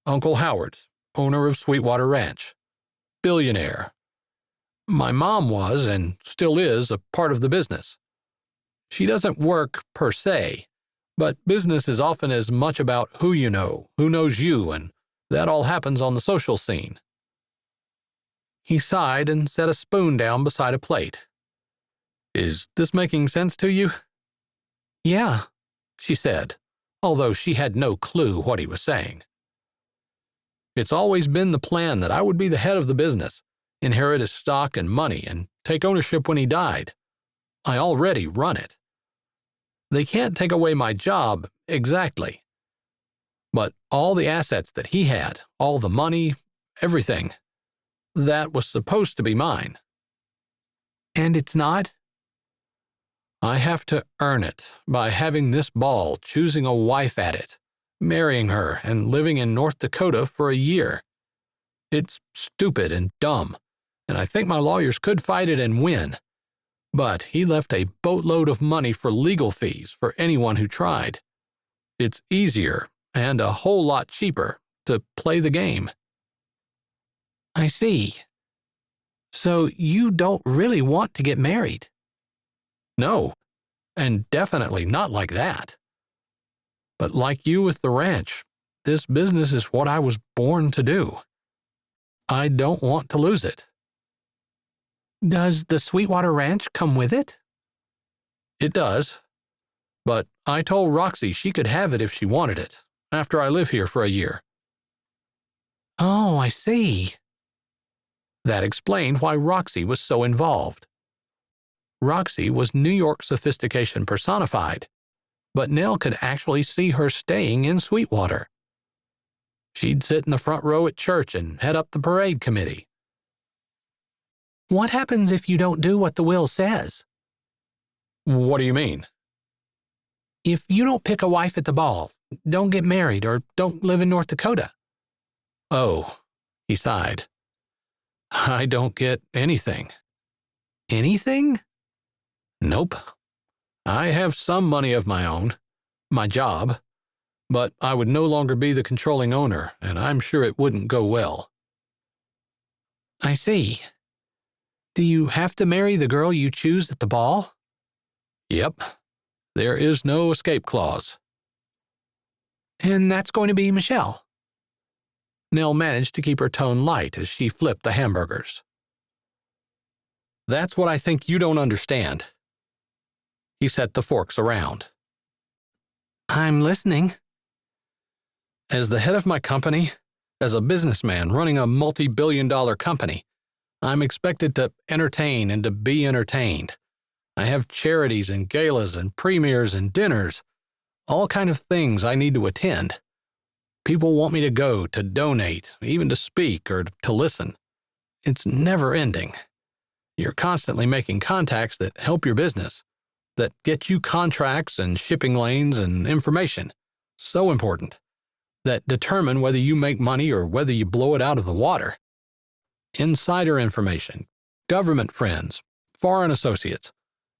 Uncle Howard, owner of Sweetwater Ranch. Billionaire. My mom was, and still is, a part of the business. She doesn't work, per se, but business is often as much about who you know, who knows you, and that all happens on the social scene." He sighed and set a spoon down beside a plate. "Is this making sense to you?" "Yeah," she said, although she had no clue what he was saying. "It's always been the plan that I would be the head of the business, inherit his stock and money, and take ownership when he died. I already run it. They can't take away my job, exactly. But all the assets that he had, all the money, everything, that was supposed to be mine." "And it's not?" "I have to earn it by having this ball, choosing a wife at it, marrying her, and living in North Dakota for a year. It's stupid and dumb, and I think my lawyers could fight it and win. But he left a boatload of money for legal fees for anyone who tried. It's easier, and a whole lot cheaper, to play the game." "I see. So you don't really want to get married?" "No, and definitely not like that. But like you with the ranch, this business is what I was born to do. I don't want to lose it." "Does the Sweetwater Ranch come with it?" "It does. But I told Roxy she could have it if she wanted it, after I live here for a year." "Oh, I see." That explained why Roxy was so involved. Roxy was New York sophistication personified, but Nell could actually see her staying in Sweetwater. She'd sit in the front row at church and head up the parade committee. "What happens if you don't do what the will says?" "What do you mean?" "If you don't pick a wife at the ball, don't get married, or don't live in North Dakota." "Oh," he sighed. "I don't get anything." "Anything?" "Nope. I have some money of my own, my job, but I would no longer be the controlling owner, and I'm sure it wouldn't go well." "I see. Do you have to marry the girl you choose at the ball?" "Yep. There is no escape clause." "And that's going to be Michelle?" Nell managed to keep her tone light as she flipped the hamburgers. "That's what I think you don't understand." He set the forks around. "I'm listening." "As the head of my company, as a businessman running a multi-billion-dollar company, I'm expected to entertain and to be entertained. I have charities and galas and premieres and dinners, all kind of things I need to attend. People want me to go, to donate, even to speak or to listen. It's never ending. You're constantly making contacts that help your business, that get you contracts and shipping lanes and information, so important, that determine whether you make money or whether you blow it out of the water. Insider information, government friends, foreign associates.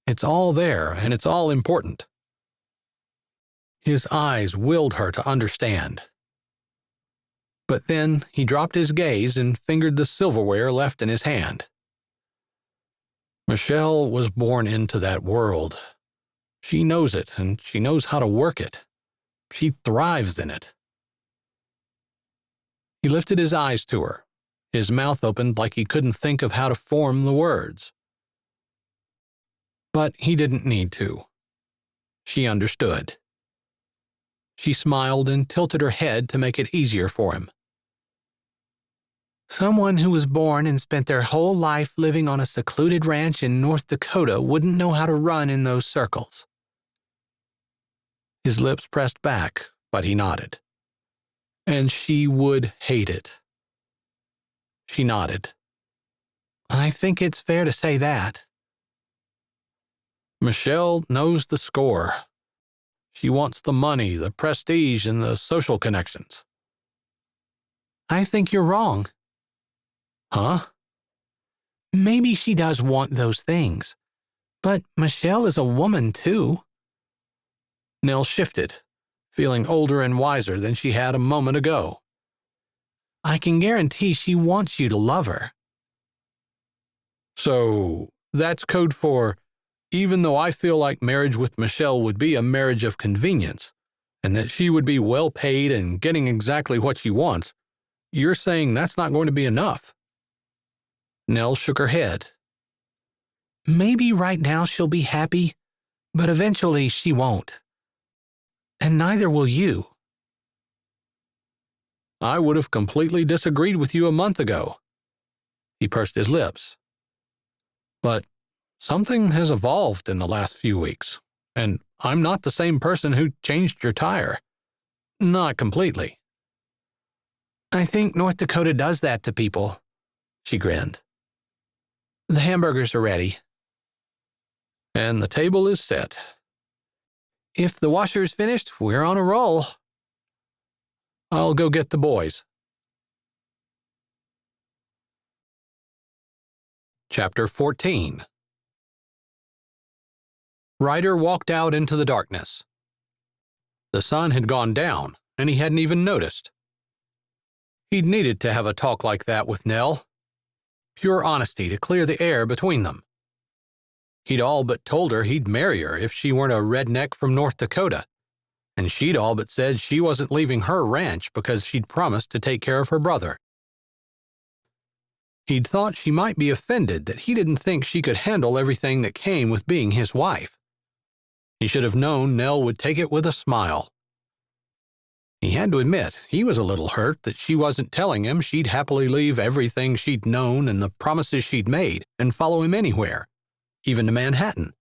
It's all there, and it's all important." His eyes willed her to understand. But then he dropped his gaze and fingered the silverware left in his hand. "Michelle was born into that world. She knows it, and she knows how to work it. She thrives in it." He lifted his eyes to her. His mouth opened like he couldn't think of how to form the words. But he didn't need to. She understood. She smiled and tilted her head to make it easier for him. Someone who was born and spent their whole life living on a secluded ranch in North Dakota wouldn't know how to run in those circles. His lips pressed back, but he nodded. And she would hate it. She nodded. I think it's fair to say that. Michelle knows the score. She wants the money, the prestige, and the social connections. I think you're wrong. Huh? Maybe she does want those things, but Michelle is a woman too. Nell shifted, feeling older and wiser than she had a moment ago. I can guarantee she wants you to love her. So, that's code for, even though I feel like marriage with Michelle would be a marriage of convenience, and that she would be well paid and getting exactly what she wants, you're saying that's not going to be enough. Nell shook her head. Maybe right now she'll be happy, but eventually she won't. And neither will you. I would have completely disagreed with you a month ago. He pursed his lips. But something has evolved in the last few weeks, and I'm not the same person who changed your tire. Not completely. I think North Dakota does that to people, she grinned. The hamburgers are ready. And the table is set. If the washer's finished, we're on a roll. I'll go get the boys. Chapter 14. Ryder walked out into the darkness. The sun had gone down, and he hadn't even noticed. He'd needed to have a talk like that with Nell. Pure honesty to clear the air between them. He'd all but told her he'd marry her if she weren't a redneck from North Dakota, and she'd all but said she wasn't leaving her ranch because she'd promised to take care of her brother. He'd thought she might be offended that he didn't think she could handle everything that came with being his wife. He should have known Nell would take it with a smile. He had to admit he was a little hurt that she wasn't telling him she'd happily leave everything she'd known and the promises she'd made and follow him anywhere, even to Manhattan.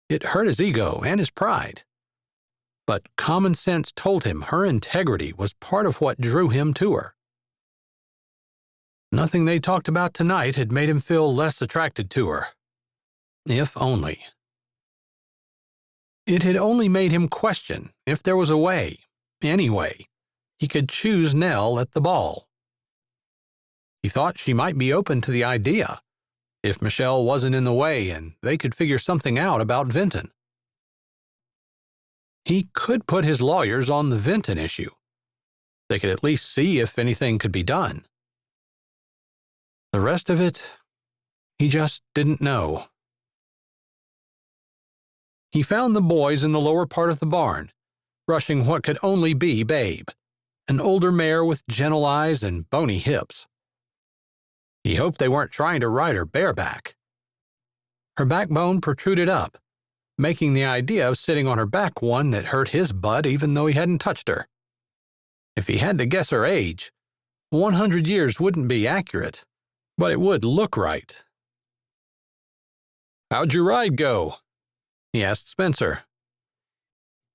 It hurt his ego and his pride. But common sense told him her integrity was part of what drew him to her. Nothing they talked about tonight had made him feel less attracted to her. If only. It had only made him question if there was a way, any way, he could choose Nell at the ball. He thought she might be open to the idea, if Michelle wasn't in the way and they could figure something out about Vinton. He could put his lawyers on the Vinton issue. They could at least see if anything could be done. The rest of it, he just didn't know. He found the boys in the lower part of the barn, brushing what could only be Babe, an older mare with gentle eyes and bony hips. He hoped they weren't trying to ride her bareback. Her backbone protruded up, making the idea of sitting on her back one that hurt his butt even though he hadn't touched her. If he had to guess her age, 100 years wouldn't be accurate, but it would look right. "How'd your ride go?" he asked Spencer.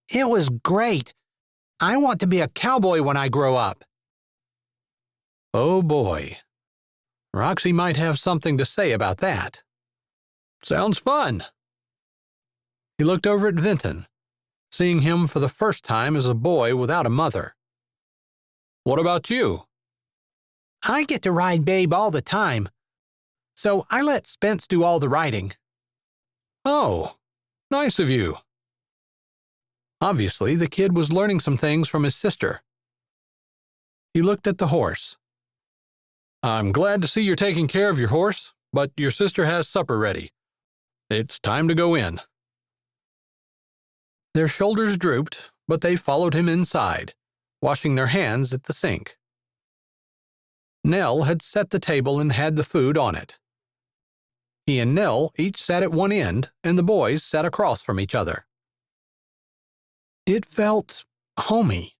It was great. I want to be a cowboy when I grow up. Oh boy. Roxy might have something to say about that. Sounds fun. He looked over at Vinton, seeing him for the first time as a boy without a mother. What about you? I get to ride Babe all the time, so I let Spence do all the riding. Oh, nice of you. Obviously, the kid was learning some things from his sister. He looked at the horse. I'm glad to see you're taking care of your horse, but your sister has supper ready. It's time to go in. Their shoulders drooped, but they followed him inside, washing their hands at the sink. Nell had set the table and had the food on it. He and Nell each sat at one end, and the boys sat across from each other. It felt homey,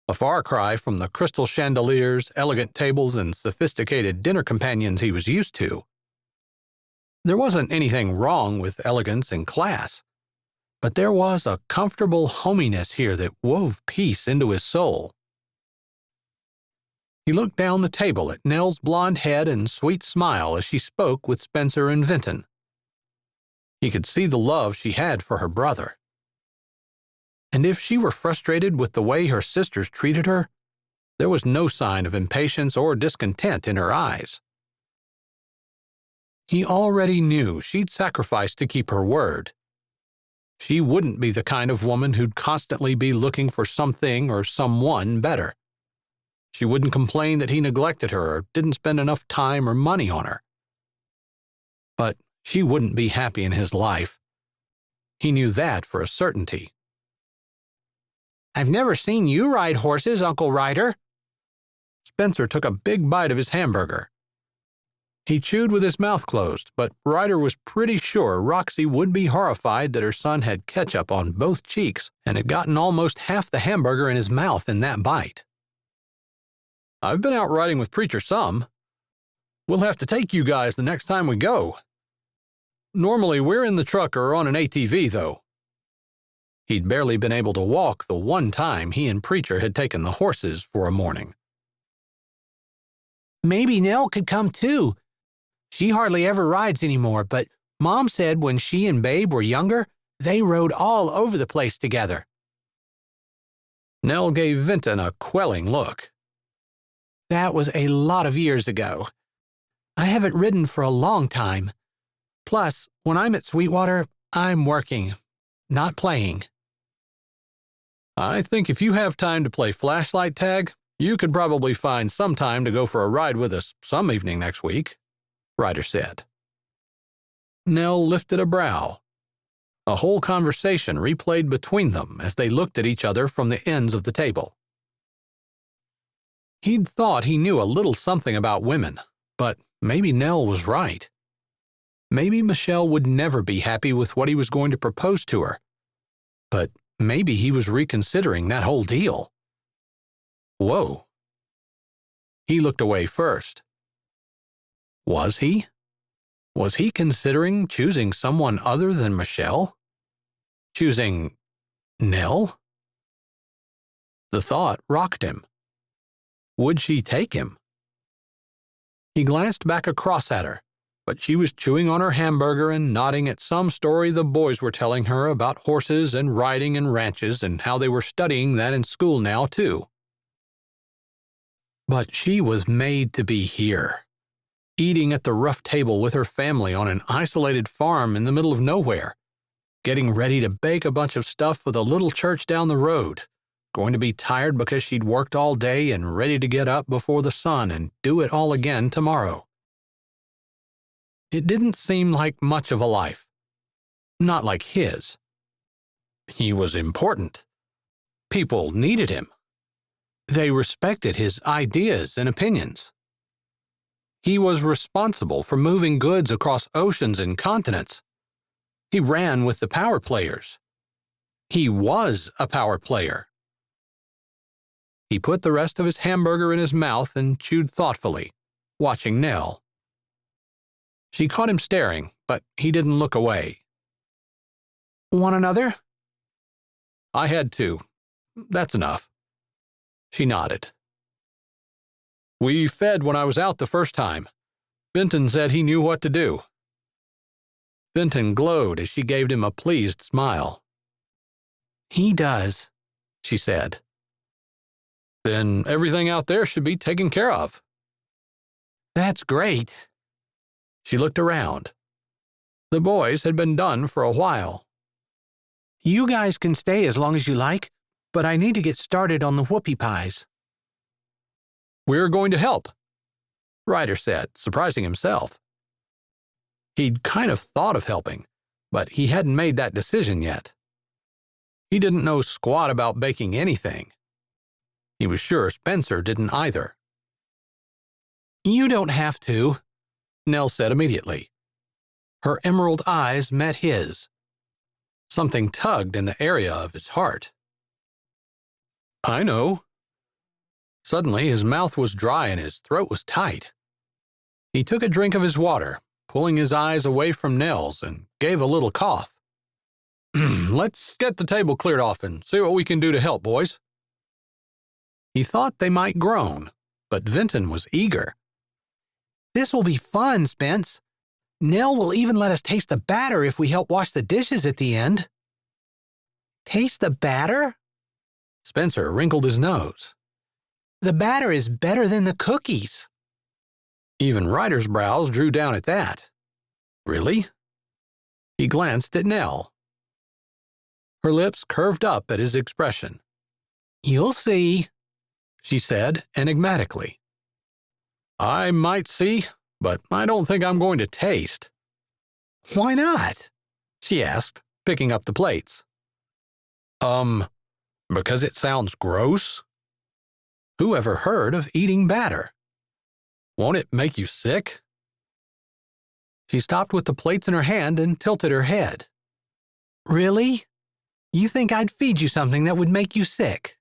a far cry from the crystal chandeliers, elegant tables, and sophisticated dinner companions he was used to. There wasn't anything wrong with elegance and class, but there was a comfortable hominess here that wove peace into his soul. He looked down the table at Nell's blonde head and sweet smile as she spoke with Spencer and Vinton. He could see the love she had for her brother. And if she were frustrated with the way her sisters treated her, there was no sign of impatience or discontent in her eyes. He already knew she'd sacrifice to keep her word. She wouldn't be the kind of woman who'd constantly be looking for something or someone better. She wouldn't complain that he neglected her or didn't spend enough time or money on her. But she wouldn't be happy in his life. He knew that for a certainty. "I've never seen you ride horses, Uncle Ryder." Spencer took a big bite of his hamburger. He chewed with his mouth closed, but Ryder was pretty sure Roxy would be horrified that her son had ketchup on both cheeks and had gotten almost half the hamburger in his mouth in that bite. "I've been out riding with Preacher some. We'll have to take you guys the next time we go. Normally we're in the truck or on an ATV, though." He'd barely been able to walk the one time he and Preacher had taken the horses for a morning. "Maybe Nell could come too. She hardly ever rides anymore, but Mom said when she and Babe were younger, they rode all over the place together." Nell gave Vinton a quelling look. "That was a lot of years ago. I haven't ridden for a long time. Plus, when I'm at Sweetwater, I'm working, not playing." "I think if you have time to play flashlight tag, you could probably find some time to go for a ride with us some evening next week," Ryder said. Nell lifted a brow. A whole conversation replayed between them as they looked at each other from the ends of the table. He'd thought he knew a little something about women, but maybe Nell was right. Maybe Michelle would never be happy with what he was going to propose to her. But maybe he was reconsidering that whole deal. Whoa. He looked away first. Was he? Was he considering choosing someone other than Michelle? Choosing Nell? The thought rocked him. Would she take him? He glanced back across at her, but she was chewing on her hamburger and nodding at some story the boys were telling her about horses and riding and ranches and how they were studying that in school now, too. But she was made to be here, eating at the rough table with her family on an isolated farm in the middle of nowhere, getting ready to bake a bunch of stuff for the little church down the road, going to be tired because she'd worked all day and ready to get up before the sun and do it all again tomorrow. It didn't seem like much of a life. Not like his. He was important. People needed him. They respected his ideas and opinions. He was responsible for moving goods across oceans and continents. He ran with the power players. He was a power player. He put the rest of his hamburger in his mouth and chewed thoughtfully, watching Nell. She caught him staring, but he didn't look away. "Want another?" "I had two. That's enough." She nodded. "We fed when I was out the first time. Vinton said he knew what to do." Vinton glowed as she gave him a pleased smile. "He does," she said. "Then everything out there should be taken care of." "That's great." She looked around. The boys had been done for a while. "You guys can stay as long as you like, but I need to get started on the whoopie pies." "We're going to help," Ryder said, surprising himself. He'd kind of thought of helping, but he hadn't made that decision yet. He didn't know squat about baking anything. He was sure Spencer didn't either. "You don't have to," Nell said immediately. Her emerald eyes met his. Something tugged in the area of his heart. I know. Suddenly, his mouth was dry and his throat was tight. He took a drink of his water, pulling his eyes away from Nell's, and gave a little cough. Let's get the table cleared off and see what we can do to help, boys. He thought they might groan, but Vinton was eager. This will be fun, Spence. Nell will even let us taste the batter if we help wash the dishes at the end. Taste the batter? Spencer wrinkled his nose. The batter is better than the cookies. Even Ryder's brows drew down at that. Really? He glanced at Nell. Her lips curved up at his expression. You'll see, she said enigmatically. I might see, but I don't think I'm going to taste. Why not? She asked, picking up the plates. Because it sounds gross? Who ever heard of eating batter? Won't it make you sick? She stopped with the plates in her hand and tilted her head. Really? You think I'd feed you something that would make you sick?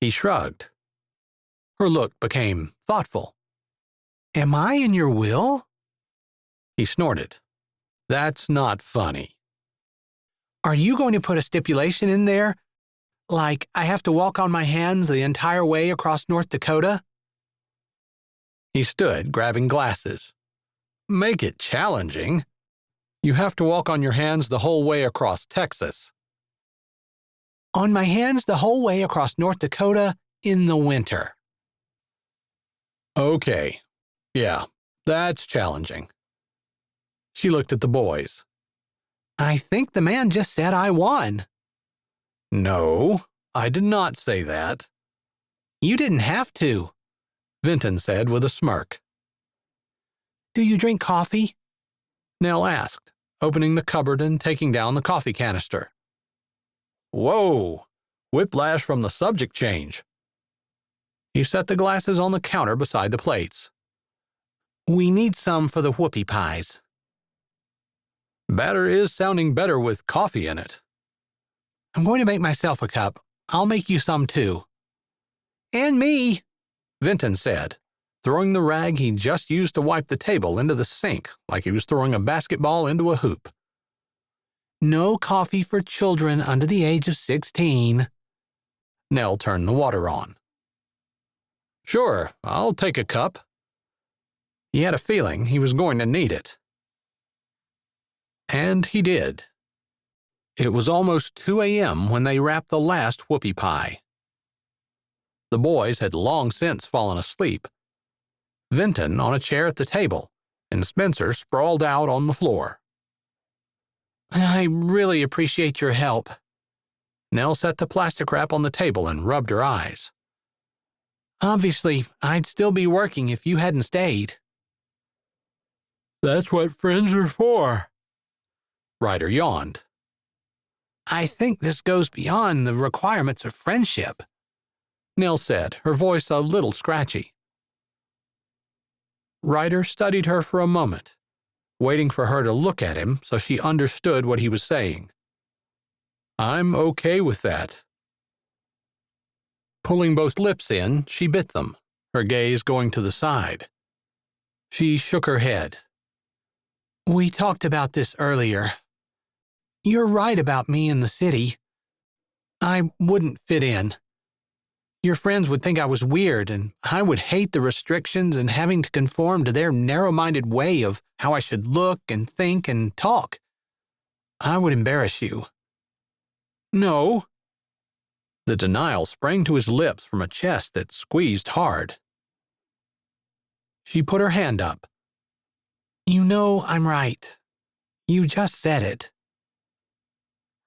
He shrugged. Her look became thoughtful. Am I in your will? He snorted. That's not funny. Are you going to put a stipulation in there? Like I have to walk on my hands the entire way across North Dakota? He stood, grabbing glasses. Make it challenging. You have to walk on your hands the whole way across Texas. On my hands the whole way across North Dakota in the winter. Okay. Yeah, that's challenging. She looked at the boys. I think the man just said I won. No, I did not say that. You didn't have to, Vinton said with a smirk. Do you drink coffee? Nell asked, opening the cupboard and taking down the coffee canister. Whoa! Whiplash from the subject change. He set the glasses on the counter beside the plates. We need some for the whoopie pies. Batter is sounding better with coffee in it. I'm going to make myself a cup. I'll make you some too. And me, Vinton said, throwing the rag he just used to wipe the table into the sink like he was throwing a basketball into a hoop. No coffee for children under the age of 16. Nell turned the water on. Sure, I'll take a cup. He had a feeling he was going to need it. And he did. It was almost 2 a.m. when they wrapped the last whoopie pie. The boys had long since fallen asleep. Vinton on a chair at the table, and Spencer sprawled out on the floor. I really appreciate your help. Nell set the plastic wrap on the table and rubbed her eyes. Obviously, I'd still be working if you hadn't stayed. That's what friends are for. Ryder yawned. I think this goes beyond the requirements of friendship, Nell said, her voice a little scratchy. Ryder studied her for a moment, waiting for her to look at him so she understood what he was saying. I'm okay with that. Pulling both lips in, she bit them, her gaze going to the side. She shook her head. We talked about this earlier. You're right about me in the city. I wouldn't fit in. Your friends would think I was weird, and I would hate the restrictions and having to conform to their narrow-minded way of how I should look and think and talk. I would embarrass you. No. The denial sprang to his lips from a chest that squeezed hard. She put her hand up. You know I'm right. You just said it.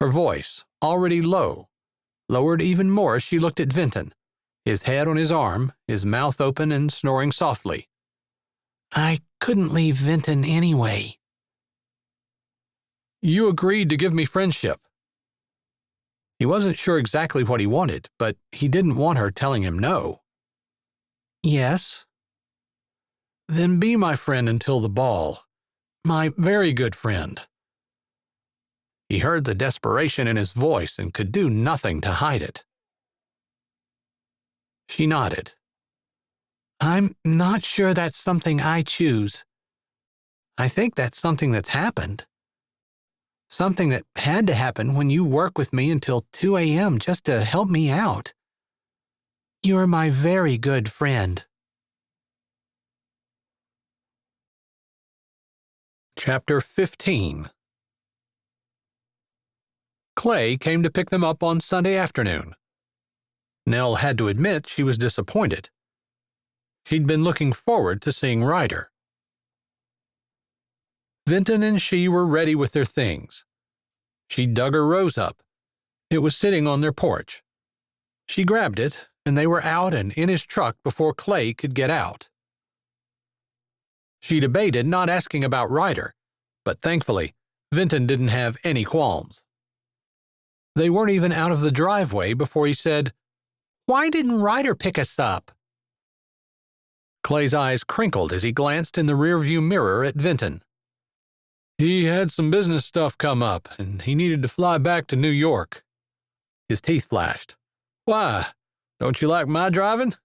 Her voice, already low, lowered even more as she looked at Vinton, his head on his arm, his mouth open and snoring softly. I couldn't leave Vinton anyway. You agreed to give me friendship. He wasn't sure exactly what he wanted, but he didn't want her telling him no. Yes. Then be my friend until the ball. My very good friend. He heard the desperation in his voice and could do nothing to hide it. She nodded. I'm not sure that's something I choose. I think that's something that's happened. Something that had to happen when you work with me until 2 a.m. just to help me out. You're my very good friend. Chapter 15. Clay came to pick them up on Sunday afternoon. Nell had to admit she was disappointed. She'd been looking forward to seeing Ryder. Vinton and she were ready with their things. She dug her rose up. It was sitting on their porch. She grabbed it, and they were out and in his truck before Clay could get out. She debated not asking about Ryder, but thankfully, Vinton didn't have any qualms. They weren't even out of the driveway before he said, "Why didn't Ryder pick us up?" Clay's eyes crinkled as he glanced in the rearview mirror at Vinton. He had some business stuff come up, and he needed to fly back to New York. His teeth flashed. Why? Don't you like my driving?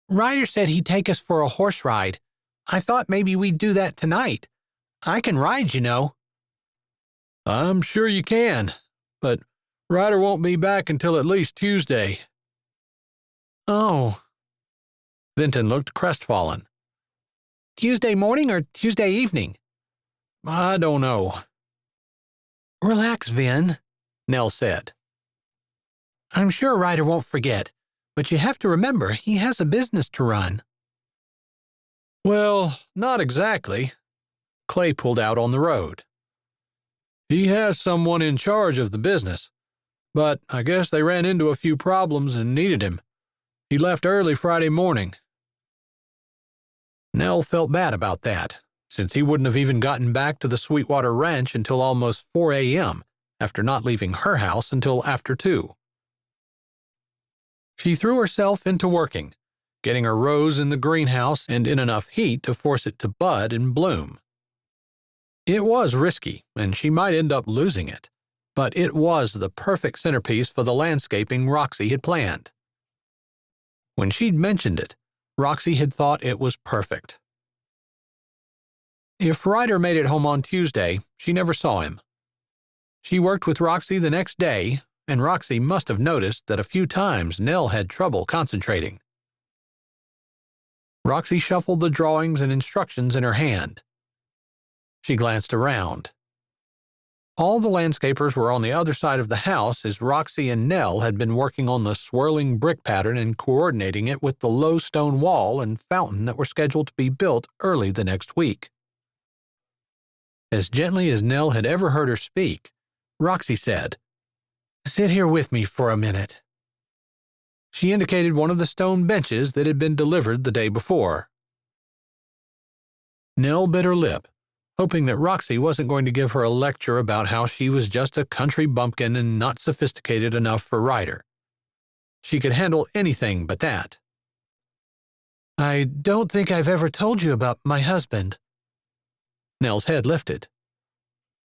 Ryder said he'd take us for a horse ride. I thought maybe we'd do that tonight. I can ride, you know. I'm sure you can, but Ryder won't be back until at least Tuesday. Oh. Vinton looked crestfallen. Tuesday morning or Tuesday evening? I don't know. Relax, Vin, Nell said. I'm sure Ryder won't forget, but you have to remember he has a business to run. Well, not exactly. Clay pulled out on the road. He has someone in charge of the business, but I guess they ran into a few problems and needed him. He left early Friday morning. Nell felt bad about that, since he wouldn't have even gotten back to the Sweetwater Ranch until almost 4 a.m., after not leaving her house until after 2. She threw herself into working, getting her rose in the greenhouse and in enough heat to force it to bud and bloom. It was risky, and she might end up losing it, but it was the perfect centerpiece for the landscaping Roxy had planned. When she'd mentioned it, Roxy had thought it was perfect. If Ryder made it home on Tuesday, she never saw him. She worked with Roxy the next day, and Roxy must have noticed that a few times Nell had trouble concentrating. Roxy shuffled the drawings and instructions in her hand. She glanced around. All the landscapers were on the other side of the house as Roxy and Nell had been working on the swirling brick pattern and coordinating it with the low stone wall and fountain that were scheduled to be built early the next week. As gently as Nell had ever heard her speak, Roxy said, "Sit here with me for a minute." She indicated one of the stone benches that had been delivered the day before. Nell bit her lip, hoping that Roxy wasn't going to give her a lecture about how she was just a country bumpkin and not sophisticated enough for Ryder. She could handle anything but that. I don't think I've ever told you about my husband. Nell's head lifted.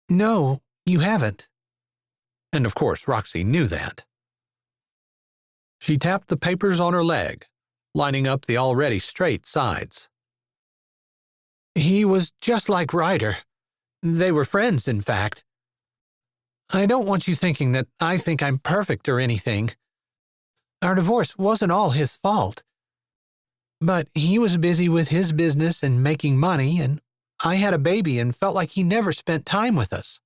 No, you haven't. And of course Roxy knew that. She tapped the papers on her leg, lining up the already straight sides. He was just like Ryder. They were friends, in fact. I don't want you thinking that I think I'm perfect or anything. Our divorce wasn't all his fault. But he was busy with his business and making money, and I had a baby and felt like he never spent time with us.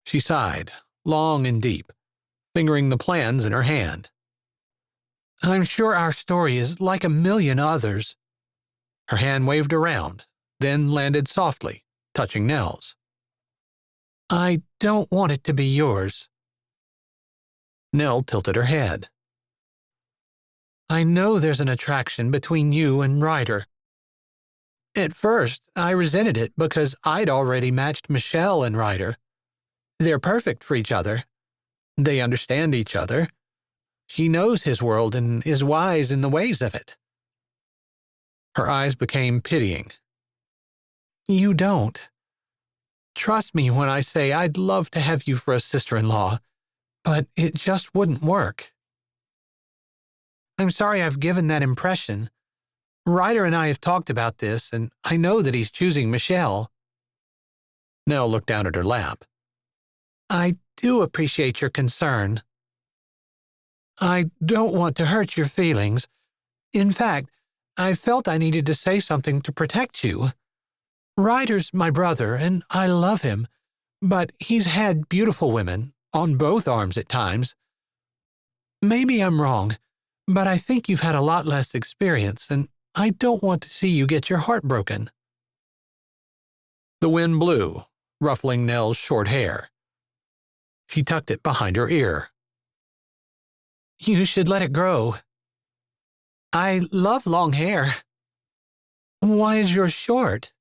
She sighed, long and deep, fingering the plans in her hand. I'm sure our story is like a million others. Her hand waved around, then landed softly, touching Nell's. I don't want it to be yours. Nell tilted her head. I know there's an attraction between you and Ryder. At first, I resented it because I'd already matched Michelle and Ryder. They're perfect for each other. They understand each other. She knows his world and is wise in the ways of it. Her eyes became pitying. You don't. Trust me when I say I'd love to have you for a sister-in-law, but it just wouldn't work. I'm sorry I've given that impression. Ryder and I have talked about this, and I know that he's choosing Michelle. Nell looked down at her lap. I do appreciate your concern. I don't want to hurt your feelings. In fact, I felt I needed to say something to protect you. Ryder's my brother, and I love him, but he's had beautiful women, on both arms at times. Maybe I'm wrong, but I think you've had a lot less experience, and I don't want to see you get your heart broken. The wind blew, ruffling Nell's short hair. She tucked it behind her ear. You should let it grow. I love long hair. Why is yours short?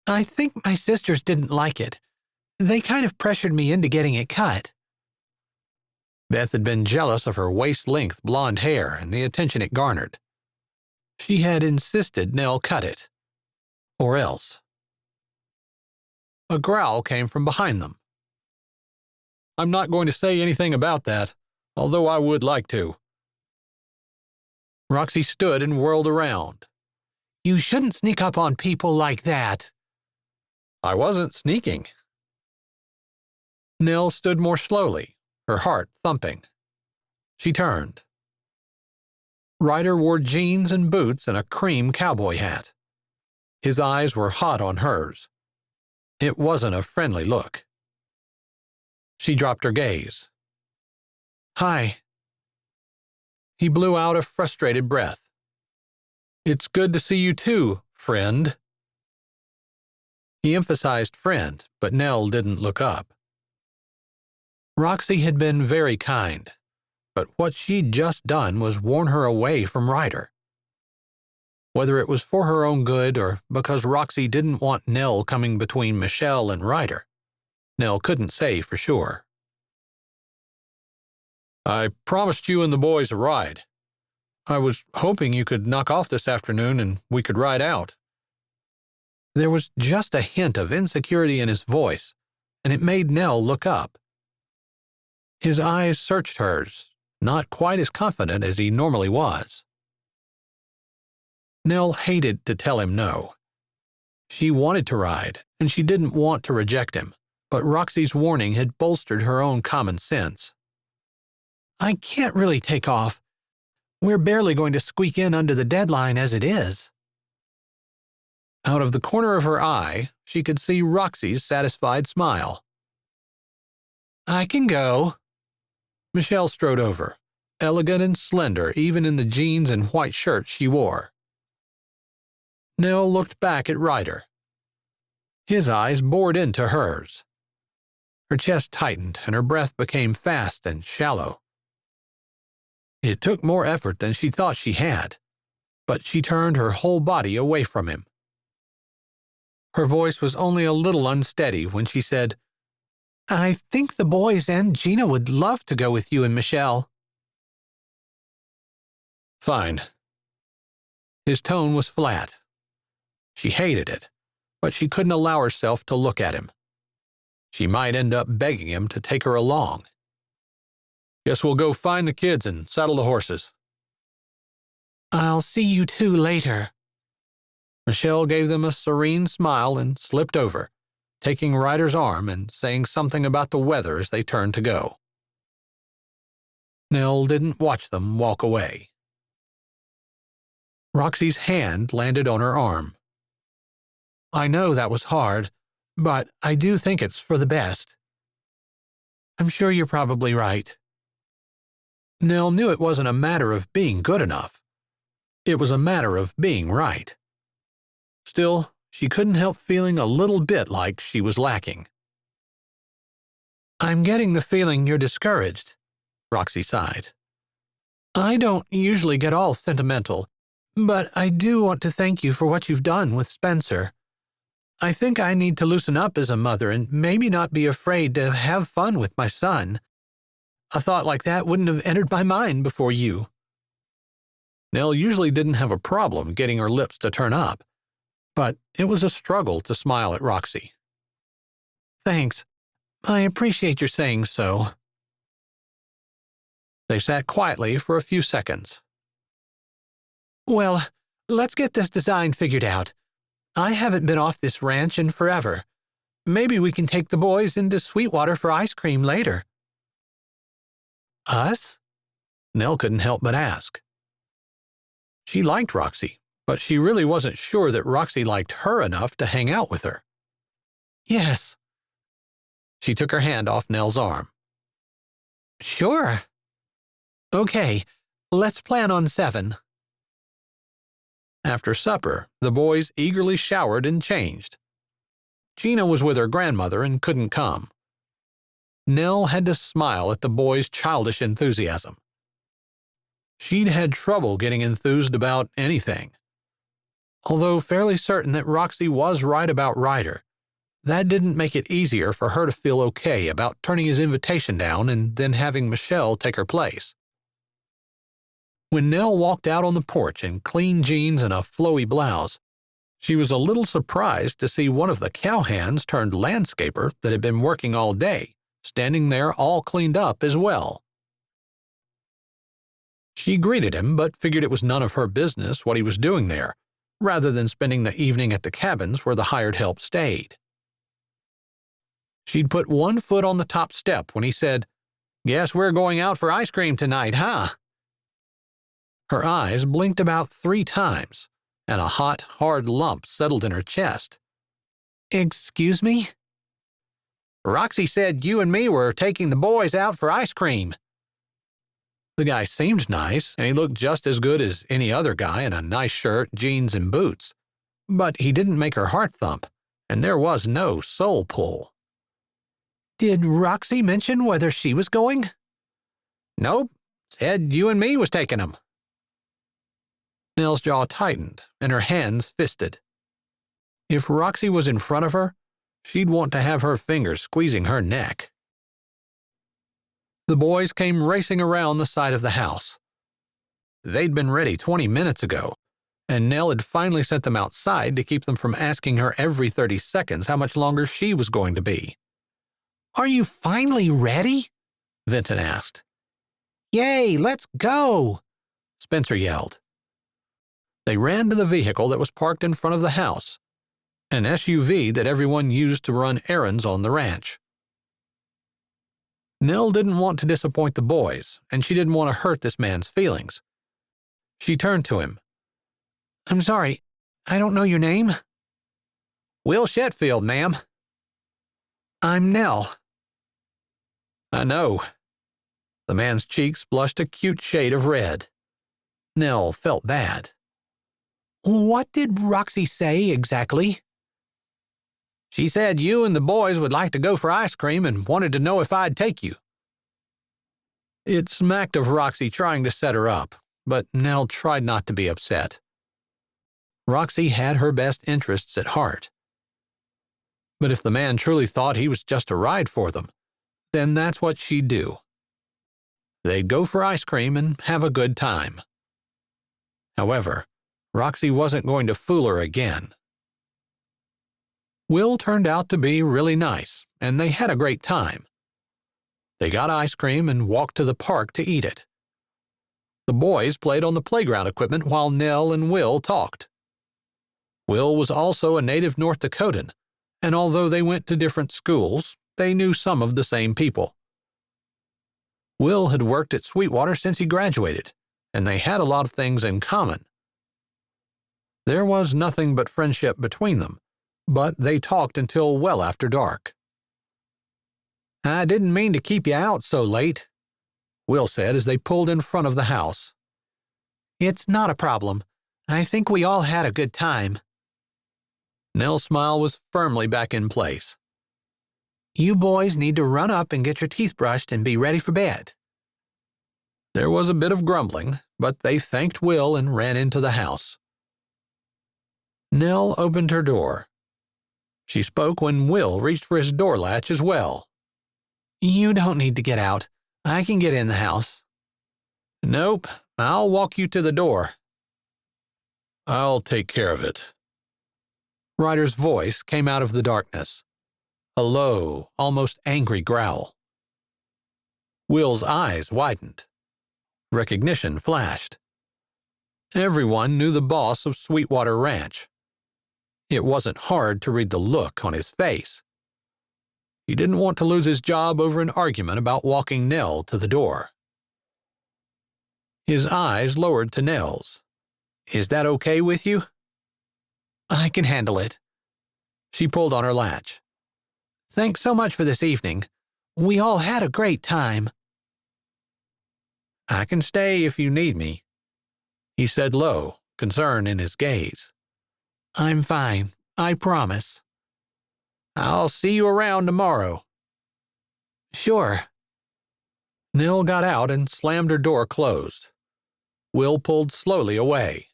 I think my sisters didn't like it. They kind of pressured me into getting it cut. Beth had been jealous of her waist-length blonde hair and the attention it garnered. She had insisted Nell cut it. Or else. A growl came from behind them. I'm not going to say anything about that, although I would like to. Roxy stood and whirled around. You shouldn't sneak up on people like that. I wasn't sneaking. Nell stood more slowly, her heart thumping. She turned. Ryder wore jeans and boots and a cream cowboy hat. His eyes were hot on hers. It wasn't a friendly look. She dropped her gaze. Hi. He blew out a frustrated breath. It's good to see you too, friend. He emphasized friend, but Nell didn't look up. Roxy had been very kind, but what she'd just done was warn her away from Ryder. Whether it was for her own good or because Roxy didn't want Nell coming between Michelle and Ryder, Nell couldn't say for sure. I promised you and the boys a ride. I was hoping you could knock off this afternoon and we could ride out. There was just a hint of insecurity in his voice, and it made Nell look up. His eyes searched hers, not quite as confident as he normally was. Nell hated to tell him no. She wanted to ride, and she didn't want to reject him, but Roxy's warning had bolstered her own common sense. I can't really take off. We're barely going to squeak in under the deadline as it is. Out of the corner of her eye, she could see Roxy's satisfied smile. I can go. Michelle strode over, elegant and slender even in the jeans and white shirt she wore. Nell looked back at Ryder. His eyes bored into hers. Her chest tightened and her breath became fast and shallow. It took more effort than she thought she had, but she turned her whole body away from him. Her voice was only a little unsteady when she said, I think the boys and Gina would love to go with you and Michelle. Fine. His tone was flat. She hated it, but she couldn't allow herself to look at him. She might end up begging him to take her along. Guess we'll go find the kids and saddle the horses. I'll see you two later. Michelle gave them a serene smile and slipped over, taking Ryder's arm and saying something about the weather as they turned to go. Nell didn't watch them walk away. Roxy's hand landed on her arm. I know that was hard, but I do think it's for the best. I'm sure you're probably right. Nell knew it wasn't a matter of being good enough. It was a matter of being right. Still, she couldn't help feeling a little bit like she was lacking. I'm getting the feeling you're discouraged, Roxy sighed. I don't usually get all sentimental, but I do want to thank you for what you've done with Spencer. I think I need to loosen up as a mother and maybe not be afraid to have fun with my son. A thought like that wouldn't have entered my mind before you. Nell usually didn't have a problem getting her lips to turn up, but it was a struggle to smile at Roxy. Thanks. I appreciate your saying so. They sat quietly for a few seconds. Well, let's get this design figured out. I haven't been off this ranch in forever. Maybe we can take the boys into Sweetwater for ice cream later. Us? Nell couldn't help but ask. She liked Roxy, but she really wasn't sure that Roxy liked her enough to hang out with her. Yes. She took her hand off Nell's arm. Sure. Okay, let's plan on 7. After supper, the boys eagerly showered and changed. Gina was with her grandmother and couldn't come. Nell had to smile at the boys' childish enthusiasm. She'd had trouble getting enthused about anything. Although fairly certain that Roxy was right about Ryder, that didn't make it easier for her to feel okay about turning his invitation down and then having Michelle take her place. When Nell walked out on the porch in clean jeans and a flowy blouse, she was a little surprised to see one of the cowhands turned landscaper that had been working all day, standing there all cleaned up as well. She greeted him but figured it was none of her business what he was doing there, rather than spending the evening at the cabins where the hired help stayed. She'd put one foot on the top step when he said, "Guess we're going out for ice cream tonight, huh?" Her eyes blinked about 3 times, and a hot, hard lump settled in her chest. Excuse me? "Roxy said you and me were taking the boys out for ice cream." The guy seemed nice, and he looked just as good as any other guy in a nice shirt, jeans, and boots. But he didn't make her heart thump, and there was no soul pull. Did Roxy mention whether she was going? "Nope. Said you and me was taking 'em." Nell's jaw tightened, and her hands fisted. If Roxy was in front of her, she'd want to have her fingers squeezing her neck. The boys came racing around the side of the house. They'd been ready 20 minutes ago, and Nell had finally sent them outside to keep them from asking her every 30 seconds how much longer she was going to be. Are you finally ready? Vinton asked. Yay, let's go! Spencer yelled. They ran to the vehicle that was parked in front of the house, an SUV that everyone used to run errands on the ranch. Nell didn't want to disappoint the boys, and she didn't want to hurt this man's feelings. She turned to him. I'm sorry, I don't know your name. Will Shetfield, ma'am. I'm Nell. I know. The man's cheeks blushed a cute shade of red. Nell felt bad. What did Roxy say exactly? She said you and the boys would like to go for ice cream and wanted to know if I'd take you. It smacked of Roxy trying to set her up, but Nell tried not to be upset. Roxy had her best interests at heart. But if the man truly thought he was just a ride for them, then that's what she'd do. They'd go for ice cream and have a good time. However, Roxy wasn't going to fool her again. Will turned out to be really nice, and they had a great time. They got ice cream and walked to the park to eat it. The boys played on the playground equipment while Nell and Will talked. Will was also a native North Dakotan, and although they went to different schools, they knew some of the same people. Will had worked at Sweetwater since he graduated, and they had a lot of things in common. There was nothing but friendship between them, but they talked until well after dark. I didn't mean to keep you out so late, Will said as they pulled in front of the house. It's not a problem. I think we all had a good time. Nell's smile was firmly back in place. You boys need to run up and get your teeth brushed and be ready for bed. There was a bit of grumbling, but they thanked Will and ran into the house. Nell opened her door. She spoke when Will reached for his door latch as well. You don't need to get out. I can get in the house. Nope, I'll walk you to the door. I'll take care of it. Ryder's voice came out of the darkness, a low, almost angry growl. Will's eyes widened. Recognition flashed. Everyone knew the boss of Sweetwater Ranch. It wasn't hard to read the look on his face. He didn't want to lose his job over an argument about walking Nell to the door. His eyes lowered to Nell's. "Is that okay with you?" "I can handle it." She pulled on her latch. "Thanks so much for this evening. We all had a great time." "I can stay if you need me," he said low, concern in his gaze. "I'm fine, I promise." "I'll see you around tomorrow." "Sure." Nell got out and slammed her door closed. Will pulled slowly away.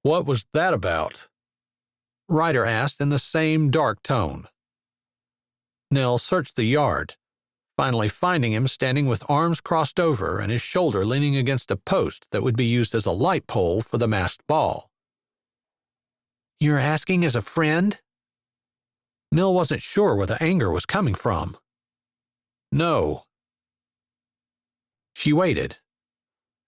"What was that about?" Ryder asked in the same dark tone. Nell searched the yard, finally finding him standing with arms crossed over and his shoulder leaning against a post that would be used as a light pole for the masked ball. "You're asking as a friend?" Nell wasn't sure where the anger was coming from. "No." She waited.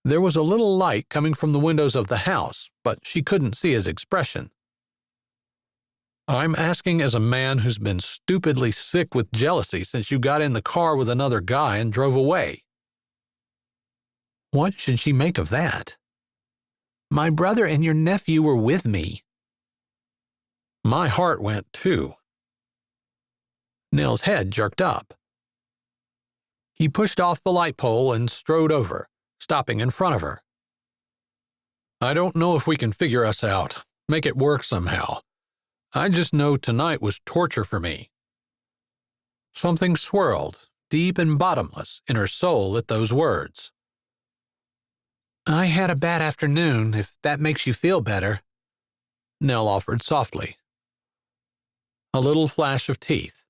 There was a little light coming from the windows of the house, but she couldn't see his expression. "I'm asking as a man who's been stupidly sick with jealousy since you got in the car with another guy and drove away." What should she make of that? "My brother and your nephew were with me." My heart went too. Nell's head jerked up. He pushed off the light pole and strode over, stopping in front of her. "I don't know if we can figure us out, make it work somehow. I just know tonight was torture for me." Something swirled, deep and bottomless, in her soul at those words. "I had a bad afternoon, if that makes you feel better," Nell offered softly. A little flash of teeth.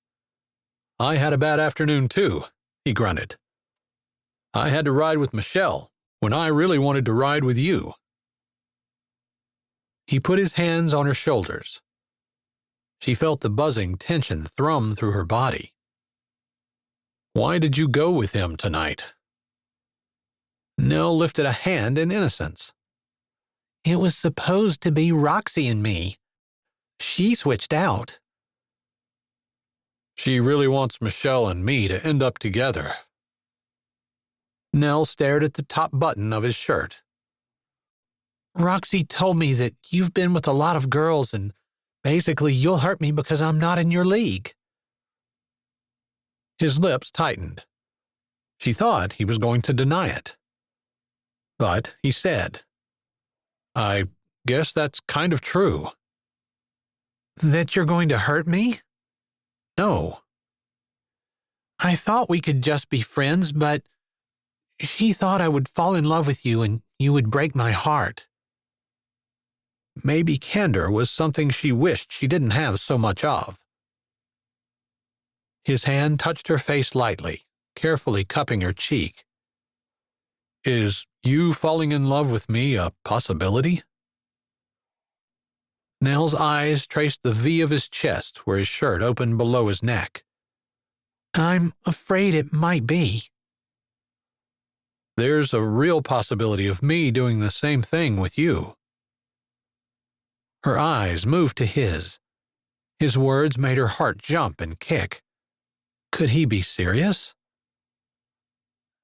"I had a bad afternoon too," he grunted. "I had to ride with Michelle when I really wanted to ride with you." He put his hands on her shoulders. She felt the buzzing tension thrum through her body. "Why did you go with him tonight?" Nell lifted a hand in innocence. "It was supposed to be Roxy and me. She switched out." "She really wants Michelle and me to end up together." Nell stared at the top button of his shirt. "Roxy told me that you've been with a lot of girls and basically you'll hurt me because I'm not in your league." His lips tightened. She thought he was going to deny it. But he said, "I guess that's kind of true." "That you're going to hurt me?" "No." "I thought we could just be friends, but she thought I would fall in love with you and you would break my heart." Maybe candor was something she wished she didn't have so much of. His hand touched her face lightly, carefully cupping her cheek. "Is you falling in love with me a possibility?" Nell's eyes traced the V of his chest where his shirt opened below his neck. "I'm afraid it might be." "There's a real possibility of me doing the same thing with you." Her eyes moved to his. His words made her heart jump and kick. Could he be serious?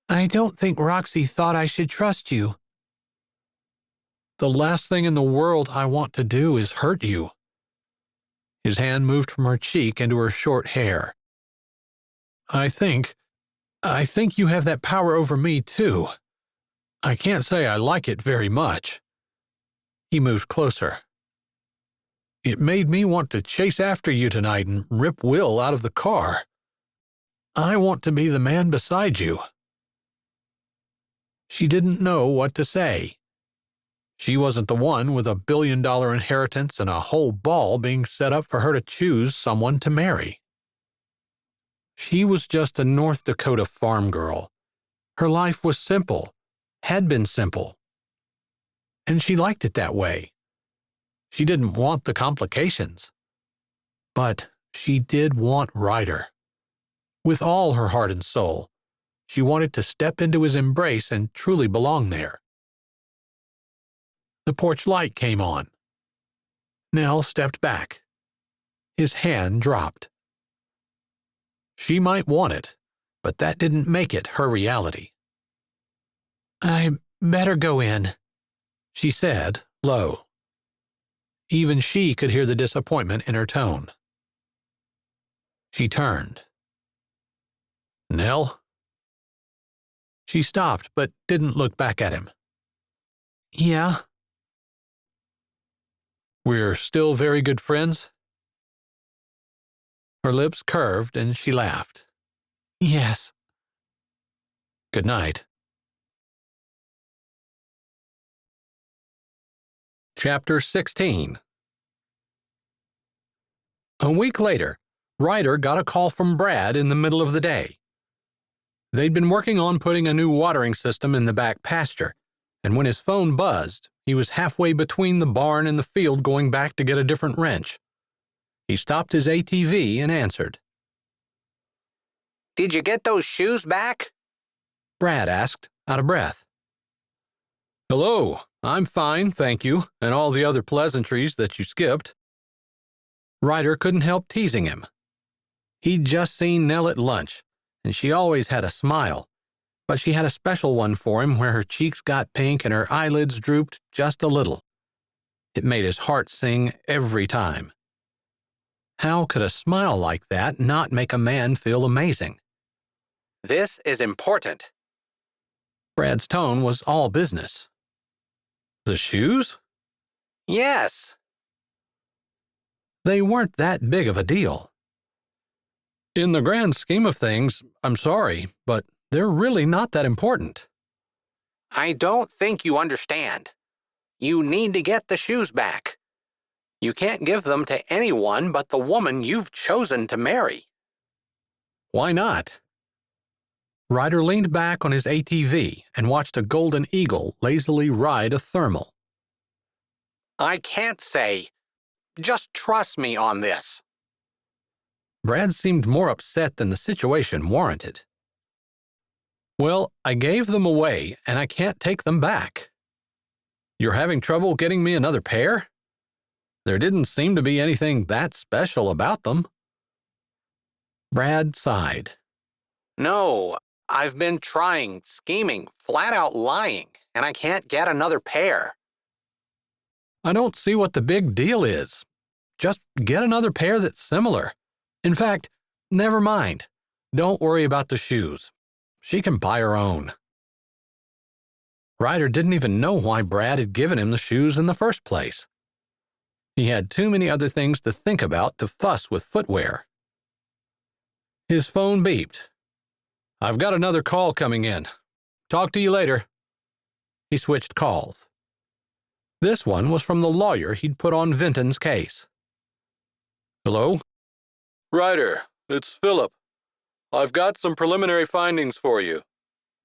"I don't think Roxy thought I should trust you." "The last thing in the world I want to do is hurt you." His hand moved from her cheek into her short hair. I think you have that power over me, too. I can't say I like it very much." He moved closer. "It made me want to chase after you tonight and rip Will out of the car. I want to be the man beside you." She didn't know what to say. She wasn't the one with $1 billion inheritance and a whole ball being set up for her to choose someone to marry. She was just a North Dakota farm girl. Her life was simple, had been simple. And she liked it that way. She didn't want the complications. But she did want Ryder. With all her heart and soul. She wanted to step into his embrace and truly belong there. The porch light came on. Nell stepped back. His hand dropped. She might want it, but that didn't make it her reality. "I better go in," she said, low. Even she could hear the disappointment in her tone. She turned. "Nell?" She stopped but didn't look back at him. "Yeah?" "We're still very good friends?" Her lips curved and she laughed. "Yes." "Good night." Chapter 16. A week later, Ryder got a call from Brad in the middle of the day. They'd been working on putting a new watering system in the back pasture, and when his phone buzzed, he was halfway between the barn and the field going back to get a different wrench. He stopped his ATV and answered. "Did you get those shoes back?" Brad asked, out of breath. "Hello, I'm fine, thank you, and all the other pleasantries that you skipped." Ryder couldn't help teasing him. He'd just seen Nell at lunch, and she always had a smile, but she had a special one for him where her cheeks got pink and her eyelids drooped just a little. It made his heart sing every time. How could a smile like that not make a man feel amazing? "This is important." Brad's tone was all business. "The shoes?" "Yes." They weren't that big of a deal. "In the grand scheme of things, I'm sorry, but they're really not that important." "I don't think you understand. You need to get the shoes back. You can't give them to anyone but the woman you've chosen to marry." "Why not?" Ryder leaned back on his ATV and watched a golden eagle lazily ride a thermal. "I can't say. Just trust me on this." Brad seemed more upset than the situation warranted. "Well, I gave them away, and I can't take them back." "You're having trouble getting me another pair?" There didn't seem to be anything that special about them. Brad sighed. "No, I've been trying, scheming, flat out lying, and I can't get another pair." "I don't see what the big deal is. Just get another pair that's similar. In fact, never mind. Don't worry about the shoes. She can buy her own." Ryder didn't even know why Brad had given him the shoes in the first place. He had too many other things to think about to fuss with footwear. His phone beeped. "I've got another call coming in. Talk to you later." He switched calls. This one was from the lawyer he'd put on Vinton's case. "Hello?" "Ryder, it's Philip. I've got some preliminary findings for you."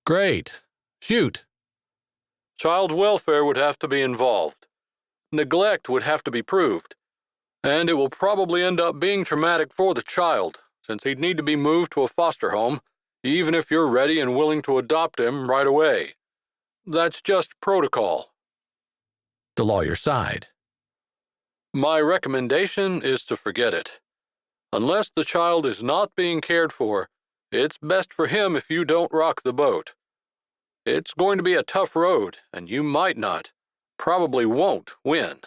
"Great. Shoot." "Child welfare would have to be involved. Neglect would have to be proved. And it will probably end up being traumatic for the child, since he'd need to be moved to a foster home, even if you're ready and willing to adopt him right away. That's just protocol." The lawyer sighed. "My recommendation is to forget it. Unless the child is not being cared for, it's best for him if you don't rock the boat. It's going to be a tough road, and you might not, probably won't, win."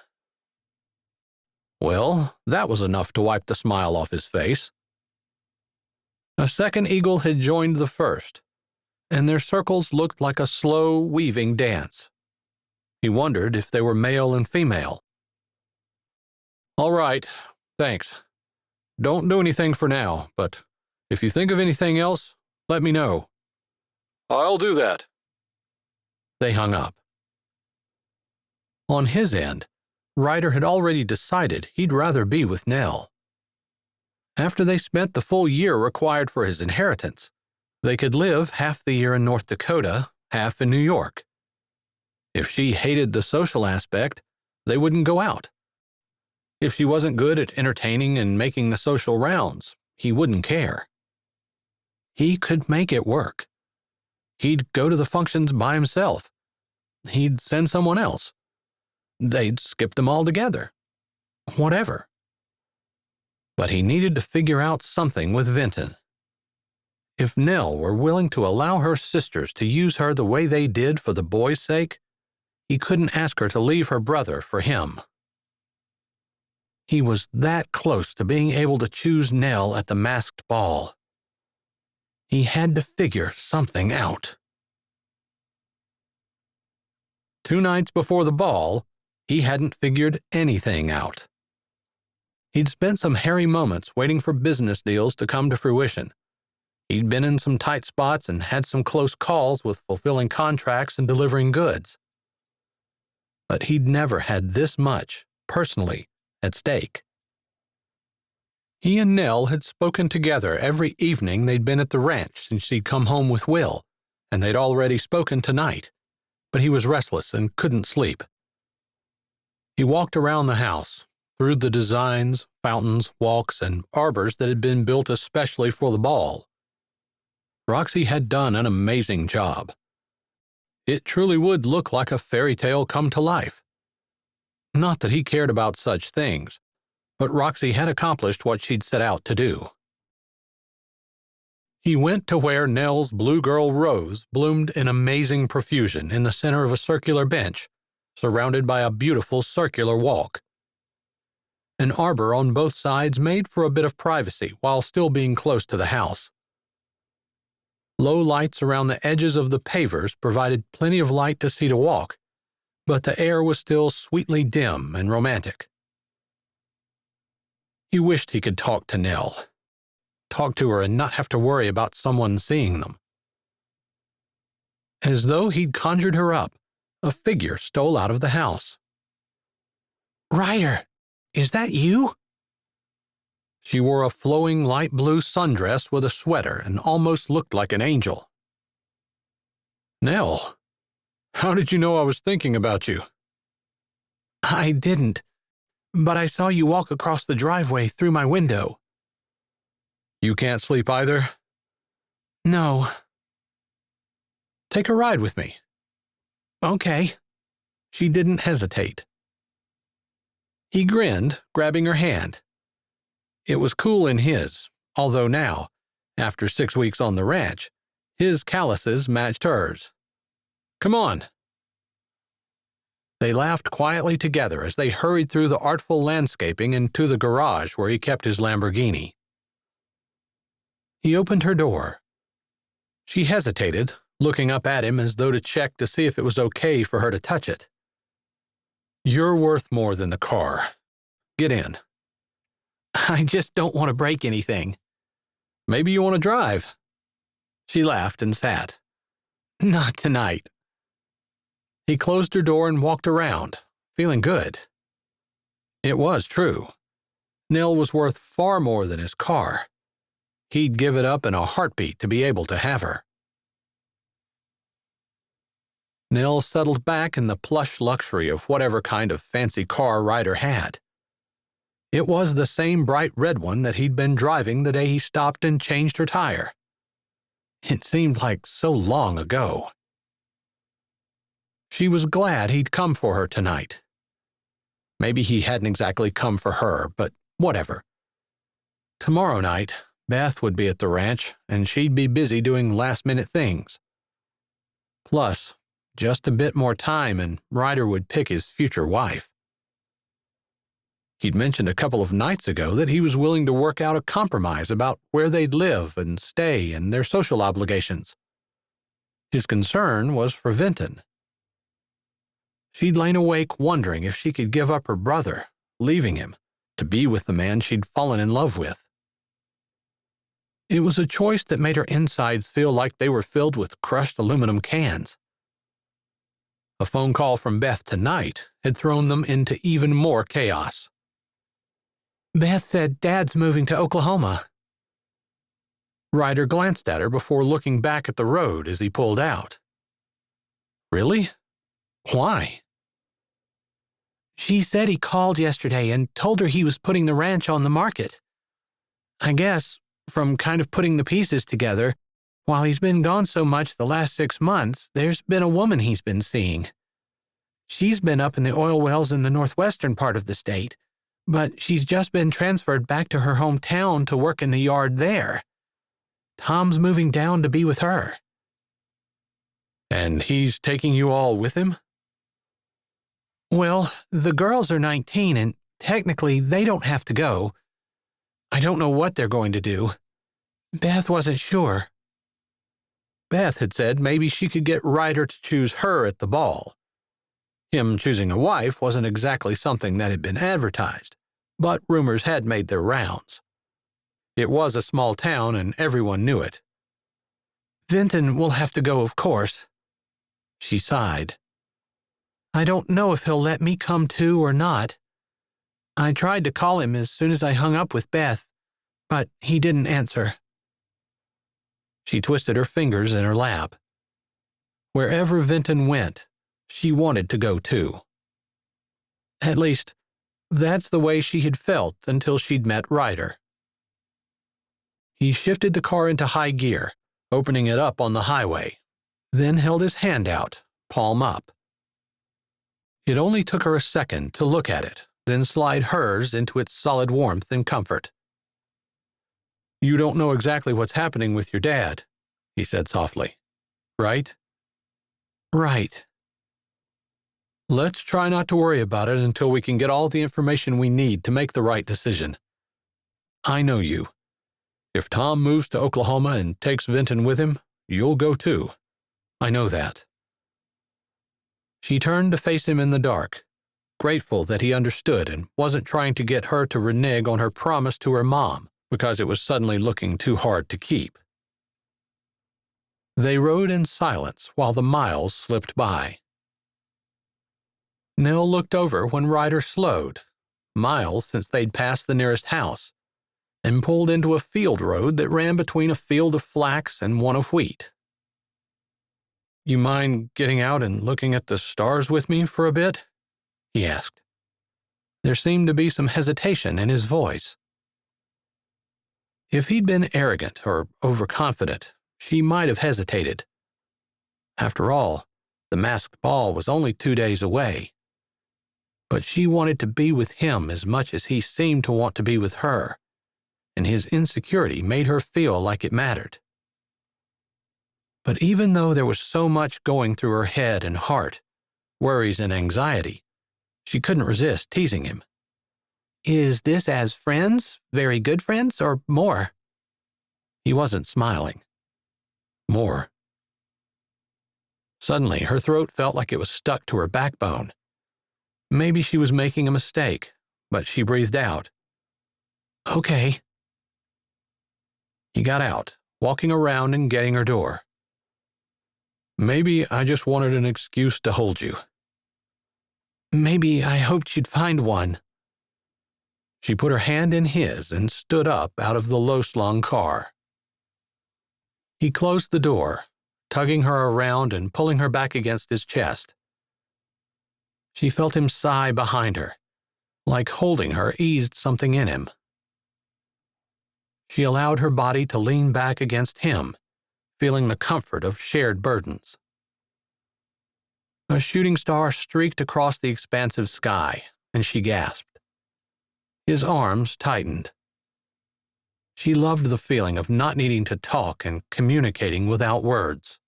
Well, that was enough to wipe the smile off his face. A second eagle had joined the first, and their circles looked like a slow, weaving dance. He wondered if they were male and female. "All right, thanks. Don't do anything for now, but if you think of anything else, let me know." "I'll do that." They hung up. On his end, Ryder had already decided he'd rather be with Nell. After they spent the full year required for his inheritance, they could live half the year in North Dakota, half in New York. If she hated the social aspect, they wouldn't go out. If she wasn't good at entertaining and making the social rounds, he wouldn't care. He could make it work. He'd go to the functions by himself. He'd send someone else. They'd skip them altogether. Whatever. But he needed to figure out something with Vinton. If Nell were willing to allow her sisters to use her the way they did for the boy's sake, he couldn't ask her to leave her brother for him. He was that close to being able to choose Nell at the masked ball. He had to figure something out. 2 nights before the ball, he hadn't figured anything out. He'd spent some hairy moments waiting for business deals to come to fruition. He'd been in some tight spots and had some close calls with fulfilling contracts and delivering goods. But he'd never had this much, personally, at stake. He and Nell had spoken together every evening they'd been at the ranch since she'd come home with Will, and they'd already spoken tonight, but he was restless and couldn't sleep. He walked around the house, through the designs, fountains, walks, and arbors that had been built especially for the ball. Roxy had done an amazing job. It truly would look like a fairy tale come to life. Not that he cared about such things, but Roxy had accomplished what she'd set out to do. He went to where Nell's Blue Girl Rose bloomed in amazing profusion in the center of a circular bench, surrounded by a beautiful circular walk. An arbor on both sides made for a bit of privacy while still being close to the house. Low lights around the edges of the pavers provided plenty of light to see to walk, but the air was still sweetly dim and romantic. He wished he could talk to Nell. Talk to her and not have to worry about someone seeing them. As though he'd conjured her up, a figure stole out of the house. "Ryder, is that you?" She wore a flowing light blue sundress with a sweater and almost looked like an angel. "Nell, how did you know I was thinking about you?" "I didn't, but I saw you walk across the driveway through my window." "You can't sleep either?" "No." "Take a ride with me." "Okay." She didn't hesitate. He grinned, grabbing her hand. It was cool in his, although now, after 6 weeks on the ranch, his calluses matched hers. "Come on." They laughed quietly together as they hurried through the artful landscaping and to the garage where he kept his Lamborghini. He opened her door. She hesitated, looking up at him as though to check to see if it was okay for her to touch it. "You're worth more than the car. Get in." "I just don't want to break anything." "Maybe you want to drive." She laughed and sat. "Not tonight." He closed her door and walked around, feeling good. It was true. Nell was worth far more than his car. He'd give it up in a heartbeat to be able to have her. Nell settled back in the plush luxury of whatever kind of fancy car Ryder had. It was the same bright red one that he'd been driving the day he stopped and changed her tire. It seemed like so long ago. She was glad he'd come for her tonight. Maybe he hadn't exactly come for her, but whatever. Tomorrow night, Beth would be at the ranch, and she'd be busy doing last-minute things. Plus, just a bit more time and Ryder would pick his future wife. He'd mentioned a couple of nights ago that he was willing to work out a compromise about where they'd live and stay and their social obligations. His concern was for Vinton. She'd lain awake wondering if she could give up her brother, leaving him, to be with the man she'd fallen in love with. It was a choice that made her insides feel like they were filled with crushed aluminum cans. A phone call from Beth tonight had thrown them into even more chaos. "Beth said Dad's moving to Oklahoma." Ryder glanced at her before looking back at the road as he pulled out. "Really? Why?" "She said he called yesterday and told her he was putting the ranch on the market. I guess, from kind of putting the pieces together, While he's been gone so much the last 6 months, there's been a woman he's been seeing. She's been up in the oil wells in the northwestern part of the state, but she's just been transferred back to her hometown to work in the yard there. Tom's moving down to be with her. And he's taking you all with him? Well, the girls are 19 and technically they don't have to go. I don't know what they're going to do. Beth wasn't sure. Beth had said maybe she could get Ryder to choose her at the ball. Him choosing a wife wasn't exactly something that had been advertised, but rumors had made their rounds. It was a small town and everyone knew it. Vinton will have to go, of course. She sighed. I don't know if he'll let me come too or not. I tried to call him as soon as I hung up with Beth, but he didn't answer. She twisted her fingers in her lap. Wherever Vinton went, she wanted to go too. At least, that's the way she had felt until she'd met Ryder. He shifted the car into high gear, opening it up on the highway, then held his hand out, palm up. It only took her a second to look at it, then slide hers into its solid warmth and comfort. You don't know exactly what's happening with your dad, he said softly. Right? Right. Let's try not to worry about it until we can get all the information we need to make the right decision. I know you. If Tom moves to Oklahoma and takes Vinton with him, you'll go too. I know that. She turned to face him in the dark, grateful that he understood and wasn't trying to get her to renege on her promise to her mom because it was suddenly looking too hard to keep. They rode in silence while the miles slipped by. Nell looked over when Ryder slowed, miles since they'd passed the nearest house, and pulled into a field road that ran between a field of flax and one of wheat. You mind getting out and looking at the stars with me for a bit? He asked. There seemed to be some hesitation in his voice. If he'd been arrogant or overconfident, she might have hesitated. After all, the masked ball was only 2 days away. But she wanted to be with him as much as he seemed to want to be with her, and his insecurity made her feel like it mattered. But even though there was so much going through her head and heart, worries and anxiety, she couldn't resist teasing him. Is this as friends, very good friends, or more? He wasn't smiling. More. Suddenly, her throat felt like it was stuck to her backbone. Maybe she was making a mistake, but she breathed out. Okay. He got out, walking around and getting her door. Maybe I just wanted an excuse to hold you. Maybe I hoped you'd find one. She put her hand in his and stood up out of the low-slung car. He closed the door, tugging her around and pulling her back against his chest. She felt him sigh behind her, like holding her eased something in him. She allowed her body to lean back against him, feeling the comfort of shared burdens. A shooting star streaked across the expansive sky, and she gasped. His arms tightened. She loved the feeling of not needing to talk and communicating without words.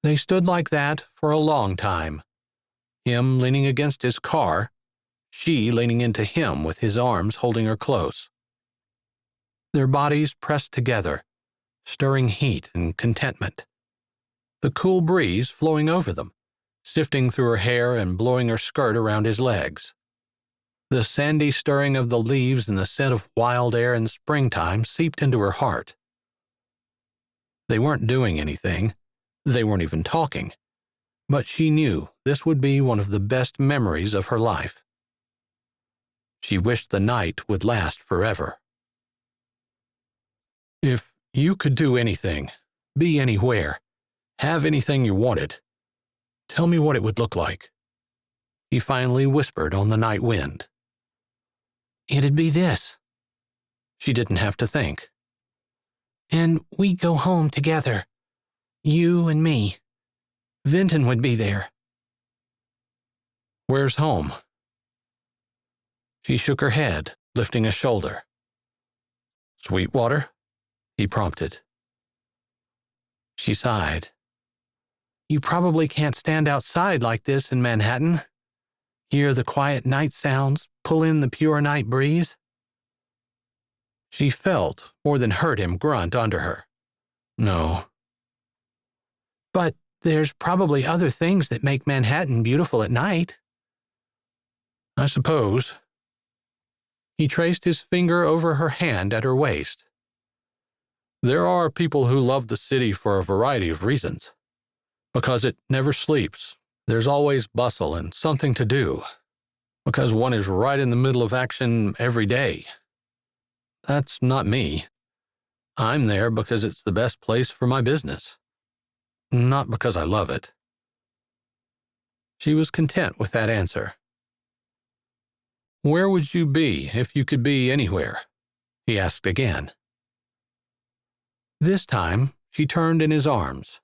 They stood like that for a long time, him leaning against his car, she leaning into him with his arms holding her close. Their bodies pressed together, stirring heat and contentment. The cool breeze flowing over them, sifting through her hair and blowing her skirt around his legs. The sandy stirring of the leaves and the scent of wild air in springtime seeped into her heart. They weren't doing anything. They weren't even talking. But she knew this would be one of the best memories of her life. She wished the night would last forever. If you could do anything, be anywhere, have anything you wanted, tell me what it would look like. He finally whispered on the night wind. It'd be this. She didn't have to think. And we'd go home together. You and me. Vinton would be there. Where's home? She shook her head, lifting a shoulder. Sweetwater? He prompted. She sighed. You probably can't stand outside like this in Manhattan. Hear the quiet night sounds, pull in the pure night breeze. She felt, more than heard him grunt under her. No. But there's probably other things that make Manhattan beautiful at night. I suppose. He traced his finger over her hand at her waist. There are people who love the city for a variety of reasons. Because it never sleeps. There's always bustle and something to do. Because one is right in the middle of action every day. That's not me. I'm there because it's the best place for my business. Not because I love it. She was content with that answer. Where would you be if you could be anywhere? He asked again. This time, she turned in his arms.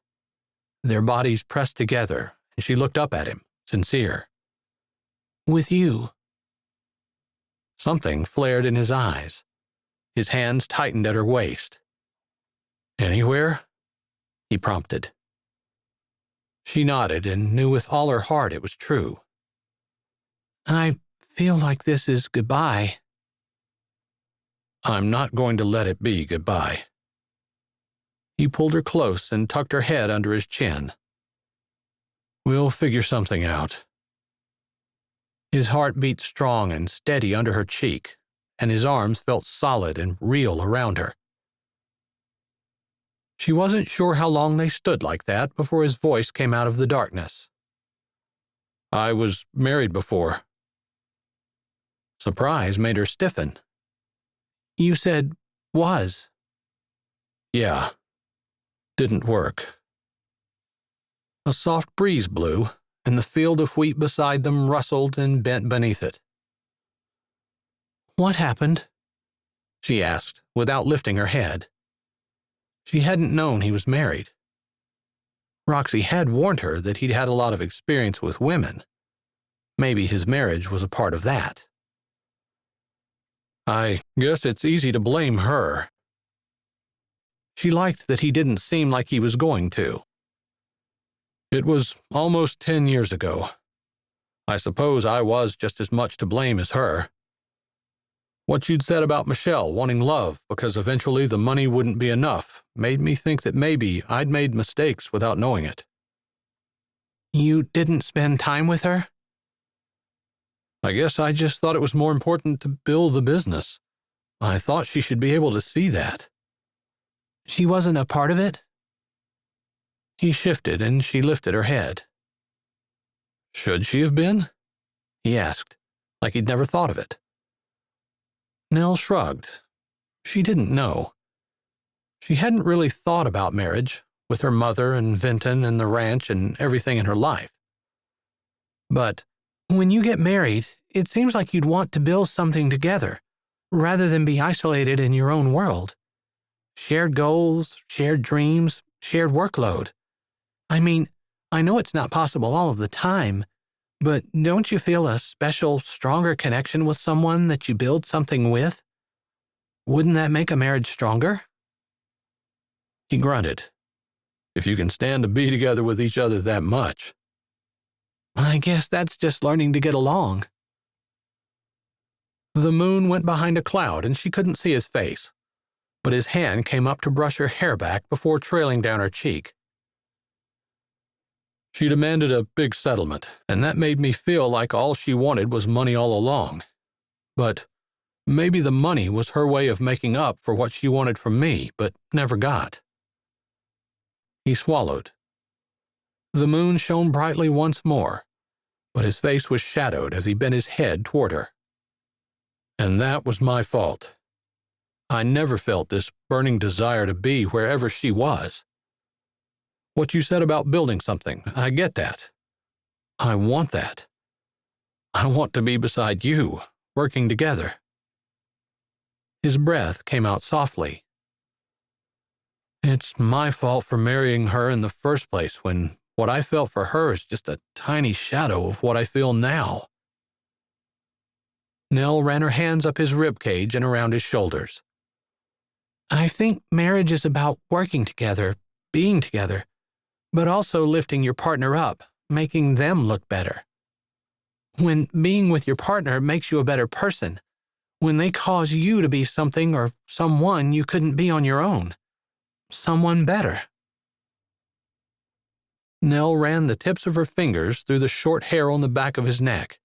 Their bodies pressed together, and she looked up at him, sincere. With you. Something flared in his eyes. His hands tightened at her waist. Anywhere? He prompted. She nodded and knew with all her heart it was true. I feel like this is goodbye. I'm not going to let it be goodbye. He pulled her close and tucked her head under his chin. We'll figure something out. His heart beat strong and steady under her cheek, and his arms felt solid and real around her. She wasn't sure how long they stood like that before his voice came out of the darkness. I was married before. Surprise made her stiffen. You said was. Yeah. Didn't work. A soft breeze blew, and the field of wheat beside them rustled and bent beneath it. What happened? She asked, without lifting her head. She hadn't known he was married. Roxy had warned her that he'd had a lot of experience with women. Maybe his marriage was a part of that. I guess it's easy to blame her. She liked that he didn't seem like he was going to. It was almost 10 years ago. I suppose I was just as much to blame as her. What you'd said about Michelle wanting love because eventually the money wouldn't be enough made me think that maybe I'd made mistakes without knowing it. You didn't spend time with her? I guess I just thought it was more important to build the business. I thought she should be able to see that. She wasn't a part of it? He shifted and she lifted her head. Should she have been? He asked, like he'd never thought of it. Nell shrugged. She didn't know. She hadn't really thought about marriage, with her mother and Vinton and the ranch and everything in her life. But when you get married, it seems like you'd want to build something together, rather than be isolated in your own world. Shared goals, shared dreams, shared workload. I mean, I know it's not possible all of the time, but don't you feel a special, stronger connection with someone that you build something with? Wouldn't that make a marriage stronger? He grunted. If you can stand to be together with each other that much. I guess that's just learning to get along. The moon went behind a cloud and she couldn't see his face, but his hand came up to brush her hair back before trailing down her cheek. She demanded a big settlement, and that made me feel like all she wanted was money all along. But maybe the money was her way of making up for what she wanted from me, but never got. He swallowed. The moon shone brightly once more, but his face was shadowed as he bent his head toward her. And that was my fault. I never felt this burning desire to be wherever she was. What you said about building something, I get that. I want that. I want to be beside you, working together. His breath came out softly. It's my fault for marrying her in the first place when what I felt for her is just a tiny shadow of what I feel now. Nell ran her hands up his rib cage and around his shoulders. I think marriage is about working together, being together, but also lifting your partner up, making them look better. When being with your partner makes you a better person, when they cause you to be something or someone you couldn't be on your own, someone better. Nell ran the tips of her fingers through the short hair on the back of his neck.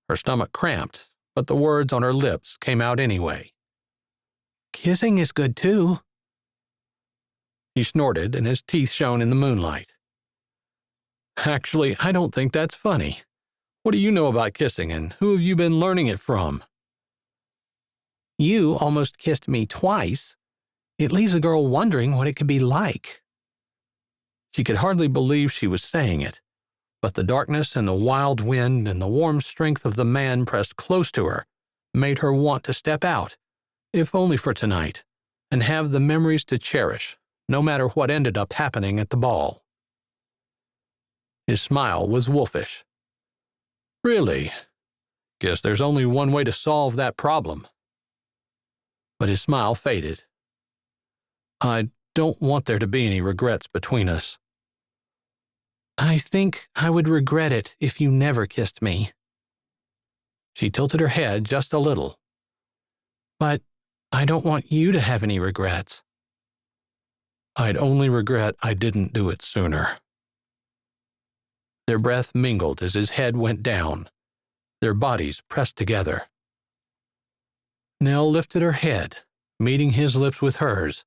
Her stomach cramped, but the words on her lips came out anyway. Kissing is good too. He snorted and his teeth shone in the moonlight. Actually, I don't think that's funny. What do you know about kissing and who have you been learning it from? You almost kissed me twice. It leaves a girl wondering what it could be like. She could hardly believe she was saying it, but the darkness and the wild wind and the warm strength of the man pressed close to her made her want to step out, if only for tonight, and have the memories to cherish, no matter what ended up happening at the ball. His smile was wolfish. Really? Guess there's only one way to solve that problem. But his smile faded. I don't want there to be any regrets between us. I think I would regret it if you never kissed me. She tilted her head just a little. But I don't want you to have any regrets. I'd only regret I didn't do it sooner. Their breath mingled as his head went down, their bodies pressed together. Nell lifted her head, meeting his lips with hers,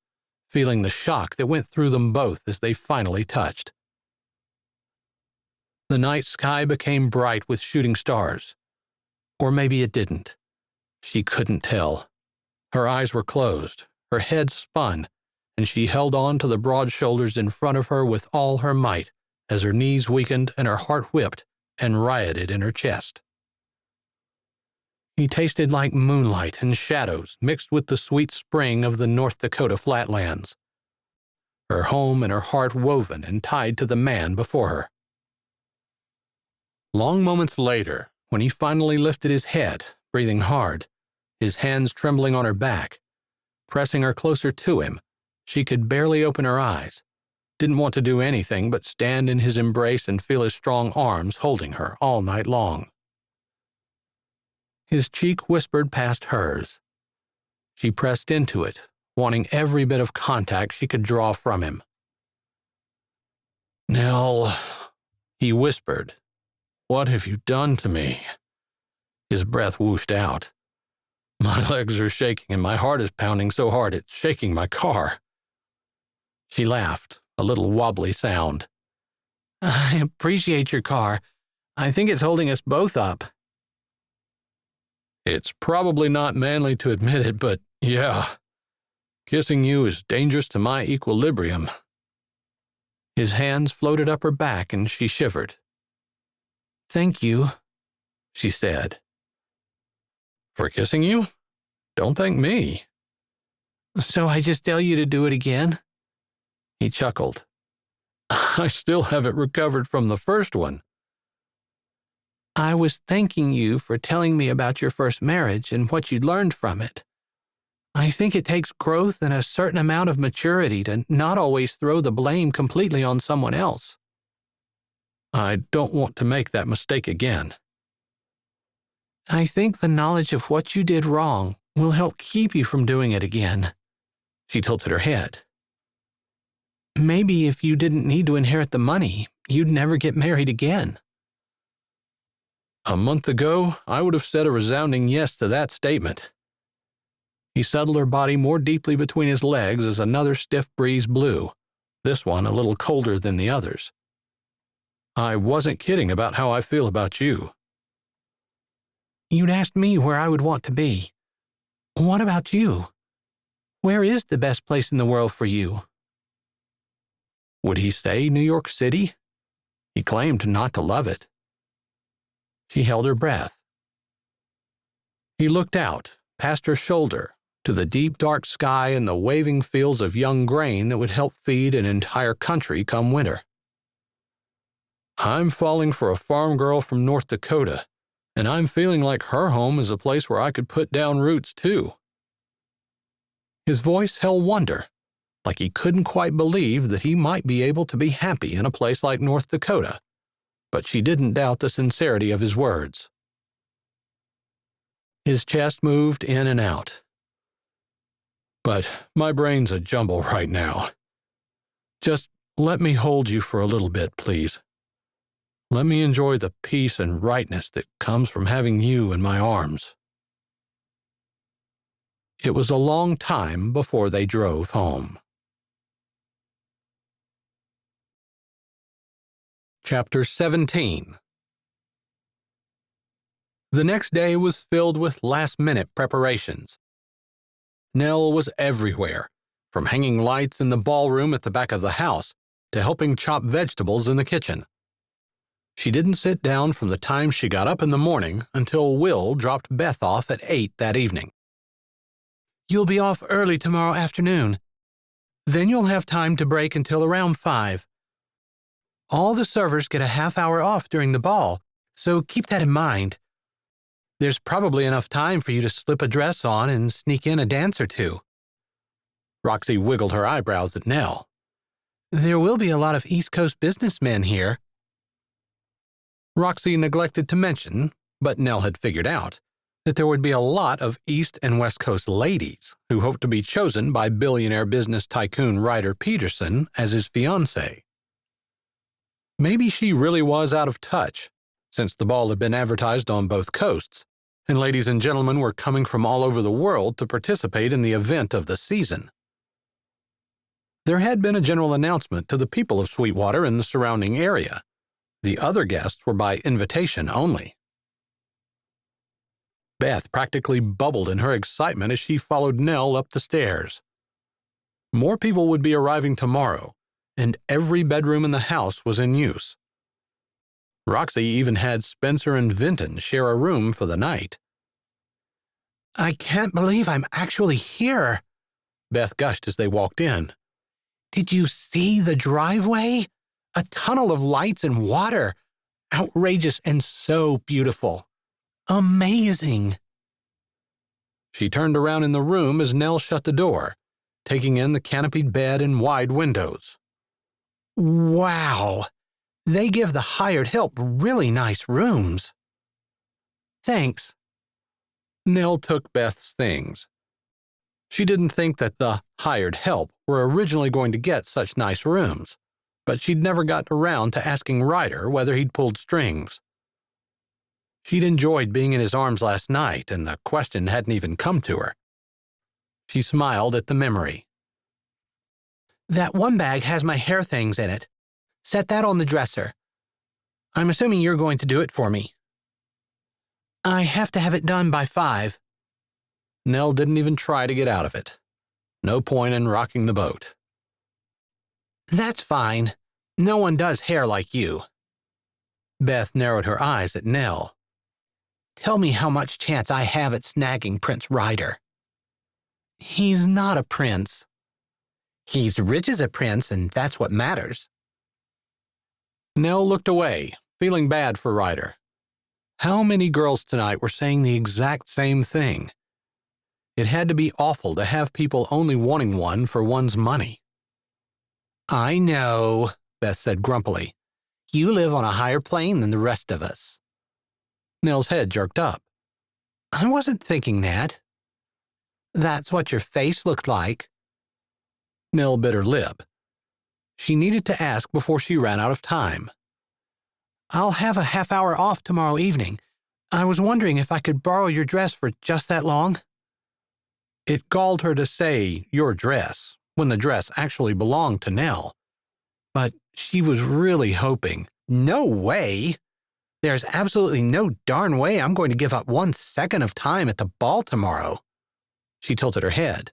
feeling the shock that went through them both as they finally touched. The night sky became bright with shooting stars. Or maybe it didn't. She couldn't tell. Her eyes were closed, her head spun, and she held on to the broad shoulders in front of her with all her might as her knees weakened and her heart whipped and rioted in her chest. He tasted like moonlight and shadows mixed with the sweet spring of the North Dakota flatlands. Her home and her heart woven and tied to the man before her. Long moments later, when he finally lifted his head, breathing hard, his hands trembling on her back, pressing her closer to him, she could barely open her eyes, didn't want to do anything but stand in his embrace and feel his strong arms holding her all night long. His cheek whispered past hers. She pressed into it, wanting every bit of contact she could draw from him. Nell, he whispered, what have you done to me? His breath whooshed out. My legs are shaking and my heart is pounding so hard it's shaking my car. She laughed, a little wobbly sound. I appreciate your car. I think it's holding us both up. It's probably not manly to admit it, but yeah, kissing you is dangerous to my equilibrium. His hands floated up her back and she shivered. Thank you, she said. For kissing you? Don't thank me. So I just tell you to do it again? He chuckled. I still haven't recovered from the first one. I was thanking you for telling me about your first marriage and what you'd learned from it. I think it takes growth and a certain amount of maturity to not always throw the blame completely on someone else. I don't want to make that mistake again. I think the knowledge of what you did wrong will help keep you from doing it again. She tilted her head. Maybe if you didn't need to inherit the money, you'd never get married again. A month ago, I would have said a resounding yes to that statement. He settled her body more deeply between his legs as another stiff breeze blew, this one a little colder than the others. I wasn't kidding about how I feel about you. You'd asked me where I would want to be. What about you? Where is the best place in the world for you? Would he say New York City? He claimed not to love it. She held her breath. He looked out, past her shoulder, to the deep dark sky and the waving fields of young grain that would help feed an entire country come winter. I'm falling for a farm girl from North Dakota, and I'm feeling like her home is a place where I could put down roots too. His voice held wonder, like he couldn't quite believe that he might be able to be happy in a place like North Dakota, but she didn't doubt the sincerity of his words. His chest moved in and out. But my brain's a jumble right now. Just let me hold you for a little bit, please. Let me enjoy the peace and rightness that comes from having you in my arms. It was a long time before they drove home. Chapter 17. The next day was filled with last-minute preparations. Nell was everywhere, from hanging lights in the ballroom at the back of the house to helping chop vegetables in the kitchen. She didn't sit down from the time she got up in the morning until Will dropped Beth off at 8 that evening. "You'll be off early tomorrow afternoon. Then you'll have time to break until around 5. All the servers get a half-hour off during the ball, so keep that in mind. There's probably enough time for you to slip a dress on and sneak in a dance or two." Roxy wiggled her eyebrows at Nell. "There will be a lot of East Coast businessmen here." Roxy neglected to mention, but Nell had figured out, that there would be a lot of East and West Coast ladies who hoped to be chosen by billionaire business tycoon Ryder Peterson as his fiancée. Maybe she really was out of touch, since the ball had been advertised on both coasts, and ladies and gentlemen were coming from all over the world to participate in the event of the season. There had been a general announcement to the people of Sweetwater and the surrounding area. The other guests were by invitation only. Beth practically bubbled in her excitement as she followed Nell up the stairs. More people would be arriving tomorrow, and every bedroom in the house was in use. Roxy even had Spencer and Vinton share a room for the night. "I can't believe I'm actually here," Beth gushed as they walked in. "Did you see the driveway? A tunnel of lights and water. Outrageous and so beautiful. Amazing." She turned around in the room as Nell shut the door, taking in the canopied bed and wide windows. "Wow! They give the hired help really nice rooms." "Thanks." Nell took Beth's things. She didn't think that the hired help were originally going to get such nice rooms, but she'd never gotten around to asking Ryder whether he'd pulled strings. She'd enjoyed being in his arms last night, and the question hadn't even come to her. She smiled at the memory. "That one bag has my hair things in it. Set that on the dresser. I'm assuming you're going to do it for me." "I have to have it done by 5. Nell didn't even try to get out of it. No point in rocking the boat. "That's fine. No one does hair like you." Beth narrowed her eyes at Nell. "Tell me how much chance I have at snagging Prince Ryder." "He's not a prince." "He's rich as a prince, and that's what matters." Nell looked away, feeling bad for Ryder. How many girls tonight were saying the exact same thing? It had to be awful to have people only wanting one for one's money. "I know," Beth said grumpily. "You live on a higher plane than the rest of us." Nell's head jerked up. "I wasn't thinking that." "That's what your face looked like." Nell bit her lip. She needed to ask before she ran out of time. "I'll have a half-hour off tomorrow evening. I was wondering if I could borrow your dress for just that long." It galled her to say your dress when the dress actually belonged to Nell. But she was really hoping. "No way! There's absolutely no darn way I'm going to give up 1 second of time at the ball tomorrow." She tilted her head.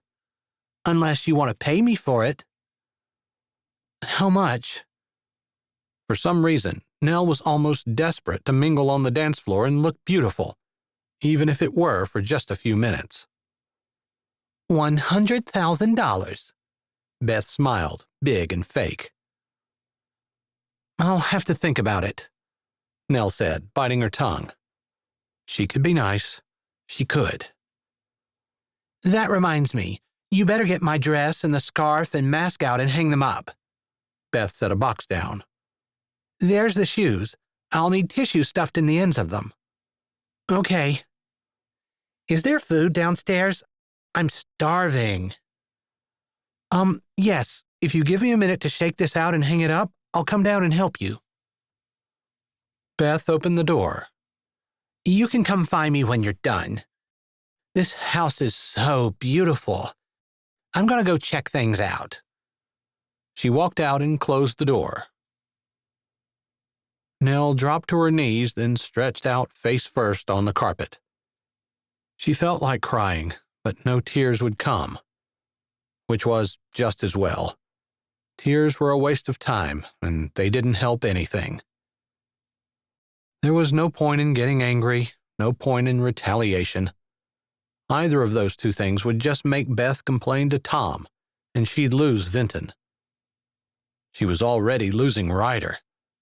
"Unless you want to pay me for it." "How much?" For some reason, Nell was almost desperate to mingle on the dance floor and look beautiful, even if it were for just a few minutes. $100,000. Beth smiled, big and fake. I'll have to think about it, Nell said, biting her tongue. She could be nice. She could. That reminds me, you better get my dress and the scarf and mask out and hang them up. Beth set a box down. There's the shoes. I'll need tissue stuffed in the ends of them. Okay. Is there food downstairs? I'm starving. Yes. If you give me a minute to shake this out and hang it up, I'll come down and help you. Beth opened the door. You can come find me when you're done. This house is so beautiful. I'm going to go check things out. She walked out and closed the door. Nell dropped to her knees, then stretched out face first on the carpet. She felt like crying, but no tears would come, which was just as well. Tears were a waste of time, and they didn't help anything. There was no point in getting angry, no point in retaliation. Either of those two things would just make Beth complain to Tom, and she'd lose Vinton. She was already losing Ryder,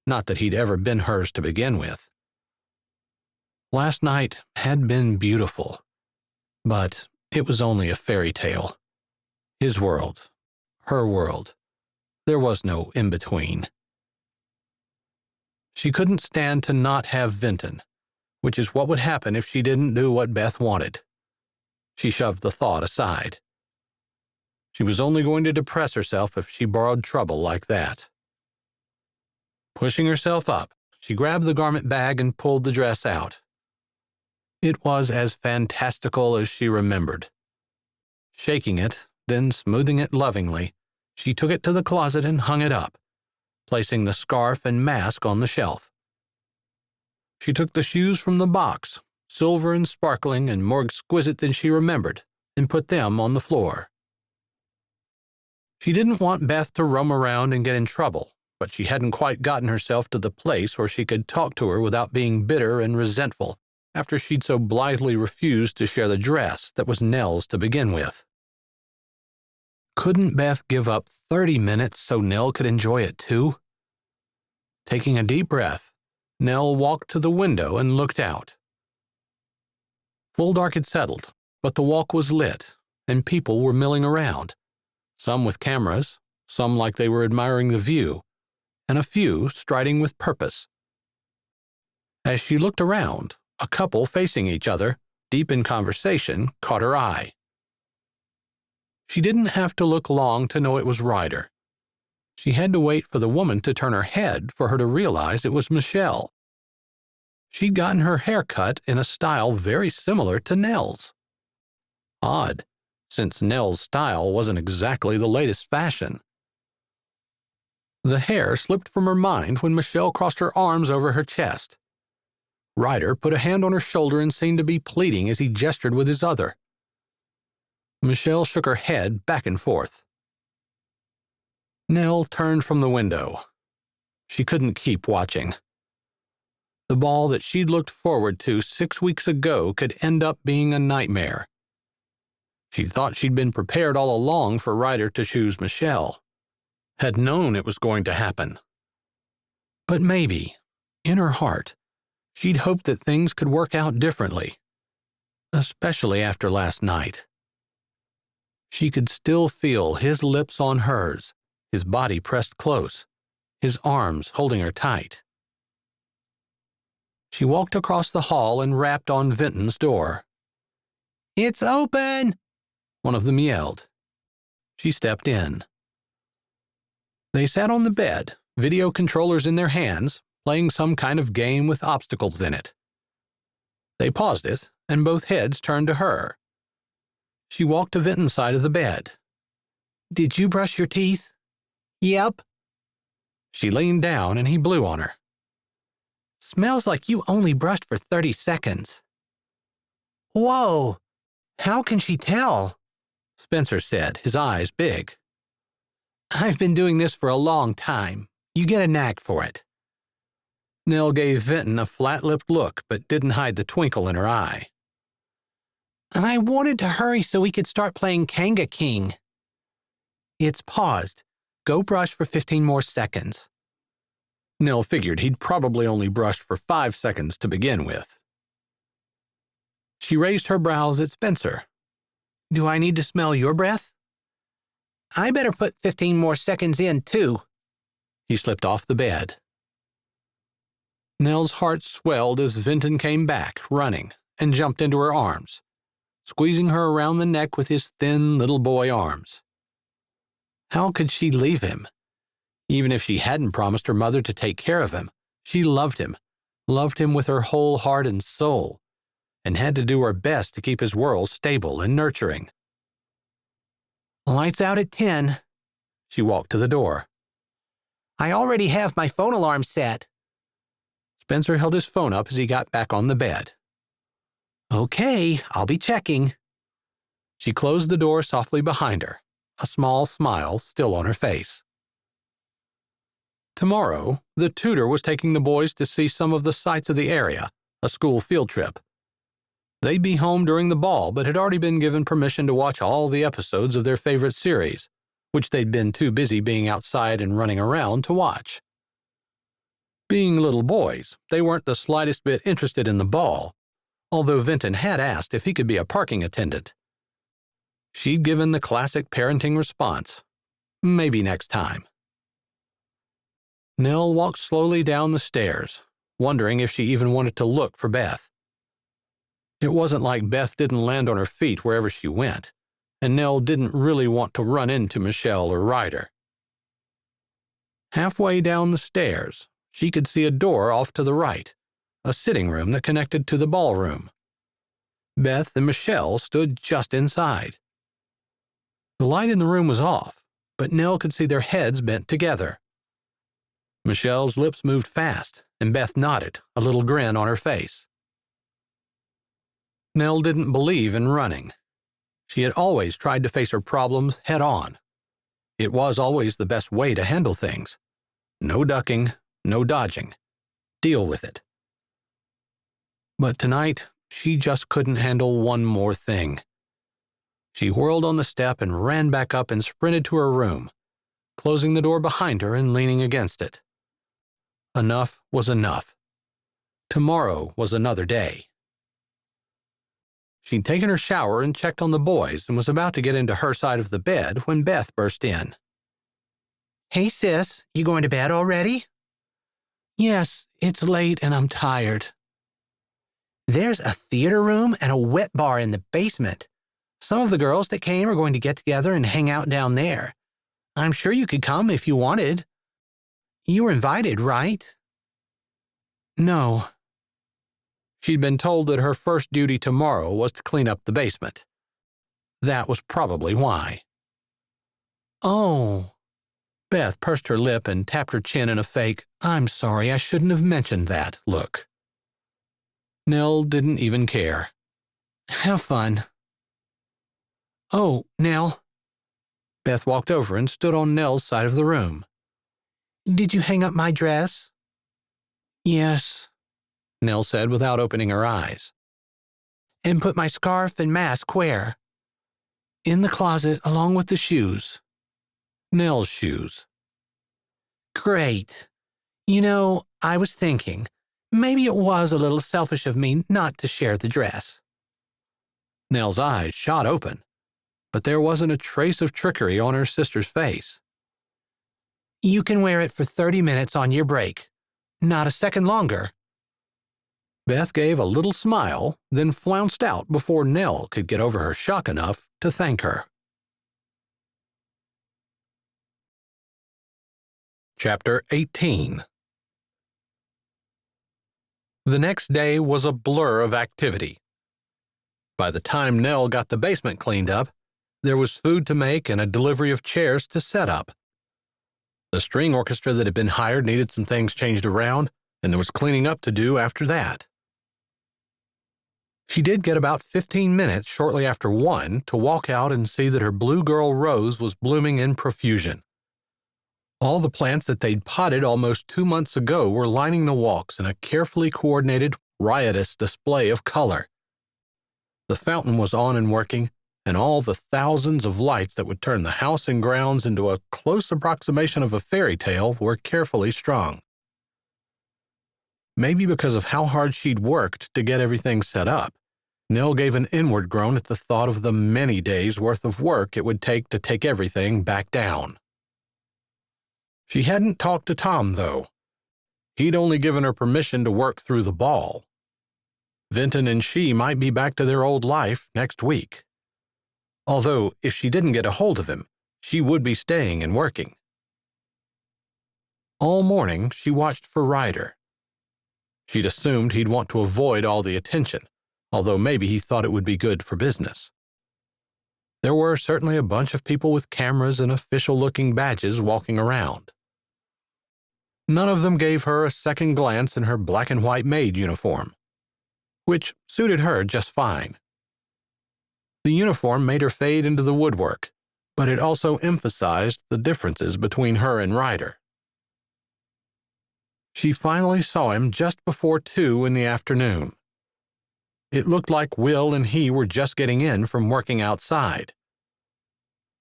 not that he'd ever been hers to begin with. Last night had been beautiful, but it was only a fairy tale. His world, her world. There was no in-between. She couldn't stand to not have Vinton, which is what would happen if she didn't do what Beth wanted. She shoved the thought aside. She was only going to depress herself if she borrowed trouble like that. Pushing herself up, she grabbed the garment bag and pulled the dress out. It was as fantastical as she remembered. Shaking it, then smoothing it lovingly, she took it to the closet and hung it up, placing the scarf and mask on the shelf. She took the shoes from the box, silver and sparkling and more exquisite than she remembered, and put them on the floor. She didn't want Beth to roam around and get in trouble, but she hadn't quite gotten herself to the place where she could talk to her without being bitter and resentful after she'd so blithely refused to share the dress that was Nell's to begin with. Couldn't Beth give up 30 minutes so Nell could enjoy it too? Taking a deep breath, Nell walked to the window and looked out. Full dark had settled, but the walk was lit, and people were milling around, some with cameras, some like they were admiring the view, and a few striding with purpose. As she looked around, a couple facing each other, deep in conversation, caught her eye. She didn't have to look long to know it was Ryder. She had to wait for the woman to turn her head for her to realize it was Michelle. She'd gotten her hair cut in a style very similar to Nell's. Odd, since Nell's style wasn't exactly the latest fashion. The hair slipped from her mind when Michelle crossed her arms over her chest. Ryder put a hand on her shoulder and seemed to be pleading as he gestured with his other. Michelle shook her head back and forth. Nell turned from the window. She couldn't keep watching. The ball that she'd looked forward to 6 weeks ago could end up being a nightmare. She thought she'd been prepared all along for Ryder to choose Michelle. Had known it was going to happen. But maybe, in her heart, she'd hoped that things could work out differently, especially after last night. She could still feel his lips on hers, his body pressed close, his arms holding her tight. She walked across the hall and rapped on Vinton's door. "It's open!" one of them yelled. She stepped in. They sat on the bed, video controllers in their hands, playing some kind of game with obstacles in it. They paused it, and both heads turned to her. She walked to Vinton's side of the bed. "Did you brush your teeth?" "Yep." She leaned down and he blew on her. "Smells like you only brushed for 30 seconds. "Whoa! How can she tell?" Spencer said, his eyes big. "I've been doing this for a long time. You get a knack for it." Nell gave Vinton a flat-lipped look but didn't hide the twinkle in her eye. I wanted to hurry so we could start playing Kanga King. It's paused. Go brush for 15 more seconds. Nell figured he'd probably only brushed for 5 seconds to begin with. She raised her brows at Spencer. Do I need to smell your breath? I better put 15 more seconds in, too. He slipped off the bed. Nell's heart swelled as Vinton came back, running, and jumped into her arms, squeezing her around the neck with his thin little boy arms. How could she leave him? Even if she hadn't promised her mother to take care of him, she loved him with her whole heart and soul, and had to do her best to keep his world stable and nurturing. Lights out at 10. She walked to the door. I already have my phone alarm set. Spencer held his phone up as he got back on the bed. Okay, I'll be checking. She closed the door softly behind her, a small smile still on her face. Tomorrow, the tutor was taking the boys to see some of the sights of the area, a school field trip. They'd be home during the ball, but had already been given permission to watch all the episodes of their favorite series, which they'd been too busy being outside and running around to watch. Being little boys, they weren't the slightest bit interested in the ball, although Vinton had asked if he could be a parking attendant. She'd given the classic parenting response, maybe next time. Nell walked slowly down the stairs, wondering if she even wanted to look for Beth. It wasn't like Beth didn't land on her feet wherever she went, and Nell didn't really want to run into Michelle or Ryder. Halfway down the stairs, she could see a door off to the right, a sitting room that connected to the ballroom. Beth and Michelle stood just inside. The light in the room was off, but Nell could see their heads bent together. Michelle's lips moved fast, and Beth nodded, a little grin on her face. Nell didn't believe in running. She had always tried to face her problems head on. It was always the best way to handle things. No ducking, no dodging. Deal with it. But tonight, she just couldn't handle one more thing. She whirled on the step and ran back up and sprinted to her room, closing the door behind her and leaning against it. Enough was enough. Tomorrow was another day. She'd taken her shower and checked on the boys and was about to get into her side of the bed when Beth burst in. Hey, sis, you going to bed already? Yes, it's late and I'm tired. There's a theater room and a wet bar in the basement. Some of the girls that came are going to get together and hang out down there. I'm sure you could come if you wanted. You were invited, right? No. She'd been told that her first duty tomorrow was to clean up the basement. That was probably why. Oh. Beth pursed her lip and tapped her chin in a fake, "I'm sorry, I shouldn't have mentioned that" look. Nell didn't even care. Have fun. Oh, Nell. Beth walked over and stood on Nell's side of the room. Did you hang up my dress? Yes, Nell said without opening her eyes. And put my scarf and mask where? In the closet along with the shoes. Nell's shoes. Great. You know, I was thinking, maybe it was a little selfish of me not to share the dress. Nell's eyes shot open, but there wasn't a trace of trickery on her sister's face. You can wear it for 30 minutes on your break. Not a second longer. Beth gave a little smile, then flounced out before Nell could get over her shock enough to thank her. Chapter 18. The next day was a blur of activity. By the time Nell got the basement cleaned up, there was food to make and a delivery of chairs to set up. The string orchestra that had been hired needed some things changed around, and there was cleaning up to do after that. She did get about 15 minutes shortly after 1 to walk out and see that her blue girl rose was blooming in profusion. All the plants that they'd potted almost 2 months ago were lining the walks in a carefully coordinated, riotous display of color. The fountain was on and working, and all the thousands of lights that would turn the house and grounds into a close approximation of a fairy tale were carefully strung. Maybe because of how hard she'd worked to get everything set up, Nell gave an inward groan at the thought of the many days' worth of work it would take to take everything back down. She hadn't talked to Tom, though. He'd only given her permission to work through the ball. Vinton and she might be back to their old life next week. Although, if she didn't get a hold of him, she would be staying and working. All morning, she watched for Ryder. She'd assumed he'd want to avoid all the attention, although maybe he thought it would be good for business. There were certainly a bunch of people with cameras and official-looking badges walking around. None of them gave her a second glance in her black and white maid uniform, which suited her just fine. The uniform made her fade into the woodwork, but it also emphasized the differences between her and Ryder. She finally saw him just before 2 in the afternoon. It looked like Will and he were just getting in from working outside.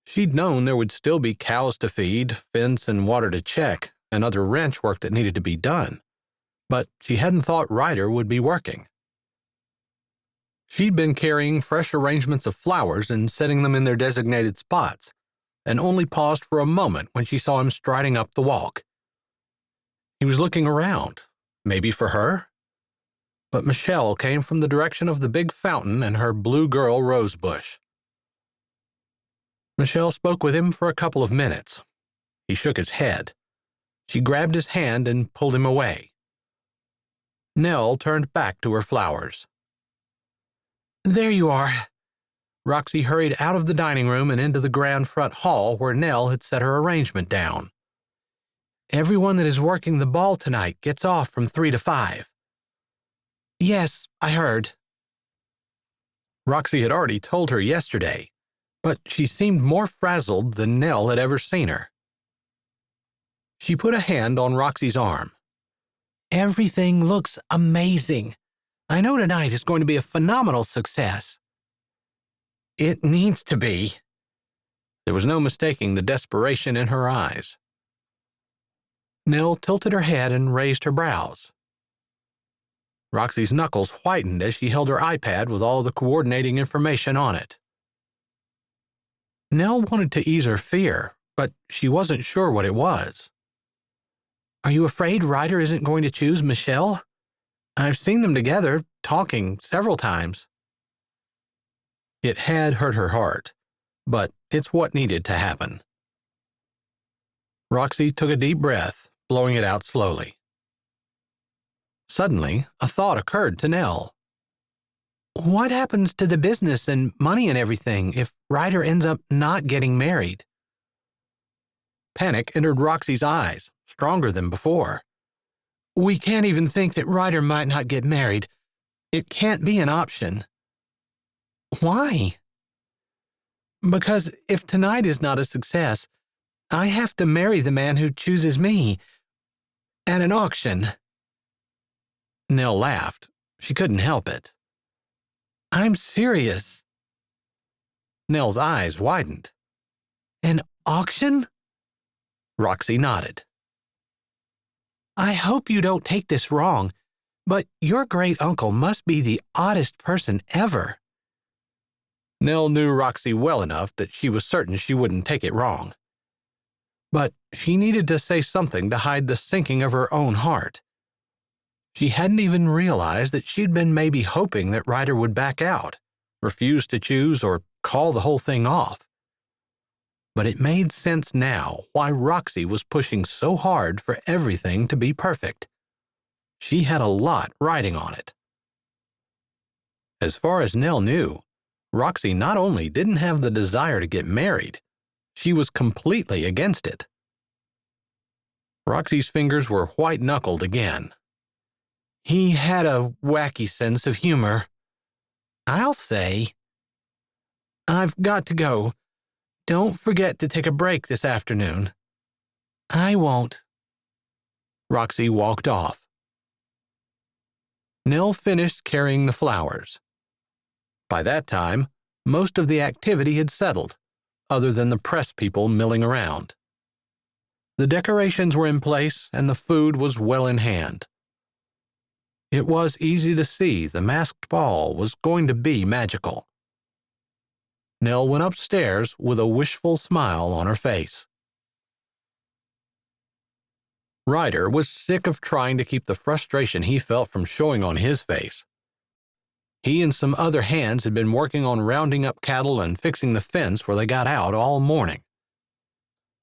She'd known there would still be cows to feed, fence and water to check, and other ranch work that needed to be done, but she hadn't thought Ryder would be working. She'd been carrying fresh arrangements of flowers and setting them in their designated spots, and only paused for a moment when she saw him striding up the walk. He was looking around, maybe for her? But Michelle came from the direction of the big fountain and her blue girl rose bush. Michelle spoke with him for a couple of minutes. He shook his head. She grabbed his hand and pulled him away. Nell turned back to her flowers. "There you are." Roxy hurried out of the dining room and into the grand front hall where Nell had set her arrangement down. "Everyone that is working the ball tonight gets off from 3 to 5. "Yes, I heard." Roxy had already told her yesterday, but she seemed more frazzled than Nell had ever seen her. She put a hand on Roxy's arm. "Everything looks amazing. I know tonight is going to be a phenomenal success." "It needs to be." There was no mistaking the desperation in her eyes. Nell tilted her head and raised her brows. Roxy's knuckles whitened as she held her iPad with all the coordinating information on it. Nell wanted to ease her fear, but she wasn't sure what it was. "Are you afraid Ryder isn't going to choose Michelle? I've seen them together, talking several times." It had hurt her heart, but it's what needed to happen. Roxy took a deep breath, blowing it out slowly. Suddenly, a thought occurred to Nell. What happens to the business and money and everything if Ryder ends up not getting married? Panic entered Roxy's eyes, stronger than before. "We can't even think that Ryder might not get married. It can't be an option." "Why?" "Because if tonight is not a success, I have to marry the man who chooses me at an auction." Nell laughed. She couldn't help it. "I'm serious." Nell's eyes widened. "An auction?" Roxy nodded. "I hope you don't take this wrong, but your great-uncle must be the oddest person ever." Nell knew Roxy well enough that she was certain she wouldn't take it wrong. But she needed to say something to hide the sinking of her own heart. She hadn't even realized that she'd been maybe hoping that Ryder would back out, refuse to choose, or call the whole thing off. But it made sense now why Roxy was pushing so hard for everything to be perfect. She had a lot riding on it. As far as Nell knew, Roxy not only didn't have the desire to get married, she was completely against it. Roxy's fingers were white-knuckled again. "He had a wacky sense of humor, I'll say. I've got to go. Don't forget to take a break this afternoon." "I won't." Roxy walked off. Nell finished carrying the flowers. By that time, most of the activity had settled, other than the press people milling around. The decorations were in place and the food was well in hand. It was easy to see the masked ball was going to be magical. Nell went upstairs with a wishful smile on her face. Ryder was sick of trying to keep the frustration he felt from showing on his face. He and some other hands had been working on rounding up cattle and fixing the fence where they got out all morning.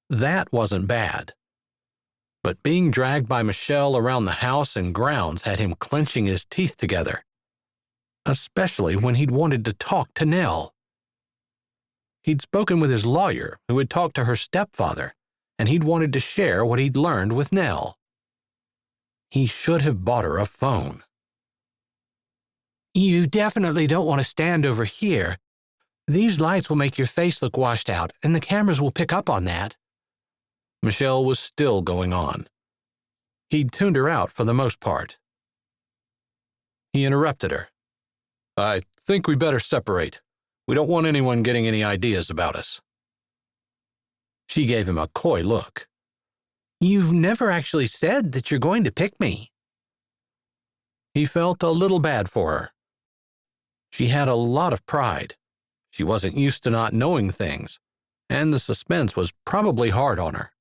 That wasn't bad. But being dragged by Michelle around the house and grounds had him clenching his teeth together, especially when he'd wanted to talk to Nell. He'd spoken with his lawyer, who had talked to her stepfather, and he'd wanted to share what he'd learned with Nell. He should have bought her a phone. "You definitely don't want to stand over here. These lights will make your face look washed out, and the cameras will pick up on that." Michelle was still going on. He'd tuned her out for the most part. He interrupted her. "I think we better separate. We don't want anyone getting any ideas about us." She gave him a coy look. "You've never actually said that you're going to pick me." He felt a little bad for her. She had a lot of pride. She wasn't used to not knowing things, and the suspense was probably hard on her.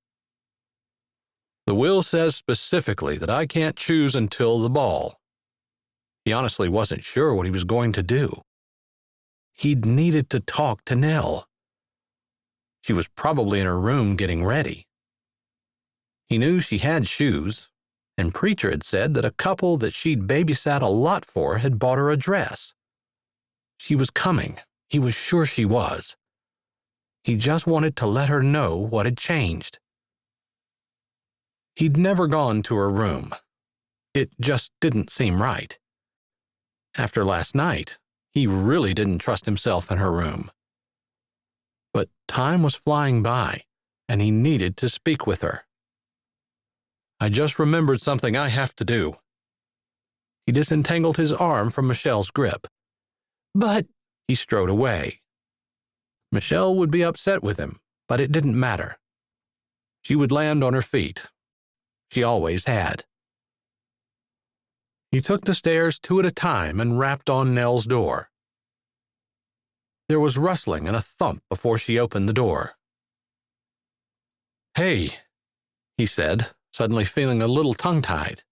"The will says specifically that I can't choose until the ball." He honestly wasn't sure what he was going to do. He'd needed to talk to Nell. She was probably in her room getting ready. He knew she had shoes, and Preacher had said that a couple that she'd babysat a lot for had bought her a dress. She was coming. He was sure she was. He just wanted to let her know what had changed. He'd never gone to her room. It just didn't seem right. After last night, he really didn't trust himself in her room. But time was flying by, and he needed to speak with her. "I just remembered something I have to do." He disentangled his arm from Michelle's grip. "But—" He strode away. Michelle would be upset with him, but it didn't matter. She would land on her feet. She always had. He took the stairs 2 at a time and rapped on Nell's door. There was rustling and a thump before she opened the door. "Hey," he said, suddenly feeling a little tongue-tied.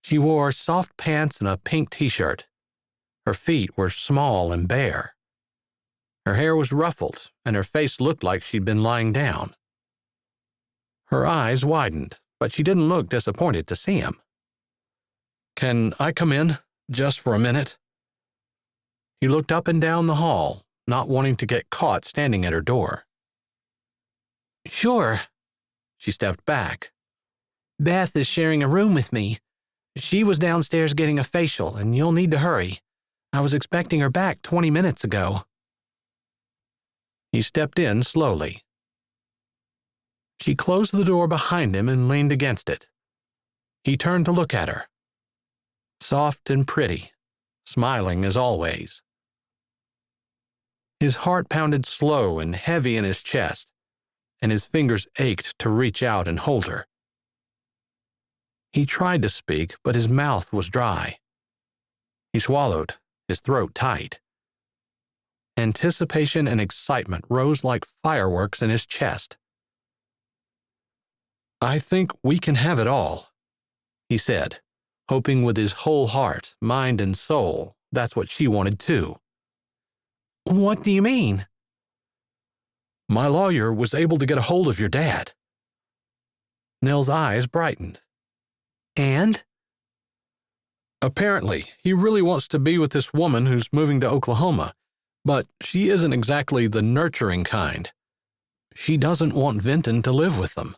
She wore soft pants and a pink t-shirt. Her feet were small and bare. Her hair was ruffled, and her face looked like she'd been lying down. Her eyes widened, but she didn't look disappointed to see him. "Can I come in, just for a minute?" He looked up and down the hall, not wanting to get caught standing at her door. "Sure." She stepped back. "Beth is sharing a room with me. She was downstairs getting a facial, and you'll need to hurry. I was expecting her back 20 minutes ago." He stepped in slowly. She closed the door behind him and leaned against it. He turned to look at her. Soft and pretty, smiling as always. His heart pounded slow and heavy in his chest, and his fingers ached to reach out and hold her. He tried to speak, but his mouth was dry. He swallowed, his throat tight. Anticipation and excitement rose like fireworks in his chest. "I think we can have it all," he said, hoping with his whole heart, mind, and soul that's what she wanted too. "What do you mean?" "My lawyer was able to get a hold of your dad." Nell's eyes brightened. "And?" "Apparently, he really wants to be with this woman who's moving to Oklahoma, but she isn't exactly the nurturing kind. She doesn't want Vinton to live with them."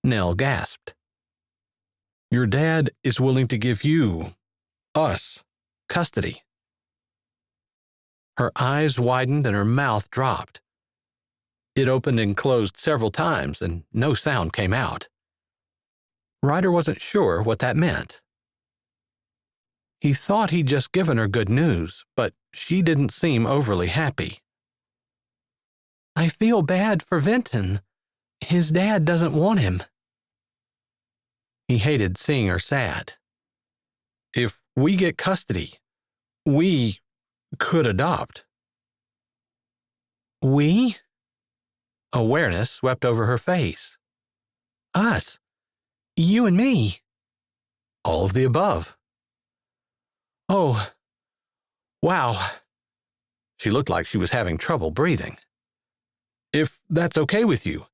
Nell gasped. "Your dad is willing to give us, custody." Her eyes widened and her mouth dropped. It opened and closed several times, and no sound came out. Ryder wasn't sure what that meant. He thought he'd just given her good news, but she didn't seem overly happy. I feel bad for Vinton. His dad doesn't want him. He hated seeing her sad. If we get custody, we could adopt. We? Awareness swept over her face. Us. You and me. All of the above. Oh, wow. She looked like she was having trouble breathing. If that's okay with you,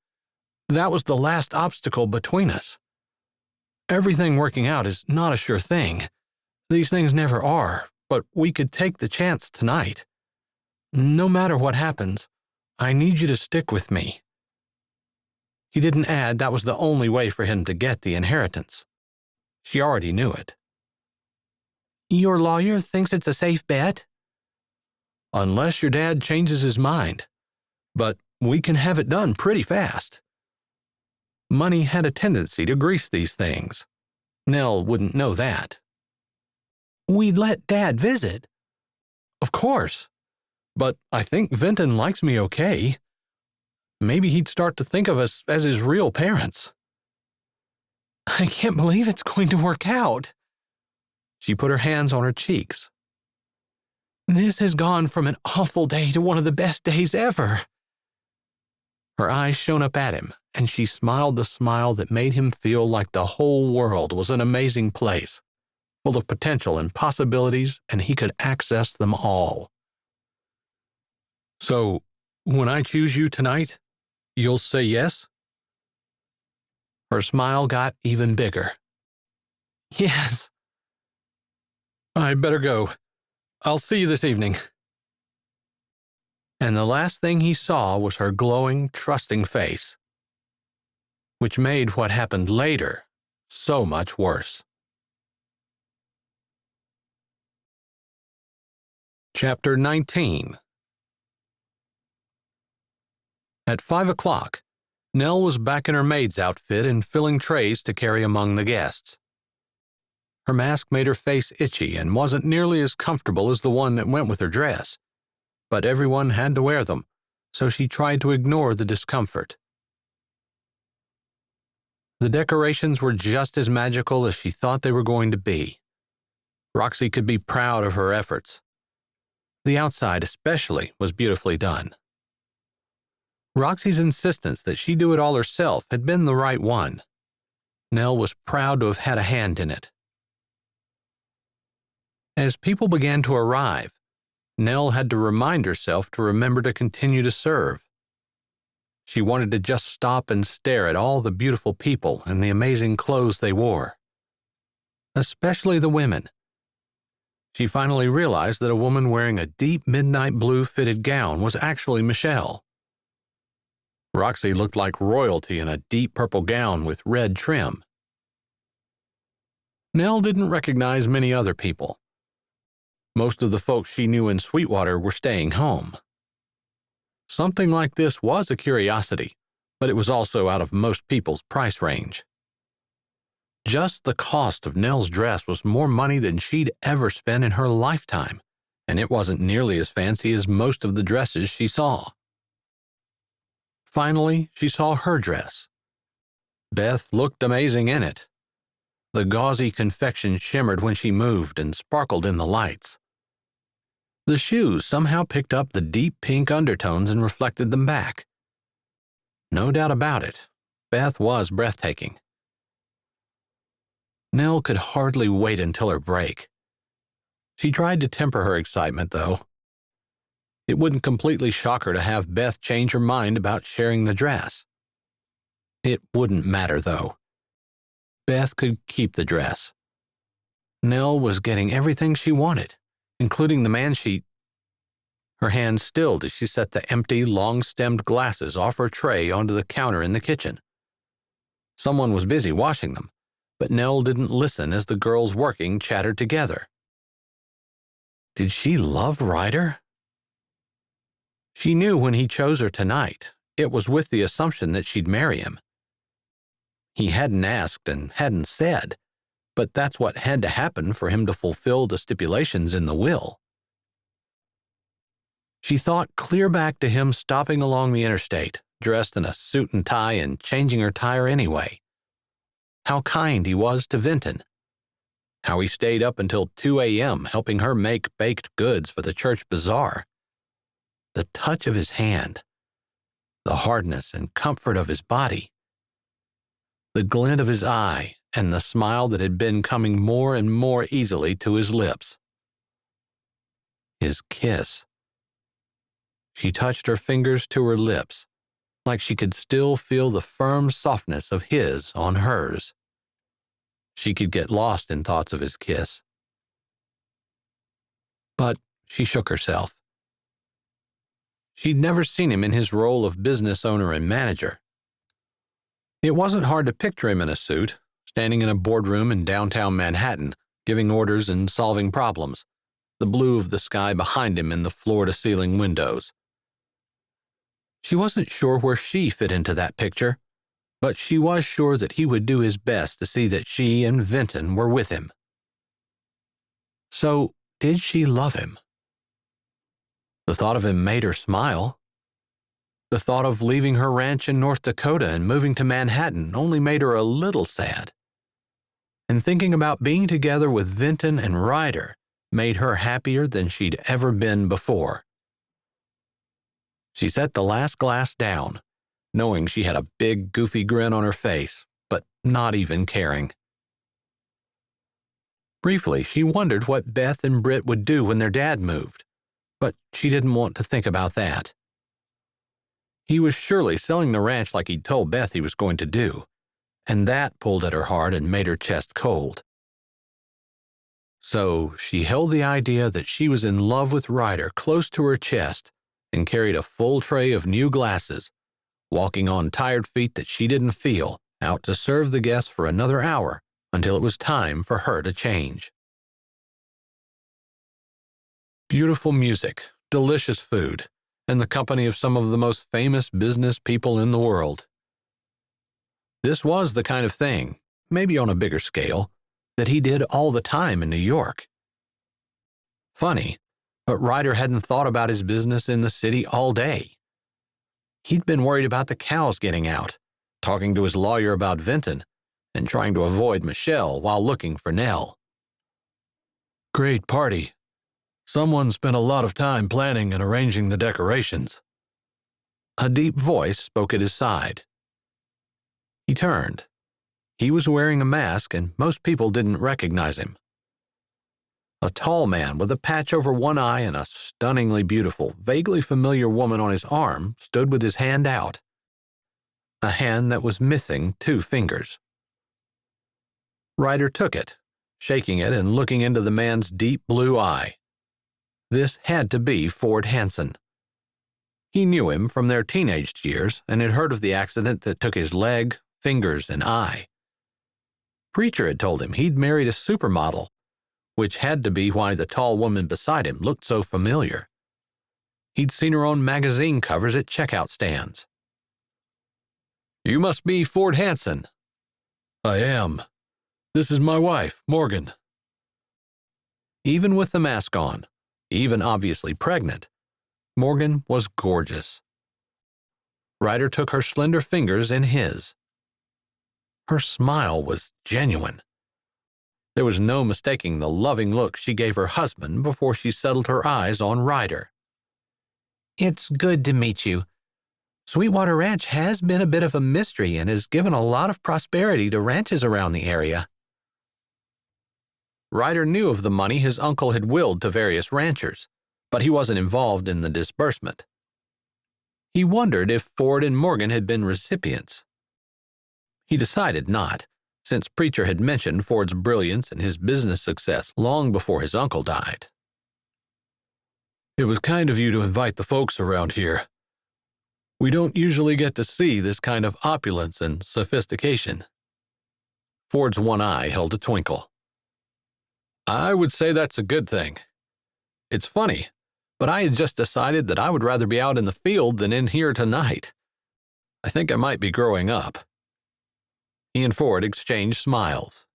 that was the last obstacle between us. Everything working out is not a sure thing. These things never are, but we could take the chance tonight. No matter what happens, I need you to stick with me. He didn't add that was the only way for him to get the inheritance. She already knew it. Your lawyer thinks it's a safe bet? Unless your dad changes his mind. But we can have it done pretty fast. Money had a tendency to grease these things. Nell wouldn't know that. We'd let Dad visit. Of course. But I think Vinton likes me okay. Maybe he'd start to think of us as his real parents. I can't believe it's going to work out. She put her hands on her cheeks. This has gone from an awful day to one of the best days ever. Her eyes shone up at him, and she smiled the smile that made him feel like the whole world was an amazing place, full of potential and possibilities, and he could access them all. So, when I choose you tonight, you'll say yes? Her smile got even bigger. Yes. I better go. I'll see you this evening. And the last thing he saw was her glowing, trusting face, which made what happened later so much worse. Chapter 19. At 5 o'clock, Nell was back in her maid's outfit and filling trays to carry among the guests. Her mask made her face itchy and wasn't nearly as comfortable as the one that went with her dress, but everyone had to wear them, so she tried to ignore the discomfort. The decorations were just as magical as she thought they were going to be. Roxy could be proud of her efforts. The outside, especially, was beautifully done. Roxy's insistence that she do it all herself had been the right one. Nell was proud to have had a hand in it. As people began to arrive, Nell had to remind herself to remember to continue to serve. She wanted to just stop and stare at all the beautiful people and the amazing clothes they wore. Especially the women. She finally realized that a woman wearing a deep midnight blue fitted gown was actually Michelle. Roxy looked like royalty in a deep purple gown with red trim. Nell didn't recognize many other people. Most of the folks she knew in Sweetwater were staying home. Something like this was a curiosity, but it was also out of most people's price range. Just the cost of Nell's dress was more money than she'd ever spent in her lifetime, and it wasn't nearly as fancy as most of the dresses she saw. Finally, she saw her dress. Beth looked amazing in it. The gauzy confection shimmered when she moved and sparkled in the lights. The shoes somehow picked up the deep pink undertones and reflected them back. No doubt about it, Beth was breathtaking. Nell could hardly wait until her break. She tried to temper her excitement, though. It wouldn't completely shock her to have Beth change her mind about sharing the dress. It wouldn't matter, though. Beth could keep the dress. Nell was getting everything she wanted, including the man she... Her hand stilled as she set the empty, long-stemmed glasses off her tray onto the counter in the kitchen. Someone was busy washing them, but Nell didn't listen as the girls working chattered together. Did she love Ryder? She knew when he chose her tonight, it was with the assumption that she'd marry him. He hadn't asked and hadn't said, but that's what had to happen for him to fulfill the stipulations in the will. She thought clear back to him stopping along the interstate, dressed in a suit and tie and changing her tire anyway. How kind he was to Vinton. How he stayed up until 2 a.m. helping her make baked goods for the church bazaar. The touch of his hand, the hardness and comfort of his body, the glint of his eye, and the smile that had been coming more and more easily to his lips. His kiss. She touched her fingers to her lips, like she could still feel the firm softness of his on hers. She could get lost in thoughts of his kiss. But she shook herself. She'd never seen him in his role of business owner and manager. It wasn't hard to picture him in a suit, standing in a boardroom in downtown Manhattan, giving orders and solving problems, the blue of the sky behind him in the floor-to-ceiling windows. She wasn't sure where she fit into that picture, but she was sure that he would do his best to see that she and Vinton were with him. So, did she love him? The thought of him made her smile. The thought of leaving her ranch in North Dakota and moving to Manhattan only made her a little sad. And thinking about being together with Vinton and Ryder made her happier than she'd ever been before. She set the last glass down, knowing she had a big, goofy grin on her face, but not even caring. Briefly, she wondered what Beth and Britt would do when their dad moved, but she didn't want to think about that. He was surely selling the ranch like he'd told Beth he was going to do, and that pulled at her heart and made her chest cold. So she held the idea that she was in love with Ryder close to her chest and carried a full tray of new glasses, walking on tired feet that she didn't feel, out to serve the guests for another hour until it was time for her to change. Beautiful music, delicious food, and the company of some of the most famous business people in the world. This was the kind of thing, maybe on a bigger scale, that he did all the time in New York. Funny, but Ryder hadn't thought about his business in the city all day. He'd been worried about the cows getting out, talking to his lawyer about Vinton, and trying to avoid Michelle while looking for Nell. Great party. Someone spent a lot of time planning and arranging the decorations. A deep voice spoke at his side. He turned. He was wearing a mask, and most people didn't recognize him. A tall man with a patch over one eye and a stunningly beautiful, vaguely familiar woman on his arm stood with his hand out. A hand that was missing 2 fingers. Ryder took it, shaking it and looking into the man's deep blue eye. This had to be Ford Hansen. He knew him from their teenage years and had heard of the accident that took his leg, fingers, and eye. Preacher had told him he'd married a supermodel, which had to be why the tall woman beside him looked so familiar. He'd seen her on magazine covers at checkout stands. "You must be Ford Hansen." "I am. This is my wife, Morgan." Even with the mask on, even obviously pregnant, Morgan was gorgeous. Ryder took her slender fingers in his. Her smile was genuine. There was no mistaking the loving look she gave her husband before she settled her eyes on Ryder. "It's good to meet you. Sweetwater Ranch has been a bit of a mystery and has given a lot of prosperity to ranches around the area." Ryder knew of the money his uncle had willed to various ranchers, but he wasn't involved in the disbursement. He wondered if Ford and Morgan had been recipients. He decided not, since Preacher had mentioned Ford's brilliance and his business success long before his uncle died. "It was kind of you to invite the folks around here. We don't usually get to see this kind of opulence and sophistication." Ford's one eye held a twinkle. "I would say that's a good thing. It's funny, but I had just decided that I would rather be out in the field than in here tonight. I think I might be growing up." He and Ford exchanged smiles.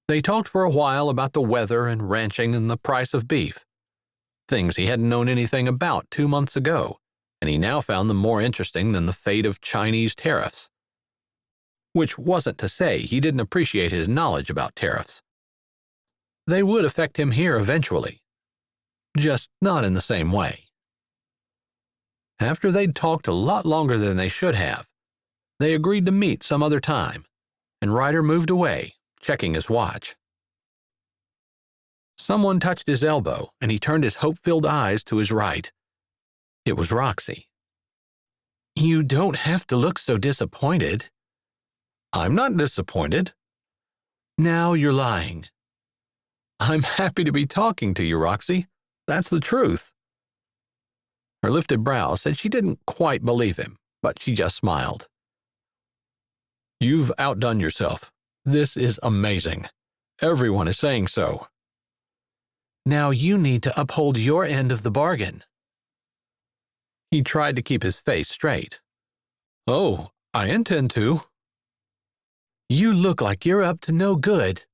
They talked for a while about the weather and ranching and the price of beef, things he hadn't known anything about 2 months ago, and he now found them more interesting than the fate of Chinese tariffs. Which wasn't to say he didn't appreciate his knowledge about tariffs. They would affect him here eventually, just not in the same way. After they'd talked a lot longer than they should have, they agreed to meet some other time, and Ryder moved away, checking his watch. Someone touched his elbow, and he turned his hope-filled eyes to his right. It was Roxy. "You don't have to look so disappointed." "I'm not disappointed." "Now you're lying." "I'm happy to be talking to you, Roxy. That's the truth." Her lifted brow said she didn't quite believe him, but she just smiled. "You've outdone yourself. This is amazing. Everyone is saying so." "Now you need to uphold your end of the bargain." He tried to keep his face straight. "Oh, I intend to." "You look like you're up to no good.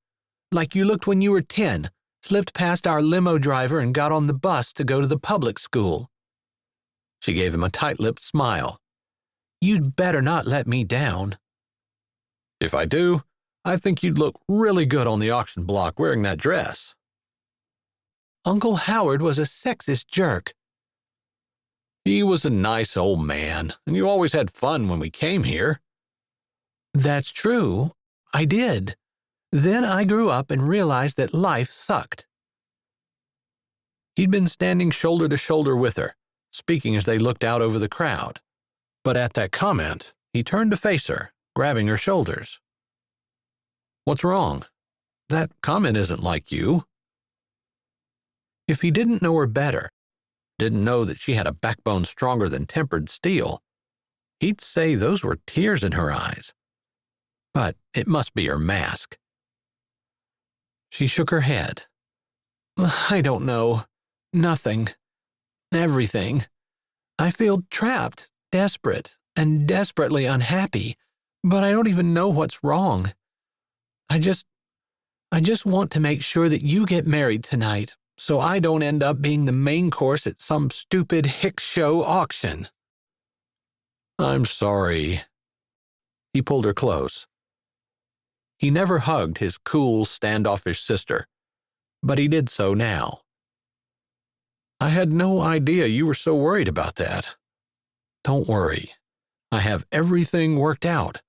Like you looked when you were 10, slipped past our limo driver and got on the bus to go to the public school." She gave him a tight-lipped smile. "You'd better not let me down." "If I do, I think you'd look really good on the auction block wearing that dress." "Uncle Howard was a sexist jerk." "He was a nice old man, and you always had fun when we came here." "That's true. I did. Then I grew up and realized that life sucked." He'd been standing shoulder to shoulder with her, speaking as they looked out over the crowd. But at that comment, he turned to face her, grabbing her shoulders. "What's wrong? That comment isn't like you." If he didn't know her better, didn't know that she had a backbone stronger than tempered steel, he'd say those were tears in her eyes. But it must be her mask. She shook her head. "I don't know. Nothing. Everything. I feel trapped, desperate, and desperately unhappy, but I don't even know what's wrong. I just want to make sure that you get married tonight, so I don't end up being the main course at some stupid hick show auction." "I'm sorry." He pulled her close. He never hugged his cool, standoffish sister, but he did so now. "I had no idea you were so worried about that. Don't worry. I have everything worked out.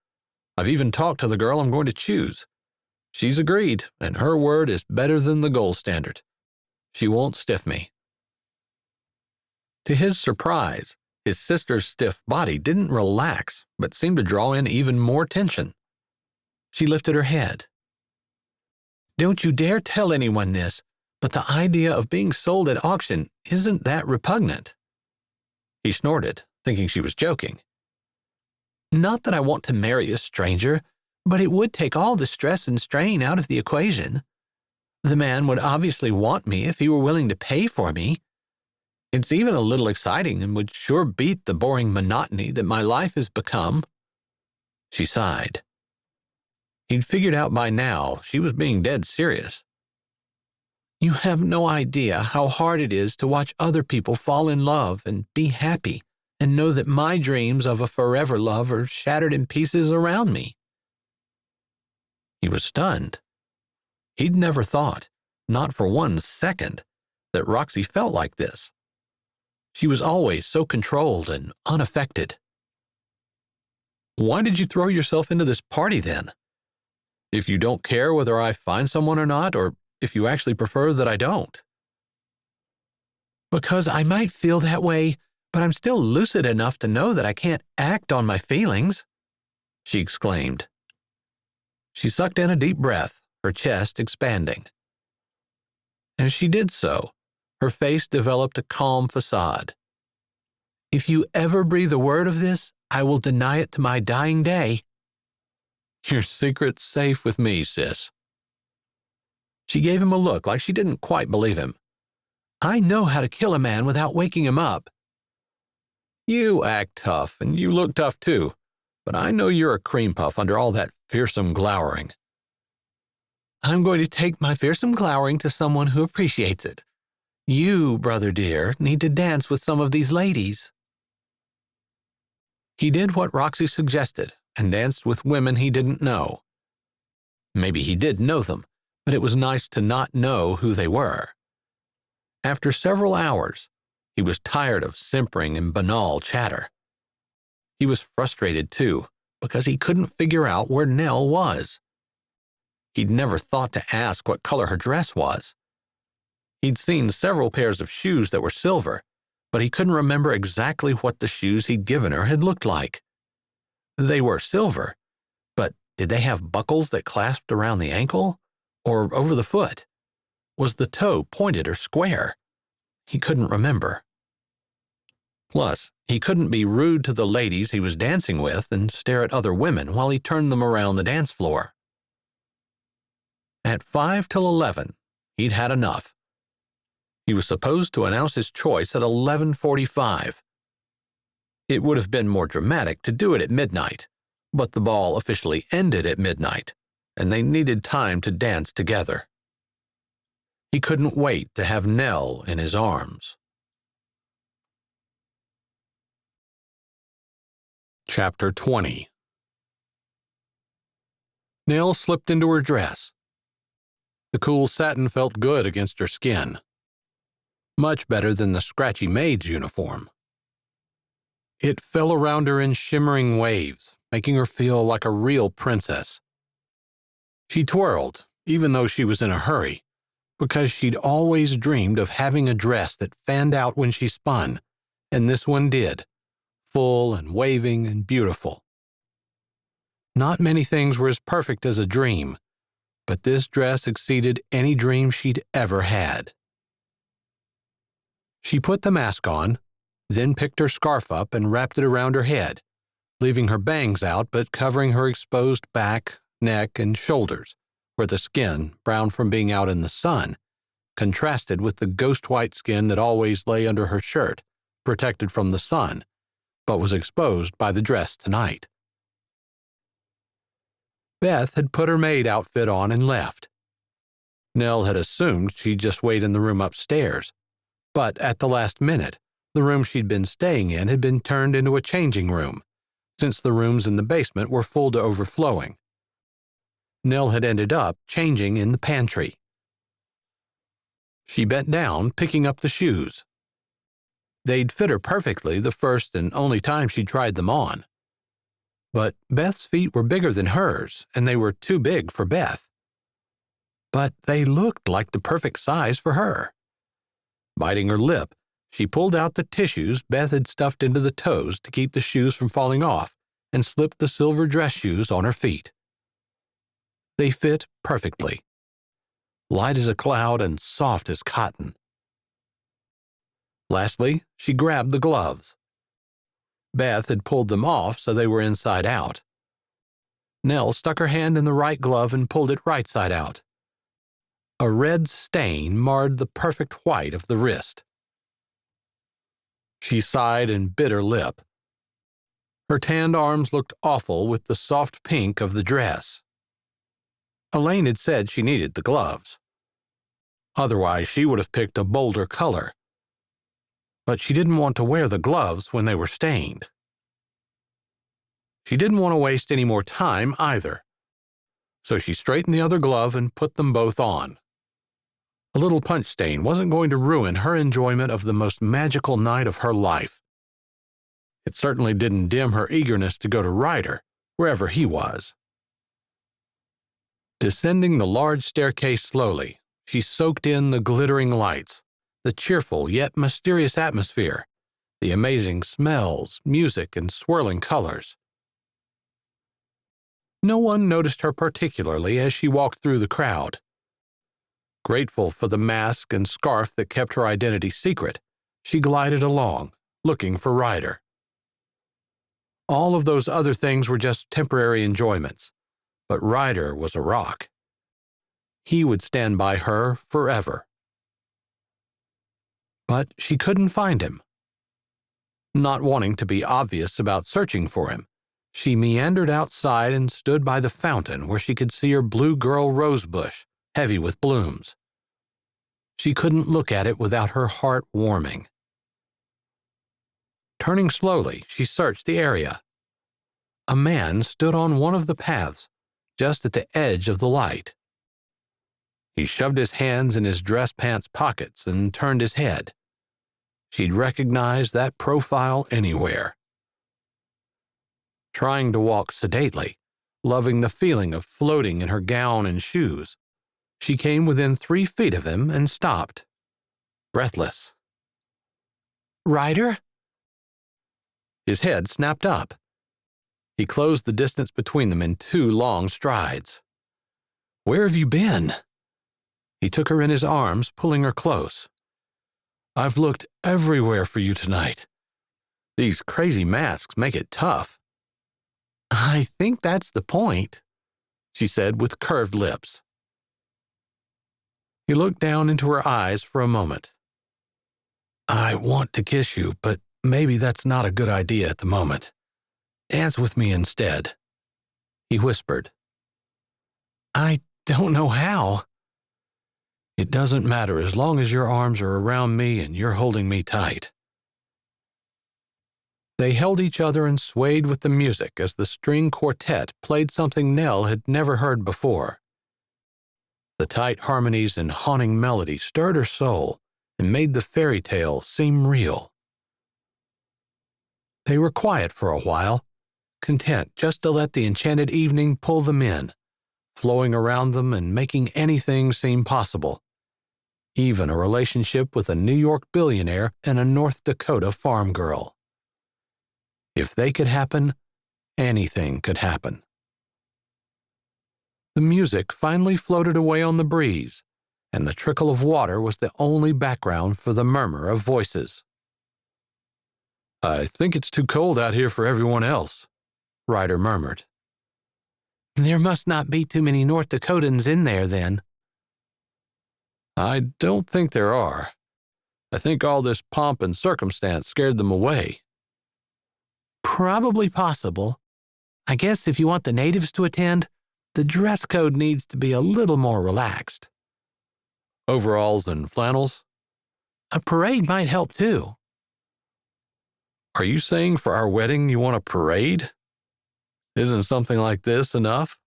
I've even talked to the girl I'm going to choose. She's agreed, and her word is better than the gold standard. She won't stiff me." To his surprise, his sister's stiff body didn't relax, but seemed to draw in even more tension. She lifted her head. "Don't you dare tell anyone this, but the idea of being sold at auction isn't that repugnant." He snorted, thinking she was joking. "Not that I want to marry a stranger, but it would take all the stress and strain out of the equation. The man would obviously want me if he were willing to pay for me. It's even a little exciting and would sure beat the boring monotony that my life has become." She sighed. He'd figured out by now she was being dead serious. "You have no idea how hard it is to watch other people fall in love and be happy and know that my dreams of a forever love are shattered in pieces around me." He was stunned. He'd never thought, not for 1 second, that Roxy felt like this. She was always so controlled and unaffected. "Why did you throw yourself into this party then? If you don't care whether I find someone or not, or if you actually prefer that I don't?" "Because I might feel that way, but I'm still lucid enough to know that I can't act on my feelings," she exclaimed. She sucked in a deep breath, her chest expanding. As she did so, her face developed a calm facade. "If you ever breathe a word of this, I will deny it to my dying day." "Your secret's safe with me, sis." She gave him a look like she didn't quite believe him. "I know how to kill a man without waking him up." "You act tough, and you look tough too, but I know you're a cream puff under all that fearsome glowering." I'm going to take my fearsome glowering to someone who appreciates it. You, brother dear, need to dance with some of these ladies." He did what Roxy suggested and danced with women he didn't know. Maybe he did know them, but it was nice to not know who they were. After several hours, he was tired of simpering and banal chatter. He was frustrated, too, because he couldn't figure out where Nell was. He'd never thought to ask what color her dress was. He'd seen several pairs of shoes that were silver, but he couldn't remember exactly what the shoes he'd given her had looked like. They were silver, but did they have buckles that clasped around the ankle or over the foot? Was the toe pointed or square? He couldn't remember. Plus, he couldn't be rude to the ladies he was dancing with and stare at other women while he turned them around the dance floor. At 5 till 11, he'd had enough. He was supposed to announce his choice at 11:45. It would have been more dramatic to do it at midnight, but the ball officially ended at midnight, and they needed time to dance together. He couldn't wait to have Nell in his arms. Chapter 20. Nell slipped into her dress. The cool satin felt good against her skin. Much better than the scratchy maid's uniform. It fell around her in shimmering waves, making her feel like a real princess. She twirled, even though she was in a hurry, because she'd always dreamed of having a dress that fanned out when she spun, and this one did, full and waving and beautiful. Not many things were as perfect as a dream, but this dress exceeded any dream she'd ever had. She put the mask on, then picked her scarf up and wrapped it around her head, leaving her bangs out but covering her exposed back, neck, and shoulders, where the skin, brown from being out in the sun, contrasted with the ghost-white skin that always lay under her shirt, protected from the sun, but was exposed by the dress tonight. Beth had put her maid outfit on and left. Nell had assumed she'd just wait in the room upstairs, but at the last minute, the room she'd been staying in had been turned into a changing room, since the rooms in the basement were full to overflowing. Nell had ended up changing in the pantry. She bent down, picking up the shoes. They'd fit her perfectly the first and only time she'd tried them on. But Beth's feet were bigger than hers, and they were too big for Beth. But they looked like the perfect size for her. Biting her lip, she pulled out the tissues Beth had stuffed into the toes to keep the shoes from falling off and slipped the silver dress shoes on her feet. They fit perfectly, light as a cloud and soft as cotton. Lastly, she grabbed the gloves. Beth had pulled them off so they were inside out. Nell stuck her hand in the right glove and pulled it right side out. A red stain marred the perfect white of the wrist. She sighed and bit her lip. Her tanned arms looked awful with the soft pink of the dress. Elaine had said she needed the gloves. Otherwise, she would have picked a bolder color. But she didn't want to wear the gloves when they were stained. She didn't want to waste any more time either. So she straightened the other glove and put them both on. A little punch stain wasn't going to ruin her enjoyment of the most magical night of her life. It certainly didn't dim her eagerness to go to Ryder, wherever he was. Descending the large staircase slowly, she soaked in the glittering lights, the cheerful yet mysterious atmosphere, the amazing smells, music, and swirling colors. No one noticed her particularly as she walked through the crowd. Grateful for the mask and scarf that kept her identity secret, she glided along, looking for Ryder. All of those other things were just temporary enjoyments, but Ryder was a rock. He would stand by her forever. But she couldn't find him. Not wanting to be obvious about searching for him, she meandered outside and stood by the fountain where she could see her blue girl rosebush, heavy with blooms. She couldn't look at it without her heart warming. Turning slowly, she searched the area. A man stood on one of the paths, just at the edge of the light. He shoved his hands in his dress pants pockets and turned his head. She'd recognize that profile anywhere. Trying to walk sedately, loving the feeling of floating in her gown and shoes, she came within 3 feet of him and stopped, breathless. "Ryder?" His head snapped up. He closed the distance between them in 2 long strides. "Where have you been?" He took her in his arms, pulling her close. "I've looked everywhere for you tonight. These crazy masks make it tough." "I think that's the point," she said with curved lips. He looked down into her eyes for a moment. "I want to kiss you, but maybe that's not a good idea at the moment. Dance with me instead," he whispered. "I don't know how." "It doesn't matter as long as your arms are around me and you're holding me tight." They held each other and swayed with the music as the string quartet played something Nell had never heard before. The tight harmonies and haunting melody stirred her soul and made the fairy tale seem real. They were quiet for a while, content just to let the enchanted evening pull them in, flowing around them and making anything seem possible, even a relationship with a New York billionaire and a North Dakota farm girl. If they could happen, anything could happen. The music finally floated away on the breeze, and the trickle of water was the only background for the murmur of voices. "I think it's too cold out here for everyone else," Ryder murmured. "There must not be too many North Dakotans in there, then." "I don't think there are. I think all this pomp and circumstance scared them away." "Probably possible. I guess if you want the natives to attend, the dress code needs to be a little more relaxed." "Overalls and flannels?" "A parade might help, too." "Are you saying for our wedding you want a parade? Isn't something like this enough?"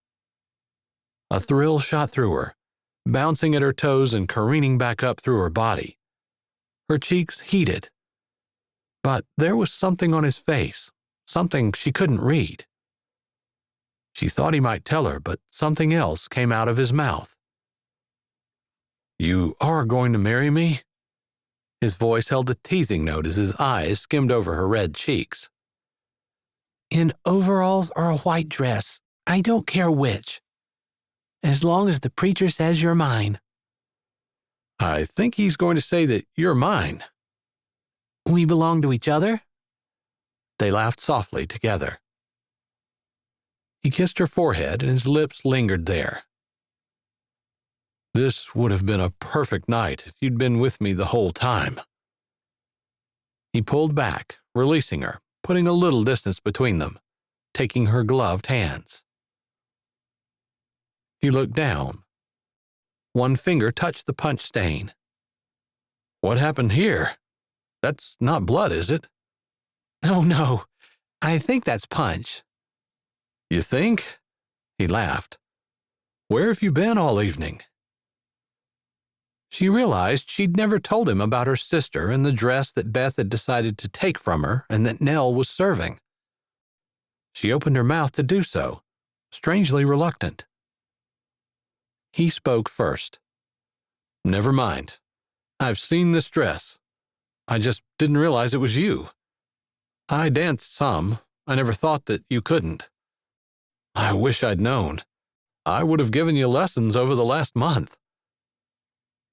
A thrill shot through her, bouncing at her toes and careening back up through her body. Her cheeks heated. But there was something on his face, something she couldn't read. She thought he might tell her, but something else came out of his mouth. "You are going to marry me?" His voice held a teasing note as his eyes skimmed over her red cheeks. "In overalls or a white dress, I don't care which. As long as the preacher says you're mine." "I think he's going to say that you're mine." "We belong to each other?" They laughed softly together. He kissed her forehead and his lips lingered there. "This would have been a perfect night if you'd been with me the whole time." He pulled back, releasing her, putting a little distance between them, taking her gloved hands. He looked down. One finger touched the punch stain. "What happened here? That's not blood, is it?" "Oh, no. I think that's punch." "You think?" He laughed. "Where have you been all evening?" She realized she'd never told him about her sister and the dress that Beth had decided to take from her and that Nell was serving. She opened her mouth to do so, strangely reluctant. He spoke first. "Never mind. I've seen this dress. I just didn't realize it was you. I danced some. I never thought that you couldn't. I wish I'd known. I would have given you lessons over the last month."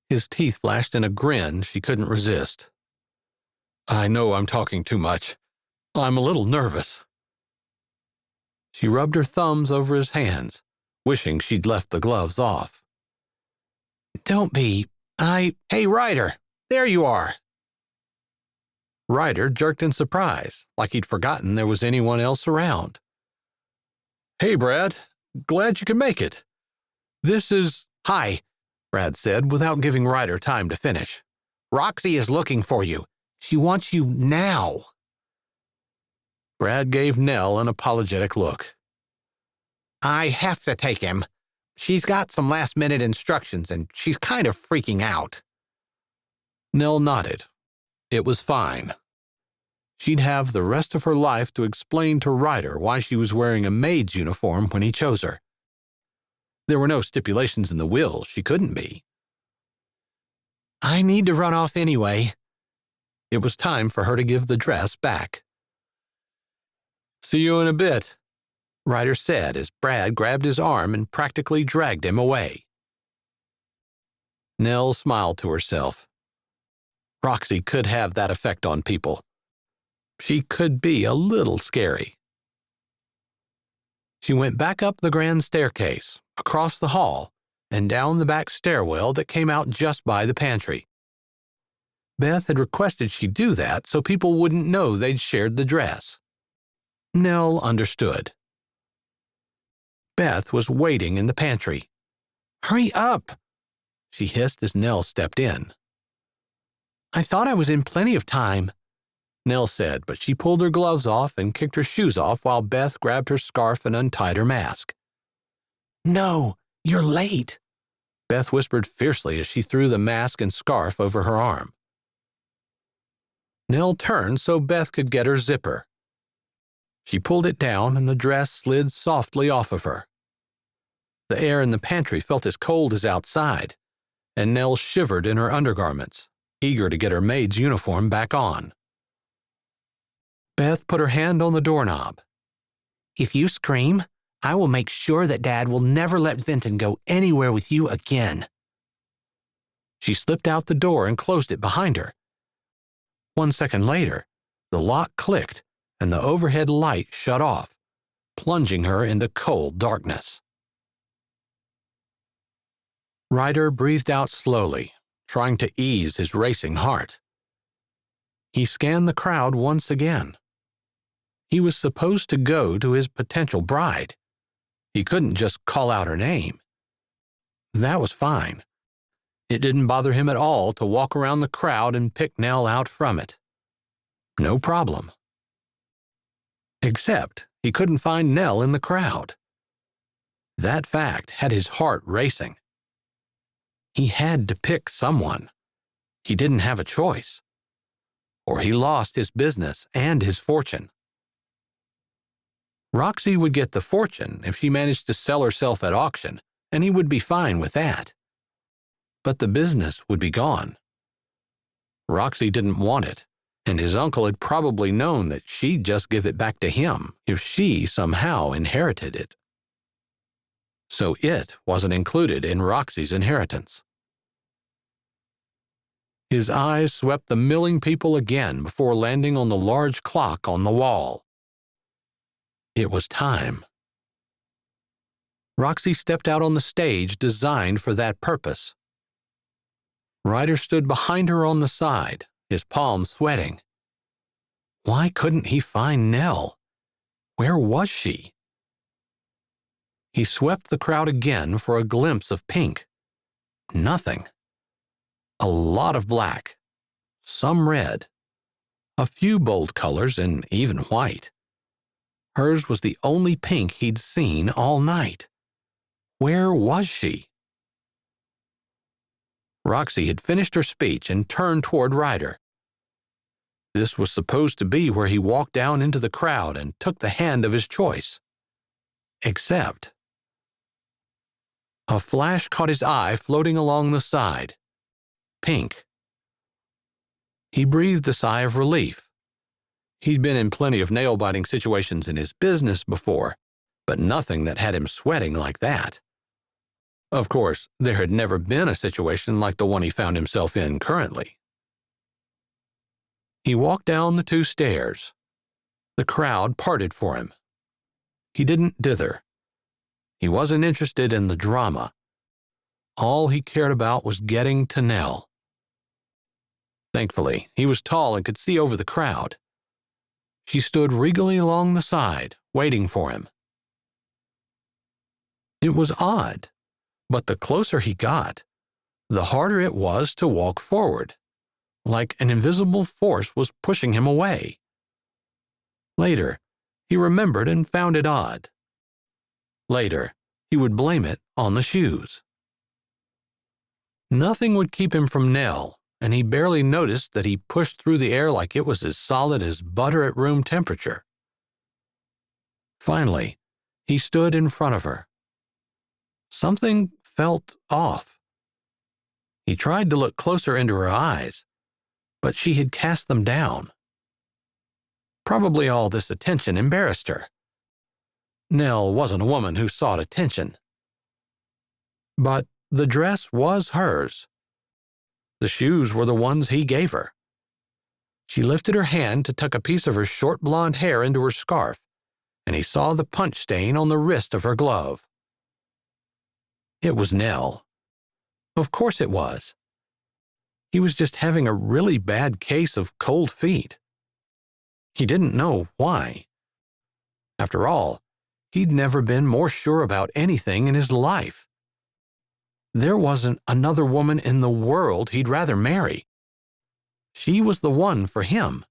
His teeth flashed in a grin she couldn't resist. "I know I'm talking too much. I'm a little nervous." She rubbed her thumbs over his hands, wishing she'd left the gloves off. "Don't be. Hey, Ryder! There you are!" Ryder jerked in surprise, like he'd forgotten there was anyone else around. "Hey, Brad. Glad you could make it. This is—" "Hi. Brad said without giving Ryder time to finish. Roxy is looking for you. She wants you now. Brad gave Nell an apologetic look. I have to take him. She's got some last-minute instructions, and she's kind of freaking out. Nell nodded. It was fine. She'd have the rest of her life to explain to Ryder why she was wearing a maid's uniform when he chose her. There were no stipulations in the will she couldn't be. I need to run off anyway. It was time for her to give the dress back. See you in a bit, Ryder said as Brad grabbed his arm and practically dragged him away. Nell smiled to herself. Roxy could have that effect on people. She could be a little scary. She went back up the grand staircase, across the hall, and down the back stairwell that came out just by the pantry. Beth had requested she do that so people wouldn't know they'd shared the dress. Nell understood. Beth was waiting in the pantry. Hurry up, she hissed as Nell stepped in. I thought I was in plenty of time, Nell said, but she pulled her gloves off and kicked her shoes off while Beth grabbed her scarf and untied her mask. No, you're late, Beth whispered fiercely as she threw the mask and scarf over her arm. Nell turned so Beth could get her zipper. She pulled it down and the dress slid softly off of her. The air in the pantry felt as cold as outside, and Nell shivered in her undergarments, eager to get her maid's uniform back on. Beth put her hand on the doorknob. If you scream, I will make sure that Dad will never let Vinton go anywhere with you again. She slipped out the door and closed it behind her. 1 second later, the lock clicked and the overhead light shut off, plunging her into cold darkness. Ryder breathed out slowly, trying to ease his racing heart. He scanned the crowd once again. He was supposed to go to his potential bride. He couldn't just call out her name. That was fine. It didn't bother him at all to walk around the crowd and pick Nell out from it. No problem. Except he couldn't find Nell in the crowd. That fact had his heart racing. He had to pick someone. He didn't have a choice. Or he lost his business and his fortune. Roxy would get the fortune if she managed to sell herself at auction, and he would be fine with that. But the business would be gone. Roxy didn't want it, and his uncle had probably known that she'd just give it back to him if she somehow inherited it. So it wasn't included in Roxy's inheritance. His eyes swept the milling people again before landing on the large clock on the wall. It was time. Roxy stepped out on the stage designed for that purpose. Ryder stood behind her on the side, his palms sweating. Why couldn't he find Nell? Where was she? He swept the crowd again for a glimpse of pink. Nothing. A lot of black. Some red. A few bold colors and even white. Hers was the only pink he'd seen all night. Where was she? Roxy had finished her speech and turned toward Ryder. This was supposed to be where he walked down into the crowd and took the hand of his choice. Except a flash caught his eye floating along the side. Pink. He breathed a sigh of relief. He'd been in plenty of nail-biting situations in his business before, but nothing that had him sweating like that. Of course, there had never been a situation like the one he found himself in currently. He walked down the 2 stairs. The crowd parted for him. He didn't dither. He wasn't interested in the drama. All he cared about was getting to Nell. Thankfully, he was tall and could see over the crowd. She stood regally along the side, waiting for him. It was odd, but the closer he got, the harder it was to walk forward, like an invisible force was pushing him away. Later, he remembered and found it odd. Later, he would blame it on the shoes. Nothing would keep him from Nell, and he barely noticed that he pushed through the air like it was as solid as butter at room temperature. Finally, he stood in front of her. Something felt off. He tried to look closer into her eyes, but she had cast them down. Probably all this attention embarrassed her. Nell wasn't a woman who sought attention. But the dress was hers. The shoes were the ones he gave her. She lifted her hand to tuck a piece of her short blonde hair into her scarf, and he saw the punch stain on the wrist of her glove. It was Nell. Of course it was. He was just having a really bad case of cold feet. He didn't know why. After all, he'd never been more sure about anything in his life. There wasn't another woman in the world he'd rather marry. She was the one for him.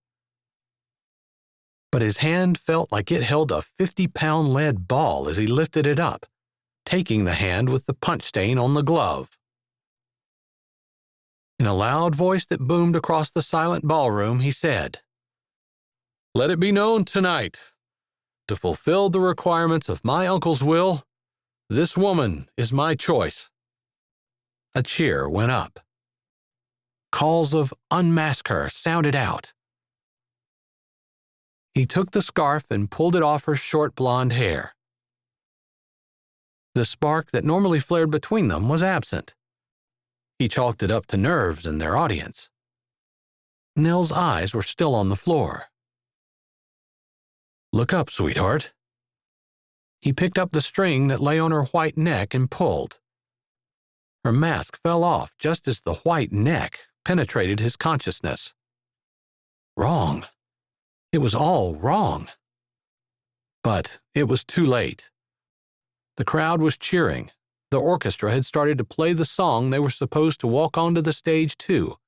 But his hand felt like it held a 50-pound lead ball as he lifted it up, taking the hand with the punch stain on the glove. In a loud voice that boomed across the silent ballroom, he said, "Let it be known tonight, to fulfill the requirements of my uncle's will, this woman is my choice." A cheer went up. Calls of "Unmask her" sounded out. He took the scarf and pulled it off her short blonde hair. The spark that normally flared between them was absent. He chalked it up to nerves in their audience. Nell's eyes were still on the floor. "Look up, sweetheart." He picked up the string that lay on her white neck and pulled. Her mask fell off just as the white neck penetrated his consciousness. Wrong. It was all wrong. But it was too late. The crowd was cheering. The orchestra had started to play the song they were supposed to walk onto the stage to,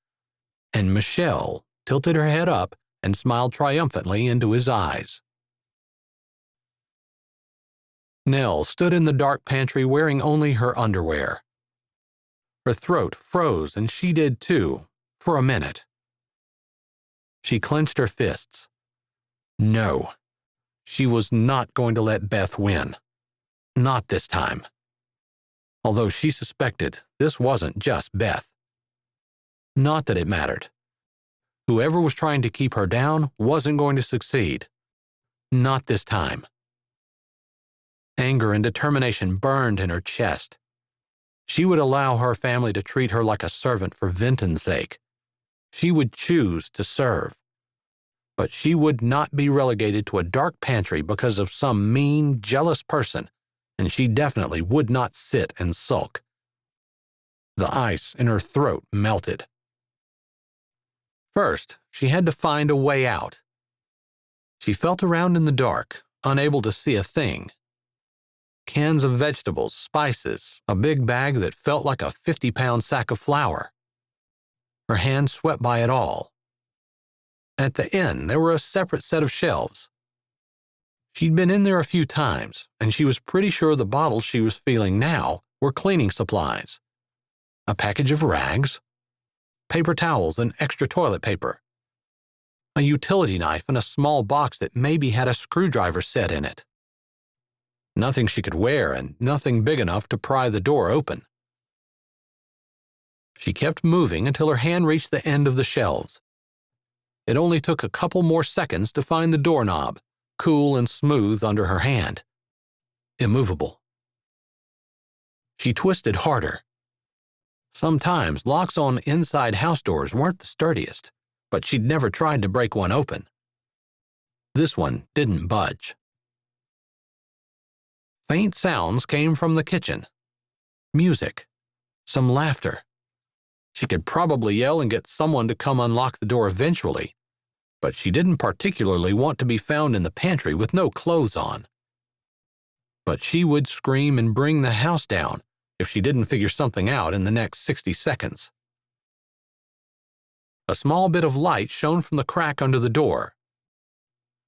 and Michelle tilted her head up and smiled triumphantly into his eyes. Nell stood in the dark pantry wearing only her underwear. Her throat froze, and she did too, for a minute. She clenched her fists. No, she was not going to let Beth win. Not this time. Although she suspected this wasn't just Beth. Not that it mattered. Whoever was trying to keep her down wasn't going to succeed. Not this time. Anger and determination burned in her chest. She would allow her family to treat her like a servant for Vinton's sake. She would choose to serve. But she would not be relegated to a dark pantry because of some mean, jealous person, and she definitely would not sit and sulk. The ice in her throat melted. First, she had to find a way out. She felt around in the dark, unable to see a thing. Cans of vegetables, spices, a big bag that felt like a 50-pound sack of flour. Her hand swept by it all. At the end, there were a separate set of shelves. She'd been in there a few times, and she was pretty sure the bottles she was feeling now were cleaning supplies. A package of rags, paper towels and extra toilet paper, a utility knife and a small box that maybe had a screwdriver set in it. Nothing she could wear and nothing big enough to pry the door open. She kept moving until her hand reached the end of the shelves. It only took a couple more seconds to find the doorknob, cool and smooth under her hand. Immovable. She twisted harder. Sometimes locks on inside house doors weren't the sturdiest, but she'd never tried to break one open. This one didn't budge. Faint sounds came from the kitchen. Music. Some laughter. She could probably yell and get someone to come unlock the door eventually, but she didn't particularly want to be found in the pantry with no clothes on. But she would scream and bring the house down, if she didn't figure something out in the next 60 seconds. A small bit of light shone from the crack under the door.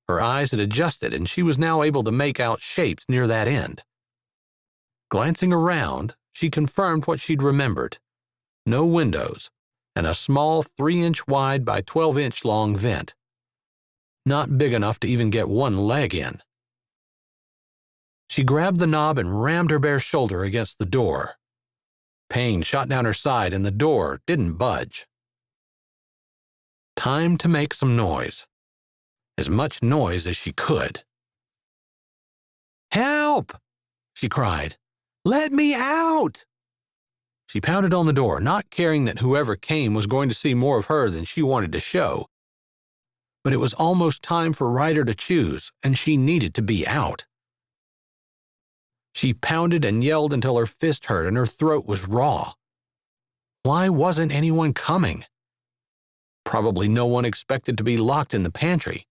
Her eyes had adjusted, and she was now able to make out shapes near that end. Glancing around, she confirmed what she'd remembered. No windows, and a small 3-inch wide by 12-inch long vent. Not big enough to even get one leg in. She grabbed the knob and rammed her bare shoulder against the door. Pain shot down her side, and the door didn't budge. Time to make some noise. As much noise as she could. "Help!" she cried. "Let me out!" She pounded on the door, not caring that whoever came was going to see more of her than she wanted to show. But it was almost time for Ryder to choose, and she needed to be out. She pounded and yelled until her fist hurt and her throat was raw. Why wasn't anyone coming? Probably no one expected to be locked in the pantry.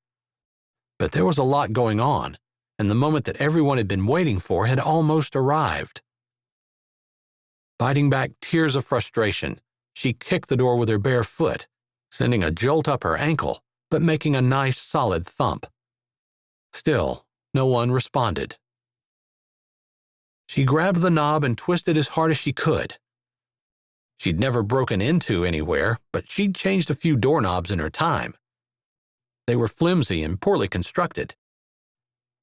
But there was a lot going on, and the moment that everyone had been waiting for had almost arrived. Biting back tears of frustration, she kicked the door with her bare foot, sending a jolt up her ankle, but making a nice solid thump. Still, no one responded. She grabbed the knob and twisted as hard as she could. She'd never broken into anywhere, but she'd changed a few doorknobs in her time. They were flimsy and poorly constructed.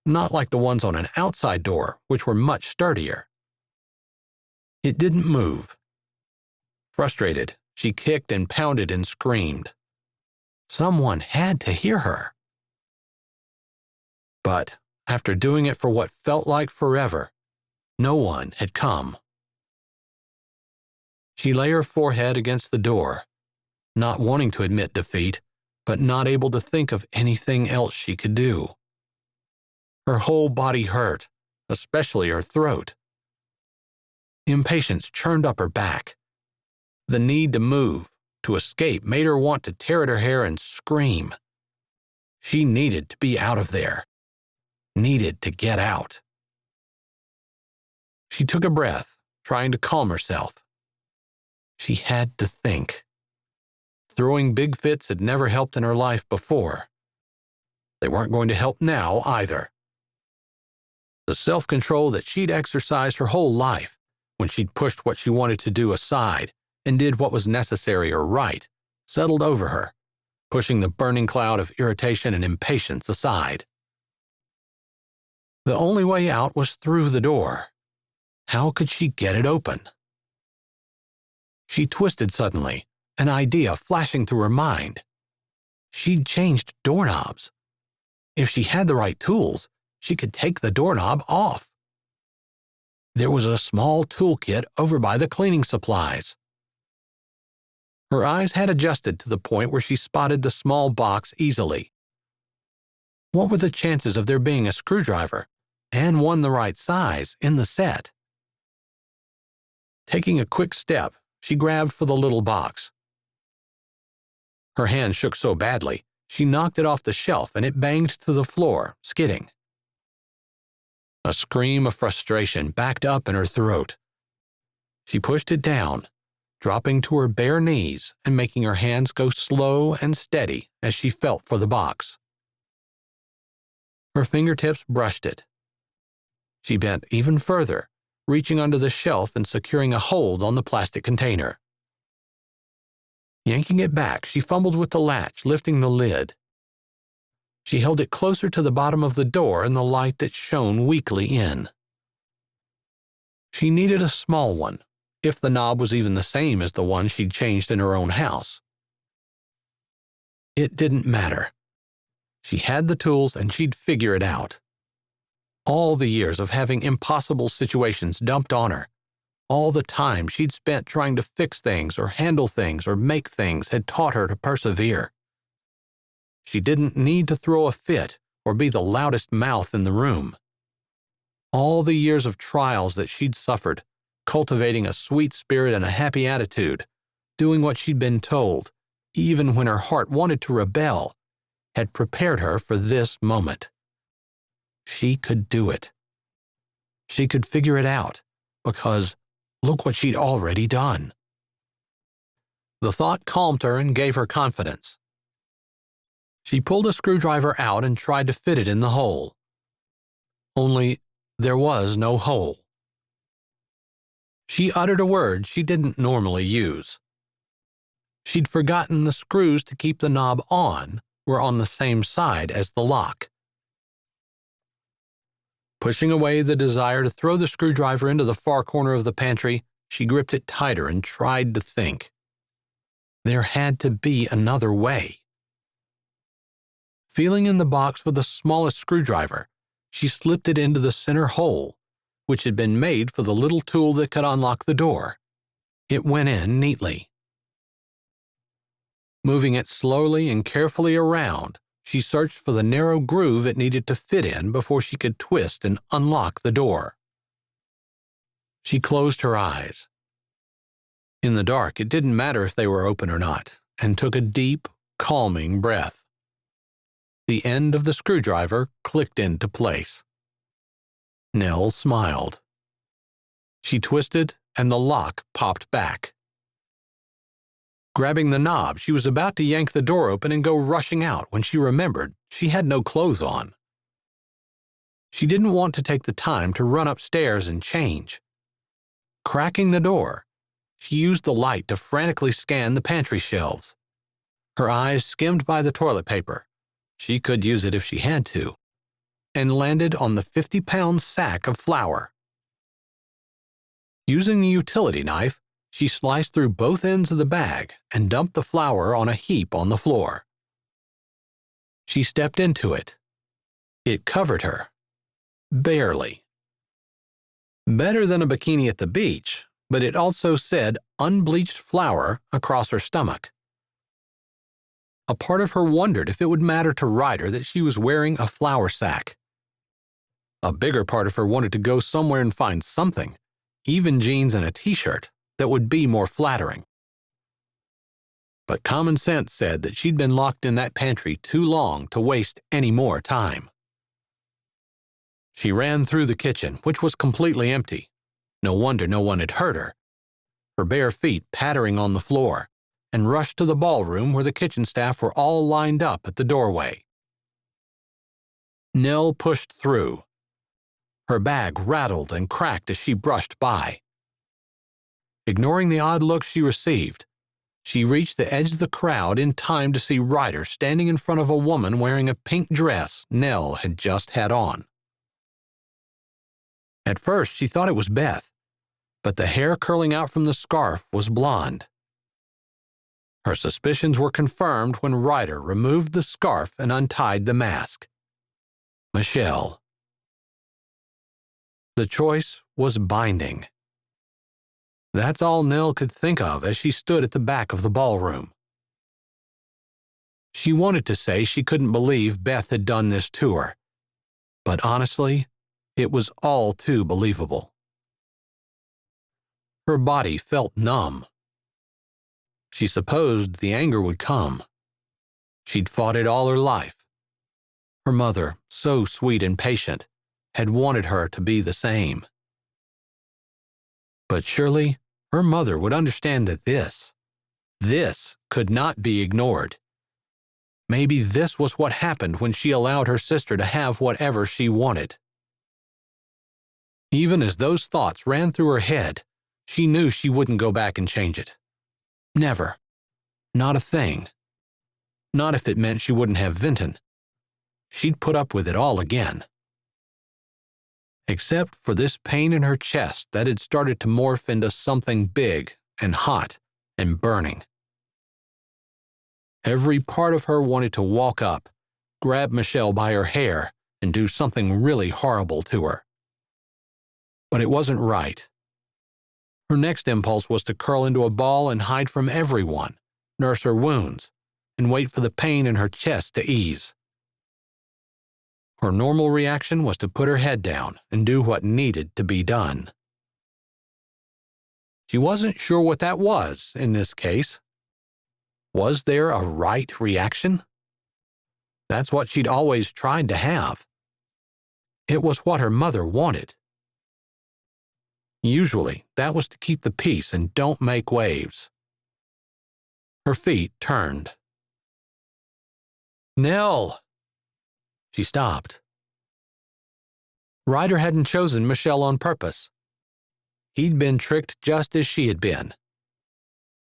Not like the ones on an outside door, which were much sturdier. It didn't move. Frustrated, she kicked and pounded and screamed. Someone had to hear her. But after doing it for what felt like forever, no one had come. She lay her forehead against the door, not wanting to admit defeat, but not able to think of anything else she could do. Her whole body hurt, especially her throat. Impatience churned up her back. The need to move, to escape, made her want to tear at her hair and scream. She needed to be out of there. Needed to get out. She took a breath, trying to calm herself. She had to think. Throwing big fits had never helped in her life before. They weren't going to help now either. The self-control that she'd exercised her whole life, when she'd pushed what she wanted to do aside and did what was necessary or right, settled over her, pushing the burning cloud of irritation and impatience aside. The only way out was through the door. How could she get it open? She twisted suddenly, an idea flashing through her mind. She'd changed doorknobs. If she had the right tools, she could take the doorknob off. There was a small toolkit over by the cleaning supplies. Her eyes had adjusted to the point where she spotted the small box easily. What were the chances of there being a screwdriver, and one the right size, in the set? Taking a quick step, she grabbed for the little box. Her hand shook so badly, she knocked it off the shelf and it banged to the floor, skidding. A scream of frustration backed up in her throat. She pushed it down, dropping to her bare knees and making her hands go slow and steady as she felt for the box. Her fingertips brushed it. She bent even further, reaching under the shelf and securing a hold on the plastic container. Yanking it back, she fumbled with the latch, lifting the lid. She held it closer to the bottom of the door in the light that shone weakly in. She needed a small one, if the knob was even the same as the one she'd changed in her own house. It didn't matter. She had the tools and she'd figure it out. All the years of having impossible situations dumped on her, all the time she'd spent trying to fix things or handle things or make things had taught her to persevere. She didn't need to throw a fit or be the loudest mouth in the room. All the years of trials that she'd suffered, cultivating a sweet spirit and a happy attitude, doing what she'd been told, even when her heart wanted to rebel, had prepared her for this moment. She could do it. She could figure it out, because Look what she'd already done. The thought calmed her and gave her confidence. She pulled a screwdriver out and tried to fit it in the hole. Only there was no hole. She uttered a word she didn't normally use. She'd forgotten the screws to keep the knob on were on the same side as the lock. Pushing away the desire to throw the screwdriver into the far corner of the pantry, she gripped it tighter and tried to think. There had to be another way. Feeling in the box for the smallest screwdriver, she slipped it into the center hole, which had been made for the little tool that could unlock the door. It went in neatly. Moving it slowly and carefully around, she searched for the narrow groove it needed to fit in before she could twist and unlock the door. She closed her eyes. In the dark, it didn't matter if they were open or not, and took a deep, calming breath. The end of the screwdriver clicked into place. Nell smiled. She twisted, and the lock popped back. Grabbing the knob, she was about to yank the door open and go rushing out when she remembered she had no clothes on. She didn't want to take the time to run upstairs and change. Cracking the door, she used the light to frantically scan the pantry shelves. Her eyes skimmed by the toilet paper. She could use it if she had to, and landed on the 50-pound sack of flour. Using the utility knife, she sliced through both ends of the bag and dumped the flour on a heap on the floor. She stepped into it. It covered her. Barely. Better than a bikini at the beach, but it also said unbleached flour across her stomach. A part of her wondered if it would matter to Ryder that she was wearing a flour sack. A bigger part of her wanted to go somewhere and find something, even jeans and a t-shirt, that would be more flattering. But common sense said that she'd been locked in that pantry too long to waste any more time. She ran through the kitchen, which was completely empty. No wonder no one had heard her, her bare feet pattering on the floor, and rushed to the ballroom where the kitchen staff were all lined up at the doorway. Nell pushed through. Her bag rattled and cracked as she brushed by. Ignoring the odd look she received, she reached the edge of the crowd in time to see Ryder standing in front of a woman wearing a pink dress Nell had just had on. At first, she thought it was Beth, but the hair curling out from the scarf was blonde. Her suspicions were confirmed when Ryder removed the scarf and untied the mask. Michelle. The choice was binding. That's all Nell could think of as she stood at the back of the ballroom. She wanted to say she couldn't believe Beth had done this to her, but honestly, it was all too believable. Her body felt numb. She supposed the anger would come. She'd fought it all her life. Her mother, so sweet and patient, had wanted her to be the same. But surely, her mother would understand that this could not be ignored. Maybe this was what happened when she allowed her sister to have whatever she wanted. Even as those thoughts ran through her head, she knew she wouldn't go back and change it. Never. Not a thing. Not if it meant she wouldn't have Vinton. She'd put up with it all again. Except for this pain in her chest that had started to morph into something big and hot and burning. Every part of her wanted to walk up, grab Michelle by her hair, and do something really horrible to her. But it wasn't right. Her next impulse was to curl into a ball and hide from everyone, nurse her wounds, and wait for the pain in her chest to ease. Her normal reaction was to put her head down and do what needed to be done. She wasn't sure what that was in this case. Was there a right reaction? That's what she'd always tried to have. It was what her mother wanted. Usually, that was to keep the peace and don't make waves. Her feet turned. "Nell!" She stopped. Ryder hadn't chosen Michelle on purpose. He'd been tricked just as she had been.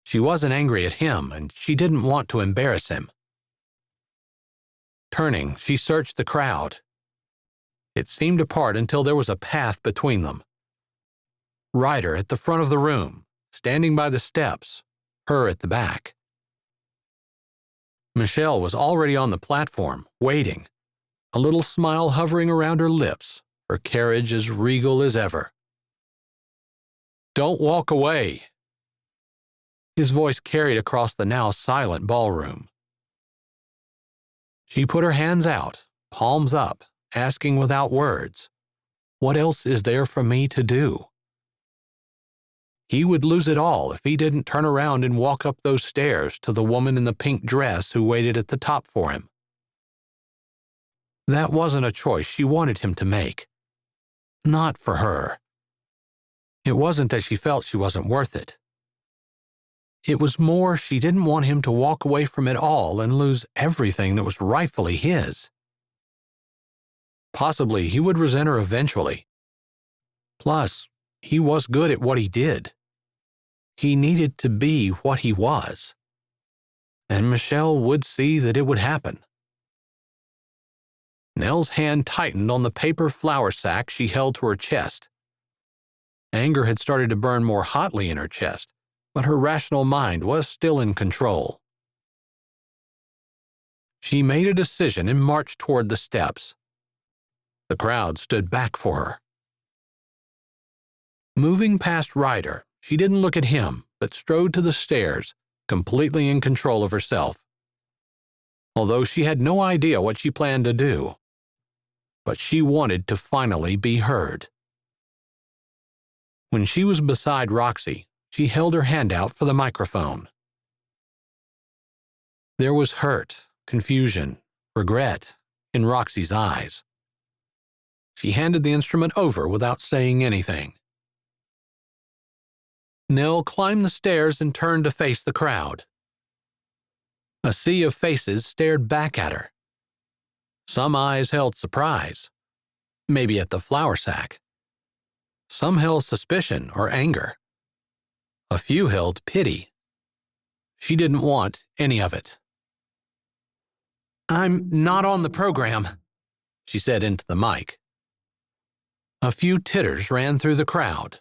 She wasn't angry at him, and she didn't want to embarrass him. Turning, she searched the crowd. It seemed apart until there was a path between them. Ryder at the front of the room, standing by the steps, her at the back. Michelle was already on the platform, waiting, a little smile hovering around her lips, her carriage as regal as ever. "Don't walk away." His voice carried across the now silent ballroom. She put her hands out, palms up, asking without words, "What else is there for me to do?" He would lose it all if he didn't turn around and walk up those stairs to the woman in the pink dress who waited at the top for him. That wasn't a choice she wanted him to make. Not for her. It wasn't that she felt she wasn't worth it. It was more she didn't want him to walk away from it all and lose everything that was rightfully his. Possibly he would resent her eventually. Plus, he was good at what he did. He needed to be what he was. And Michelle would see that it would happen. Nell's hand tightened on the paper flour sack she held to her chest. Anger had started to burn more hotly in her chest, but her rational mind was still in control. She made a decision and marched toward the steps. The crowd stood back for her. Moving past Ryder, she didn't look at him, but strode to the stairs, completely in control of herself. Although she had no idea what she planned to do. But she wanted to finally be heard. When she was beside Roxy, she held her hand out for the microphone. There was hurt, confusion, regret in Roxy's eyes. She handed the instrument over without saying anything. Nell climbed the stairs and turned to face the crowd. A sea of faces stared back at her. Some eyes held surprise, maybe at the flour sack. Some held suspicion or anger. A few held pity. She didn't want any of it. "I'm not on the program," she said into the mic. A few titters ran through the crowd.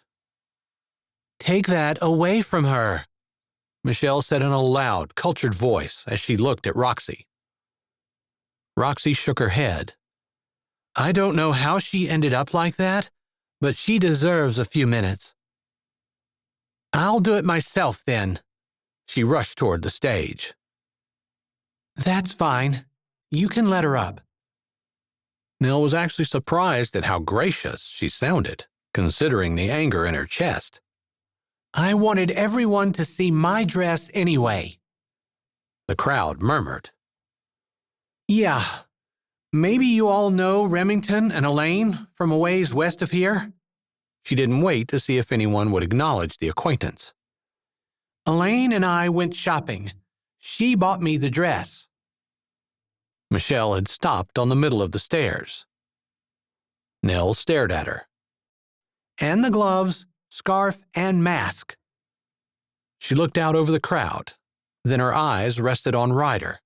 "Take that away from her," Michelle said in a loud, cultured voice as she looked at Roxy. Roxy shook her head. "I don't know how she ended up like that, but she deserves a few minutes." "I'll do it myself, then." She rushed toward the stage. "That's fine. You can let her up." Nell was actually surprised at how gracious she sounded, considering the anger in her chest. "I wanted everyone to see my dress anyway." The crowd murmured. "Yeah, maybe you all know Remington and Elaine from a ways west of here?" She didn't wait to see if anyone would acknowledge the acquaintance. "Elaine and I went shopping. She bought me the dress." Michelle had stopped on the middle of the stairs. Nell stared at her. "And the gloves, scarf, and mask." She looked out over the crowd, then her eyes rested on Ryder.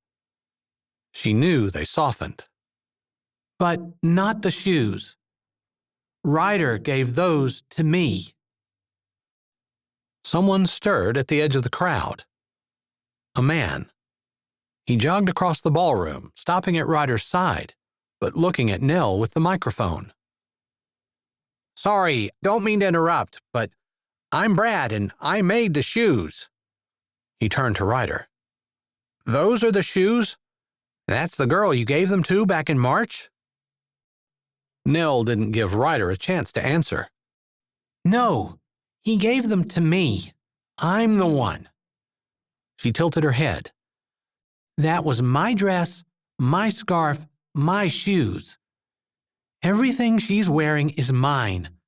She knew they softened. "But not the shoes. Ryder gave those to me." Someone stirred at the edge of the crowd. A man. He jogged across the ballroom, stopping at Ryder's side, but looking at Nell with the microphone. "Sorry, don't mean to interrupt, but I'm Brad and I made the shoes." He turned to Ryder. "Those are the shoes? That's the girl you gave them to back in March?" Nell didn't give Ryder a chance to answer. "No, he gave them to me. I'm the one." She tilted her head. "That was my dress, my scarf, my shoes. Everything she's wearing is mine.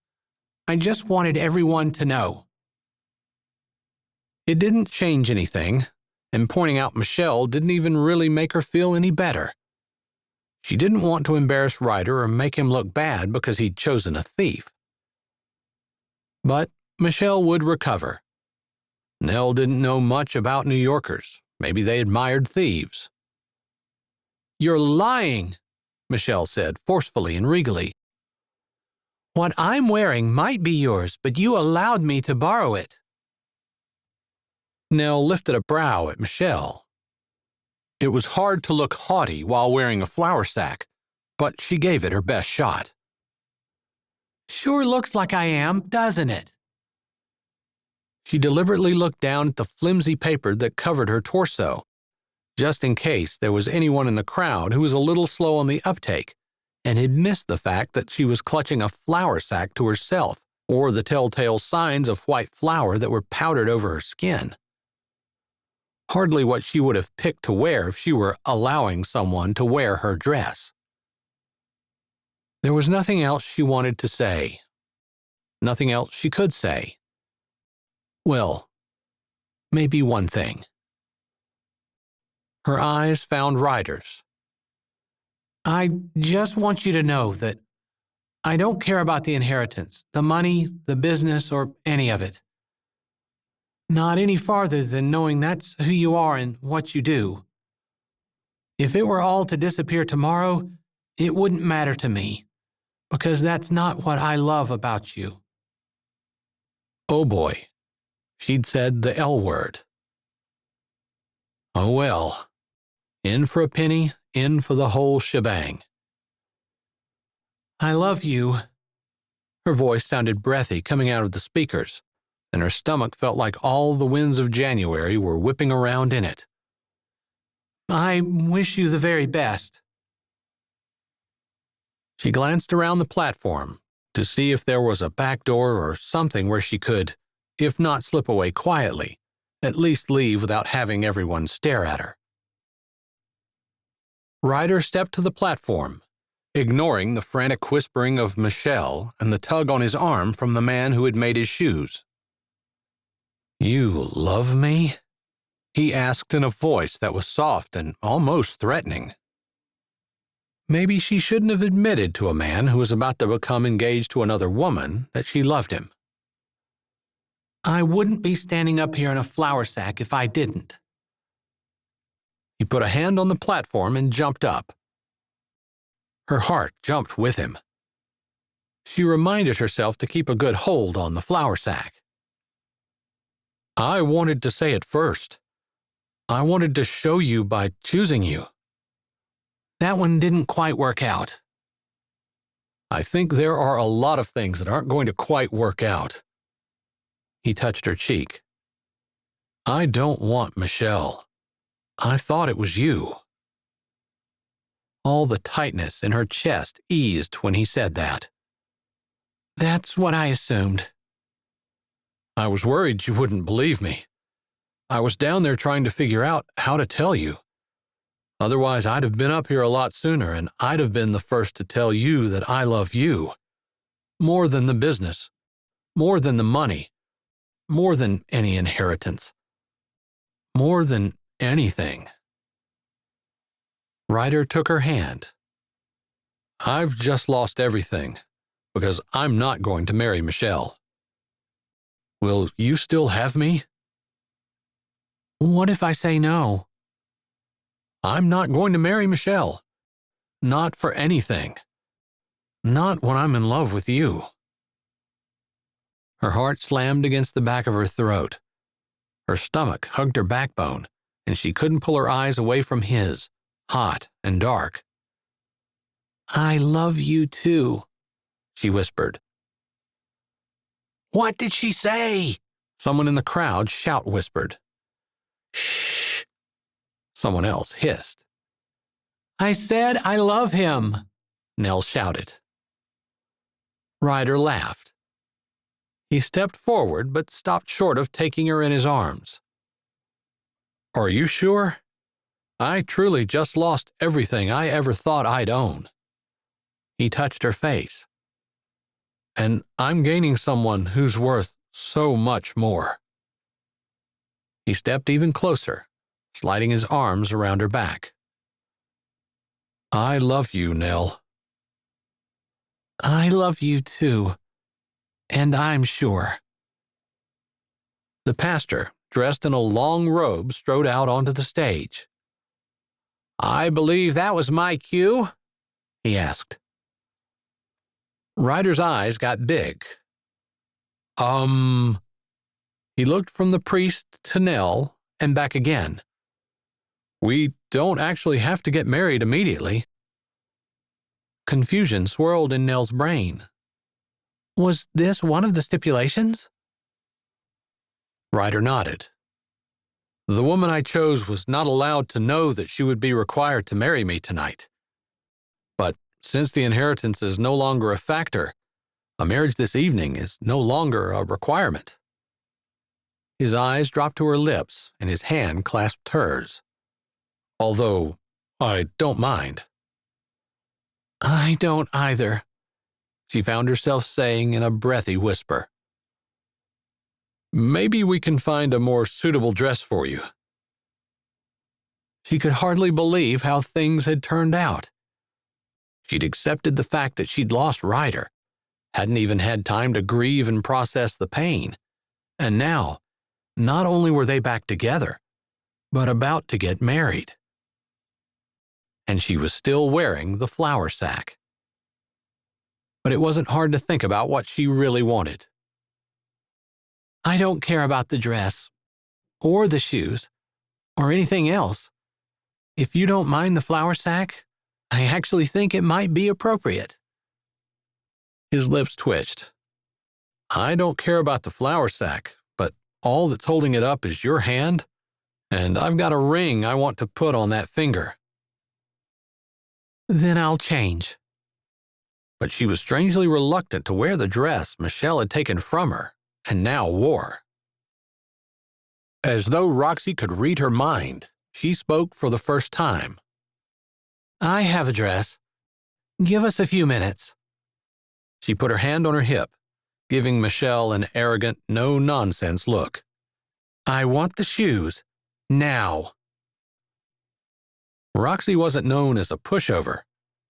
I just wanted everyone to know." It didn't change anything, and pointing out Michelle didn't even really make her feel any better. She didn't want to embarrass Ryder or make him look bad because he'd chosen a thief. But Michelle would recover. Nell didn't know much about New Yorkers. Maybe they admired thieves. "You're lying," Michelle said forcefully and regally. "What I'm wearing might be yours, but you allowed me to borrow it." Nell lifted a brow at Michelle. It was hard to look haughty while wearing a flour sack, but she gave it her best shot. "Sure looks like I am, doesn't it?" She deliberately looked down at the flimsy paper that covered her torso, just in case there was anyone in the crowd who was a little slow on the uptake and had missed the fact that she was clutching a flour sack to herself, or the telltale signs of white flour that were powdered over her skin. Hardly what she would have picked to wear if she were allowing someone to wear her dress. There was nothing else she wanted to say. Nothing else she could say. Well, maybe one thing. Her eyes found Ryder's. "I just want you to know that I don't care about the inheritance, the money, the business, or any of it. Not any farther than knowing that's who you are and what you do. If it were all to disappear tomorrow, it wouldn't matter to me, because that's not what I love about you." Oh boy, she'd said the L word. Oh well, in for a penny, in for the whole shebang. "I love you." Her voice sounded breathy coming out of the speakers, and her stomach felt like all the winds of January were whipping around in it. "I wish you the very best." She glanced around the platform to see if there was a back door or something where she could, if not slip away quietly, at least leave without having everyone stare at her. Ryder stepped to the platform, ignoring the frantic whispering of Michelle and the tug on his arm from the man who had made his shoes. "You love me?" he asked in a voice that was soft and almost threatening. Maybe she shouldn't have admitted to a man who was about to become engaged to another woman that she loved him. "I wouldn't be standing up here in a flour sack if I didn't." He put a hand on the platform and jumped up. Her heart jumped with him. She reminded herself to keep a good hold on the flour sack. "I wanted to say it first. I wanted to show you by choosing you." "That one didn't quite work out." "I think there are a lot of things that aren't going to quite work out." He touched her cheek. "I don't want Michelle. I thought it was you." All the tightness in her chest eased when he said that. "That's what I assumed." "I was worried you wouldn't believe me. I was down there trying to figure out how to tell you. Otherwise, I'd have been up here a lot sooner, and I'd have been the first to tell you that I love you. More than the business. More than the money. More than any inheritance. More than anything." Ryder took her hand. "I've just lost everything, because I'm not going to marry Michelle. Will you still have me?" "What if I say no?" "I'm not going to marry Michelle. Not for anything. Not when I'm in love with you." Her heart slammed against the back of her throat. Her stomach hugged her backbone, and she couldn't pull her eyes away from his, hot and dark. "I love you too," she whispered. "What did she say?" Someone in the crowd shout whispered. "Shh," someone else hissed. "I said I love him," Nell shouted. Ryder laughed. He stepped forward but stopped short of taking her in his arms. "Are you sure? I truly just lost everything I ever thought I'd own." He touched her face. And I'm gaining someone who's worth so much more. He stepped even closer, sliding his arms around her back. I love you, Nell. I love you too, and I'm sure. The pastor, dressed in a long robe, strode out onto the stage. I believe that was my cue? He asked. Ryder's eyes got big. He looked from the priest to Nell and back again. We don't actually have to get married immediately. Confusion swirled in Nell's brain. Was this one of the stipulations? Ryder nodded. The woman I chose was not allowed to know that she would be required to marry me tonight. But since the inheritance is no longer a factor, a marriage this evening is no longer a requirement. His eyes dropped to her lips and his hand clasped hers. Although, I don't mind. I don't either, she found herself saying in a breathy whisper. Maybe we can find a more suitable dress for you. She could hardly believe how things had turned out. She'd accepted the fact that she'd lost Ryder, hadn't even had time to grieve and process the pain, and now, not only were they back together, but about to get married. And she was still wearing the flour sack. But it wasn't hard to think about what she really wanted. I don't care about the dress, or the shoes, or anything else. If you don't mind the flour sack, I actually think it might be appropriate. His lips twitched. I don't care about the flour sack, but all that's holding it up is your hand, and I've got a ring I want to put on that finger. Then I'll change. But she was strangely reluctant to wear the dress Michelle had taken from her and now wore. As though Roxy could read her mind, she spoke for the first time. I have a dress. Give us a few minutes. She put her hand on her hip, giving Michelle an arrogant, no-nonsense look. I want the shoes. Now. Roxy wasn't known as a pushover,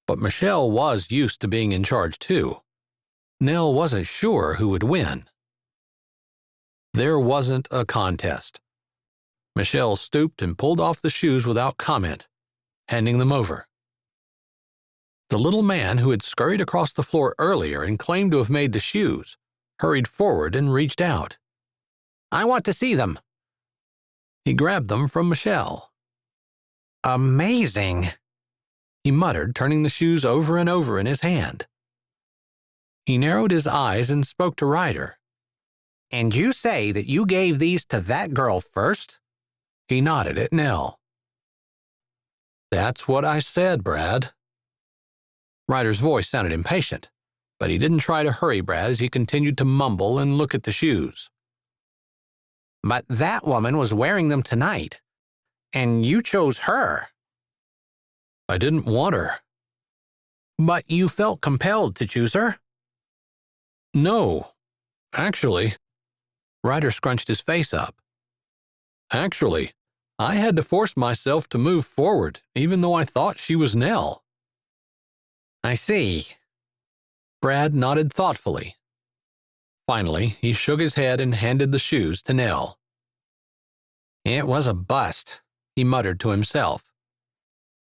but Michelle was used to being in charge too. Nell wasn't sure who would win. There wasn't a contest. Michelle stooped and pulled off the shoes without comment, handing them over. The little man who had scurried across the floor earlier and claimed to have made the shoes hurried forward and reached out. I want to see them. He grabbed them from Michelle. Amazing, he muttered, turning the shoes over and over in his hand. He narrowed his eyes and spoke to Ryder. And you say that you gave these to that girl first? He nodded at Nell. That's what I said, Brad. Ryder's voice sounded impatient, but he didn't try to hurry Brad as he continued to mumble and look at the shoes. But that woman was wearing them tonight, and you chose her. I didn't want her. But you felt compelled to choose her? No, actually. Ryder scrunched his face up. Actually, I had to force myself to move forward, even though I thought she was Nell. I see. Brad nodded thoughtfully. Finally, he shook his head and handed the shoes to Nell. It was a bust, he muttered to himself.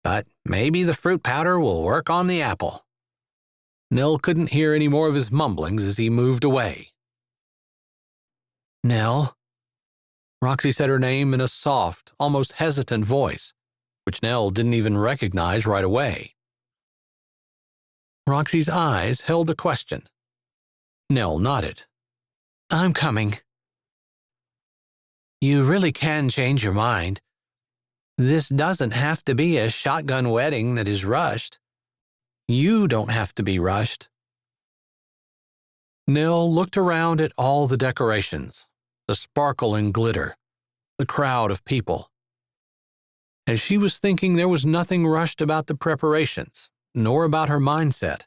But maybe the fruit powder will work on the apple. Nell couldn't hear any more of his mumblings as he moved away. Nell? Roxy said her name in a soft, almost hesitant voice, which Nell didn't even recognize right away. Roxy's eyes held a question. Nell nodded. I'm coming. You really can change your mind. This doesn't have to be a shotgun wedding that is rushed. You don't have to be rushed. Nell looked around at all the decorations, the sparkle and glitter, the crowd of people. As she was thinking, there was nothing rushed about the preparations, nor about her mindset,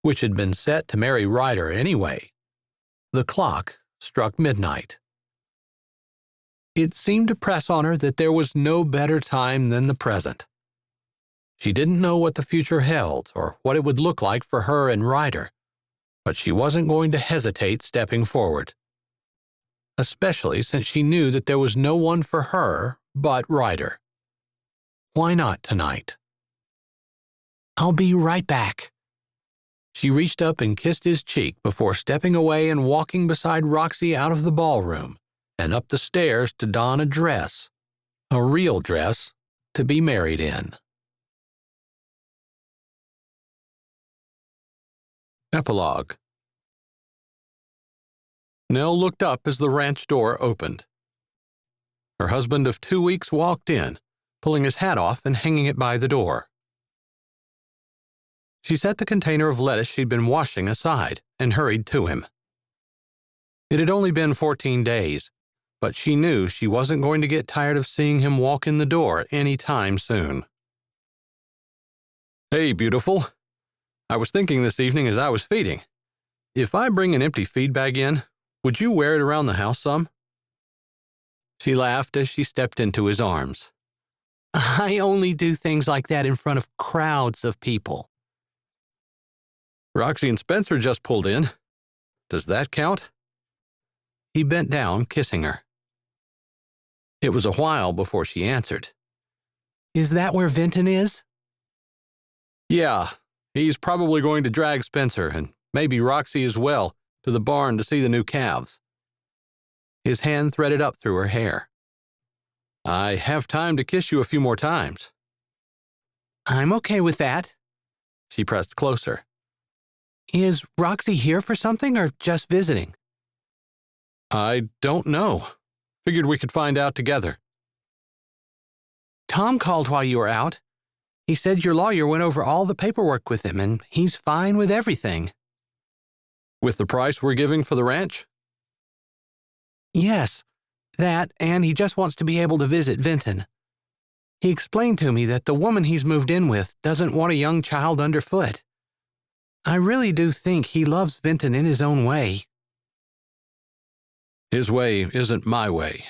which had been set to marry Ryder anyway. The clock struck midnight. It seemed to press on her that there was no better time than the present. She didn't know what the future held or what it would look like for her and Ryder, but she wasn't going to hesitate stepping forward, especially since she knew that there was no one for her but Ryder. Why not tonight? "I'll be right back." She reached up and kissed his cheek before stepping away and walking beside Roxy out of the ballroom and up the stairs to don a dress, a real dress, to be married in. Epilogue. Nell looked up as the ranch door opened. Her husband of 2 weeks walked in, pulling his hat off and hanging it by the door. She set the container of lettuce she'd been washing aside and hurried to him. It had only been 14 days, but she knew she wasn't going to get tired of seeing him walk in the door any time soon. "Hey, beautiful. I was thinking this evening as I was feeding. If I bring an empty feed bag in, would you wear it around the house some?" She laughed as she stepped into his arms. "I only do things like that in front of crowds of people." "Roxy and Spencer just pulled in. Does that count?" He bent down, kissing her. It was a while before she answered. "Is that where Vinton is?" "Yeah, he's probably going to drag Spencer, and maybe Roxy as well, to the barn to see the new calves." His hand threaded up through her hair. "I have time to kiss you a few more times." "I'm okay with that." She pressed closer. "Is Roxy here for something or just visiting?" "I don't know. Figured we could find out together." "Tom called while you were out. He said your lawyer went over all the paperwork with him and he's fine with everything." "With the price we're giving for the ranch?" "Yes, that, and he just wants to be able to visit Vinton. He explained to me that the woman he's moved in with doesn't want a young child underfoot. I really do think he loves Vinton in his own way." "His way isn't my way."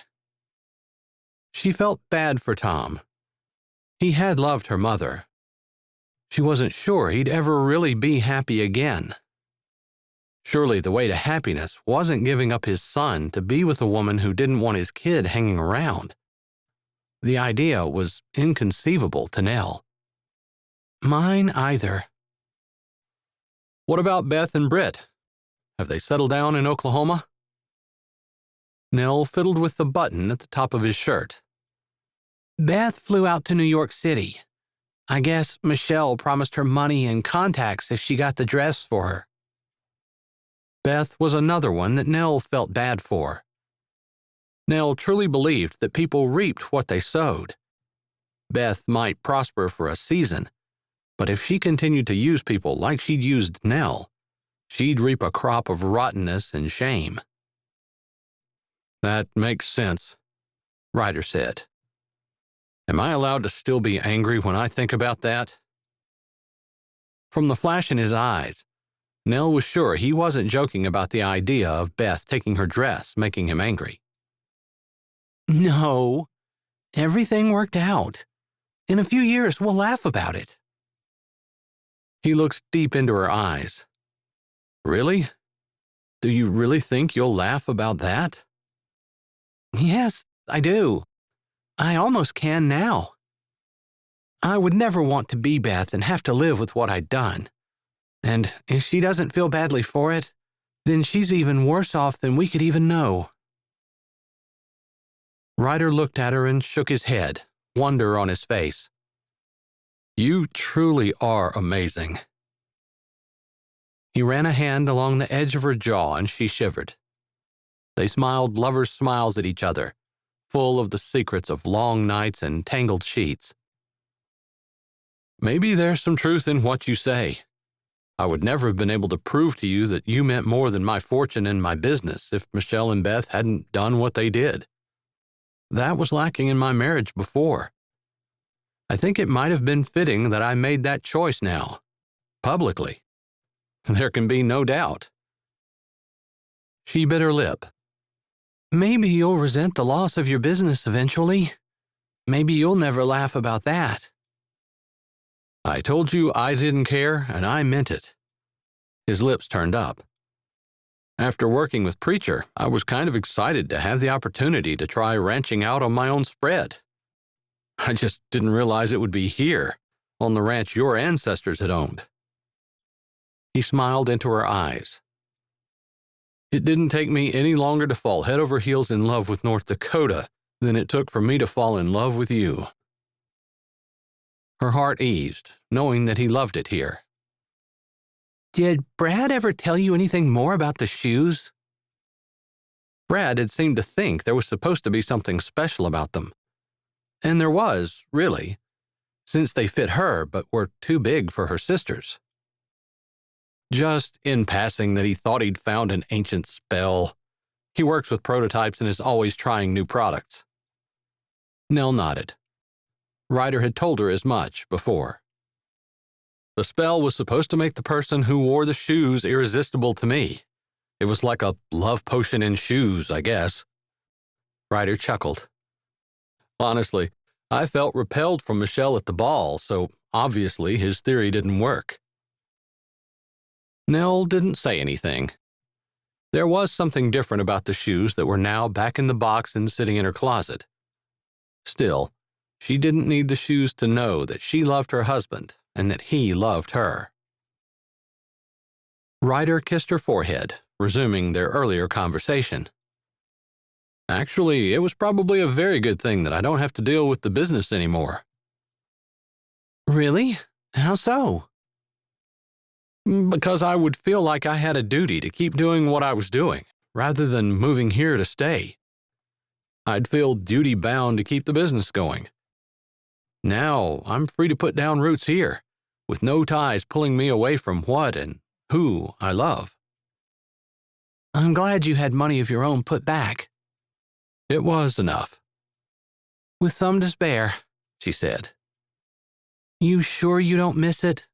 She felt bad for Tom. He had loved her mother. She wasn't sure he'd ever really be happy again. Surely the way to happiness wasn't giving up his son to be with a woman who didn't want his kid hanging around. The idea was inconceivable to Nell. "Mine either." "What about Beth and Britt? Have they settled down in Oklahoma?" Nell fiddled with the button at the top of his shirt. "Beth flew out to New York City. I guess Michelle promised her money and contacts if she got the dress for her." Beth was another one that Nell felt bad for. Nell truly believed that people reaped what they sowed. Beth might prosper for a season, but if she continued to use people like she'd used Nell, she'd reap a crop of rottenness and shame. "That makes sense," Ryder said. "Am I allowed to still be angry when I think about that?" From the flash in his eyes, Nell was sure he wasn't joking about the idea of Beth taking her dress making him angry. "No, everything worked out. In a few years, we'll laugh about it." He looked deep into her eyes. "Really? Do you really think you'll laugh about that?" "Yes, I do. I almost can now. I would never want to be Beth and have to live with what I'd done. And if she doesn't feel badly for it, then she's even worse off than we could even know." Ryder looked at her and shook his head, wonder on his face. "You truly are amazing." He ran a hand along the edge of her jaw and she shivered. They smiled lovers' smiles at each other, full of the secrets of long nights and tangled sheets. "Maybe there's some truth in what you say. I would never have been able to prove to you that you meant more than my fortune and my business if Michelle and Beth hadn't done what they did. That was lacking in my marriage before. I think it might have been fitting that I made that choice now, publicly. There can be no doubt. She bit her lip. Maybe you'll resent the loss of your business eventually. Maybe you'll never laugh about that. I told you I didn't care, and I meant it. His lips turned up. After working with Preacher, I was kind of excited to have the opportunity to try ranching out on my own spread. I just didn't realize it would be here, on the ranch your ancestors had owned. He smiled into her eyes. It didn't take me any longer to fall head over heels in love with North Dakota than it took for me to fall in love with you. Her heart eased, knowing that he loved it here. Did Brad ever tell you anything more about the shoes? Brad had seemed to think there was supposed to be something special about them. And there was, really, since they fit her but were too big for her sisters. Just in passing that he thought he'd found an ancient spell. He works with prototypes and is always trying new products. Nell nodded. Ryder had told her as much before. The spell was supposed to make the person who wore the shoes irresistible to me. It was like a love potion in shoes, I guess. Ryder chuckled. Honestly, I felt repelled from Michelle at the ball, so obviously his theory didn't work. Nell didn't say anything. There was something different about the shoes that were now back in the box and sitting in her closet. Still, she didn't need the shoes to know that she loved her husband and that he loved her. Ryder kissed her forehead, resuming their earlier conversation. Actually, it was probably a very good thing that I don't have to deal with the business anymore. Really? How so? Because I would feel like I had a duty to keep doing what I was doing, rather than moving here to stay. I'd feel duty-bound to keep the business going. Now, I'm free to put down roots here, with no ties pulling me away from what and who I love. I'm glad you had money of your own put back. It was enough. With some despair, she said. You sure you don't miss it?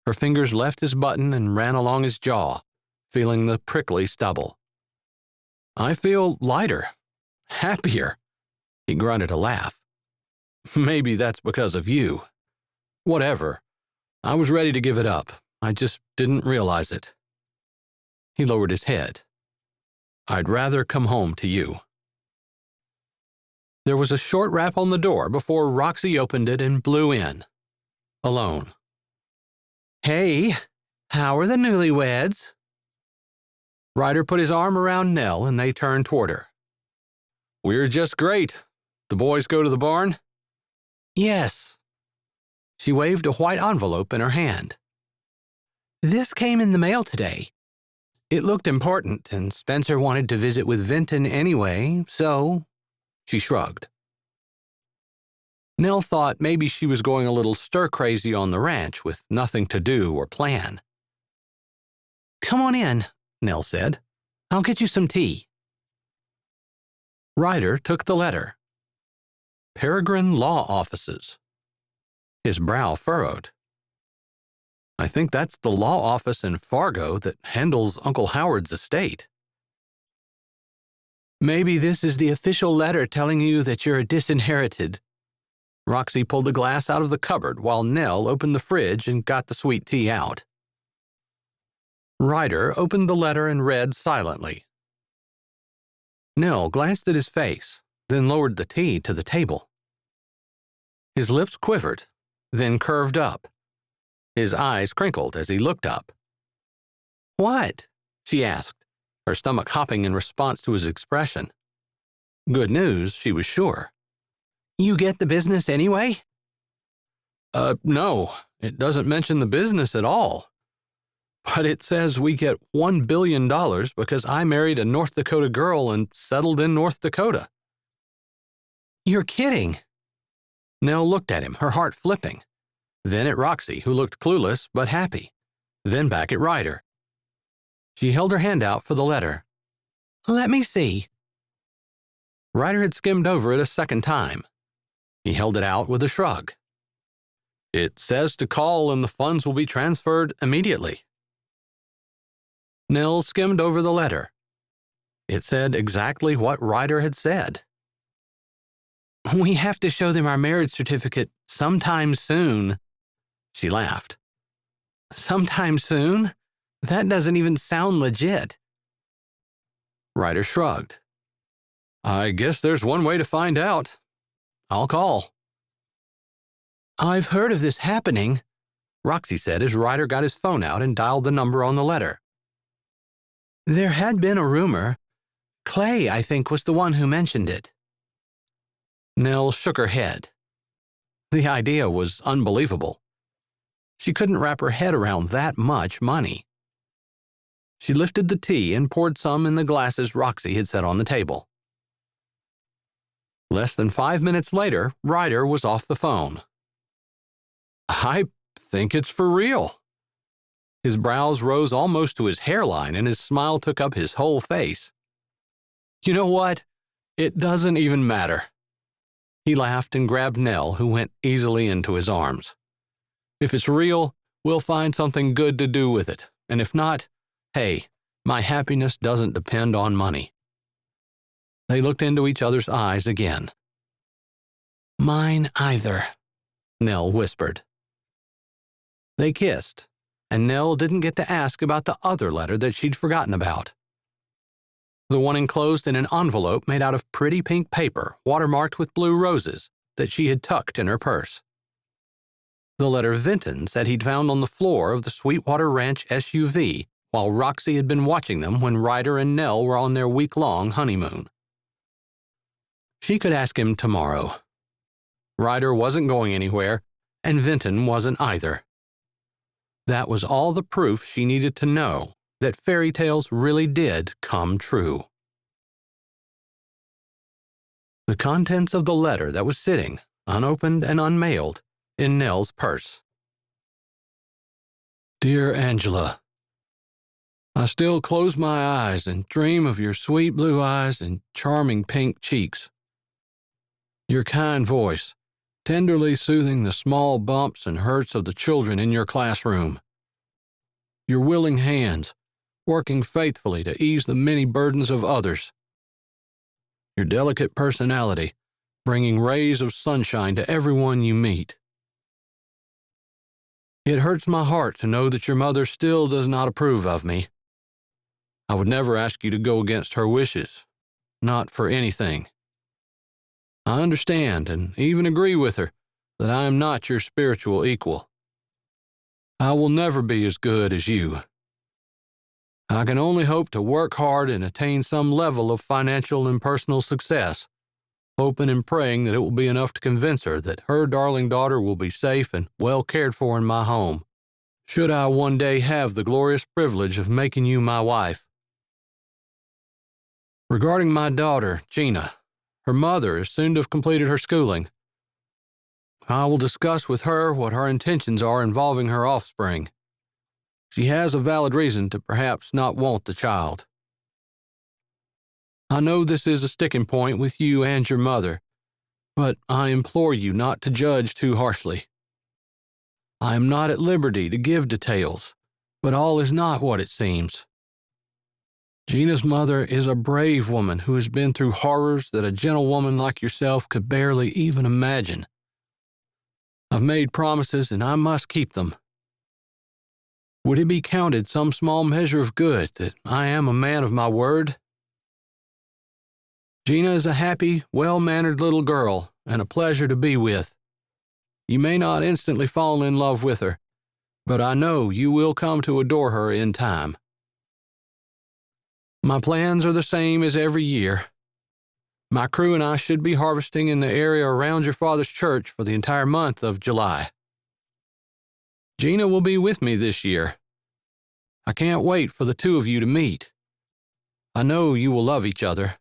Her fingers left his button and ran along his jaw, feeling the prickly stubble. I feel lighter, happier. He grunted a laugh. Maybe that's because of you. Whatever. I was ready to give it up. I just didn't realize it. He lowered his head. I'd rather come home to you. There was a short rap on the door before Roxy opened it and blew in. Alone. Hey, how are the newlyweds? Ryder put his arm around Nell and they turned toward her. We're just great. The boys go to the barn? Yes. She waved a white envelope in her hand. This came in the mail today. It looked important, and Spencer wanted to visit with Vinton anyway, so... She shrugged. Nell thought maybe she was going a little stir-crazy on the ranch with nothing to do or plan. Come on in, Nell said. I'll get you some tea. Ryder took the letter. Peregrine Law Offices. His brow furrowed. I think that's the law office in Fargo that handles Uncle Howard's estate. Maybe this is the official letter telling you that you're disinherited. Roxy pulled the glass out of the cupboard while Nell opened the fridge and got the sweet tea out. Ryder opened the letter and read silently. Nell glanced at his face, then lowered the tea to the table. His lips quivered, then curved up. His eyes crinkled as he looked up. What? She asked, her stomach hopping in response to his expression. Good news, she was sure. You get the business anyway? No, it doesn't mention the business at all. But it says we get $1 billion because I married a North Dakota girl and settled in North Dakota. You're kidding. Nell looked at him, her heart flipping. Then at Roxy, who looked clueless but happy. Then back at Ryder. She held her hand out for the letter. Let me see. Ryder had skimmed over it a second time. He held it out with a shrug. It says to call and the funds will be transferred immediately. Nell skimmed over the letter. It said exactly what Ryder had said. "We have to show them our marriage certificate sometime soon." She laughed. "Sometime soon? That doesn't even sound legit." Ryder shrugged. "I guess there's one way to find out. I'll call." "I've heard of this happening," Roxy said as Ryder got his phone out and dialed the number on the letter. "There had been a rumor. Clay, I think, was the one who mentioned it." Nell shook her head. The idea was unbelievable. She couldn't wrap her head around that much money. She lifted the tea and poured some in the glasses Roxy had set on the table. Less than 5 minutes later, Ryder was off the phone. "I think it's for real." His brows rose almost to his hairline and his smile took up his whole face. "You know what? It doesn't even matter." He laughed and grabbed Nell, who went easily into his arms. "If it's real, we'll find something good to do with it, and if not, hey, my happiness doesn't depend on money." They looked into each other's eyes again. "Mine either," Nell whispered. They kissed, and Nell didn't get to ask about the other letter that she'd forgotten about. The one enclosed in an envelope made out of pretty pink paper, watermarked with blue roses, that she had tucked in her purse. The letter Vinton said he'd found on the floor of the Sweetwater Ranch SUV while Roxy had been watching them when Ryder and Nell were on their week-long honeymoon. She could ask him tomorrow. Ryder wasn't going anywhere, and Vinton wasn't either. That was all the proof she needed to know that fairy tales really did come true. The contents of the letter that was sitting, unopened and unmailed, in Nell's purse. "Dear Angela, I still close my eyes and dream of your sweet blue eyes and charming pink cheeks. Your kind voice, tenderly soothing the small bumps and hurts of the children in your classroom. Your willing hands, working faithfully to ease the many burdens of others. Your delicate personality, bringing rays of sunshine to everyone you meet. It hurts my heart to know that your mother still does not approve of me. I would never ask you to go against her wishes, not for anything. I understand and even agree with her that I am not your spiritual equal. I will never be as good as you. I can only hope to work hard and attain some level of financial and personal success, hoping and praying that it will be enough to convince her that her darling daughter will be safe and well cared for in my home, should I one day have the glorious privilege of making you my wife. Regarding my daughter, Gina, her mother is soon to have completed her schooling. I will discuss with her what her intentions are involving her offspring. She has a valid reason to perhaps not want the child. I know this is a sticking point with you and your mother, but I implore you not to judge too harshly. I am not at liberty to give details, but all is not what it seems. Gina's mother is a brave woman who has been through horrors that a gentlewoman like yourself could barely even imagine. I've made promises and I must keep them. Would it be counted some small measure of good that I am a man of my word? Gina is a happy, well-mannered little girl and a pleasure to be with. You may not instantly fall in love with her, but I know you will come to adore her in time. My plans are the same as every year. My crew and I should be harvesting in the area around your father's church for the entire month of July. Gina will be with me this year. I can't wait for the two of you to meet. I know you will love each other.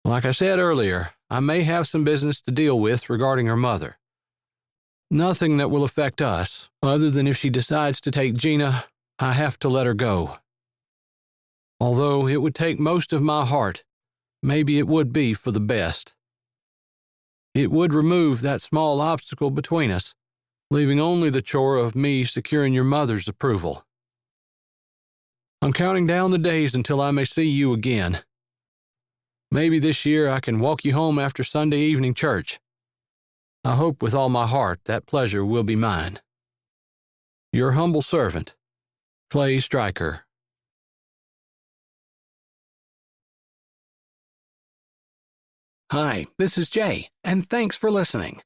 Like I said earlier, I may have some business to deal with regarding her mother. Nothing that will affect us, other than if she decides to take Gina, I have to let her go. Although it would take most of my heart, maybe it would be for the best. It would remove that small obstacle between us, leaving only the chore of me securing your mother's approval. I'm counting down the days until I may see you again. Maybe this year I can walk you home after Sunday evening church. I hope with all my heart that pleasure will be mine. Your humble servant, Clay Stryker. Hi, this is Jay, and thanks for listening.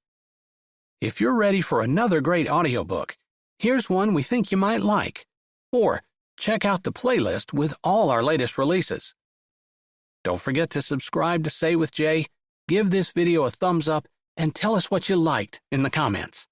If you're ready for another great audiobook, here's one we think you might like. Or check out the playlist with all our latest releases. Don't forget to subscribe to Say with Jay, give this video a thumbs up, and tell us what you liked in the comments.